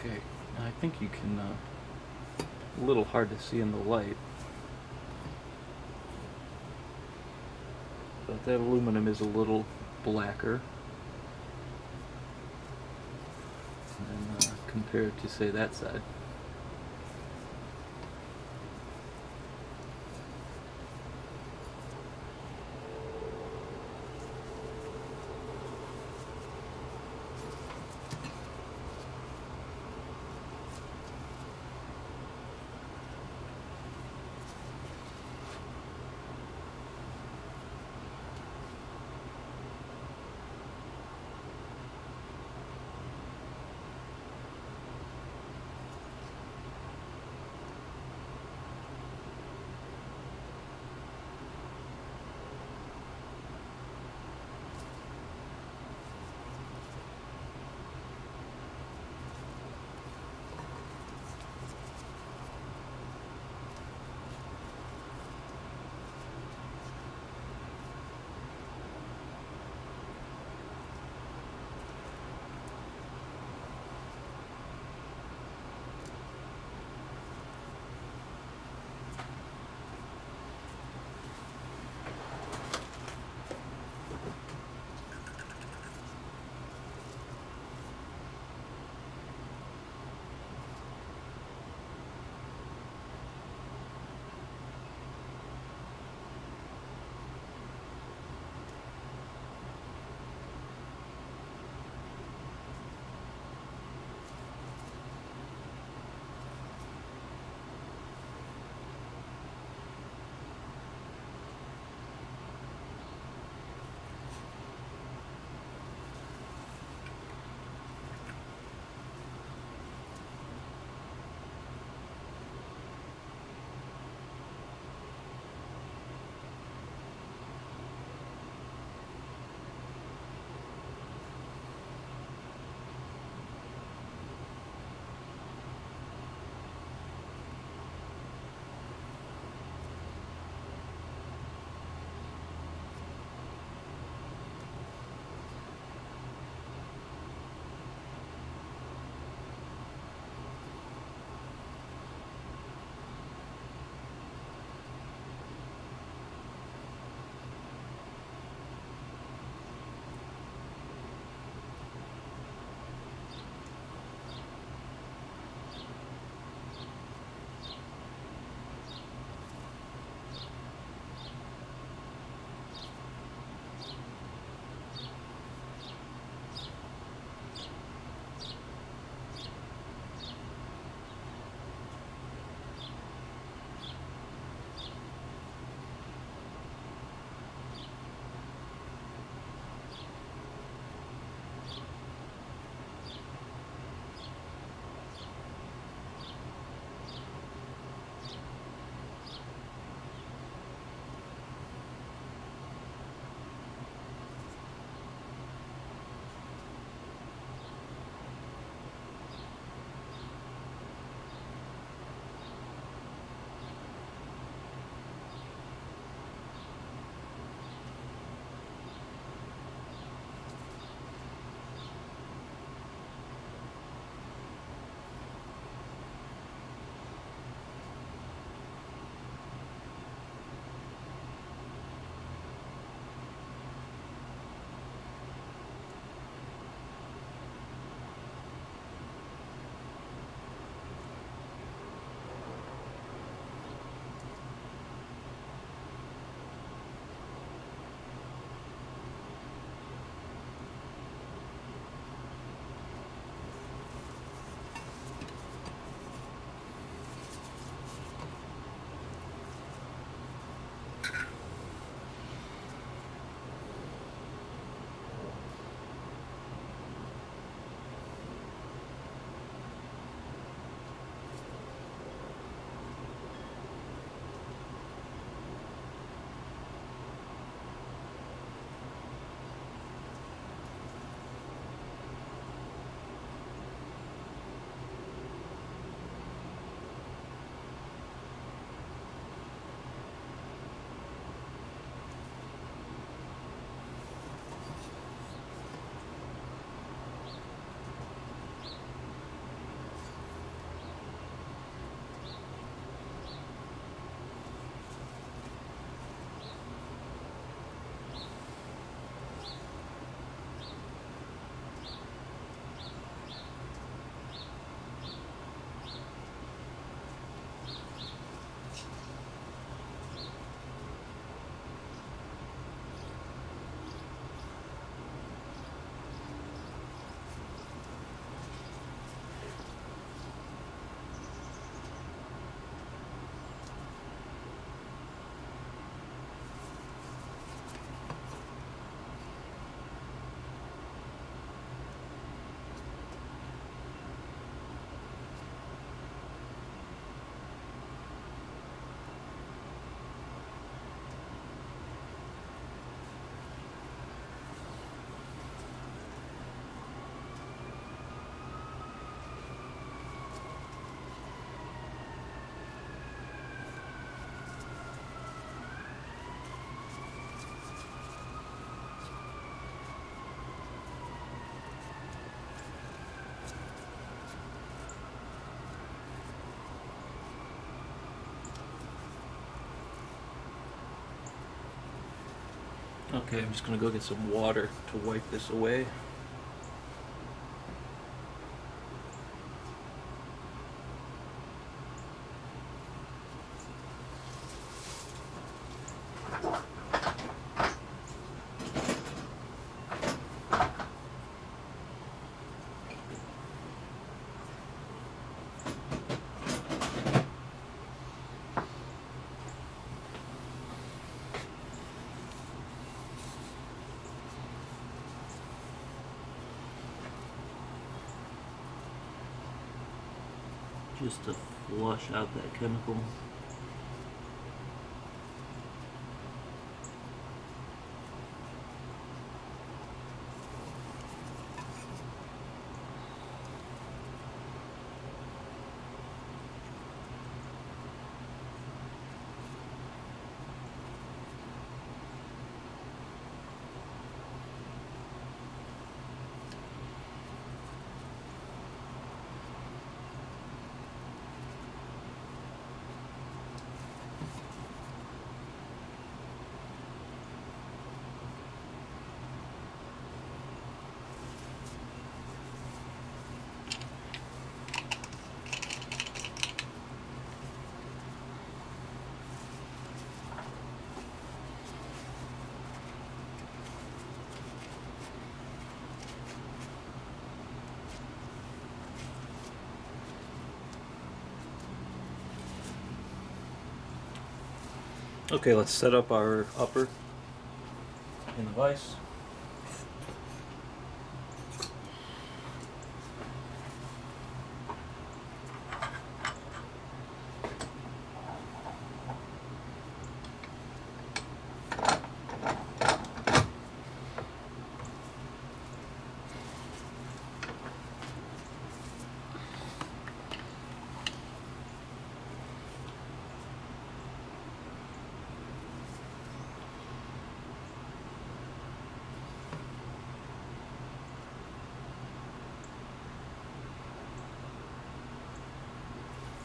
Okay, I think you can, a little hard to see in the light, but that aluminum is a little blacker than, compared to, say, that side. Okay, I'm just gonna go get some water to wipe this away. Just to flush out that chemical. Okay, let's set up our upper in the vise.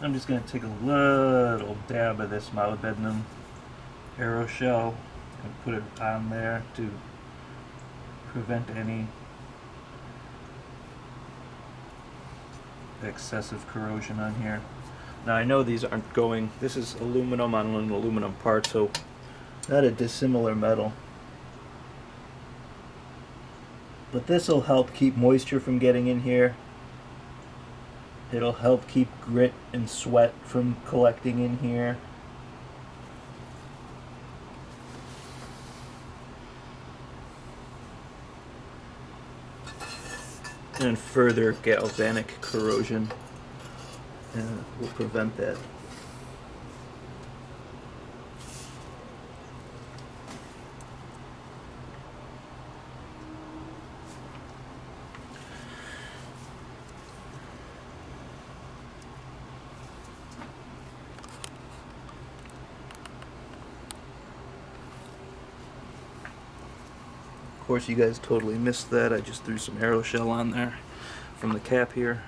I'm just going to take a little dab of this molybdenum aeroshell and put it on there to prevent any excessive corrosion on here. Now I know these aren't going, this is aluminum on an aluminum part, so not a dissimilar metal. But this will help keep moisture from getting in here. It'll help keep grit and sweat from collecting in here. And further galvanic corrosion will prevent that. Of course, you guys totally missed that. I just threw some aeroshell on there from the cap here.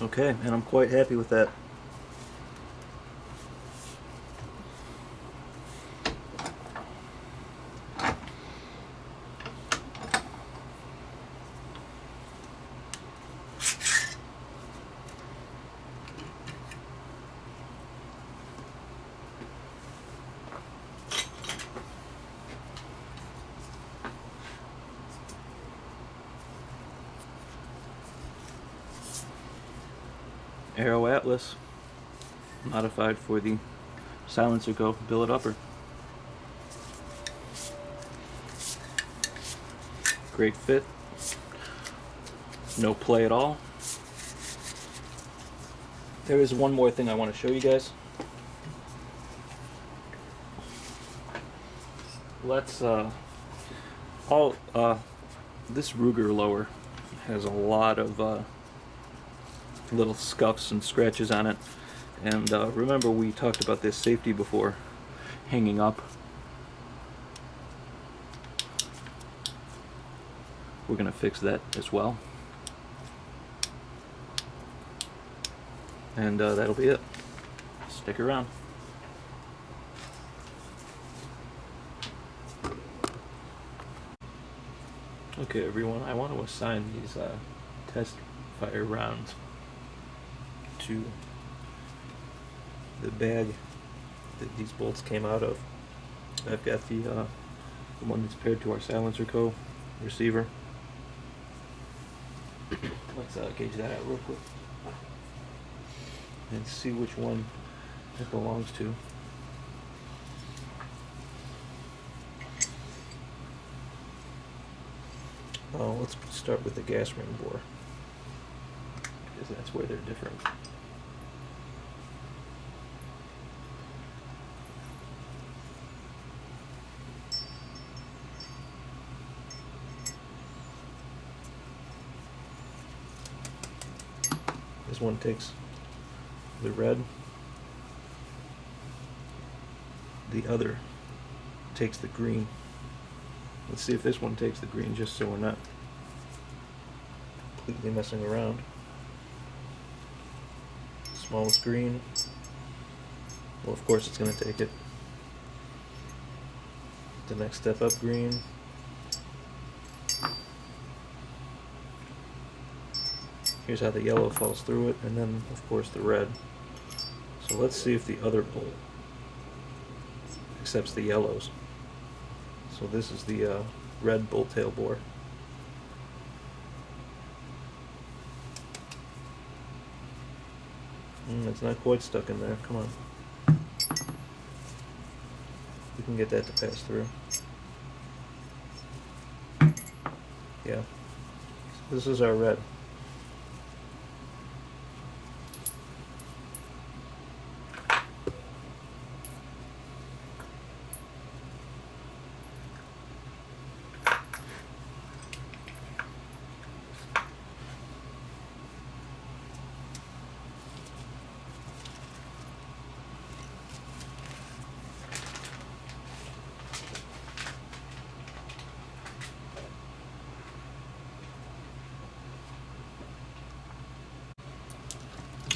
Okay, and I'm quite happy with that. Arrow Atlas, modified for the silencer go billet upper. Great fit, no play at all. There is one more thing I want to show you guys. Let's this Ruger lower has a lot of little scuffs and scratches on it, and remember we talked about this safety before, hanging up. We're gonna fix that as well, and that'll be it. Stick around. Okay everyone, I want to assign these test fire rounds to the bag that these bolts came out of. I've got the one that's paired to our silencer co receiver. Let's gauge that out real quick and see which one it belongs to. Let's start with the gas ring bore, because that's where they're different. This one takes the red, the other takes the green. Let's see if this one takes the green, just so we're not completely messing around. Smallest green. Well, of course it's going to take it. The next step up, green. Here's how the yellow falls through it, and then of course the red. So let's see if the other bolt accepts the yellows. So this is the red bolt tail bore. It's not quite stuck in there. Come on. We can get that to pass through. Yeah. This is our red.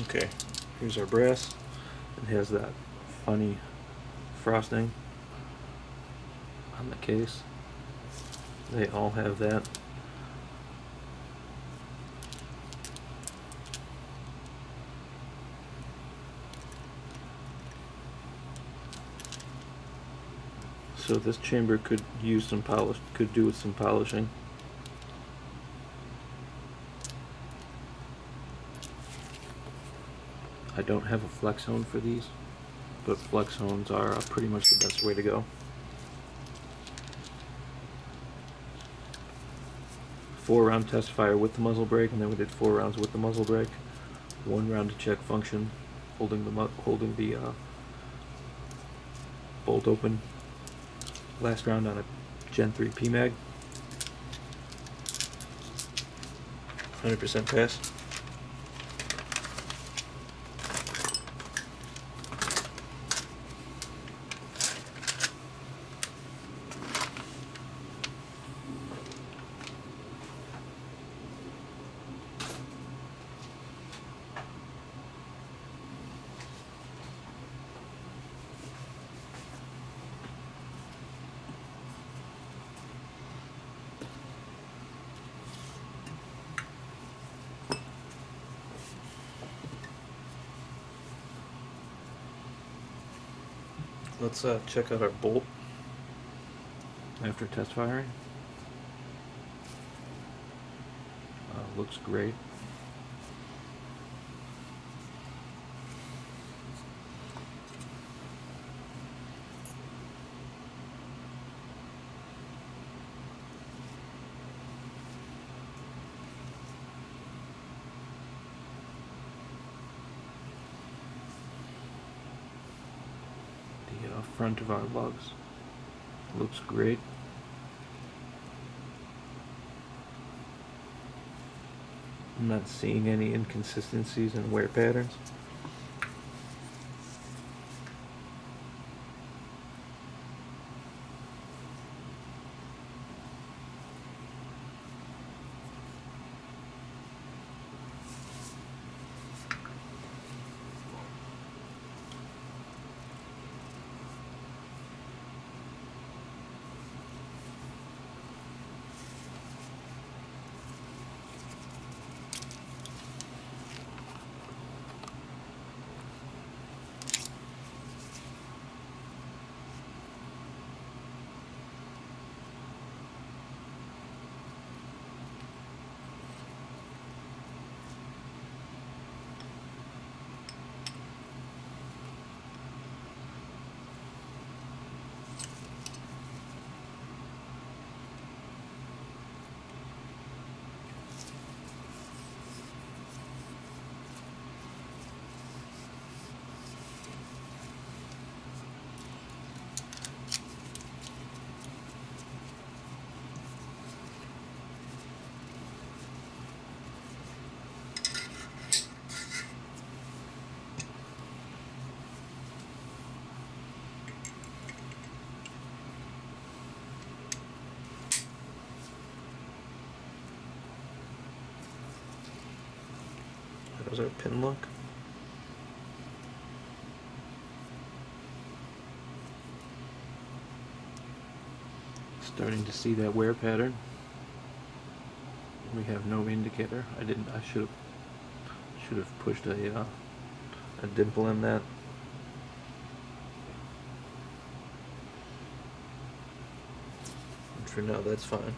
Okay, here's our brass. It has that funny frosting on the case. They all have that. So this chamber could use some polish, could do with some polishing. I don't have a flex hone for these, but flex hones are pretty much the best way to go. 4-round test fire with the muzzle brake, and then we did 4 rounds with the muzzle brake. 1 round to check function, holding the bolt open. Last round on a Gen 3 PMAG. 100% pass. Let's check out our bolt after test firing. Looks great. The front of our lugs looks great. I'm not seeing any inconsistencies in wear patterns. How's our pin look? Starting to see that wear pattern. We have no indicator. I should have pushed a dimple in that. And for now, that's fine.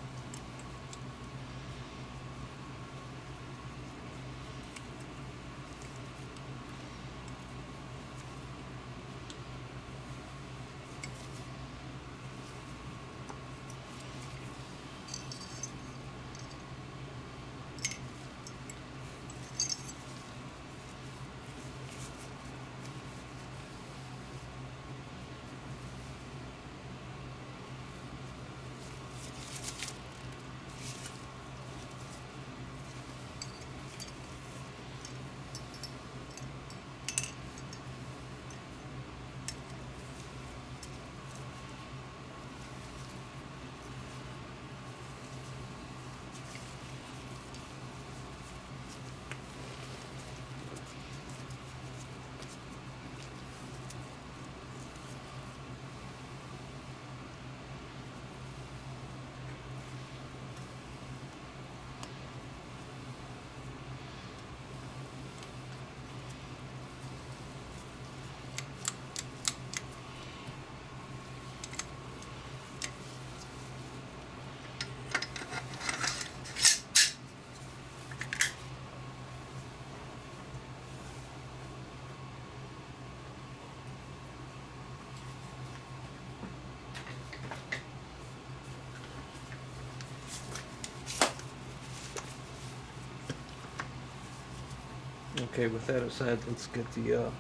Okay, with that aside, let's get the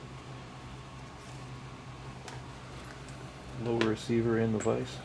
lower receiver in the vise.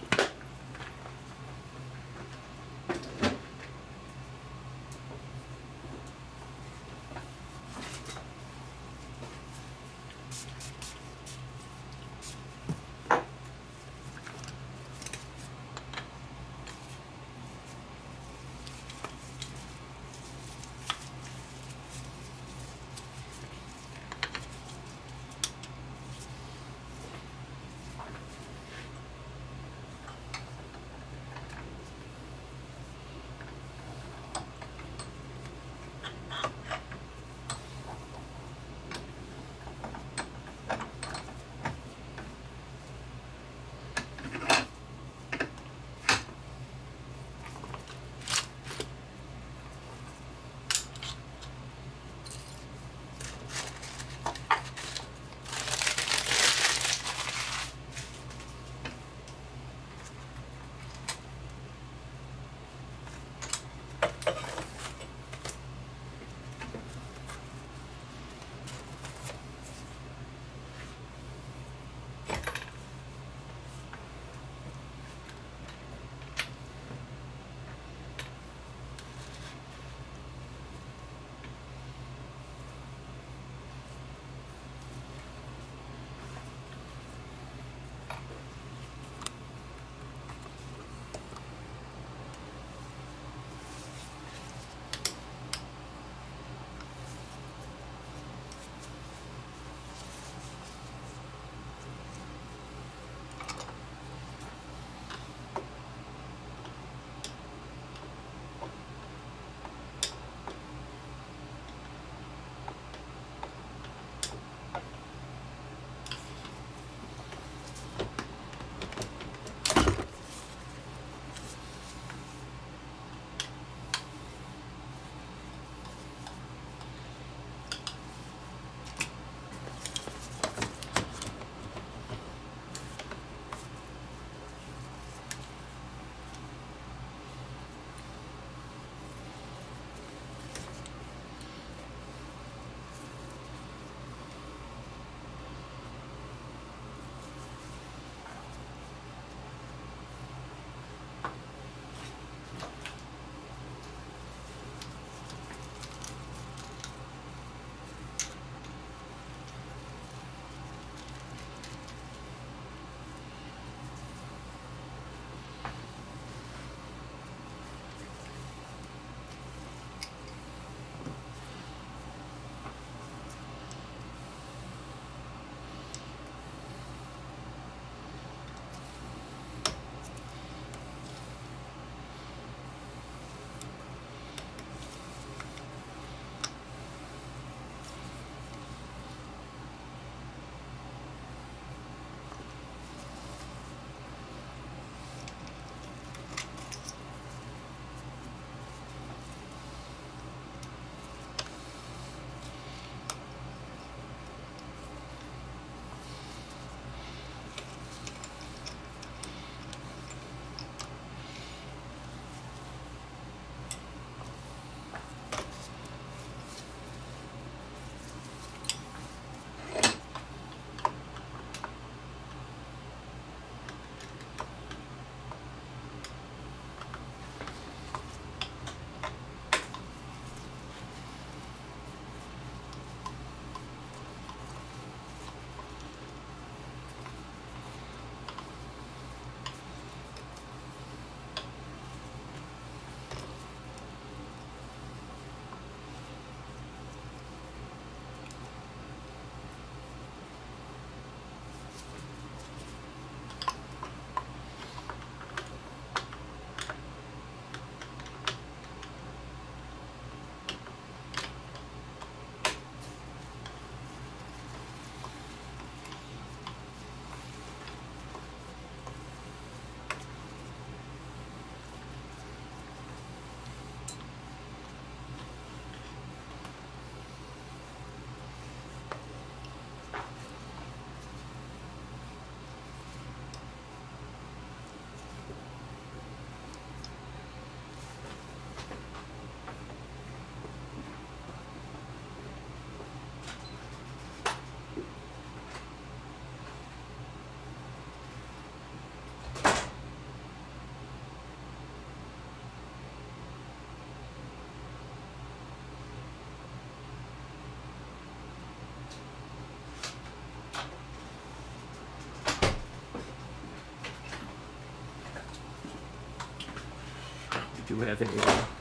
do have a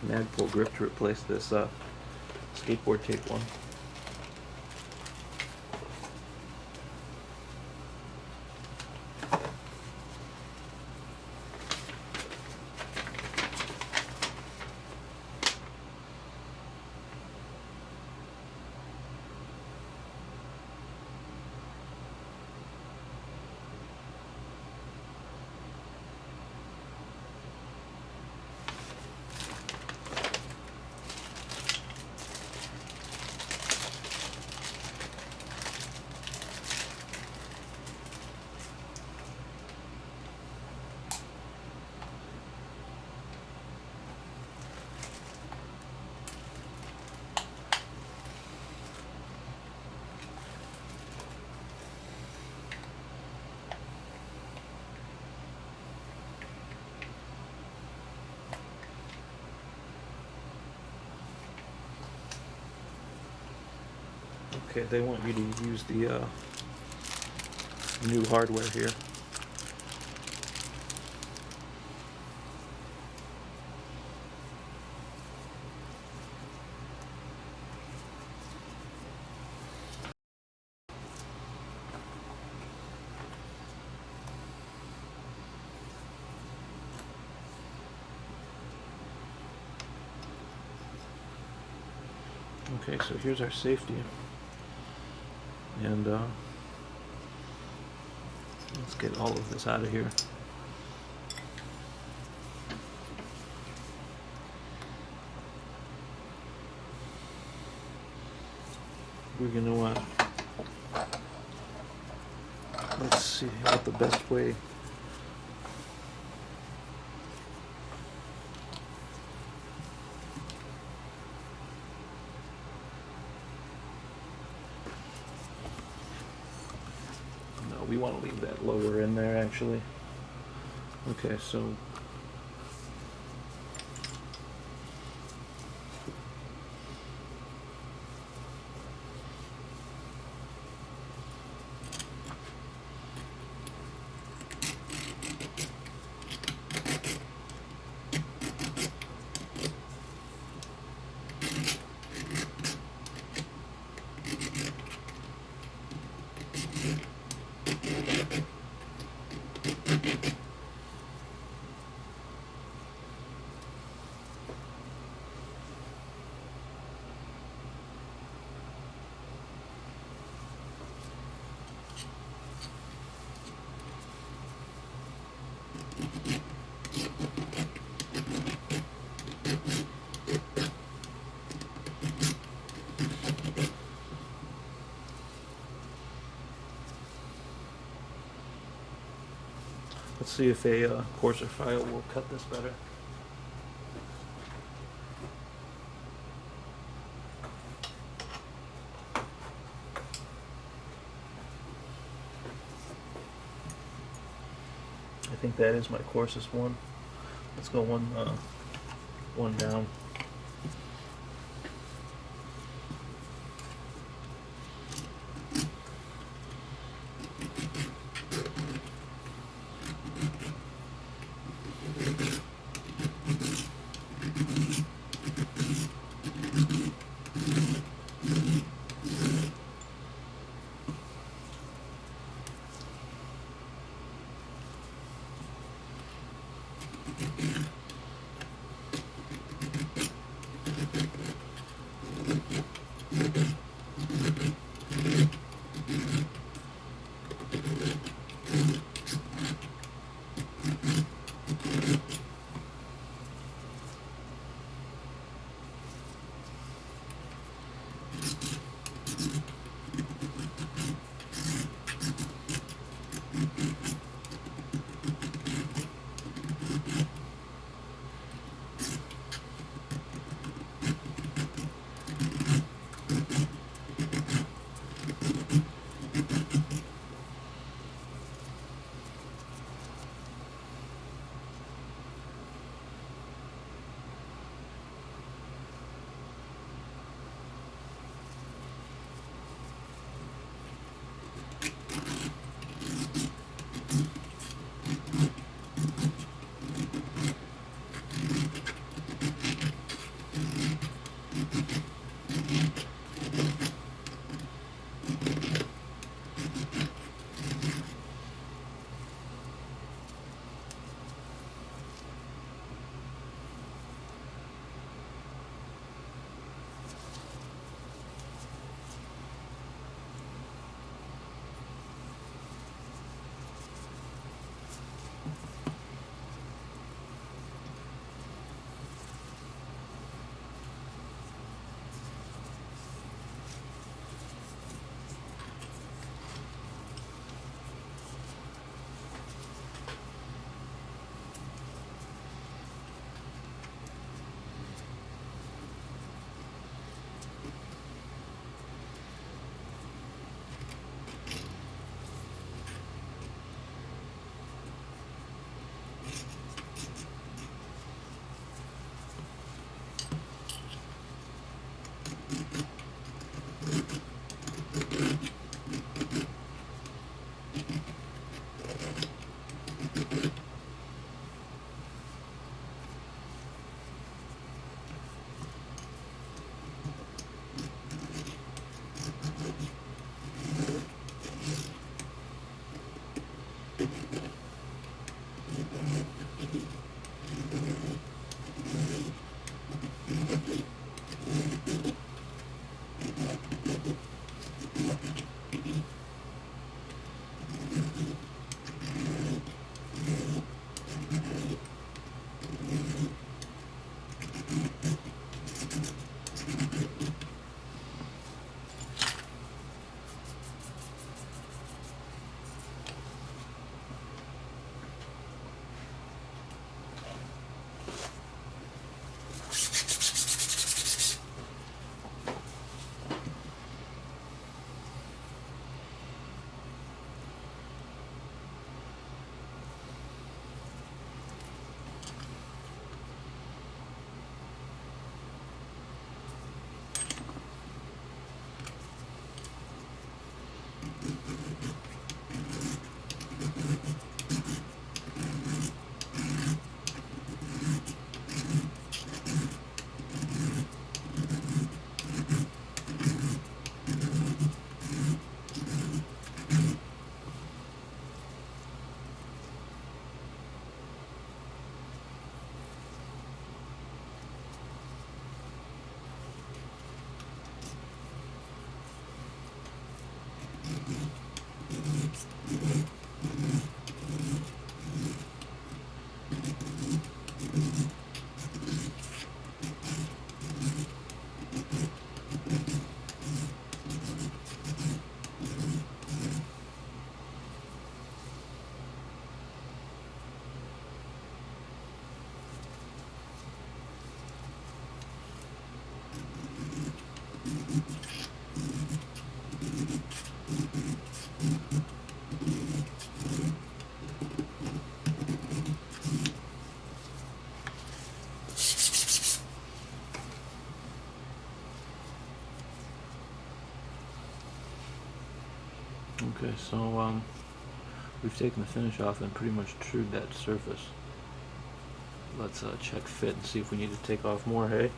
Magpul grip to replace this skateboard tape one. Okay, they want you to use the new hardware here. Okay, so here's our safety. And let's get all of this out of here. We're gonna let's see what the best way. We want to leave that lower in there, actually. Okay, so let's see if a coarser file will cut this better. I think that is my coarsest one. Let's go one down. Okay, so we've taken the finish off and pretty much trued that surface. Let's check fit and see if we need to take off more hay.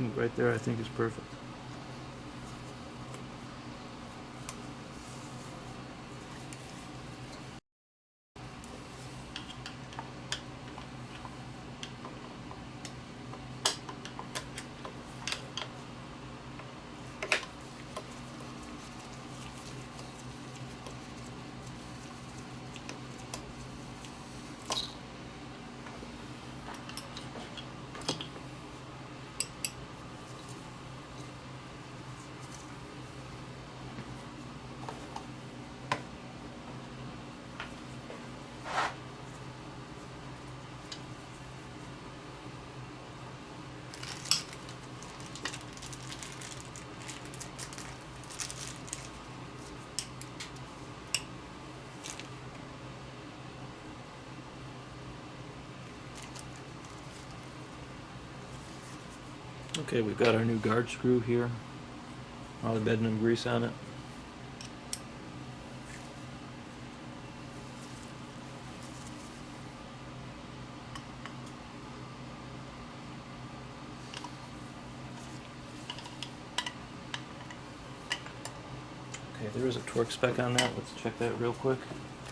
placement right there I think is perfect. Okay, we've got our new guard screw here. All the bed-in grease on it. Okay, there is a torque spec on that. Let's check that real quick.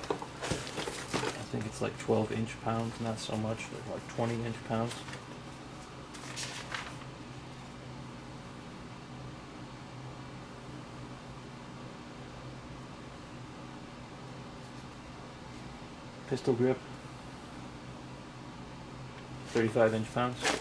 I think it's like 12 inch-pounds, not so much, but like 20 inch-pounds. Pistol grip, 35 inch-pounds.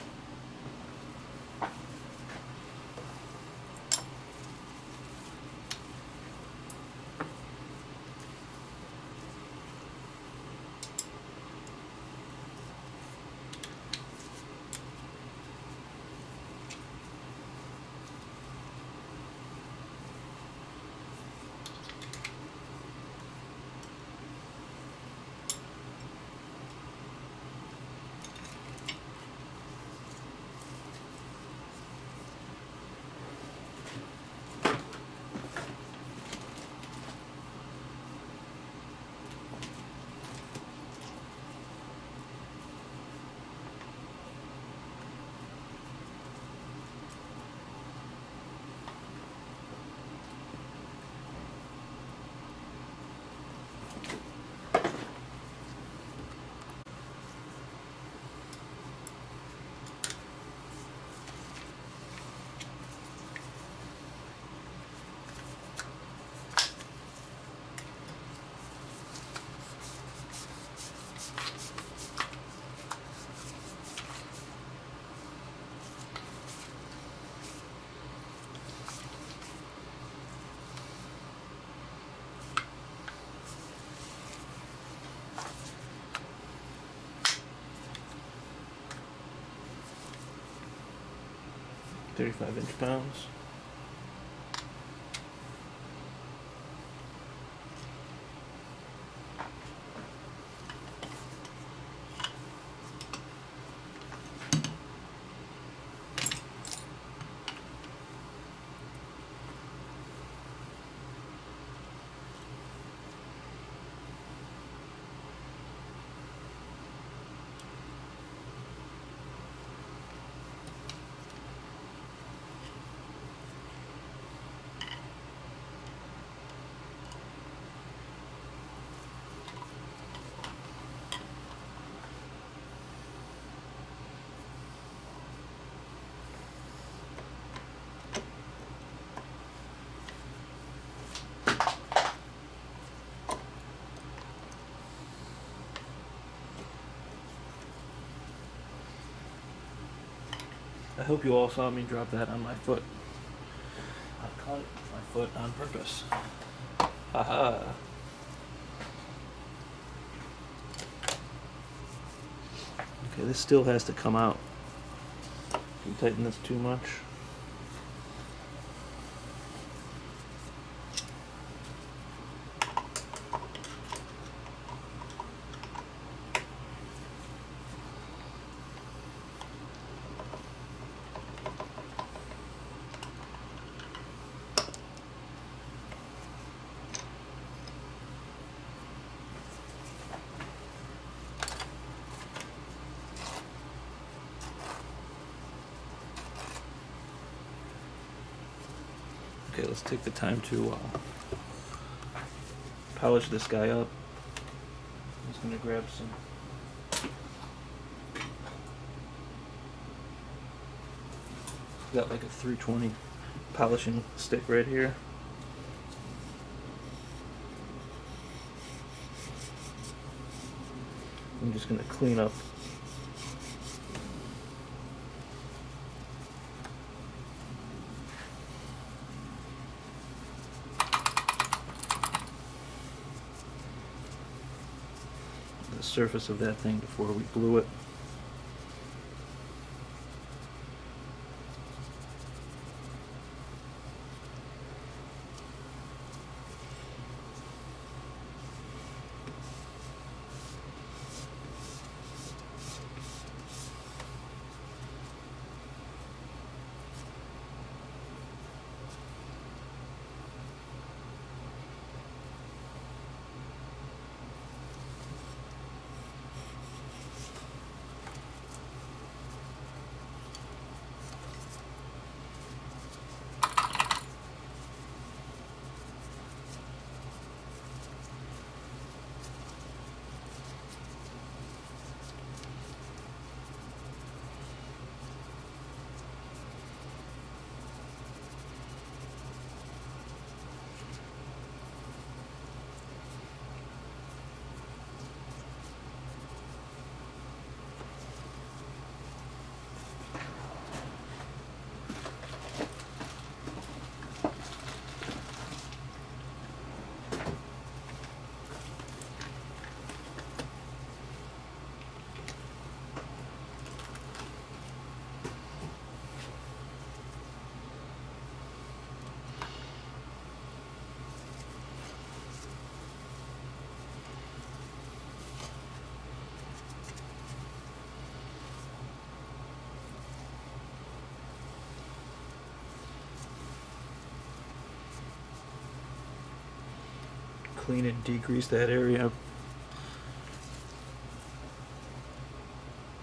.35 inch-pounds. I hope you all saw me drop that on my foot. I caught my foot on purpose. Haha. Okay, this still has to come out. If you tighten this too much. Okay, let's take the time to polish this guy up. I'm just going to grab some got like a 320 polishing stick right here. I'm just going to clean up the surface of that thing before we glue it. Clean and degrease that area.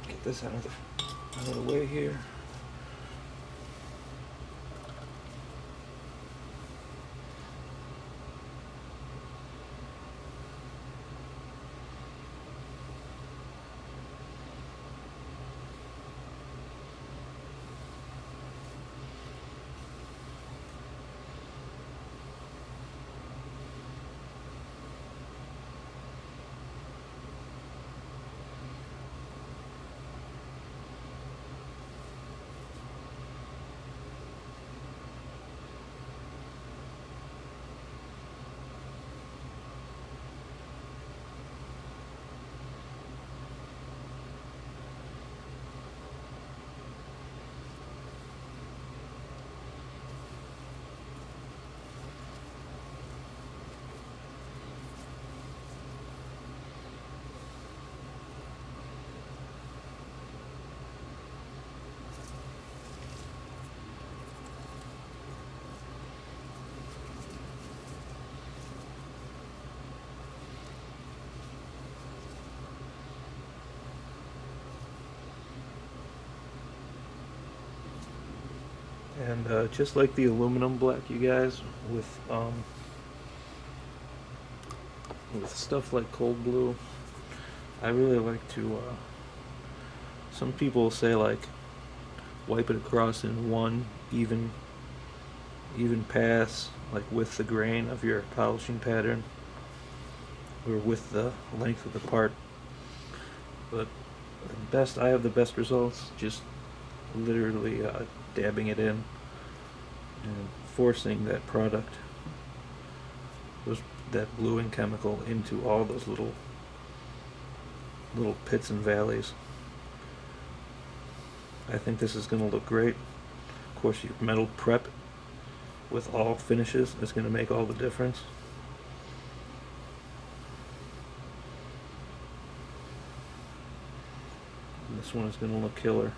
Get this out of the way here. And just like the aluminum black, you guys, with stuff like cold blue, I really like to, some people say like wipe it across in one even pass, like with the grain of your polishing pattern or with the length of the part. But I have the best results just literally dabbing it in and forcing that product, that bluing chemical, into all those little pits and valleys. I think this is going to look great. Of course, your metal prep with all finishes is going to make all the difference. And this one is going to look killer.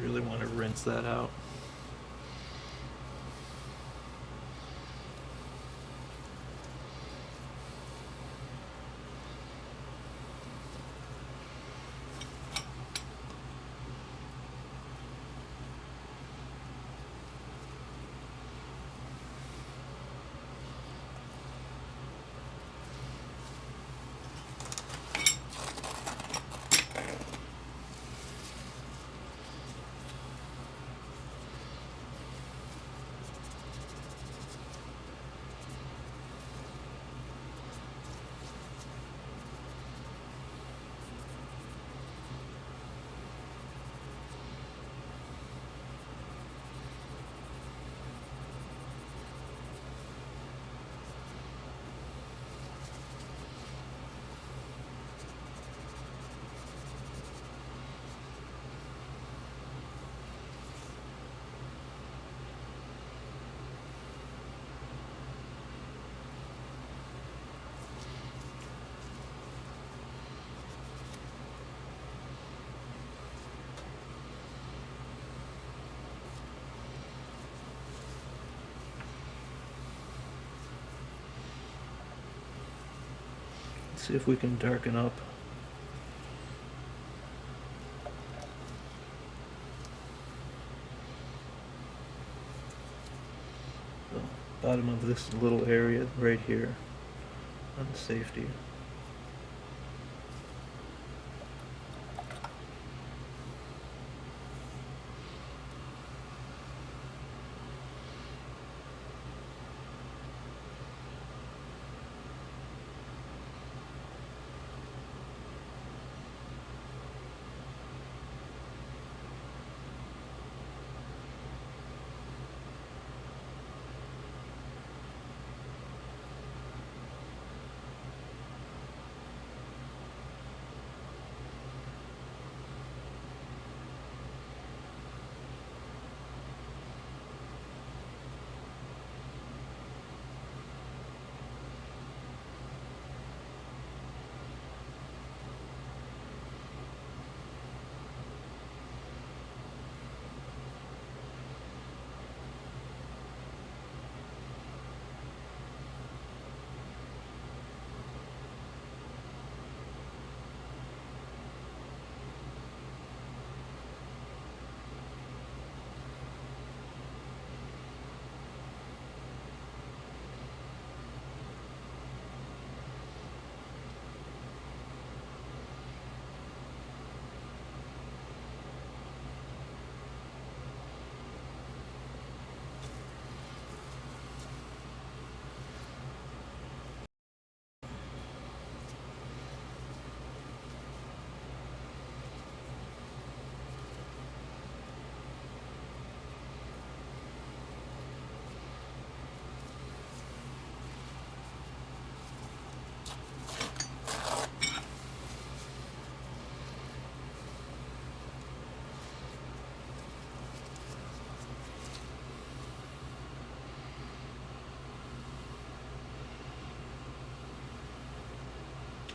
Really want to rinse that out. See if we can darken up the bottom of this little area right here on the safety.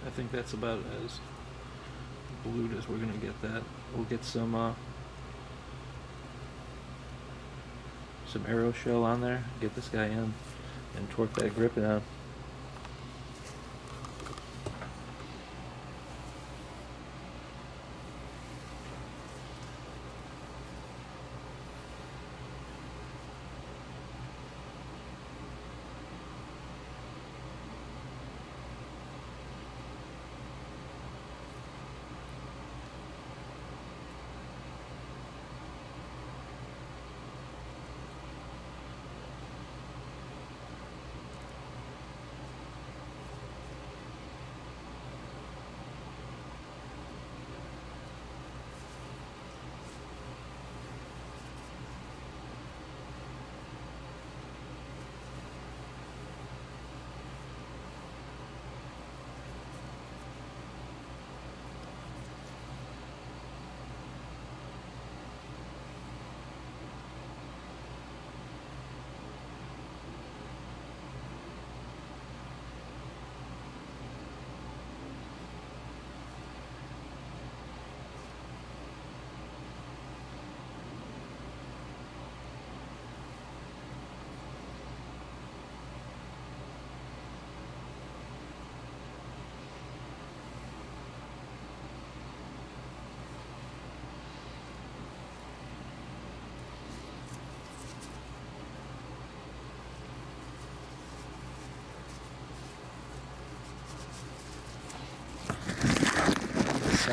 I think that's about as blued as we're gonna get that. We'll get some arrow shell on there, get this guy in, and torque that grip down.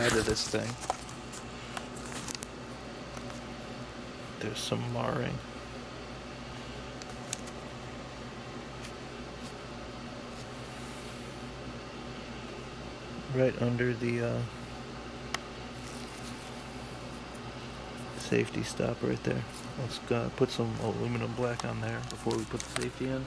side of this thing, there's some marring. Right under the safety stop right there. Let's put some aluminum black on there before we put the safety in.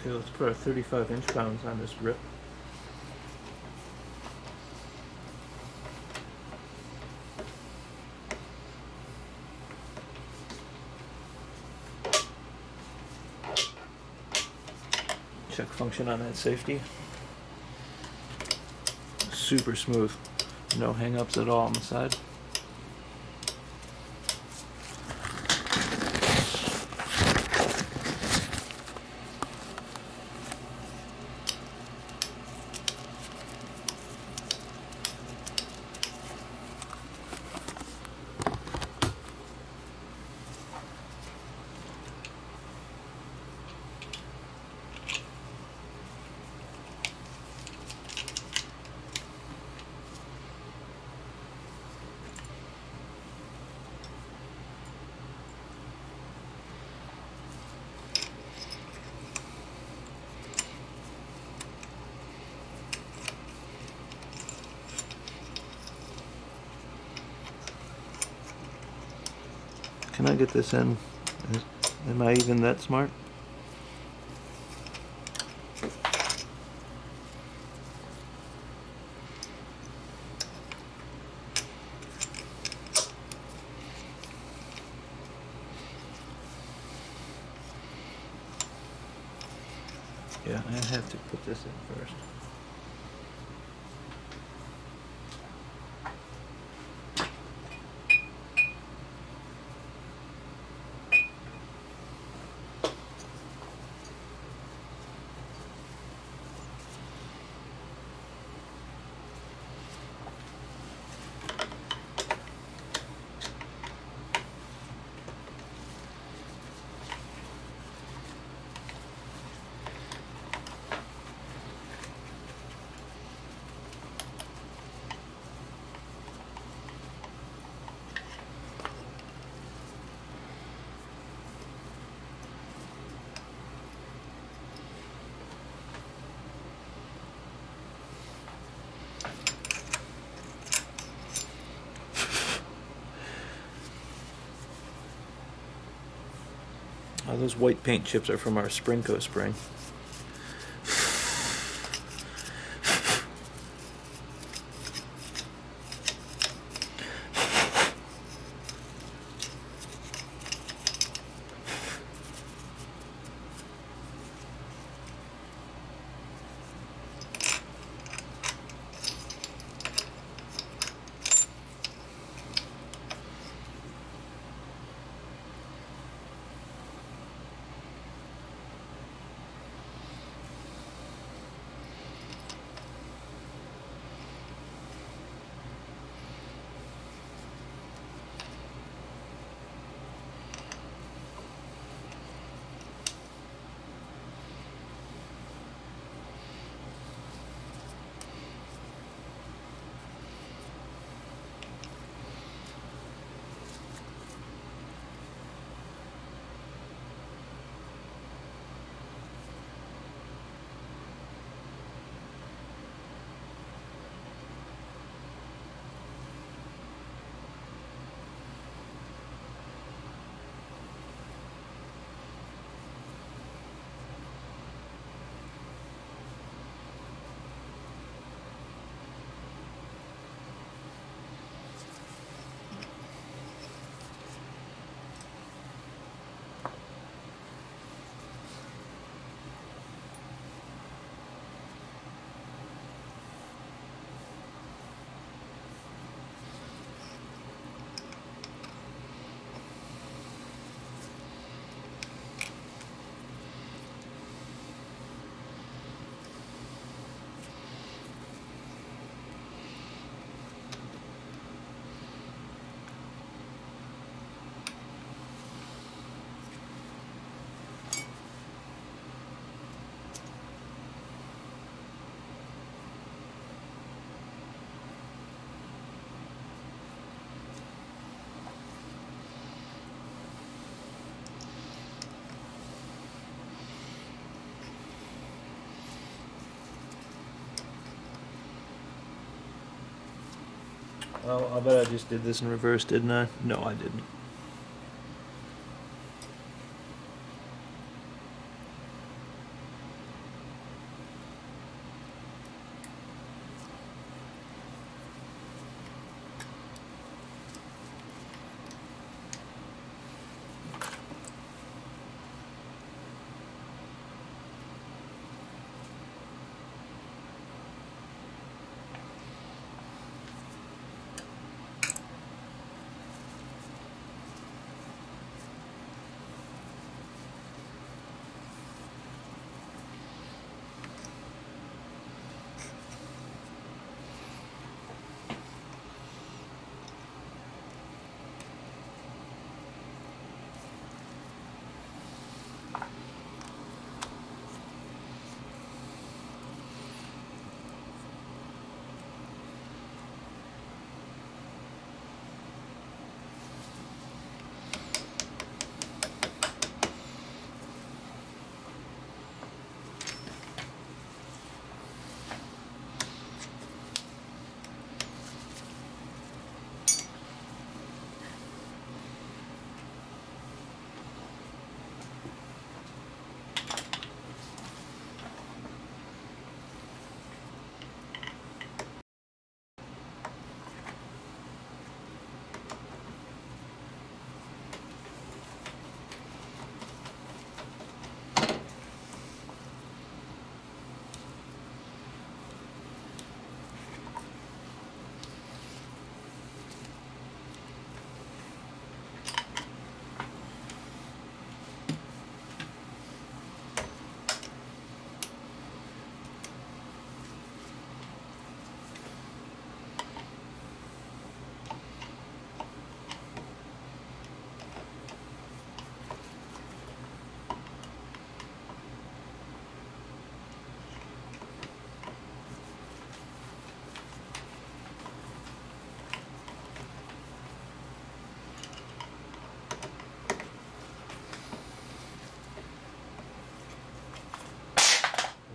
Okay, let's put our 35 inch-pounds on this grip. Check function on that safety. Super smooth. No hang-ups at all on the side. Can I get this in? Am I even that smart? Yeah, I have to put this in first. Oh, those white paint chips are from our Recoil Spring. Oh, I bet I just did this in reverse, didn't I? No, I didn't.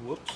Whoops.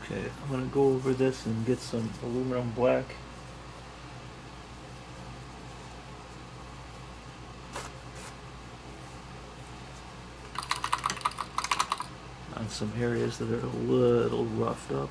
Okay, I'm gonna go over this and get some aluminum black. On some areas that are a little roughed up.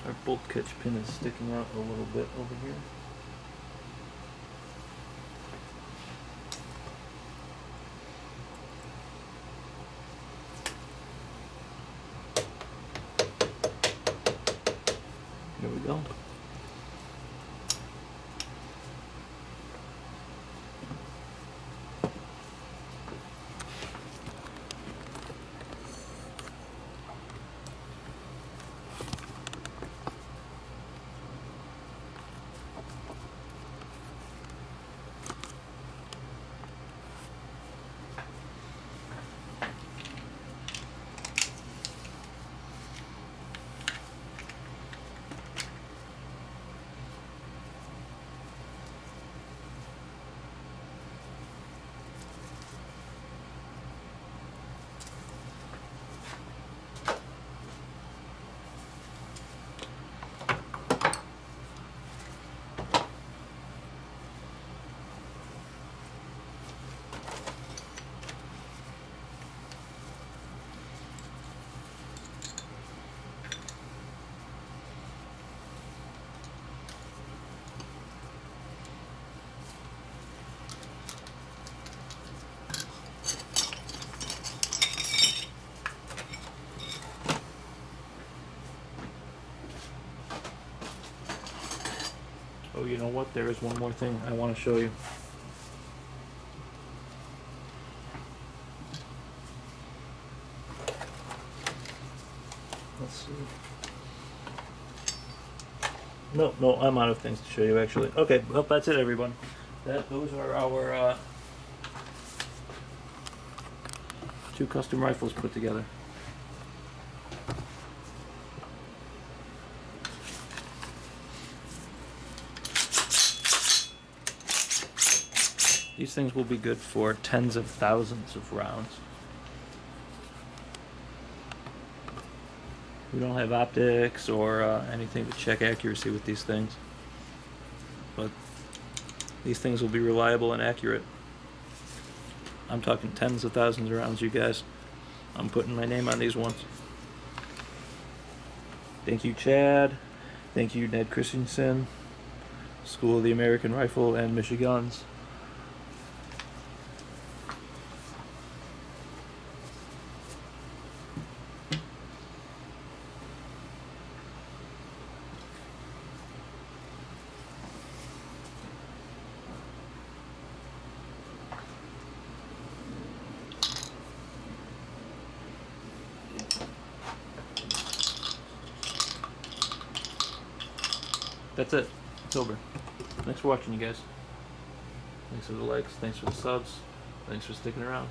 Our bolt catch pin is sticking out a little bit over here. There we go. Oh, you know what? There is one more thing I want to show you. Let's see. No, I'm out of things to show you actually. Okay, well that's it, everyone. Those are our 2 custom rifles put together. These things will be good for tens of thousands of rounds. We don't have optics or anything to check accuracy with these things, but these things will be reliable and accurate. I'm talking tens of thousands of rounds, you guys. I'm putting my name on these ones. Thank you, Chad. Thank you, Ned Christensen, School of the American Rifle and Michigans. That's it. It's over. Thanks for watching, you guys. Thanks for the likes. Thanks for the subs. Thanks for sticking around.